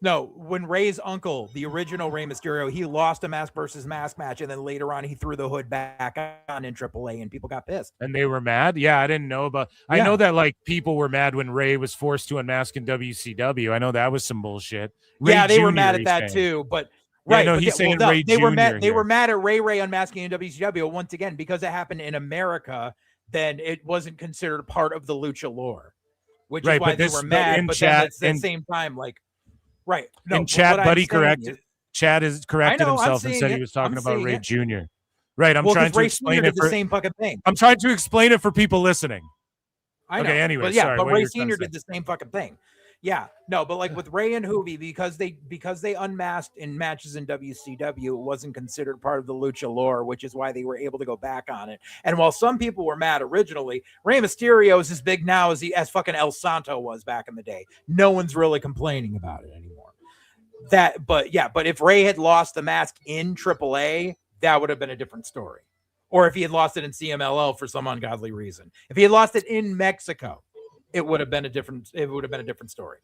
No, when Rey's uncle, the original Rey Mysterio, he lost a mask versus mask match, and then later on he threw the hood back on in AAA, and people got pissed. And they were mad? Yeah, I didn't know about. I know that people were mad when Rey was forced to unmask in WCW. I know that was some bullshit. Ray they were mad at that too, but. Right, no, he's saying Ray they Jr. were mad. They were mad at Ray unmasking in WCW once again because it happened in America. Then it wasn't considered part of the lucha lore, which is why they were mad. But then at the same time, Right. No, In chat, what I'm Buddy saying corrected. is- Chad has corrected I know, I'm himself and seeing said he it. was talking I'm about seeing Ray it. Jr. Right. I'm Well, 'cause trying to Ray explain Sr. it did the for. same fucking thing. I'm trying to explain it for people listening. I know. Okay. Anyway, but yeah, sorry. but what Ray you were trying to Sr. say. did the same fucking thing. Yeah, no, but like with Ray and Hoovy, because they unmasked in matches in WCW, it wasn't considered part of the lucha lore, which is why they were able to go back on it. And while some people were mad originally, Rey Mysterio is as big now as fucking El Santo was back in the day. No one's really complaining about it anymore. But if Ray had lost the mask in AAA, that would have been a different story. Or if he had lost it in CMLL for some ungodly reason. If he had lost it in Mexico, it would have been a different story.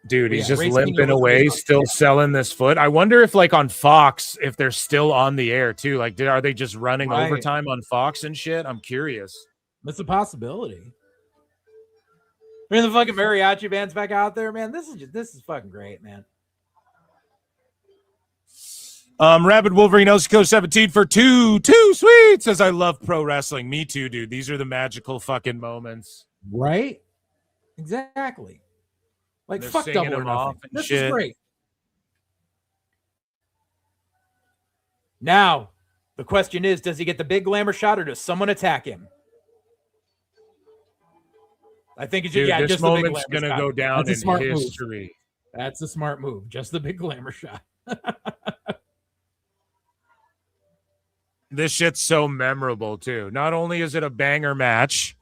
Dude, he's just Ray limping Sr. was away, really still selling this foot. I wonder if, like, on Fox, if they're still on the air too. Like, are they just running Right. overtime on Fox and shit? I'm curious. That's a possibility. I mean, the fucking mariachi band's back out there, man. This is fucking great, man. Rabid Wolverine Elsico 17 for two sweet says, I love pro wrestling. Me too, dude. These are the magical fucking moments. Right? Exactly. Like, They're fuck singing Double or them off Nothing. and This shit. is great. Now, the question is, does he get the big glamour shot or does someone attack him? I think it's Dude, yeah, this just the big moment's glamour gonna shot. go down That's a in smart move. history. That's a smart move. Just the big glamour shot. This shit's so memorable too. Not only is it a banger match,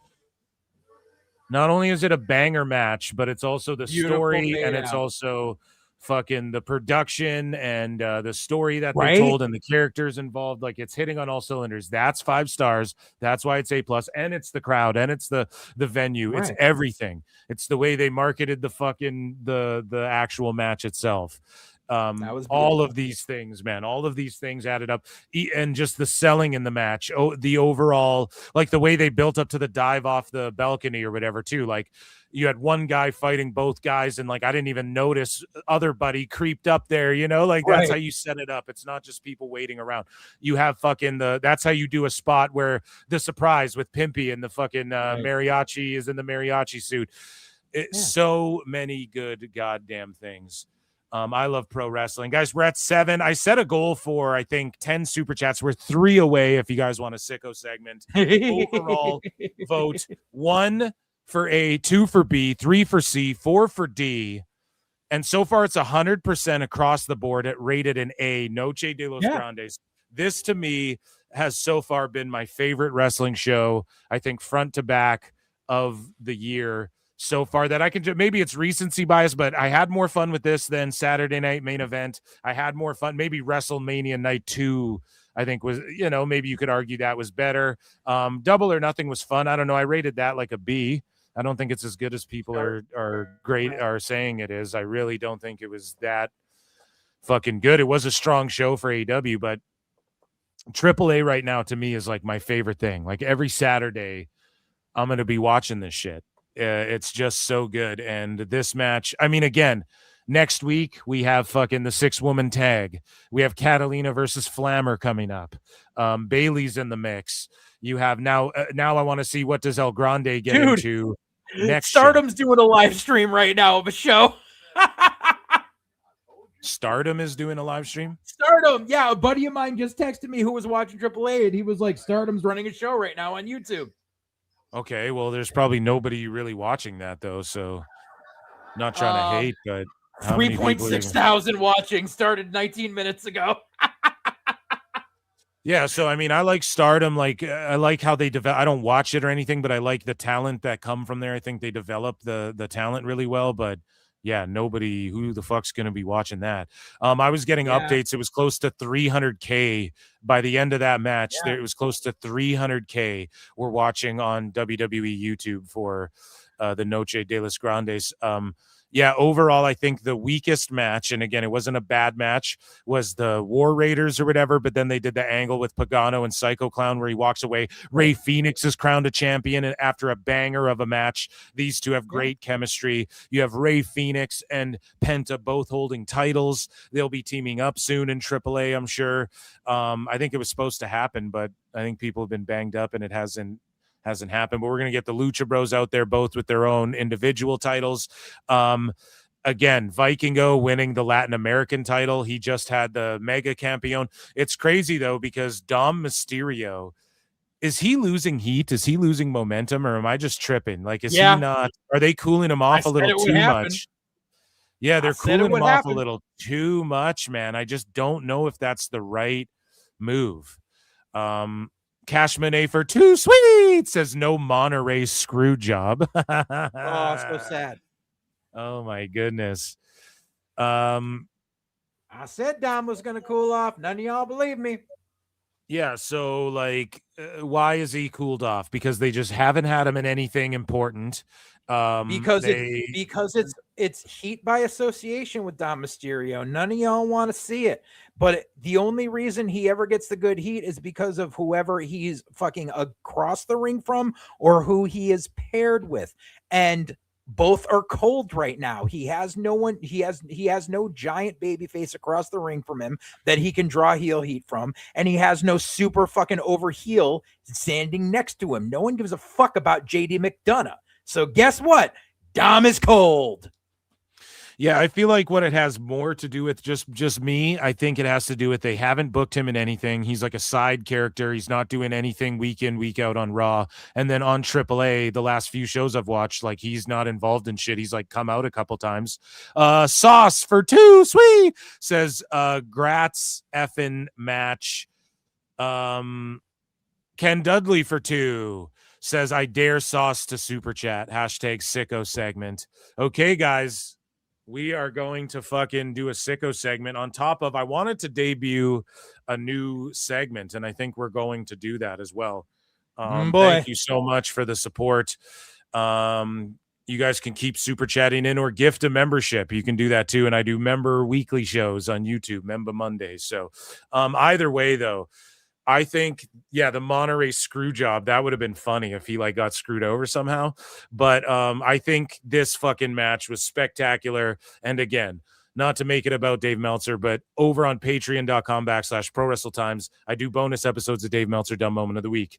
but it's also the Beautiful story, and made it's out. also fucking the production and the story that Right? they told and the characters involved. Like, it's hitting on all cylinders. That's 5 stars. That's why it's A+, and it's the crowd, and it's the venue. It's Right. everything. It's the way they marketed the fucking the actual match itself. All of these things, man, all of these things added up, and just the selling in the match, the overall, like the way they built up to the dive off the balcony or whatever too. Like, you had one guy fighting both guys, and like I didn't even notice other buddy creeped up there, you know, like that's Right. how you set it up. It's not just people waiting around. You have fucking that's how you do a spot where the surprise with Pimpy and the fucking mariachi is in the mariachi suit. So many good goddamn things. I love pro wrestling. Guys, we're at 7. I set a goal for, I think, 10 super chats. We're 3 away if you guys want a Sicko segment. Overall vote 1 for A, 2 for B, 3 for C, 4 for D. And so far, it's 100% across the board at rated an A. Noche de los Grandes. This, to me, has so far been my favorite wrestling show, I think, front to back of the year so far, that I can maybe it's recency bias, but I had more fun with this than Saturday Night Main Event. I had more fun. Maybe WrestleMania Night 2, I think, was, you know, maybe you could argue that was better. Double or Nothing was fun. I don't know. I rated that like a B. I don't think it's as good as people are saying it is. I really don't think it was that fucking good. It was a strong show for AEW, but AAA right now to me is like my favorite thing. Like, every Saturday, I'm going to be watching this shit. It's just so good. And this match, I mean, again, next week we have fucking the 6-woman tag. We have Catalina versus Flammer coming up. Bailey's in the mix. You have now I want to see what does El Grande get into next. Stardom's doing a live stream right now of a show. Stardom is doing a live stream. Stardom, yeah. A buddy of mine just texted me who was watching AAA, and he was like, Stardom's running a show right now on YouTube. Okay, well, there's probably nobody really watching that though, so not trying to hate, but 3.6 thousand watching, started 19 minutes ago. Yeah, so I mean, I like Stardom. Like, I like how they develop. I don't watch it or anything, but I like the talent that come from there. I think they develop the talent really well. But yeah, nobody, who the fuck's gonna be watching that? I was getting updates. It was close to 300K by the end of that match. There, it was close to 300K. We're watching on WWE YouTube for the Noche de los Grandes. Yeah, overall, I think the weakest match, and again, it wasn't a bad match, was the War Raiders or whatever, but then they did the angle with Pagano and Psycho Clown where he walks away. Ray Phoenix is crowned a champion, and after a banger of a match, these two have great chemistry. You have Ray Phoenix and Penta both holding titles. They'll be teaming up soon in AAA, I'm sure. I think it was supposed to happen, but I think people have been banged up, and it hasn't hasn't happened. But we're gonna get the Lucha Bros out there, both with their own individual titles. Again, Vikingo winning the Latin American title. He just had the Mega Campeon. It's crazy though, because Dom Mysterio, is he losing heat? Is he losing momentum, or am I just tripping? Like, is he not? Are they cooling him off a little too much? Yeah, they're cooling him off a little too much, man. I just don't know if that's the right move. Cash Monet for Too Sweet says no Monterey screw job. Oh, so sad. Oh my goodness. I said Dom was going to cool off. None of y'all believe me. Yeah, so like, why is he cooled off? Because they just haven't had him in anything important. Because it's heat by association with Dom Mysterio. None of y'all want to see it, but the only reason he ever gets the good heat is because of whoever he's fucking across the ring from or who he is paired with, and both are cold right now. He has no one. He has no giant baby face across the ring from him that he can draw heel heat from, and he has no super fucking over heel standing next to him. No one gives a fuck about JD McDonough. So guess what? Dom is cold. Yeah, I feel like what it has more to do with just me. I think it has to do with they haven't booked him in anything. He's like a side character. He's not doing anything week in, week out on Raw. And then on AAA, the last few shows I've watched, like he's not involved in shit. He's like come out a couple times. Sauce for Too Sweet says grats effing match. Ken Dudley for 2 says I dare Sauce to super chat. #Sicko segment. Okay, guys. We are going to fucking do a Sicko segment on top of, I wanted to debut a new segment, and I think we're going to do that as well. Thank you so much for the support. You guys can keep super chatting in or gift a membership. You can do that too. And I do member weekly shows on YouTube, Member Mondays. So either way though, I think, yeah, the Monterey screw job, that would have been funny if he like got screwed over somehow. But I think this fucking match was spectacular. And again, not to make it about Dave Meltzer, but over on patreon.com/ProWrestleTimes, I do bonus episodes of Dave Meltzer Dumb Moment of the Week.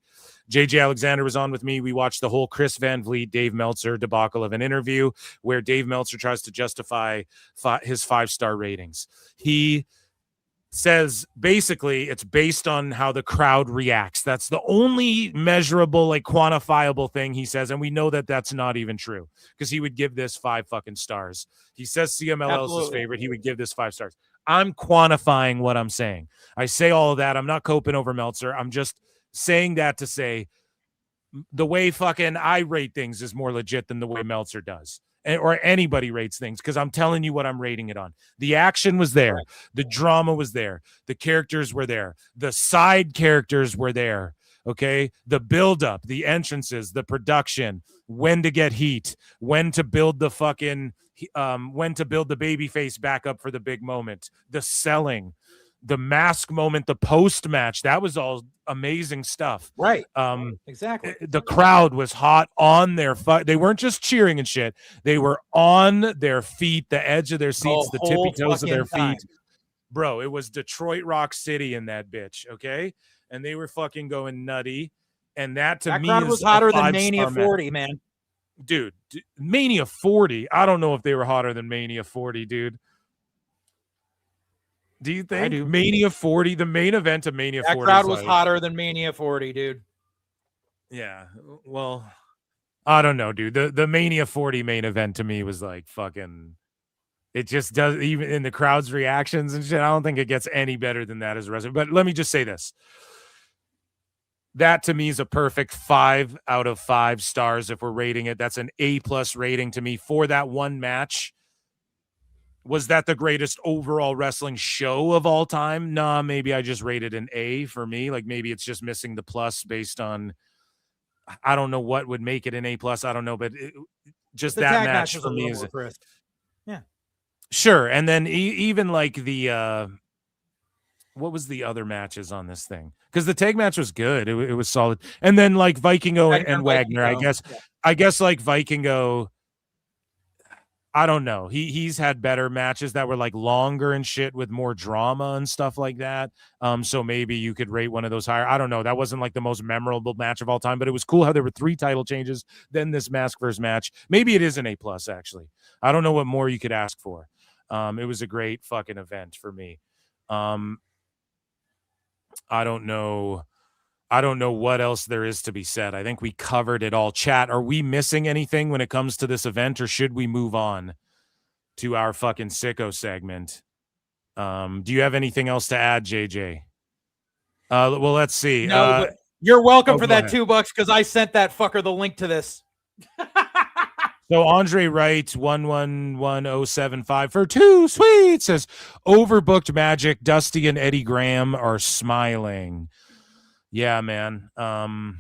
JJ Alexander was on with me. We watched the whole Chris Van Vliet, Dave Meltzer debacle of an interview where Dave Meltzer tries to justify his 5-star ratings. He says basically it's based on how the crowd reacts. That's the only measurable, like quantifiable thing he says. And we know that that's not even true because he would give this 5 fucking stars. He says CMLL is his favorite. He would give this 5 stars. I'm quantifying what I'm saying. I say all of that. I'm not coping over Meltzer. I'm just saying that to say the way fucking I rate things is more legit than the way Meltzer does. Or anybody rates things, because I'm telling you what I'm rating it on. The action was there. The drama was there. The characters were there. The side characters were there. Okay? The build-up, the entrances, the production, when to get heat, when to build the fucking, when to build the baby face back up for the big moment, the selling, the mask moment, the post-match, that was all amazing stuff. Right. Exactly. The crowd was hot on their they weren't just cheering and shit. They were on their feet, the edge of their seats, the tippy toes of their feet. Bro, it was Detroit Rock City in that bitch, okay? And they were fucking going nutty. And that to me crowd was hotter than Mania 40, man. Dude, Mania 40. I don't know if they were hotter than Mania 40, dude. Do you think? I do. Mania 40, the main event of Mania 40. That crowd was hotter than Mania 40, dude. Yeah. Well, I don't know, dude. The Mania 40 main event to me was like fucking, it just does, even in the crowd's reactions and shit. I don't think it gets any better than that as a wrestler. But let me just say this. That to me is a perfect 5 out of 5 stars if we're rating it. That's an A+ rating to me for that one match. Was that the greatest overall wrestling show of all time? Nah, maybe I just rated an A for me. Like maybe it's just missing the plus based on, I don't know what would make it an A+. I don't know, but just that match for me is yeah, sure. And then even like the what was the other matches on this thing? Because the tag match was good. It was solid. And then like Vikingo and Wagner, I guess like Vikingo. I don't know. He's had better matches that were like longer and shit with more drama and stuff like that. So maybe you could rate one of those higher. I don't know. That wasn't like the most memorable match of all time, but it was cool how there were 3 title changes, then this mask versus match. Maybe it is an A+, actually. I don't know what more you could ask for. It was a great fucking event for me. I don't know what else there is to be said. I think we covered it all. Chat, are we missing anything when it comes to this event, or should we move on to our fucking Sicko segment? Do you have anything else to add, JJ? Well, let's see. No, but you're welcome for that ahead. $2 because I sent that fucker the link to this. So Andre Wright 111075 for 2 sweet says overbooked Magic, Dusty and Eddie Graham are smiling. Yeah, man. God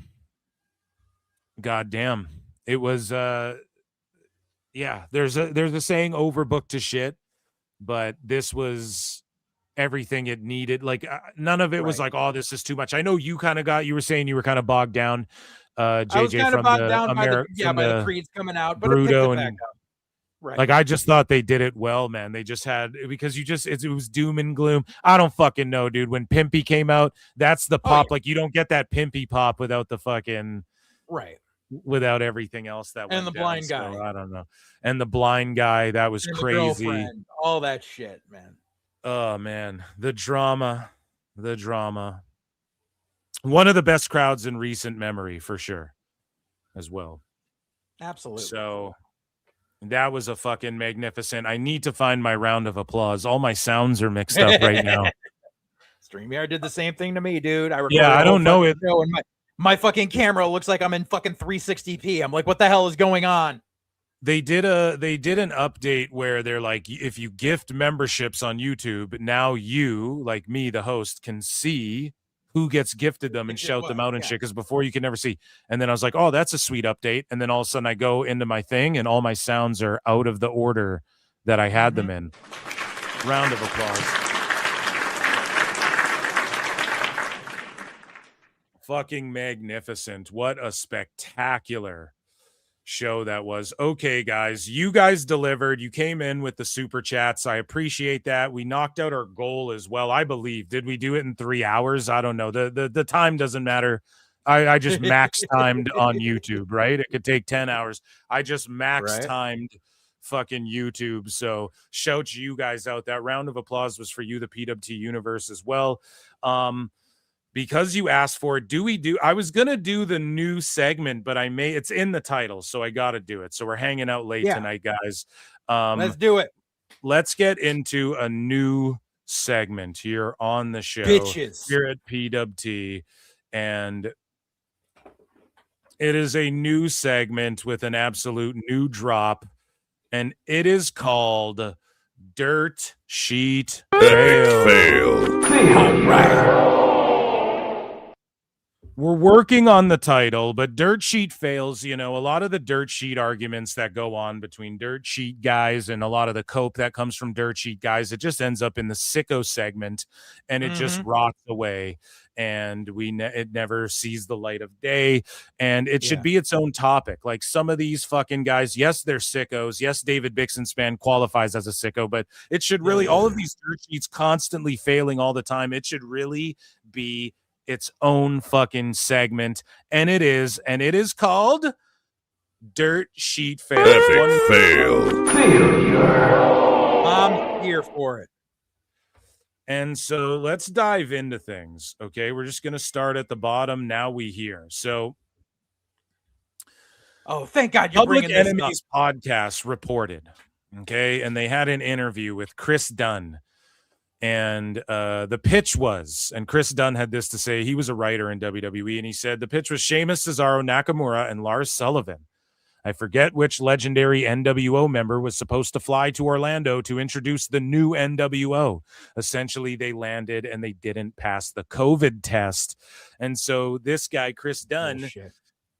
damn. It was yeah, there's a saying overbooked to shit, but this was everything it needed. Like none of it was like, oh, this is too much. I know you were saying you were kind of bogged down. JJ, I was kind of bogged down by the creeds coming out, but it picked it back up. Right. Like I just thought they did it well, man. They just had because it was doom and gloom. I don't fucking know, dude. When Pimpy came out, that's the pop. Like you don't get that Pimpy pop without the fucking without everything else that and went the blind down. guy. So, I don't know. And the blind guy, that was and crazy. All that shit, man. Oh man, the drama. One of the best crowds in recent memory for sure, as well. Absolutely. So that was a fucking magnificent. I need to find my round of applause. All my sounds are mixed up right now. StreamYard did the same thing to me, dude. I don't know it. And my fucking camera looks like I'm in fucking 360p. I'm like, what the hell is going on? They did an update where they're like, if you gift memberships on YouTube, now you, like me, the host, can see who gets gifted them and shout them out and shit, because before you could never see. And then I was like, oh, that's a sweet update. And then all of a sudden I go into my thing and all my sounds are out of the order that I had them in. Round of applause. Fucking magnificent. What a spectacular show that was. Okay, guys, you guys delivered. You came in with the super chats. I appreciate that. We knocked out our goal as well, I believe. Did we do it in 3 hours? I don't know. The time doesn't matter. I just max timed on YouTube, right? It could take 10 hours. I just max timed fucking YouTube. So shout you guys out. That round of applause was for you, the PWT universe, as well. Because you asked for it, I was gonna do the new segment, but it's in the title, so I gotta do it. So we're hanging out late tonight, guys. Let's do it. Let's get into a new segment here on the show, bitches, here at PWT, and it is a new segment with an absolute new drop, and it is called Dirt Sheet Fail. All right. We're working on the title, but Dirt Sheet fails. You know, a lot of the Dirt Sheet arguments that go on between Dirt Sheet guys and a lot of the cope that comes from Dirt Sheet guys, it just ends up in the Sicko segment, and it just rots away, and it never sees the light of day, and it should be its own topic. Like some of these fucking guys, yes, they're sickos. Yes, David Bixenspan qualifies as a sicko, but it should really, all of these Dirt Sheets constantly failing all the time, it should really be its own fucking segment, and it is called Dirt Sheet Fail. I'm here for it. And so let's dive into things. Okay, we're just gonna start at the bottom. Now we hear. So, thank God you're Public bringing this Enemies podcast reported. Okay, and they had an interview with Chris Dunn. And the pitch was, and Chris Dunn had this to say, he was a writer in WWE, and he said the pitch was Sheamus, Cesaro, Nakamura, and Lars Sullivan. I forget which legendary NWO member was supposed to fly to Orlando to introduce the new NWO. Essentially, they landed and they didn't pass the COVID test. And so this guy, Chris Dunn,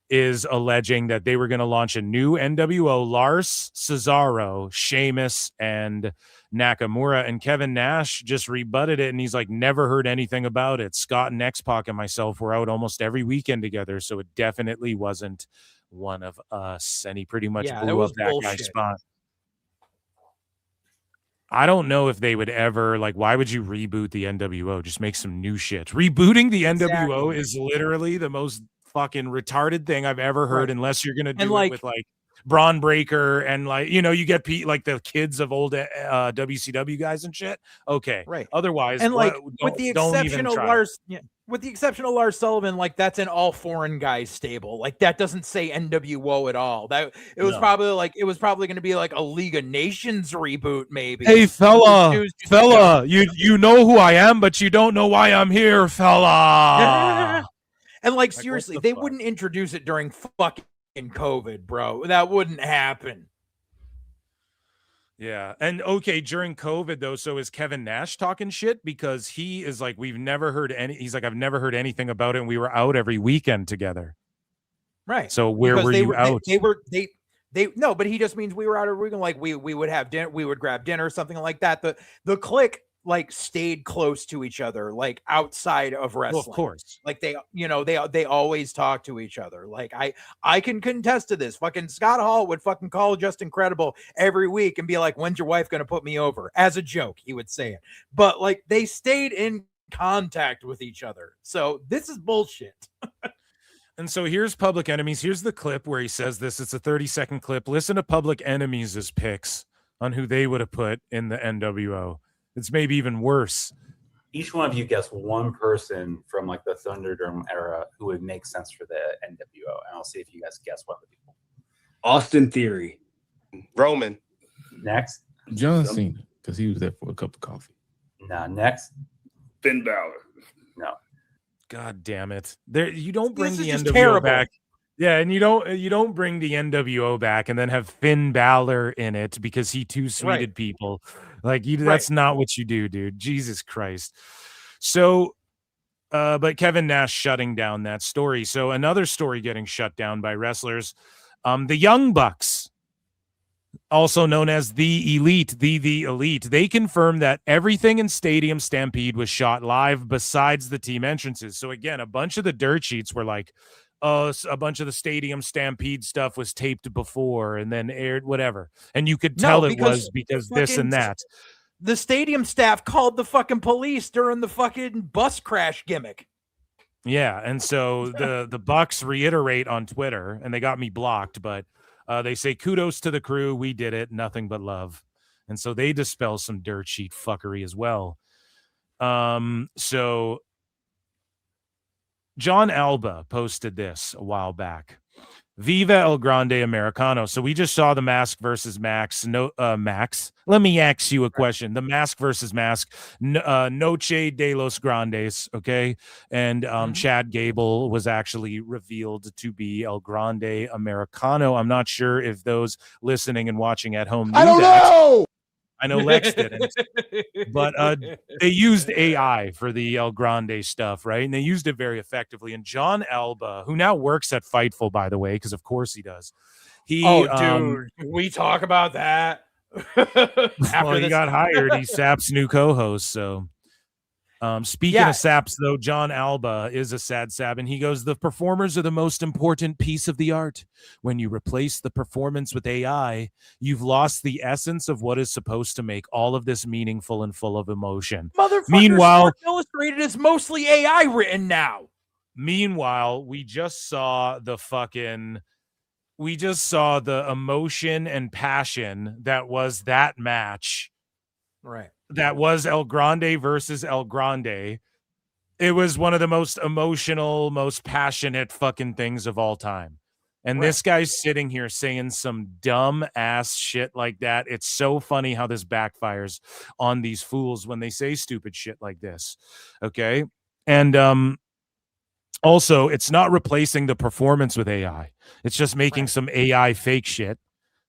is alleging that they were going to launch a new NWO, Lars, Cesaro, Sheamus, and Nakamura, and Kevin Nash just rebutted it, and he's like, never heard anything about it. Scott and X-Pac and myself were out almost every weekend together, so it definitely wasn't one of us. And he pretty much blew up that guy's spot. I don't know if they would ever, like, why would you reboot the NWO? Just make some new shit. Rebooting the NWO is literally the most fucking retarded thing I've ever heard, unless you're gonna do it with like Braun Breaker and like, you know, you get like the kids of old WCW guys and shit. Okay, right. Otherwise, And like with the exception of Lars, with the exception of Lars Sullivan, like that's an all foreign guys stable. Like that doesn't say NWO at all. That it was probably going to be like a League of Nations reboot, maybe. Hey fella, you know who I am, but you don't know why I'm here, fella. And like seriously, they wouldn't introduce it during fucking COVID, bro. That wouldn't happen. Yeah. And okay, during COVID though, so is Kevin Nash talking shit? Because he is like, he's like, I've never heard anything about it, and we were out every weekend together. Right. So where were you out? They no, but he just means we were out every weekend. Like we would have dinner, we would grab dinner, something like that. The clique like stayed close to each other, like outside of wrestling. Well, of course. Like they always talk to each other. Like I can contest to this. Fucking Scott Hall would fucking call Just Incredible every week and be like, "When's your wife going to put me over?" As a joke, he would say it. But like they stayed in contact with each other. So this is bullshit. And so here's Public Enemies. Here's the clip where he says this. It's a 30-second clip. Listen to Public Enemies' picks on who they would have put in the NWO. It's maybe even worse. Each one of you guess one person from like the Thunderdome era who would make sense for the NWO, and I'll see if you guys guess one of the people. Austin Theory. Roman. Next. John Cena, because he was there for a cup of coffee. No, next. Finn Balor. No. God damn it. You don't bring This the is just NWO terrible. back. Yeah, and you don't bring the NWO back and then have Finn Balor in it because he too sweeted people. Like that's not what you do, dude. Jesus Christ. So but Kevin Nash shutting down that story. So another story getting shut down by wrestlers. The Young Bucks, also known as the Elite, the Elite, they confirmed that everything in Stadium Stampede was shot live besides the team entrances. So again, a bunch of the dirt sheets were like, a bunch of the Stadium Stampede stuff was taped before and then aired, whatever. And you could tell it was because this and that. The stadium staff called the fucking police during the fucking bus crash gimmick. Yeah, and so the Bucks reiterate on Twitter, and they got me blocked, but they say kudos to the crew, we did it, nothing but love. And so they dispel some dirt sheet fuckery as well. So John Alba posted this a while back. Viva El Grande Americano. So we just saw the Mask versus Max. Max, let me ask you a question. The Mask versus Mask, Noche de los Grandes, okay? And Chad Gable was actually revealed to be El Grande Americano. I'm not sure if those listening and watching at home knew I don't that. know. I know Lex didn't, but they used AI for the El Grande stuff, right? And they used it very effectively. And John Alba, who now works at Fightful, by the way, because of course he does. Dude, we talk about that. Well, he got hired. He's Sap's new co-host. So, speaking of Saps, though, John Alba is a sad Sap, and he goes, "The performers are the most important piece of the art. When you replace the performance with AI, you've lost the essence of what is supposed to make all of this meaningful and full of emotion." Meanwhile, Sports Illustrated is mostly AI written now. Meanwhile, we just saw the emotion and passion that was that match. Right. That was El Grande versus El Grande. It was one of the most emotional, most passionate fucking things of all time. And this guy's sitting here saying some dumb ass shit like that. It's so funny how this backfires on these fools when they say stupid shit like this. Okay. And also, it's not replacing the performance with AI. It's just making some AI fake shit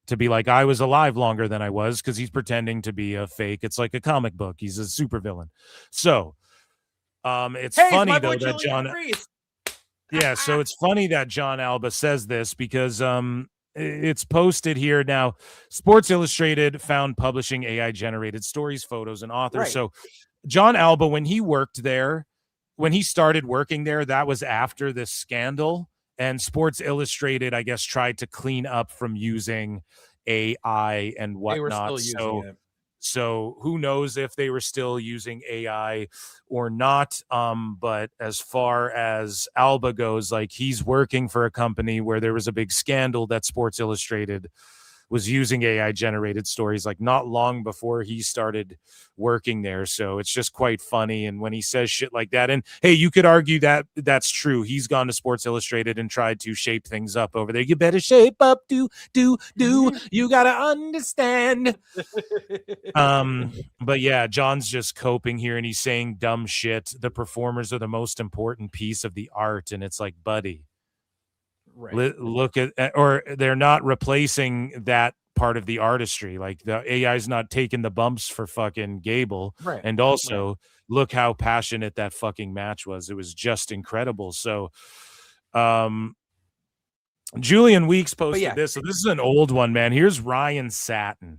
to be like, I was alive longer than I was, because he's pretending to be a fake. It's like a comic book. He's a supervillain. So it's funny though that John so it's funny that John Alba says this, because it's posted here now. Sports Illustrated found publishing AI generated stories, photos, and authors. So John Alba, when he started working there, that was after this scandal. And Sports Illustrated, I guess, tried to clean up from using AI and whatnot. They were still using it. So who knows if they were still using AI or not. But as far as Alba goes, like, he's working for a company where there was a big scandal that Sports Illustrated was using AI generated stories, like, not long before he started working there. So it's just quite funny. And when he says shit like that, and hey, you could argue that that's true. He's gone to Sports Illustrated and tried to shape things up over there. You better shape up, do. You gotta understand. But yeah, John's just coping here, and he's saying dumb shit. The performers are the most important piece of the art, and it's like, buddy. Right. Look at, or they're not replacing that part of the artistry. Like, the AI is not taking the bumps for fucking Gable. Right. And also, look how passionate that fucking match was. It was just incredible. So, Julian Weeks posted this. So this is an old one, man. Here's Ryan Satin,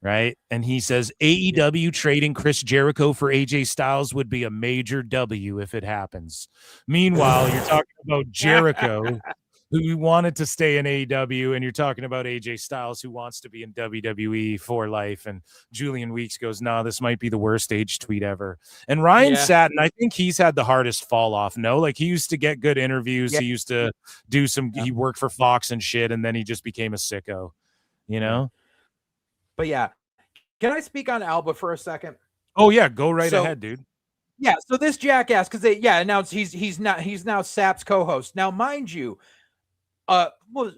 right? And he says, AEW trading Chris Jericho for AJ Styles would be a major W if it happens. Meanwhile, you're talking about Jericho, who wanted to stay in AEW, and you're talking about AJ Styles, who wants to be in WWE for life. And Julian Weeks goes, "Nah, this might be the worst age tweet ever." And Ryan Satin, I think he's had the hardest fall off. No, like, he used to get good interviews. He used to do some. He worked for Fox and shit, and then he just became a sicko. You know. But yeah, can I speak on Alba for a second? Oh yeah, go right ahead, dude. Yeah, so this jackass, because they announced he's now Sap's co-host. Now, mind you,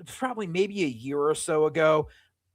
probably maybe a year or so ago,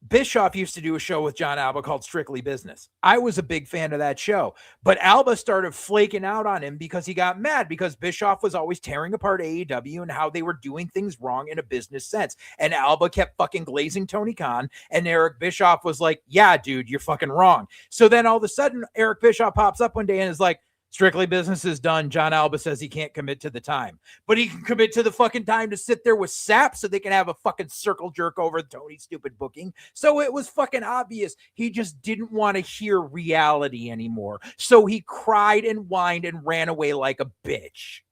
Bischoff used to do a show with John Alba called Strictly Business. I was a big fan of that show, but Alba started flaking out on him because he got mad because Bischoff was always tearing apart AEW and how they were doing things wrong in a business sense. And Alba kept fucking glazing Tony Khan, and Eric Bischoff was like, "Yeah, dude, you're fucking wrong." So then all of a sudden, Eric Bischoff pops up one day and is like, "Strictly Business is done. John Alba says he can't commit to the time, but he can commit to the fucking time to sit there with Sap so they can have a fucking circle jerk over Tony's stupid booking." So it was fucking obvious. He just didn't want to hear reality anymore. So he cried and whined and ran away like a bitch.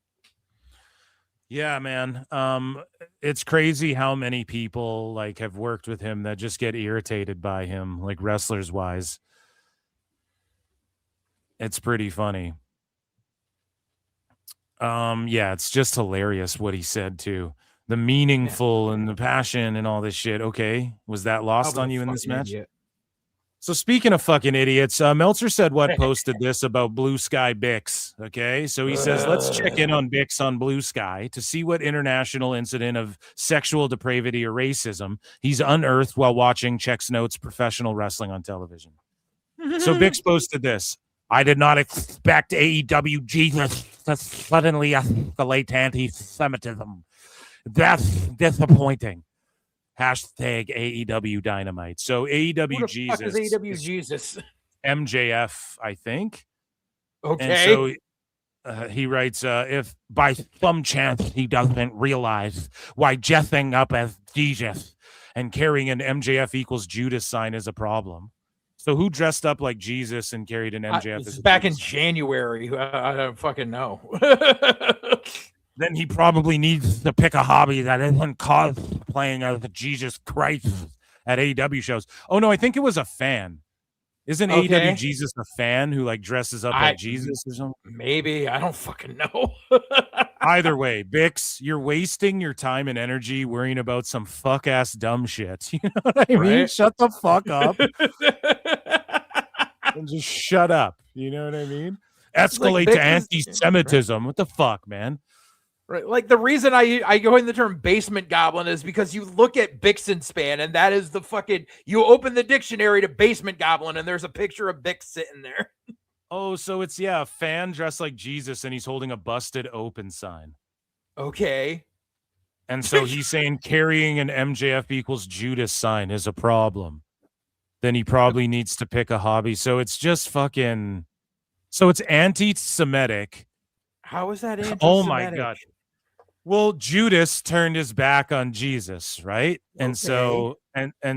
Yeah, man. It's crazy how many people like have worked with him that just get irritated by him, like wrestlers wise. It's pretty funny. Yeah, it's just hilarious what he said too. The meaningful and the passion and all this shit. Okay, was that lost on you in this match? Idiot. So speaking of fucking idiots, Meltzer said what posted this about Blue Sky Bix. Okay, so he says, let's check in on Bix on Blue Sky to see what international incident of sexual depravity or racism he's unearthed while watching Check's Notes professional wrestling on television. So Bix posted this. I did not expect AEW Jesus to suddenly escalate to anti-Semitism. That's disappointing. Hashtag AEW Dynamite. So AEW Who the Jesus. fuck is AEW Jesus? MJF, I think. Okay. And so he writes, if by some chance he doesn't realize why dressing up as Jesus and carrying an MJF equals Judas sign is a problem. So who dressed up like Jesus and carried an MJF? As back in January. I don't fucking know. Then he probably needs to pick a hobby that isn't cosplaying as Jesus Christ at AEW shows. Oh, no, I think it was a fan. Isn't AEW Jesus a fan who like dresses up like Jesus or something? Maybe. I don't fucking know. Either way, Bix, you're wasting your time and energy worrying about some fuck-ass dumb shit. You know what I mean? Shut the fuck up. And just shut up. You know what I mean? Escalate to anti-Semitism. What the fuck, man? Right. Like the reason I go in the term basement goblin is because you look at Bixen span and that is the fucking, you open the dictionary to basement goblin and there's a picture of Bix sitting there. Oh, so it's, a fan dressed like Jesus and he's holding a busted open sign. Okay. And so he's saying carrying an MJF equals Judas sign is a problem. Then he probably needs to pick a hobby. So it's just fucking, so it's anti-Semitic. How is that anti-Semitic? Oh my God. Well, Judas turned his back on Jesus, right? And so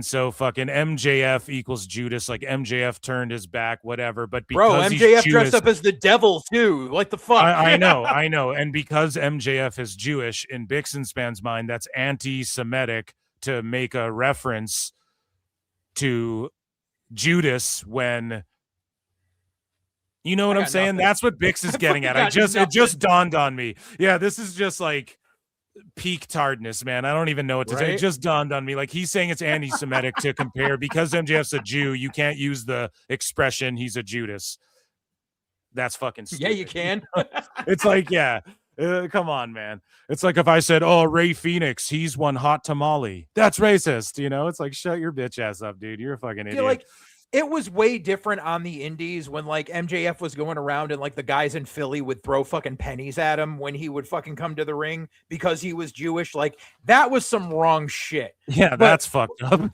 so fucking MJF equals Judas, like MJF turned his back, whatever. But because MJF dressed up as the devil too. Like the fuck. I know. And because MJF is Jewish, in Bixenspan's mind, that's anti-Semitic to make a reference to Judas when you know what I'm saying? nothing. That's what Bix is getting at. got It just dawned on me. Yeah, this is just like peak tardness, man. I don't even know what to say. It Right? just dawned on me. Like he's saying it's anti-Semitic to compare because MJF's a Jew. You can't use the expression he's a Judas. That's fucking stupid. Yeah, you can. It's like, yeah, come on, man. It's like if I said, "Oh, Ray Fenix, he's one hot tamale." That's racist, you know? It's like, shut your bitch ass up, dude. You're a fucking idiot. Like it was way different on the indies when like MJF was going around and like the guys in Philly would throw fucking pennies at him when he would fucking come to the ring because he was Jewish. Like that was some wrong shit. Yeah, that's fucked up.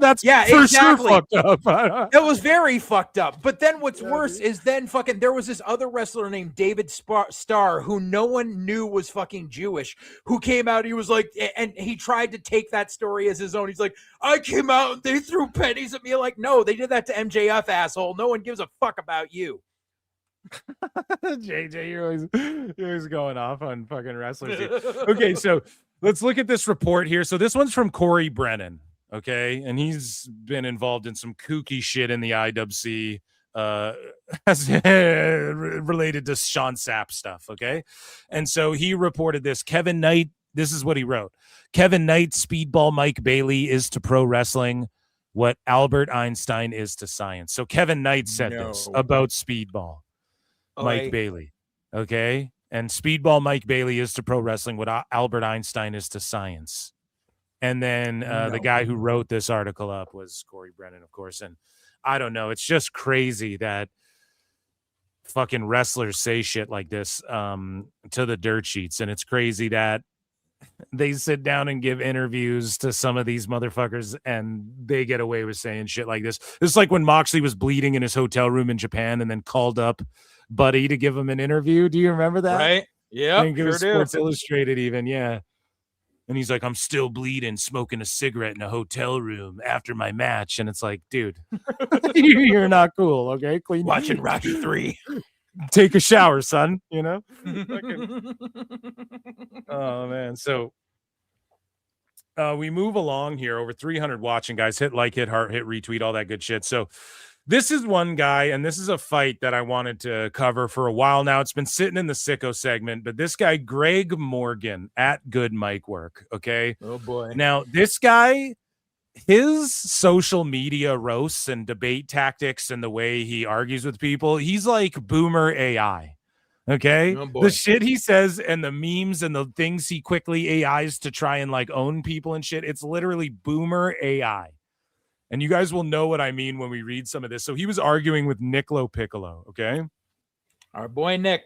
That's for exactly. sure fucked up. It was very fucked up. But then what's worse is then fucking there was this other wrestler named David Starr who no one knew was fucking Jewish who came out. He was like, and he tried to take that story as his own. He's like, I came out and they threw pennies at me. Like, no, they did that to MJF, asshole. No one gives a fuck about you. JJ, you're always going off on fucking wrestlers here. Okay, so let's look at this report here. So this one's from Corey Brennan, okay? And he's been involved in some kooky shit in the IWC related to Sean Sapp stuff, okay? And so he reported this. Kevin Knight, this is what he wrote. Kevin Knight, Speedball Mike Bailey is to pro wrestling what Albert Einstein is to science. So Kevin Knight said this about Speedball Mike Bailey, okay? And Speedball Mike Bailey is to pro wrestling what Albert Einstein is to science. And then the guy who wrote this article up was Corey Brennan, of course. And I don't know. It's just crazy that fucking wrestlers say shit like this to the dirt sheets. And it's crazy that they sit down and give interviews to some of these motherfuckers and they get away with saying shit like this. It's like when Moxley was bleeding in his hotel room in Japan and then called up Buddy to give him an interview. Do you remember that? Right? Yeah. I think it was Sports Illustrated even. Yeah. And he's like, I'm still bleeding, smoking a cigarette in a hotel room after my match. And it's like, dude, you're not cool. Okay. Clean. Watching Rocky 3. Take a shower, son. You know? Oh, man. So we move along here. Over 300 watching, guys. Hit like, hit heart, hit retweet, all that good shit. So this is one guy, and this is a fight that I wanted to cover for a while now. It's been sitting in the Sicko segment, but this guy, Greg Morgan, at Good Mic Work, okay? Oh, boy. Now, this guy, his social media roasts and debate tactics and the way he argues with people, he's like boomer AI, okay? Oh, boy. The shit he says and the memes and the things he quickly AIs to try and like own people and shit, it's literally boomer AI. And you guys will know what I mean when we read some of this. So he was arguing with Nicolo Piccolo, okay? Our boy Nick.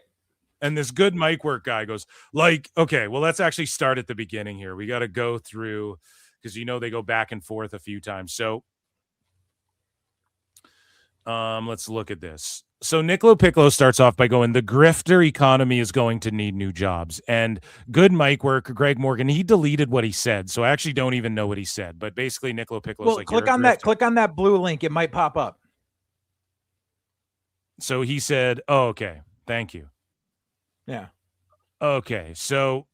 And this Good Mic Work guy goes, like, okay, well, let's actually start at the beginning here. We got to go through, because you know they go back and forth a few times. So let's look at this. So Nicolo Piccolo starts off by going, the grifter economy is going to need new jobs. And Good Mic Work, Greg Morgan, he deleted what he said. So I actually don't even know what he said. But basically Nicolo Piccolo's like, click on that blue link. It might pop up. So he said, oh, okay. Thank you. Yeah. Okay. So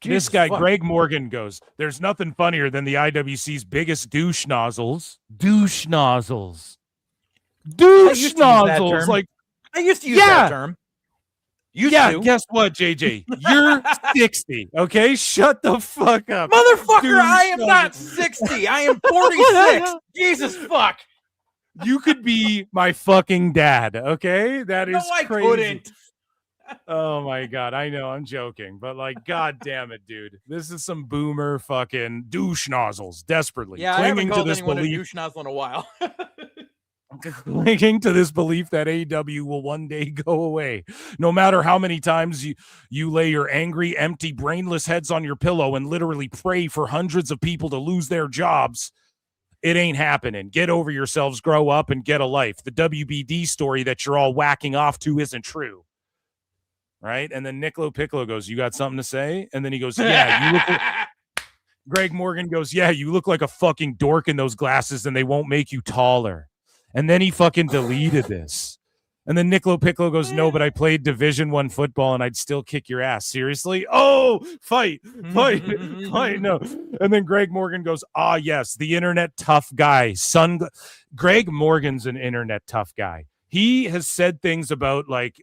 Jesus this guy, fuck. Greg Morgan, goes, there's nothing funnier than the IWC's biggest douche nozzles. Douche nozzles. Douche nozzles. Like, I used to use that term. Guess what, JJ? You're 60. Okay, shut the fuck up, motherfucker. Douche I am not nozzles. 60. I am 46. Jesus fuck. You could be my fucking dad. Okay, that is No, I crazy. couldn't. Oh my god, I know I'm joking, but like, god damn it, dude, this is some boomer fucking douche nozzles desperately Yeah, I haven't clinging to called this anyone a belief. douche nozzle in a while. Clinging to this belief that AEW will one day go away. No matter how many times you lay your angry, empty, brainless heads on your pillow and literally pray for hundreds of people to lose their jobs, it ain't happening. Get over yourselves, grow up, and get a life. The WBD story that you're all whacking off to isn't true. Right? And then Nicolo Piccolo goes, you got something to say? And then he goes, yeah, you look like... Greg Morgan goes, yeah, you look like a fucking dork in those glasses and they won't make you taller. And then he fucking deleted this. And then Nicolo Piccolo goes, no, but I played Division I football and I'd still kick your ass. Seriously? Oh, fight. No. And then Greg Morgan goes, yes, the internet tough guy. Greg Morgan's an internet tough guy. He has said things about like,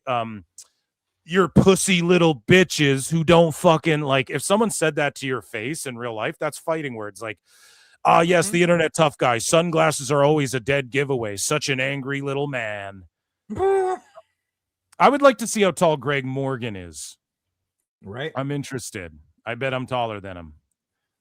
your pussy little bitches who don't fucking like, if someone said that to your face in real life, that's fighting words. Like, yes, the internet tough guy. Sunglasses are always a dead giveaway. Such an angry little man. I would like to see how tall Greg Morgan is. Right. I'm interested. I bet I'm taller than him.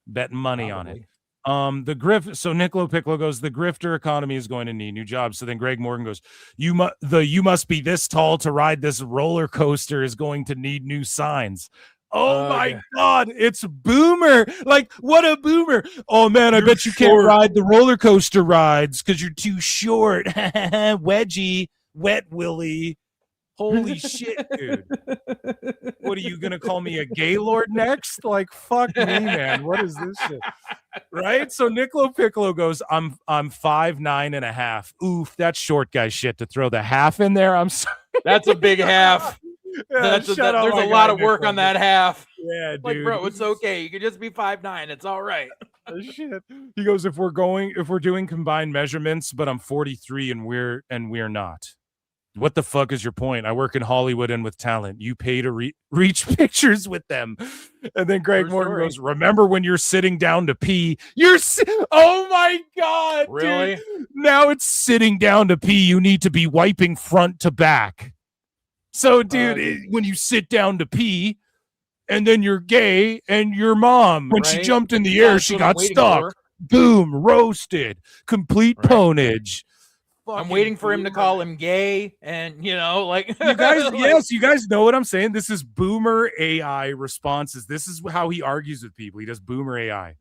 Bet money on it. So Nicolo Piccolo goes, the grifter economy is going to need new jobs. So then Greg Morgan goes, you must be this tall to ride this roller coaster is going to need new signs. Oh my God, it's Boomer. Like, what a boomer. Oh man, I bet you can't ride the roller coaster rides because you're too short. Wedgie, wet Willie. Holy shit, dude. What are you gonna call me, a Gaylord next? Like, fuck me, man. What is this shit? Right? So Nicolo Piccolo goes, I'm 5'9.5". Oof, that's short guy shit to throw the half in there. I'm sorry. That's a big half. Yeah, there's a lot of work on that half. Yeah, dude. Like, bro, it's okay. You can just be 5'9". It's all right. Shit. He goes, if we're doing combined measurements, but I'm 43 and we're not. What the fuck is your point? I work in Hollywood and with talent. You pay to reach pictures with them. And then Greg Morgan goes, remember when you're sitting down to pee? Oh my God. Really? Dude. Now it's sitting down to pee. You need to be wiping front to back. So, dude, when you sit down to pee and then you're gay and your mom, when she jumped in the air, she got stuck. Boom, roasted, complete ponage. I'm waiting for him to call him gay, and like you guys, yes, you guys know what I'm saying. This is Boomer AI responses. This is how he argues with people. He does Boomer AI.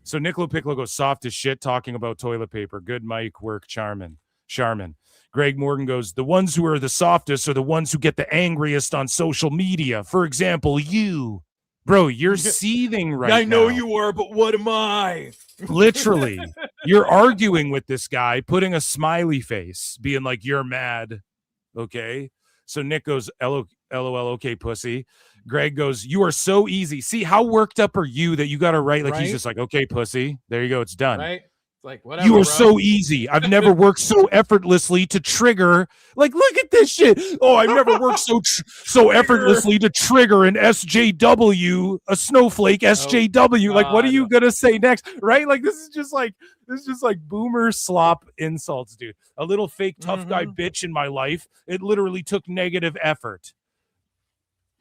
So Nicolo Piccolo goes soft as shit talking about toilet paper. Good mic work, Charmin. Greg Morgan goes, the ones who are the softest are the ones who get the angriest on social media. For example, you. Bro, you're seething right now. I know you are, but what am I? Literally, you're arguing with this guy, putting a smiley face, being like, you're mad. Okay. So Nick goes, LOL, okay, pussy. Greg goes, you are so easy. See, how worked up are you that you got to write? Like, he's just like, okay, pussy. There you go. It's done. Right. Like, whatever, you are so easy. I've never worked so effortlessly to trigger. Like, look at this shit. Oh, I've never worked so effortlessly to trigger an SJW, a snowflake SJW. Like, what are you gonna say next? Right? Like, this is just like boomer slop insults, dude. A little fake tough guy bitch in my life. It literally took negative effort.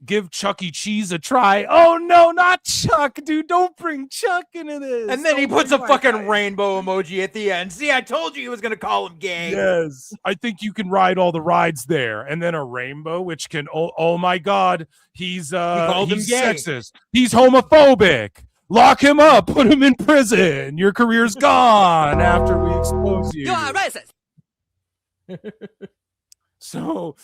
Give Chuck E. Cheese a try. Oh no, not Chuck, dude. Don't bring Chuck into this. And then he puts a fucking rainbow emoji at the end. See, I told you he was gonna call him gay. Yes. I think you can ride all the rides there. And then a rainbow, which can oh my God, he's sexist. He's homophobic. Lock him up, put him in prison. Your career's gone after we expose you. You are racist. So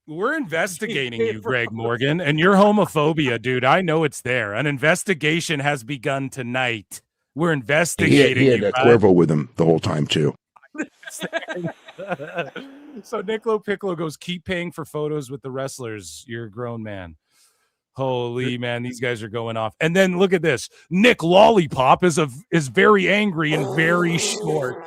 we're investigating you, Greg Morgan, and your homophobia, dude. I know it's there. An investigation has begun tonight. We're investigating. He had that Cuervo with him the whole time too. So Nicolo Piccolo goes, keep paying for photos with the wrestlers. You're a grown man. Holy man, these guys are going off. And then look at this. Nick Lollipop is very angry and very short.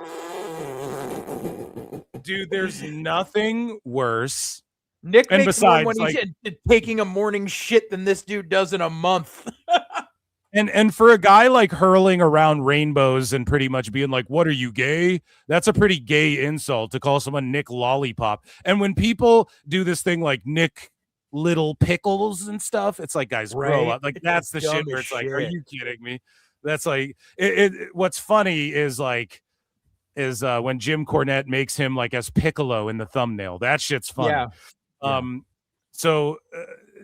Dude, there's nothing worse. Nick and makes besides, more when he's taking a morning shit than this dude does in a month. And for a guy like hurling around rainbows and pretty much being like, what are you, gay? That's a pretty gay insult to call someone Nick Lollipop. And when people do this thing like Nick Little Pickles and stuff, it's like, guys, grow up. Like, that's the shit where it's like, are you kidding me? That's like what's funny is when Jim Cornette makes him like as Piccolo in the thumbnail. That shit's funny. Yeah. So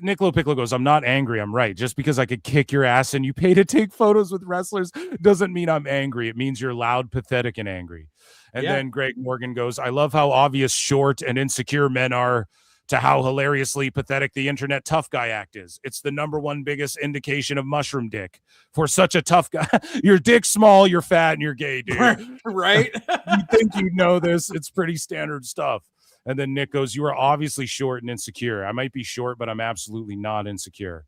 Nicolo Piccolo goes, I'm not angry, I'm right. Just because I could kick your ass and you pay to take photos with wrestlers doesn't mean I'm angry. It means you're loud, pathetic, and angry. And then Greg Morgan goes, I love how obvious short and insecure men are to how hilariously pathetic the internet tough guy act is. It's the #1 biggest indication of mushroom dick. For such a tough guy, your dick's small, you're fat, and you're gay, dude. Right? You think you know this. It's pretty standard stuff. And then Nick goes, you are obviously short and insecure. I might be short, but I'm absolutely not insecure.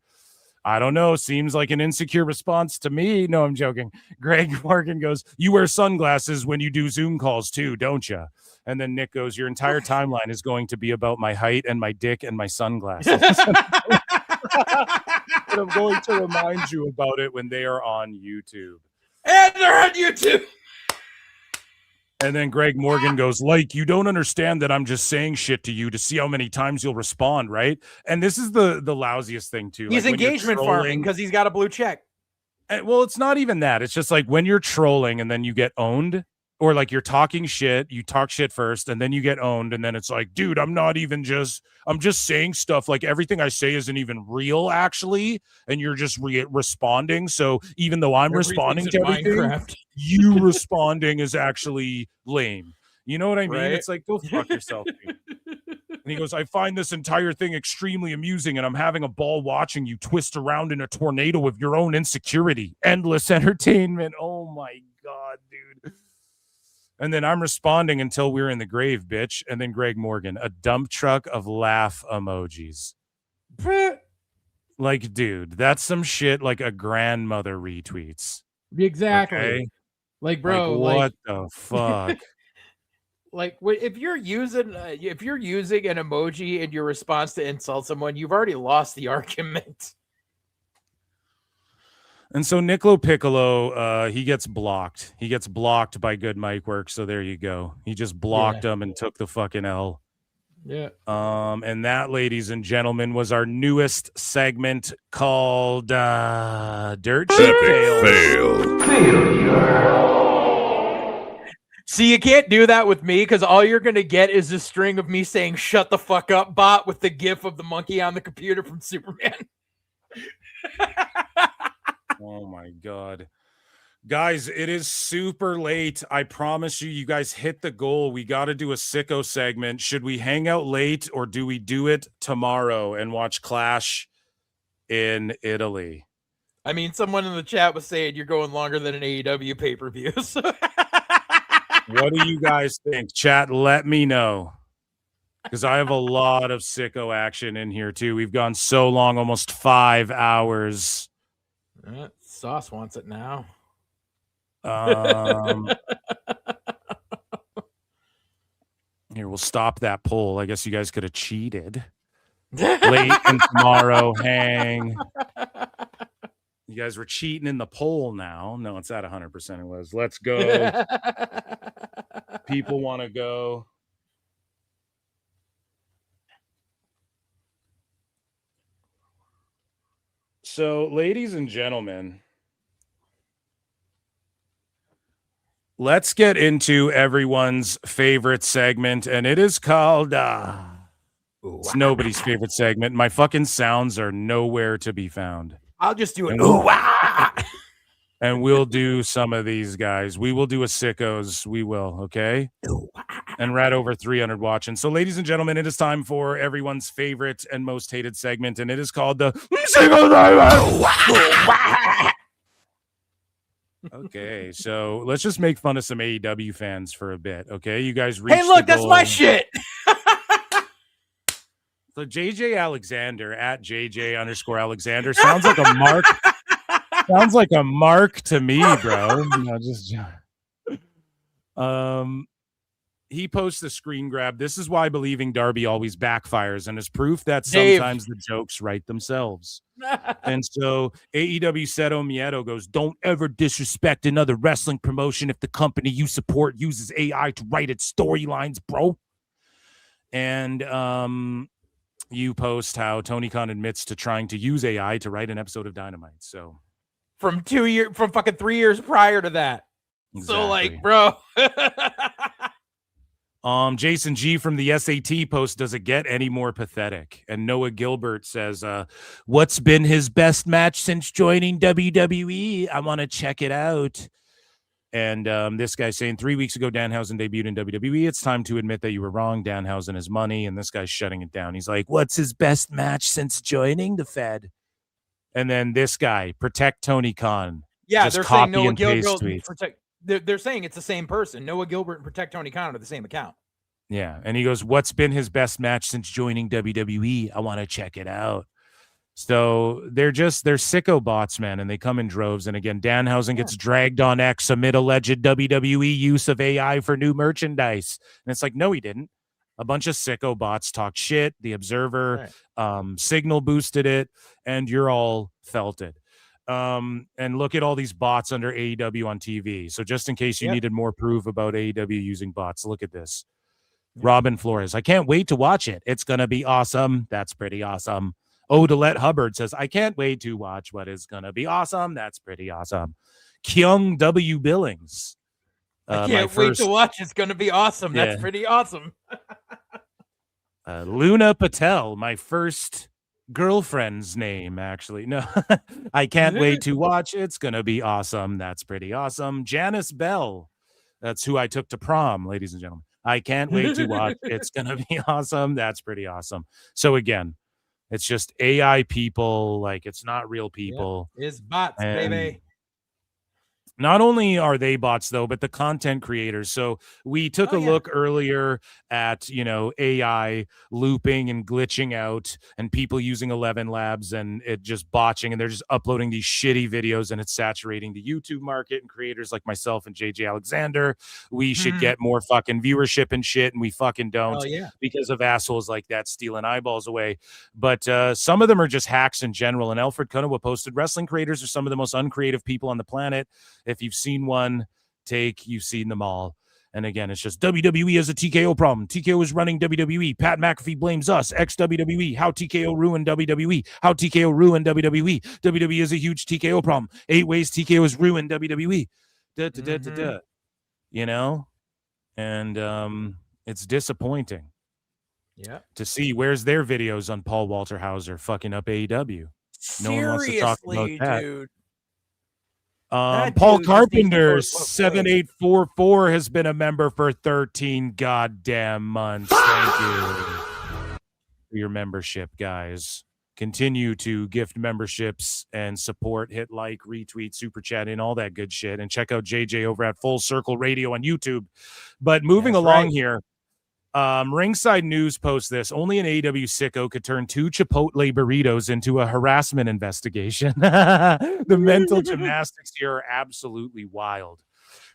I don't know. Seems like an insecure response to me. No, I'm joking. Greg Morgan goes, you wear sunglasses when you do Zoom calls too, don't you? And then Nick goes, your entire timeline is going to be about my height and my dick and my sunglasses. But I'm going to remind you about it when they are on YouTube. And they're on YouTube. And then Greg Morgan goes, like, you don't understand that I'm just saying shit to you to see how many times you'll respond, right? And this is the lousiest thing, too. He's like, engagement farming because he's got a blue check. Well, it's not even that. It's just like when you're trolling and then you get owned, or like you're talking shit, you talk shit first, and then you get owned, and then it's like, dude, I'm just saying stuff, like everything I say isn't even real, actually, and you're just responding. So even though I'm responding to everything, Minecraft. you responding is actually lame. You know what I mean? Right. It's like, go fuck yourself, dude. And he goes, I find this entire thing extremely amusing, and I'm having a ball watching you twist around in a tornado of your own insecurity. Endless entertainment. Oh my God, dude. And then I'm responding until we're in the grave, bitch. And then Greg Morgan, a dump truck of laugh emojis. Like, dude, that's some shit like a grandmother retweets. Exactly. Okay? Like, bro, like, what the fuck? Like, if you're using an emoji in your response to insult someone, you've already lost the argument. And so Nicolo Piccolo, he gets blocked. He gets blocked by Good Mic Work. So there you go. He just blocked him and took the fucking L. Yeah. And that, ladies and gentlemen, was our newest segment called Dirt Sheet Fail. See, you can't do that with me because all you're going to get is a string of me saying, shut the fuck up, bot, with the gif of the monkey on the computer from Superman. Oh my God. Guys, it is super late. I promise you, you guys hit the goal. We got to do a Sicko segment. Should we hang out late or do we do it tomorrow and watch Clash in Italy? I mean, someone in the chat was saying you're going longer than an AEW pay-per-view. So. What do you guys think? Chat, let me know. Because I have a lot of Sicko action in here too. We've gone so long, almost 5 hours. Sauce wants it now. Here, we'll stop that poll. I guess you guys could have cheated. Late and tomorrow hang. You guys were cheating in the poll now. No, it's at 100%. It was. Let's go. People want to go. So, ladies and gentlemen, let's get into everyone's favorite segment, and it is called it's nobody's favorite segment. My fucking sounds are nowhere to be found. I'll just do it. And we'll do some of these guys. We will do a Sickos. We will, okay? And we're at over 300 watching. So, ladies and gentlemen, it is time for everyone's favorite and most hated segment, and it is called the Sickos. Okay, so let's just make fun of some AEW fans for a bit, okay? You guys reached Hey, look, the that's goal. my shit. So JJ Alexander at JJ_Alexander sounds like a mark. Sounds like a mark to me, bro. He posts a screen grab. This is why believing Darby always backfires, and is proof that sometimes the jokes write themselves. And so AEW Cero Miedo goes, don't ever disrespect another wrestling promotion if the company you support uses AI to write its storylines, bro. And you post how Tony Khan admits to trying to use AI to write an episode of Dynamite. So from fucking 3 years prior to that. Exactly. So like, bro. Jason G from the SAT post, does it get any more pathetic? And Noah Gilbert says, what's been his best match since joining WWE? I want to check it out. And this guy's saying 3 weeks ago, Danhausen debuted in WWE. It's time to admit that you were wrong. Danhausen has money. And this guy's shutting it down. He's like, what's his best match since joining the Fed? And then this guy, Protect Tony Khan. Yeah, just they're saying copy Noah and paste Gilbert tweets. Protect. They're saying it's the same person. Noah Gilbert and Protect Tony Khan are the same account. Yeah. And he goes, what's been his best match since joining WWE? I want to check it out. So they're sicko bots, man, and they come in droves. And again, Danhausen gets dragged on X amid alleged WWE use of AI for new merchandise. And it's like, no, he didn't. A bunch of sicko bots talk shit. The Observer, Signal boosted it, and you're all felt it. And look at all these bots under AEW on TV. So just in case you needed more proof about AEW using bots, look at this. Robin Flores, I can't wait to watch it. It's going to be awesome. That's pretty awesome. Odalette Hubbard says, I can't wait to watch what is going to be awesome. That's pretty awesome. Kyung W. Billings. I can't wait to watch. It's going to be awesome. That's pretty awesome. Luna Patel, my first girlfriend's name, actually. No, I can't wait to watch. It's going to be awesome. That's pretty awesome. Janice Bell. That's who I took to prom, ladies and gentlemen. I can't wait to watch. It's going to be awesome. That's pretty awesome. So again, it's just AI people, like it's not real people. It's bots, baby. Not only are they bots, though, but the content creators. So we took a look earlier at, AI looping and glitching out and people using 11 Labs and it just botching. And they're just uploading these shitty videos and it's saturating the YouTube market and creators like myself and JJ Alexander. We should get more fucking viewership and shit. And we fucking don't because of assholes like that stealing eyeballs away. But some of them are just hacks in general. And Alfred Kunawa posted, wrestling creators are some of the most uncreative people on the planet. If you've seen one take, you've seen them all. And again, it's just WWE has a TKO problem. TKO is running WWE. Pat McAfee blames us. Ex-WWE. How TKO ruined WWE. How TKO ruined WWE. WWE is a huge TKO problem. 8 ways TKO has ruined WWE. And it's disappointing. Yeah. To see where's their videos on Paul Walter Hauser fucking up AEW. No one wants to talk about that. Dude. Paul Carpenter 7844 has been a member for 13 goddamn months. Thank you for your membership, guys. Continue to gift memberships and support, hit like, retweet, super chat, and all that good shit. And check out JJ over at Full Circle Radio on YouTube. But moving along here, Ringside News posts this. Only an AEW sicko could turn 2 Chipotle burritos into a harassment investigation. The mental gymnastics here are absolutely wild.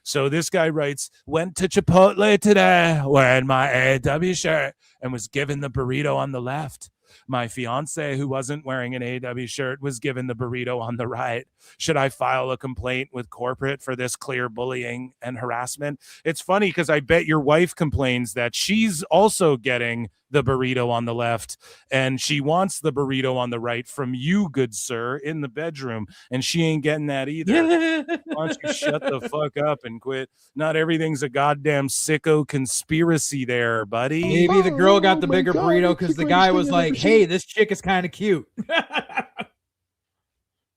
So this guy writes, went to Chipotle today wearing my AEW shirt and was given the burrito on the left. My fiance, who wasn't wearing an AEW shirt, was given the burrito on the right. Should I file a complaint with corporate for this clear bullying and harassment? It's funny because I bet your wife complains that she's also getting the burrito on the left and she wants the burrito on the right from you, good sir, in the bedroom, and she ain't getting that either. Why don't you shut the fuck up and quit? Not everything's a goddamn sicko conspiracy there, buddy. Maybe the girl got the bigger burrito because the guy was like, hey, this chick is kind of cute.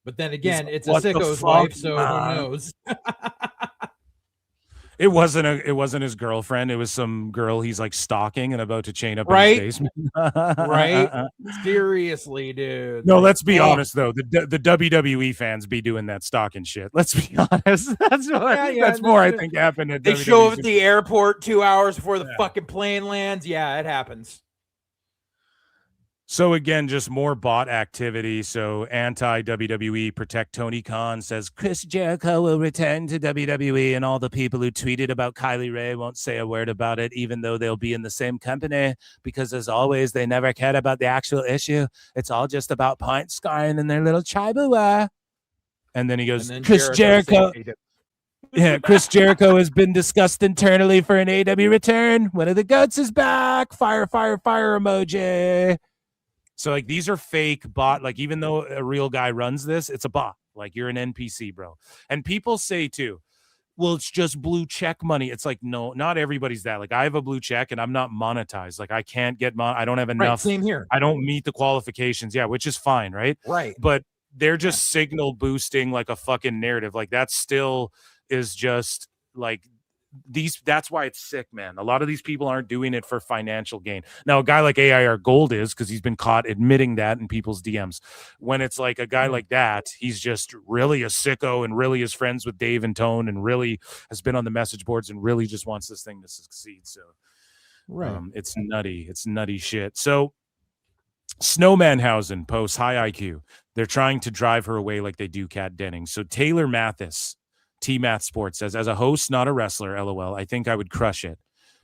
But then again, it's a sicko's wife, so who knows? It wasn't his girlfriend. It was some girl he's like stalking and about to chain up in his basement. Right? Seriously, dude. No, let's be honest though. The WWE fans be doing that stalking shit. Let's be honest. That's more I think happened at they WWE. show up at the airport 2 hours before the fucking plane lands. Yeah, it happens. So again, just more bot activity. So anti-WWE protect Tony Khan says Chris Jericho will return to WWE, and all the people who tweeted about Kylie Ray won't say a word about it, even though they'll be in the same company, because as always, they never cared about the actual issue. It's all just about point scoring in their little tribal war. And then he goes, Chris Jericho. Yeah, Chris Jericho has been discussed internally for an AEW return. One of the goats is back. Fire, fire, fire emoji. So like these are fake bot, like even though a real guy runs this, it's a bot. Like you're an NPC, bro. And people say too, well, it's just blue check money. It's like, no, not everybody's that. Like I have a blue check and I'm not monetized. Like I can't get I don't have enough. Right, same here. I don't meet the qualifications. Yeah, which is fine, right? Right. But they're just signal boosting like a fucking narrative. Like that still is just like that's why it's sick, man. A lot of these people aren't doing it for financial gain. Now, a guy like AIR Gold is, because he's been caught admitting that in people's DMs. When it's like a guy like that, he's just really a sicko and really is friends with Dave and Tone and really has been on the message boards and really just wants this thing to succeed. So Right. It's nutty. It's nutty shit. So Snowmanhausen posts high IQ. They're trying to drive her away like they do Kat Denning. So Taylor Mathis, T-Math Sports says, as a host, not a wrestler, LOL, I think I would crush it.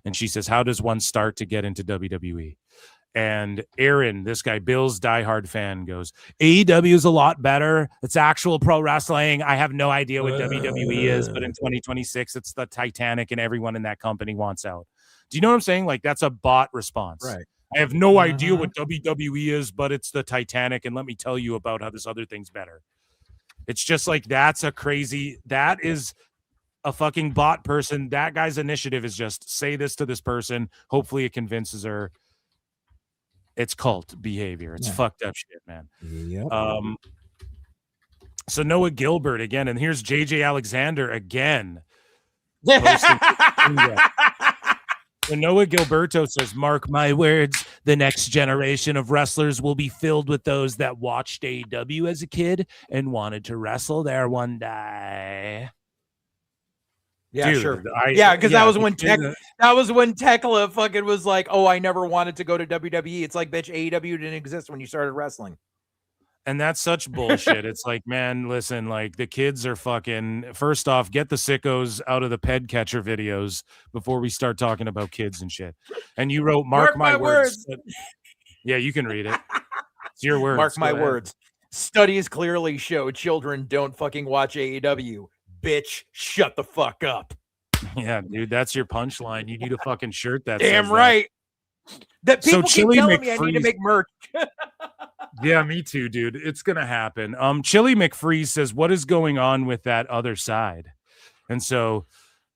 And she says, how does one start to get into WWE? And Aaron, this guy, Bill's diehard fan, goes, AEW is a lot better. It's actual pro wrestling. I have no idea what WWE is, but in 2026, it's the Titanic and everyone in that company wants out. Do you know what I'm saying? Like, that's a bot response. Right. I have no idea what WWE is, but it's the Titanic, and let me tell you about how this other thing's better. It's just like, that is a fucking bot person. That guy's initiative is just say this to this person. Hopefully it convinces her. It's cult behavior. It's fucked up shit, man. Yep. So Noah Gilbert again, and here's JJ Alexander again. So Noah Gilberto says, mark my words, the next generation of wrestlers will be filled with those that watched AEW as a kid and wanted to wrestle there one day. Yeah, Dude, sure. Because that was when Tekla fucking was like, oh, I never wanted to go to WWE. It's like, bitch, AEW didn't exist when you started wrestling. And that's such bullshit. It's like, man, listen, like the kids are fucking, first off, get the sickos out of the ped catcher videos before we start talking about kids and shit. And you wrote, mark my words. Yeah, you can read it. It's your words. Mark my words. Studies clearly show children don't fucking watch AEW. Bitch, shut the fuck up. Yeah, dude, that's your punchline. You need a fucking shirt that damn says right. That people so keep telling me I need to make merch. Yeah, me too, dude. It's gonna happen. Chili McFreeze says, what is going on with that other side? And so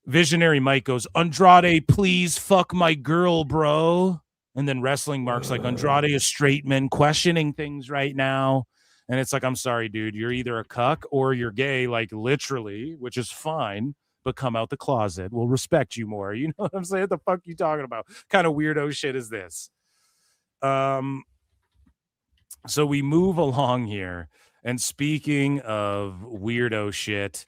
Visionary Mike goes, Andrade, please fuck my girl, bro. And then Wrestling Mark's like, Andrade is straight men questioning things right now. And it's like, I'm sorry, dude, you're either a cuck or you're gay, like literally, which is fine, but come out the closet. We'll respect you more. You know what I'm saying? What the fuck you talking about? What kind of weirdo shit is this? So we move along here. And speaking of weirdo shit,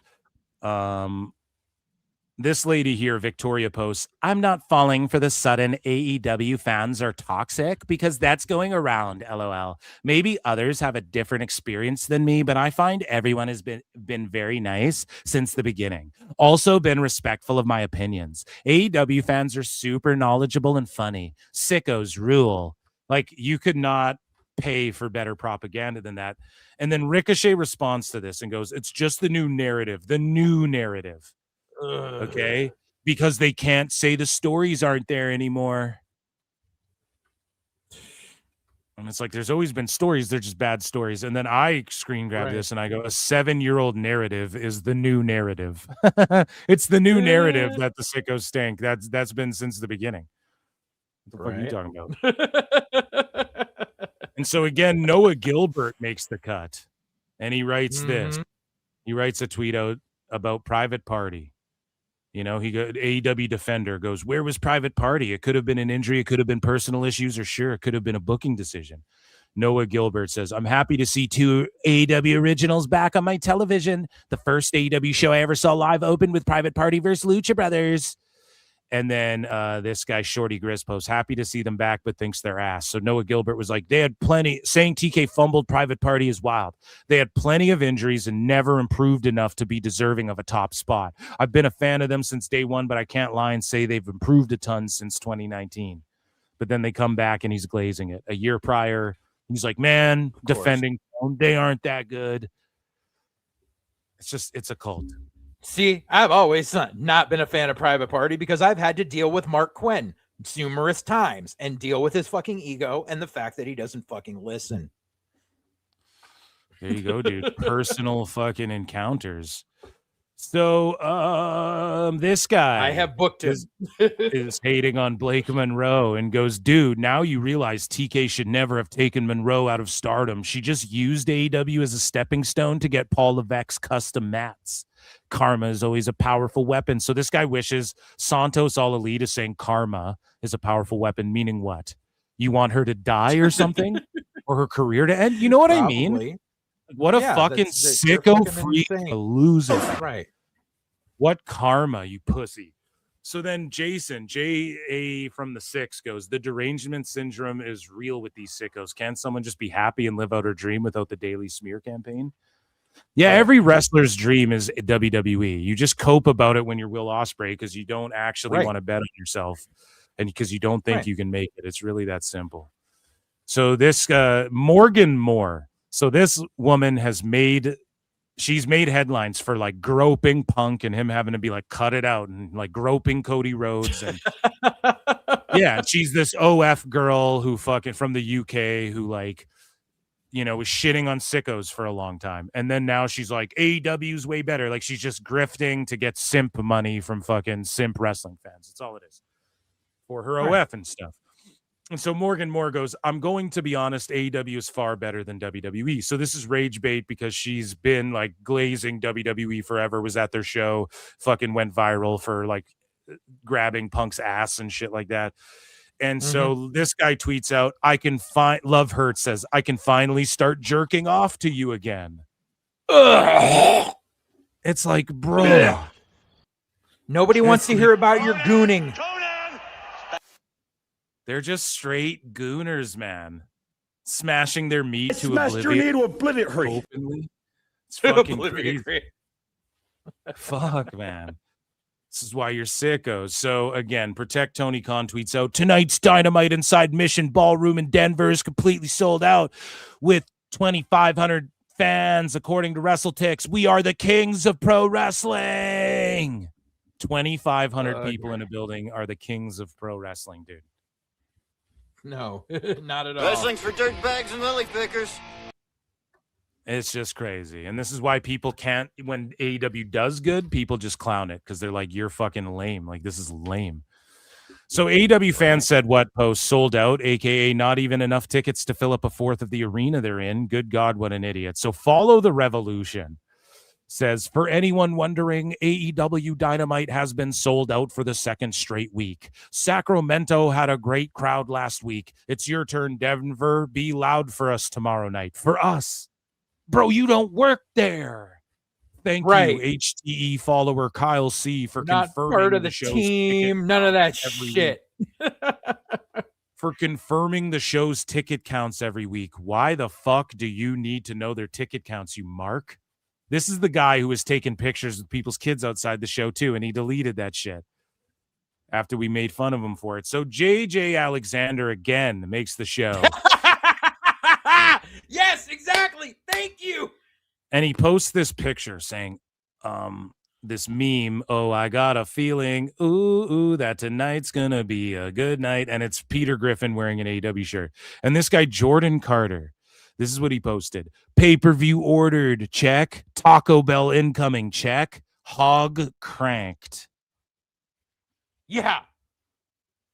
this lady here, Victoria, posts, I'm not falling for the sudden AEW fans are toxic because that's going around, LOL. Maybe others have a different experience than me, but I find everyone has been very nice since the beginning. Also been respectful of my opinions. AEW fans are super knowledgeable and funny. Sickos rule. Like, you could not pay for better propaganda than that. And then Ricochet responds to this and goes, it's just the new narrative. The new narrative. Okay, because they can't say the stories aren't there anymore. And it's like, there's always been stories, they're just bad stories. And then I screen grab this and I go, a 7-year-old narrative is the new narrative. It's the new narrative that the sickos stink. That's been since the beginning. What the fuck are you talking about? And so again, Noah Gilbert makes the cut, and he writes this. He writes a tweet out about Private Party. You know, he go AEW Defender goes, where was Private Party? It could have been an injury. It could have been personal issues, or sure, it could have been a booking decision. Noah Gilbert says, I'm happy to see 2 AEW originals back on my television. The first AEW show I ever saw live opened with Private Party versus Lucha Brothers. And then this guy, Shorty Grizz, posts, happy to see them back, but thinks they're ass. So Noah Gilbert was like, they had plenty, saying TK fumbled Private Party is wild. They had plenty of injuries and never improved enough to be deserving of a top spot. I've been a fan of them since day one, but I can't lie and say they've improved a ton since 2019. But then they come back and he's glazing it. A year prior, he's like, man, defending, they aren't that good. It's a cult. See, I've always not been a fan of Private Party because I've had to deal with Mark Quinn numerous times and deal with his fucking ego and the fact that he doesn't fucking listen. There you go, dude. Personal fucking encounters. So this guy I have booked him is hating on Blake Monroe and goes, dude, now you realize TK should never have taken Monroe out of stardom. She just used AEW as a stepping stone to get Paul Levesque's custom mats. Karma is always a powerful weapon. So this guy wishes Santos All Elite is saying karma is a powerful weapon, meaning what? You want her to die or something? Or her career to end? You know what I mean? What a fucking sicko freak, a loser. Right. What karma, you pussy. So then Jason, J.A. from the 6 goes, the derangement syndrome is real with these sickos. Can someone just be happy and live out her dream without the daily smear campaign? Yeah, every wrestler's dream is WWE. You just cope about it when you're Will Ospreay because you don't actually want to bet on yourself and because you don't think you can make it. It's really that simple. So this Morgan Moore. So this woman has she's made headlines for like groping Punk and him having to be like cut it out and like groping Cody Rhodes and yeah, she's this OF girl who fucking from the UK who like was shitting on sickos for a long time, and then now she's like AEW's way better. Like she's just grifting to get simp money from fucking simp wrestling fans. That's all it is for her OF and stuff. And so Morgan Moore goes, I'm going to be honest, AEW is far better than WWE. So this is rage bait because she's been like glazing WWE forever, was at their show, fucking went viral for like grabbing Punk's ass and shit like that. And so this guy tweets out, Love Hurt says, I can finally start jerking off to you again. Ugh. It's like, bro. Nobody wants to hear about your gooning. They're just straight gooners, man. Smashing their meat to Smash your knee to oblivion. Openly. It's fucking crazy. Fuck, man. This is why you're sickos. So again, Protect Tony Khan tweets out, tonight's Dynamite inside Mission Ballroom in Denver is completely sold out with 2,500 fans, according to WrestleTix. We are the kings of pro wrestling. 2,500 people in a building are the kings of pro wrestling, dude. No, not at all. Wrestling's for dirtbags and lily pickers. It's just crazy. And this is why people can't, when AEW does good, people just clown it because they're like, you're fucking lame. Like, this is lame. So AEW fans said what post sold out, aka not even enough tickets to fill up a fourth of the arena they're in. Good God, what an idiot. So Follow the Revolution says, for anyone wondering, AEW Dynamite has been sold out for the second straight week. Sacramento had a great crowd last week. It's your turn, Denver. Be loud for us tomorrow night. For us. Bro, you don't work there. Thank you, HTE follower Kyle C, for not confirming part of the show's team. None of that shit. For confirming the show's ticket counts every week. Why the fuck do you need to know their ticket counts, you mark? This is the guy who was taking pictures with people's kids outside the show, too, and he deleted that shit after we made fun of him for it. So JJ Alexander again makes the show. Yes, exactly. Thank you. And he posts this picture saying, this meme, oh, I got a feeling, ooh, that tonight's gonna be a good night. And it's Peter Griffin wearing an AEW shirt. And this guy, Jordan Carter, this is what he posted. Pay-per-view ordered, check. Taco Bell incoming, check. Hog cranked. Yeah.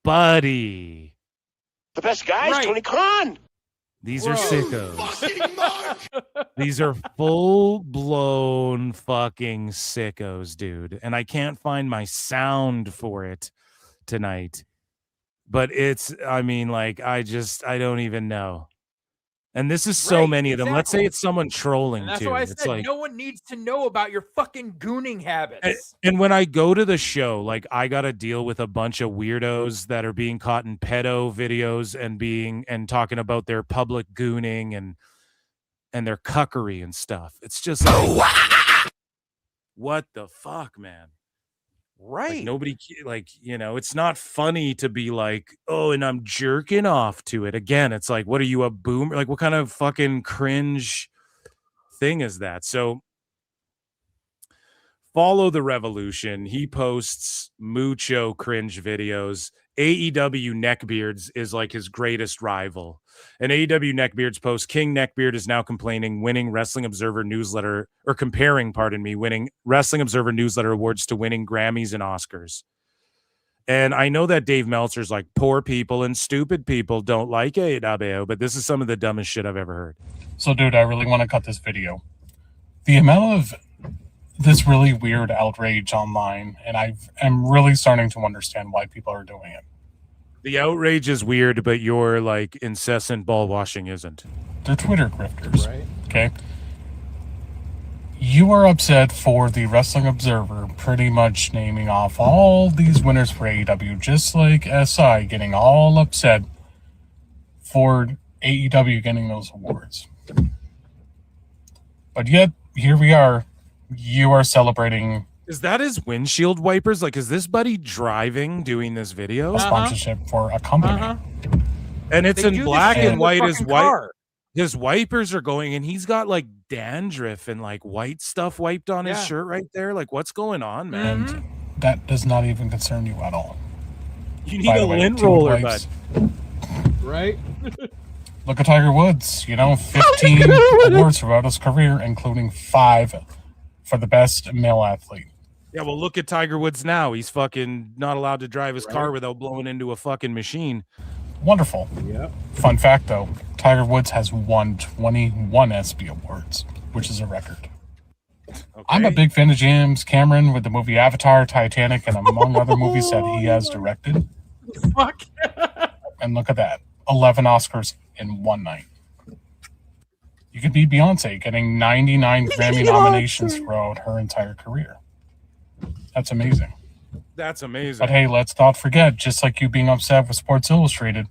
Buddy. The best guys, Tony Khan. These are sickos. These are full-blown fucking sickos, dude. And I can't find my sound for it tonight. But it's, I mean, like, I don't even know. And this is so many of them. Let's say it's someone trolling, and that's too. why I It's said like, no one needs to know about your fucking gooning habits. and when I go to the show, like, I got to deal with a bunch of weirdos that are being caught in pedo videos and talking about their public gooning and their cuckery and stuff. It's just like, what the fuck, man? Right. Like, nobody, like, it's not funny to be like, oh, and I'm jerking off to it. Again, it's like, what are you, a boomer? Like, what kind of fucking cringe thing is that? So Follow the Revolution. He posts mucho cringe videos. AEW Neckbeards is like his greatest rival. And AEW Neckbeards post, King Neckbeard is now comparing winning Wrestling Observer Newsletter awards to winning Grammys and Oscars. And I know that Dave Meltzer's like, poor people and stupid people don't like AEW, but this is some of the dumbest shit I've ever heard. So, dude, I really want to cut this video. The amount of this really weird outrage online, and I'm really starting to understand why people are doing it. The outrage is weird, but your like incessant ball washing isn't. They're Twitter grifters, right? Okay. You are upset for the Wrestling Observer pretty much naming off all these winners for AEW, just like SI getting all upset for AEW getting those awards. But yet, here we are. You are celebrating. Is that his windshield wipers? Like, is this buddy driving doing this video? A sponsorship for a company. And it's in black and white. Car. His wipers are going, and he's got like dandruff and like white stuff wiped on his shirt right there. Like, what's going on, man? And that does not even concern you at all. You need a lint roller, bud. Right? Look at Tiger Woods. 15 awards throughout his career, including 5 for the best male athlete. Yeah, well, look at Tiger Woods now. He's fucking not allowed to drive his car without blowing into a fucking machine. Wonderful. Yeah. Fun fact, though, Tiger Woods has won 21 ESPY awards, which is a record. Okay. I'm a big fan of James Cameron with the movie Avatar, Titanic, and among other movies that he has directed. Fuck. And look at that. 11 Oscars in one night. You could be Beyonce, getting 99 Grammy nominations throughout her entire career. That's amazing. That's amazing. But hey, let's not forget, just like you being upset with Sports Illustrated,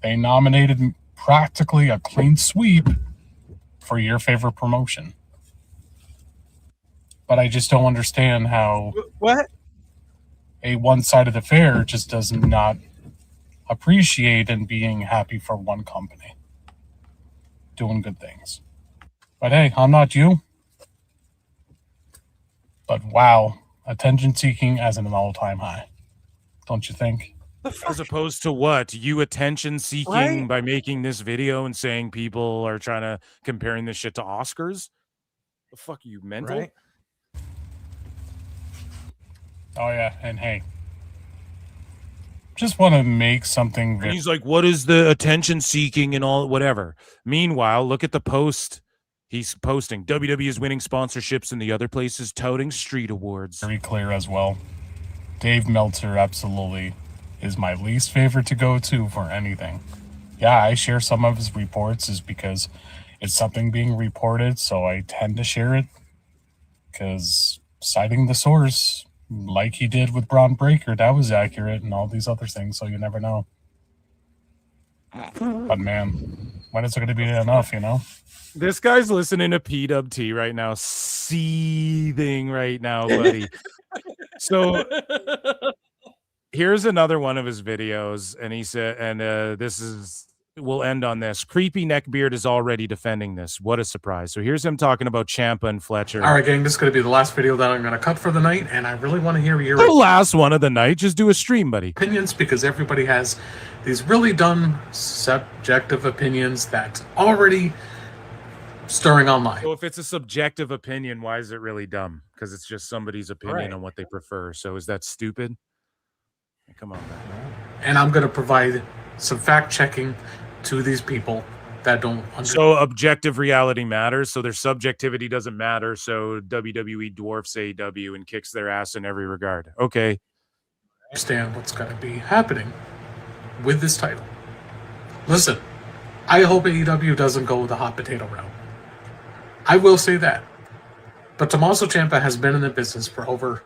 they nominated practically a clean sweep for your favorite promotion. But I just don't understand how a one-sided affair just does not appreciate and being happy for one company doing good things. But hey, I'm not you. But wow, attention seeking as an all-time high. Don't you think? As opposed to what? You attention seeking by making this video and saying people are trying to comparing this shit to Oscars? The fuck are you, mental? Right. Oh yeah, and hey, just want to make something. And he's like, what is the attention seeking and all, whatever. Meanwhile, look at the post he's posting. WWE is winning sponsorships in the other places, touting street awards. Very clear as well. Dave Meltzer absolutely is my least favorite to go to for anything. Yeah, I share some of his reports is because it's something being reported, so I tend to share it because citing the source, like he did with Braun Breaker, that was accurate and all these other things, so you never know. But man, when is it going to be enough, This guy's listening to PWT right now, seething right now, buddy. So here's another one of his videos, and he said, and we'll end on this. Creepy Neckbeard is already defending this. What a surprise. So here's him talking about Ciampa and Fletcher. All right, gang, this is going to be the last video that I'm going to cut for the night, and I really want to hear your the last one of the night. Just do a stream, buddy. Opinions, because everybody has these really dumb subjective opinions that's already stirring online. So if it's a subjective opinion, why is it really dumb? Because it's just somebody's opinion on what they prefer. So is that stupid? Come on, man. And I'm going to provide some fact checking to these people that don't understand. So objective reality matters. So their subjectivity doesn't matter. So WWE dwarfs AEW and kicks their ass in every regard. Okay. Understand what's going to be happening with this title. Listen, I hope AEW doesn't go the hot potato route. I will say that. But Tommaso Ciampa has been in the business for over...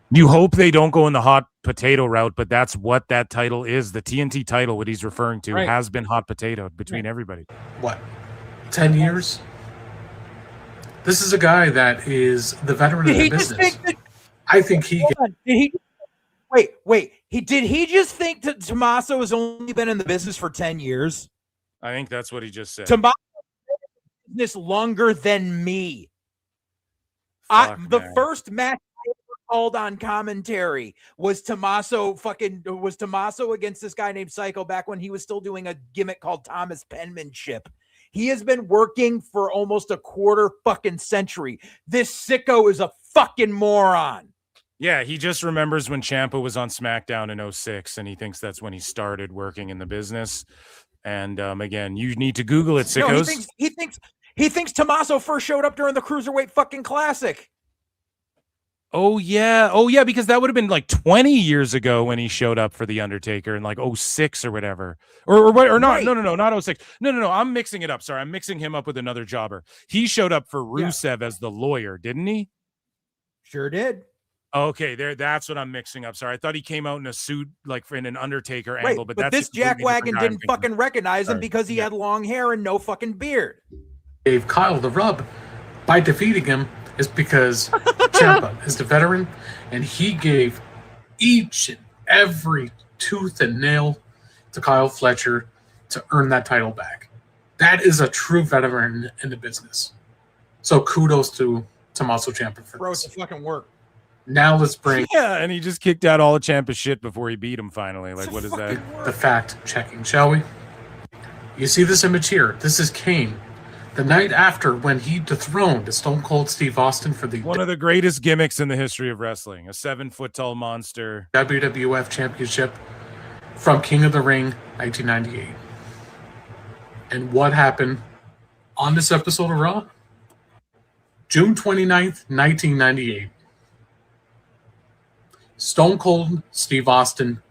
You hope they don't go in the hot potato route, but that's what that title is. The TNT title, what he's referring to, has been hot potato between everybody. What? 10 years? This is a guy that is the veteran of the business. I think he... Wait. Did he just think that Tommaso has only been in the business for 10 years? I think that's what he just said. Tommaso has been in the business longer than me. The first match I ever called on commentary was Tommaso against this guy named Sicko back when he was still doing a gimmick called Thomas Penmanship. He has been working for almost a quarter fucking century. This Sicko is a fucking moron. Yeah, he just remembers when Ciampa was on SmackDown in 2006, and he thinks that's when he started working in the business. And again, you need to Google it, sickos. No, he thinks Tommaso first showed up during the Cruiserweight fucking Classic. Oh yeah, because that would have been like 20 years ago when he showed up for the Undertaker in like 06 or whatever, or not. Right. No, not 06. No. I'm mixing it up. Sorry, I'm mixing him up with another jobber. He showed up for Rusev as the lawyer, didn't he? Sure did. Okay, that's what I'm mixing up. Sorry, I thought he came out in a suit like in an Undertaker angle, but that's this Jack Wagon didn't fucking recognize him because he had long hair and no fucking beard. Gave Kyle the rub by defeating hhim is because Ciampa is the veteran, and he gave each and every tooth and nail to Kyle Fletcher to earn that title back. That is a true veteran in the business. So kudos to Tommaso Ciampa for Bro, this. it's a fucking work. Now let's bring and he just kicked out all the Ciampa shit before he beat him finally. Like, what is that? the fact checking, shall we? You see this image here. This is Kane, the night after when he dethroned Stone Cold Steve Austin for the one of the greatest gimmicks in the history of wrestling. A 7-foot tall monster. WWF Championship from King of the Ring, 1998. And what happened on this episode of Raw? June 29th, 1998. Stone Cold Steve Austin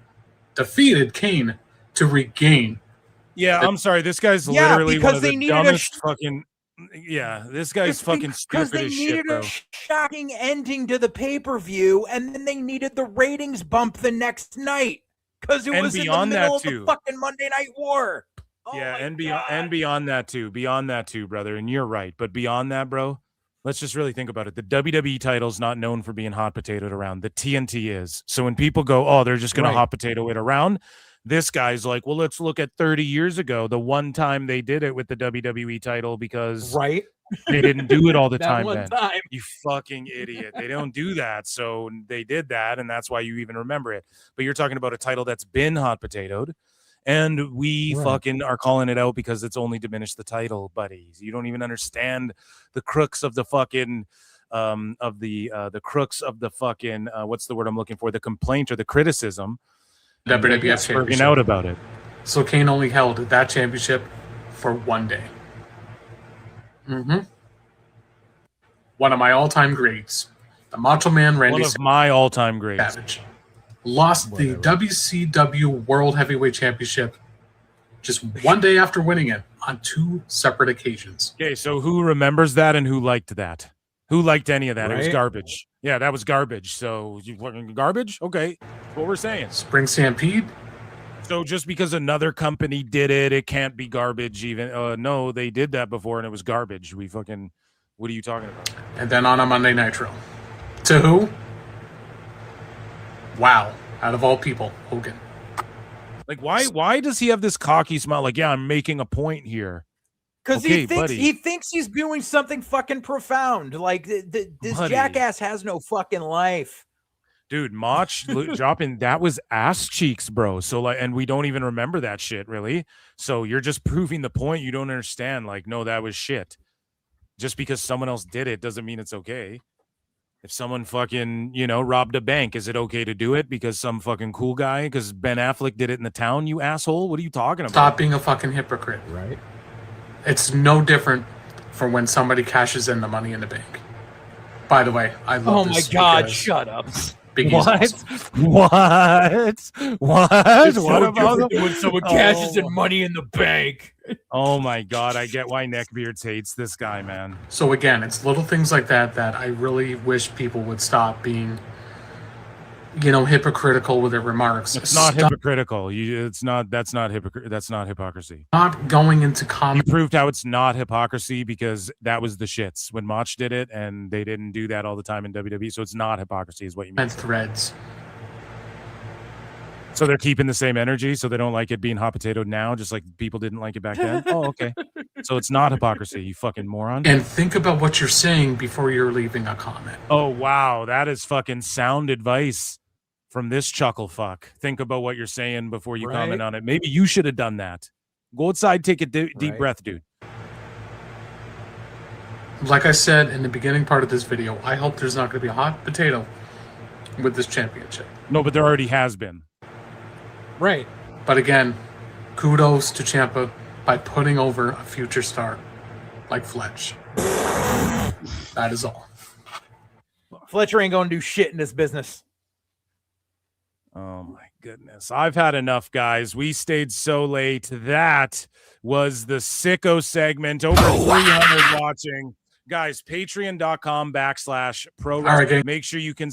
defeated Kane to regain. Yeah, I'm sorry. This guy's literally one of they the needed dumbest fucking. Yeah, this guy's fucking Because stupid they as shit, needed bro. a shocking ending to the pay-per-view, and then they needed the ratings bump the next night because it And was in the beyond that, middle of too. the fucking Monday Night War. Yeah, and beyond that too, brother. And you're right, but beyond that, bro, let's just really think about it. The WWE title's not known for being hot potatoed around. The TNT is. So when people go, oh, they're just going to hot potato it around, this guy's like, well, let's look at 30 years ago, the one time they did it with the WWE title because they didn't do it all the That time one then. time. You fucking idiot. They don't do that. So they did that, and that's why you even remember it. But you're talking about a title that's been hot potatoed. And we fucking are calling it out because it's only diminished the title, buddies. You don't even understand the crux of the fucking the crux of the fucking what's the word I'm looking for? The complaint or the criticism. WWF Speaking Championship. out about it. So Kane only held that championship for one day. One of my all-time greats, the Macho Man Randy One of my all-time greats. Savage, lost the WCW World Heavyweight Championship just one day after winning it on two separate occasions. Okay, so who remembers that and who liked that? Who liked any of that? It was Right. garbage. Yeah, that was garbage. So you fucking garbage? Okay, that's what we're saying. Spring Stampede. So just because another company did it, it can't be garbage even. No, they did that before and it was garbage. We fucking, what are you talking about? And then on a Monday Nitro. To who? Wow. Out of all people, Hogan. Like, why does he have this cocky smile? Like, yeah, I'm making a point here. Because Okay, he thinks he's doing something fucking profound. Like this Buddy. jackass has no fucking life. Dude, Mach dropping that was ass cheeks, bro. So like, and we don't even remember that shit, really. So you're just proving the point. You don't understand. Like, no, that was shit. Just because someone else did it doesn't mean it's okay. If someone fucking, robbed a bank, is it okay to do it because some fucking cool guy? Because Ben Affleck did it in the town, you asshole. What are you talking about? Stop being a fucking hypocrite. Right. It's no different from when somebody cashes in the Money in the Bank. By the way, I love Oh this my God, because shut up. Big E's What? awesome. What? It's What so about different than when someone cashes in Money in the Bank. Oh my God, I get why Neckbeards hates this guy, man. So again, it's little things like that that I really wish people would stop being, hypocritical with their remarks. It's not Stop hypocritical. That's not hypocrisy. not going into You comment. proved how it's not hypocrisy because that was the shits when Mach did it, and they didn't do that all the time in WWE. So it's not hypocrisy, is what you mean. Threads. So they're keeping the same energy, so they don't like it being hot potatoed now, just like people didn't like it back then. Oh, okay. So it's not hypocrisy, you fucking moron. And think about what you're saying before you're leaving a comment. Oh wow, that is fucking sound advice from this chuckle fuck. Think about what you're saying before you comment on it. Maybe you should have done that. Go outside, take a deep breath, dude. Like I said in the beginning part of this video, I hope there's not going to be a hot potato with this championship. No, but there already has been. Right. But again, kudos to Ciampa by putting over a future star like Fletch. That is all. Fletcher ain't gonna do shit in this business. Oh my goodness. I've had enough, guys. We stayed so late. That was the Sicko segment. Over 300 watching. Guys, patreon.com/pro. Right, make sure you can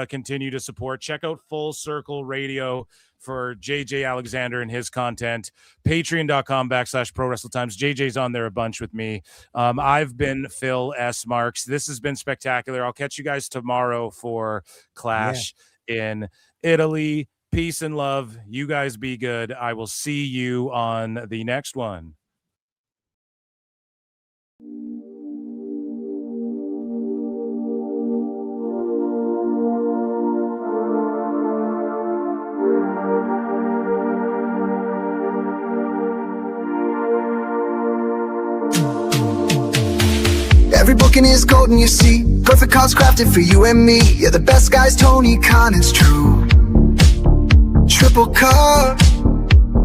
continue to support. Check out Full Circle Radio for JJ Alexander and his content. Patreon.com/Pro Wrestle Times. JJ's on there a bunch with me. I've been Phil S. Marks. This has been spectacular. I'll catch you guys tomorrow for Clash in Italy. Peace and love. You guys be good. I will see you on the next one. Every booking is golden, you see. Perfect cards crafted for you and me. Yeah, the best guys, Tony Khan, it's true. Triple cup,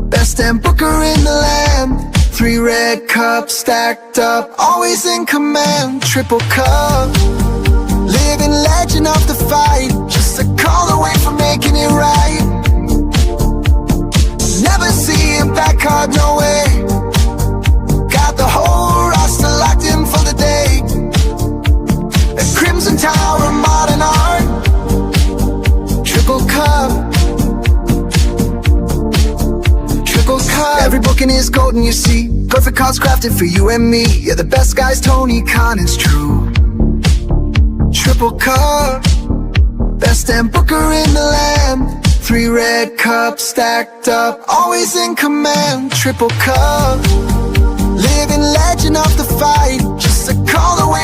best damn booker in the land. 3 red cups stacked up, always in command. Triple cup, living legend of the fight. Just a call away from making it right. Never see him back hard, no way. Got the whole roster locked in for the day. A Crimson Tower, modern art. Triple cup, triple cup. Every booking is golden, you see. Perfect cards crafted for you and me. Yeah, the best guys, Tony Khan, it's true. Triple cup, best damn booker in the land. 3 red cups stacked up, always in command. Triple cup, living legend of the fight. Just a call away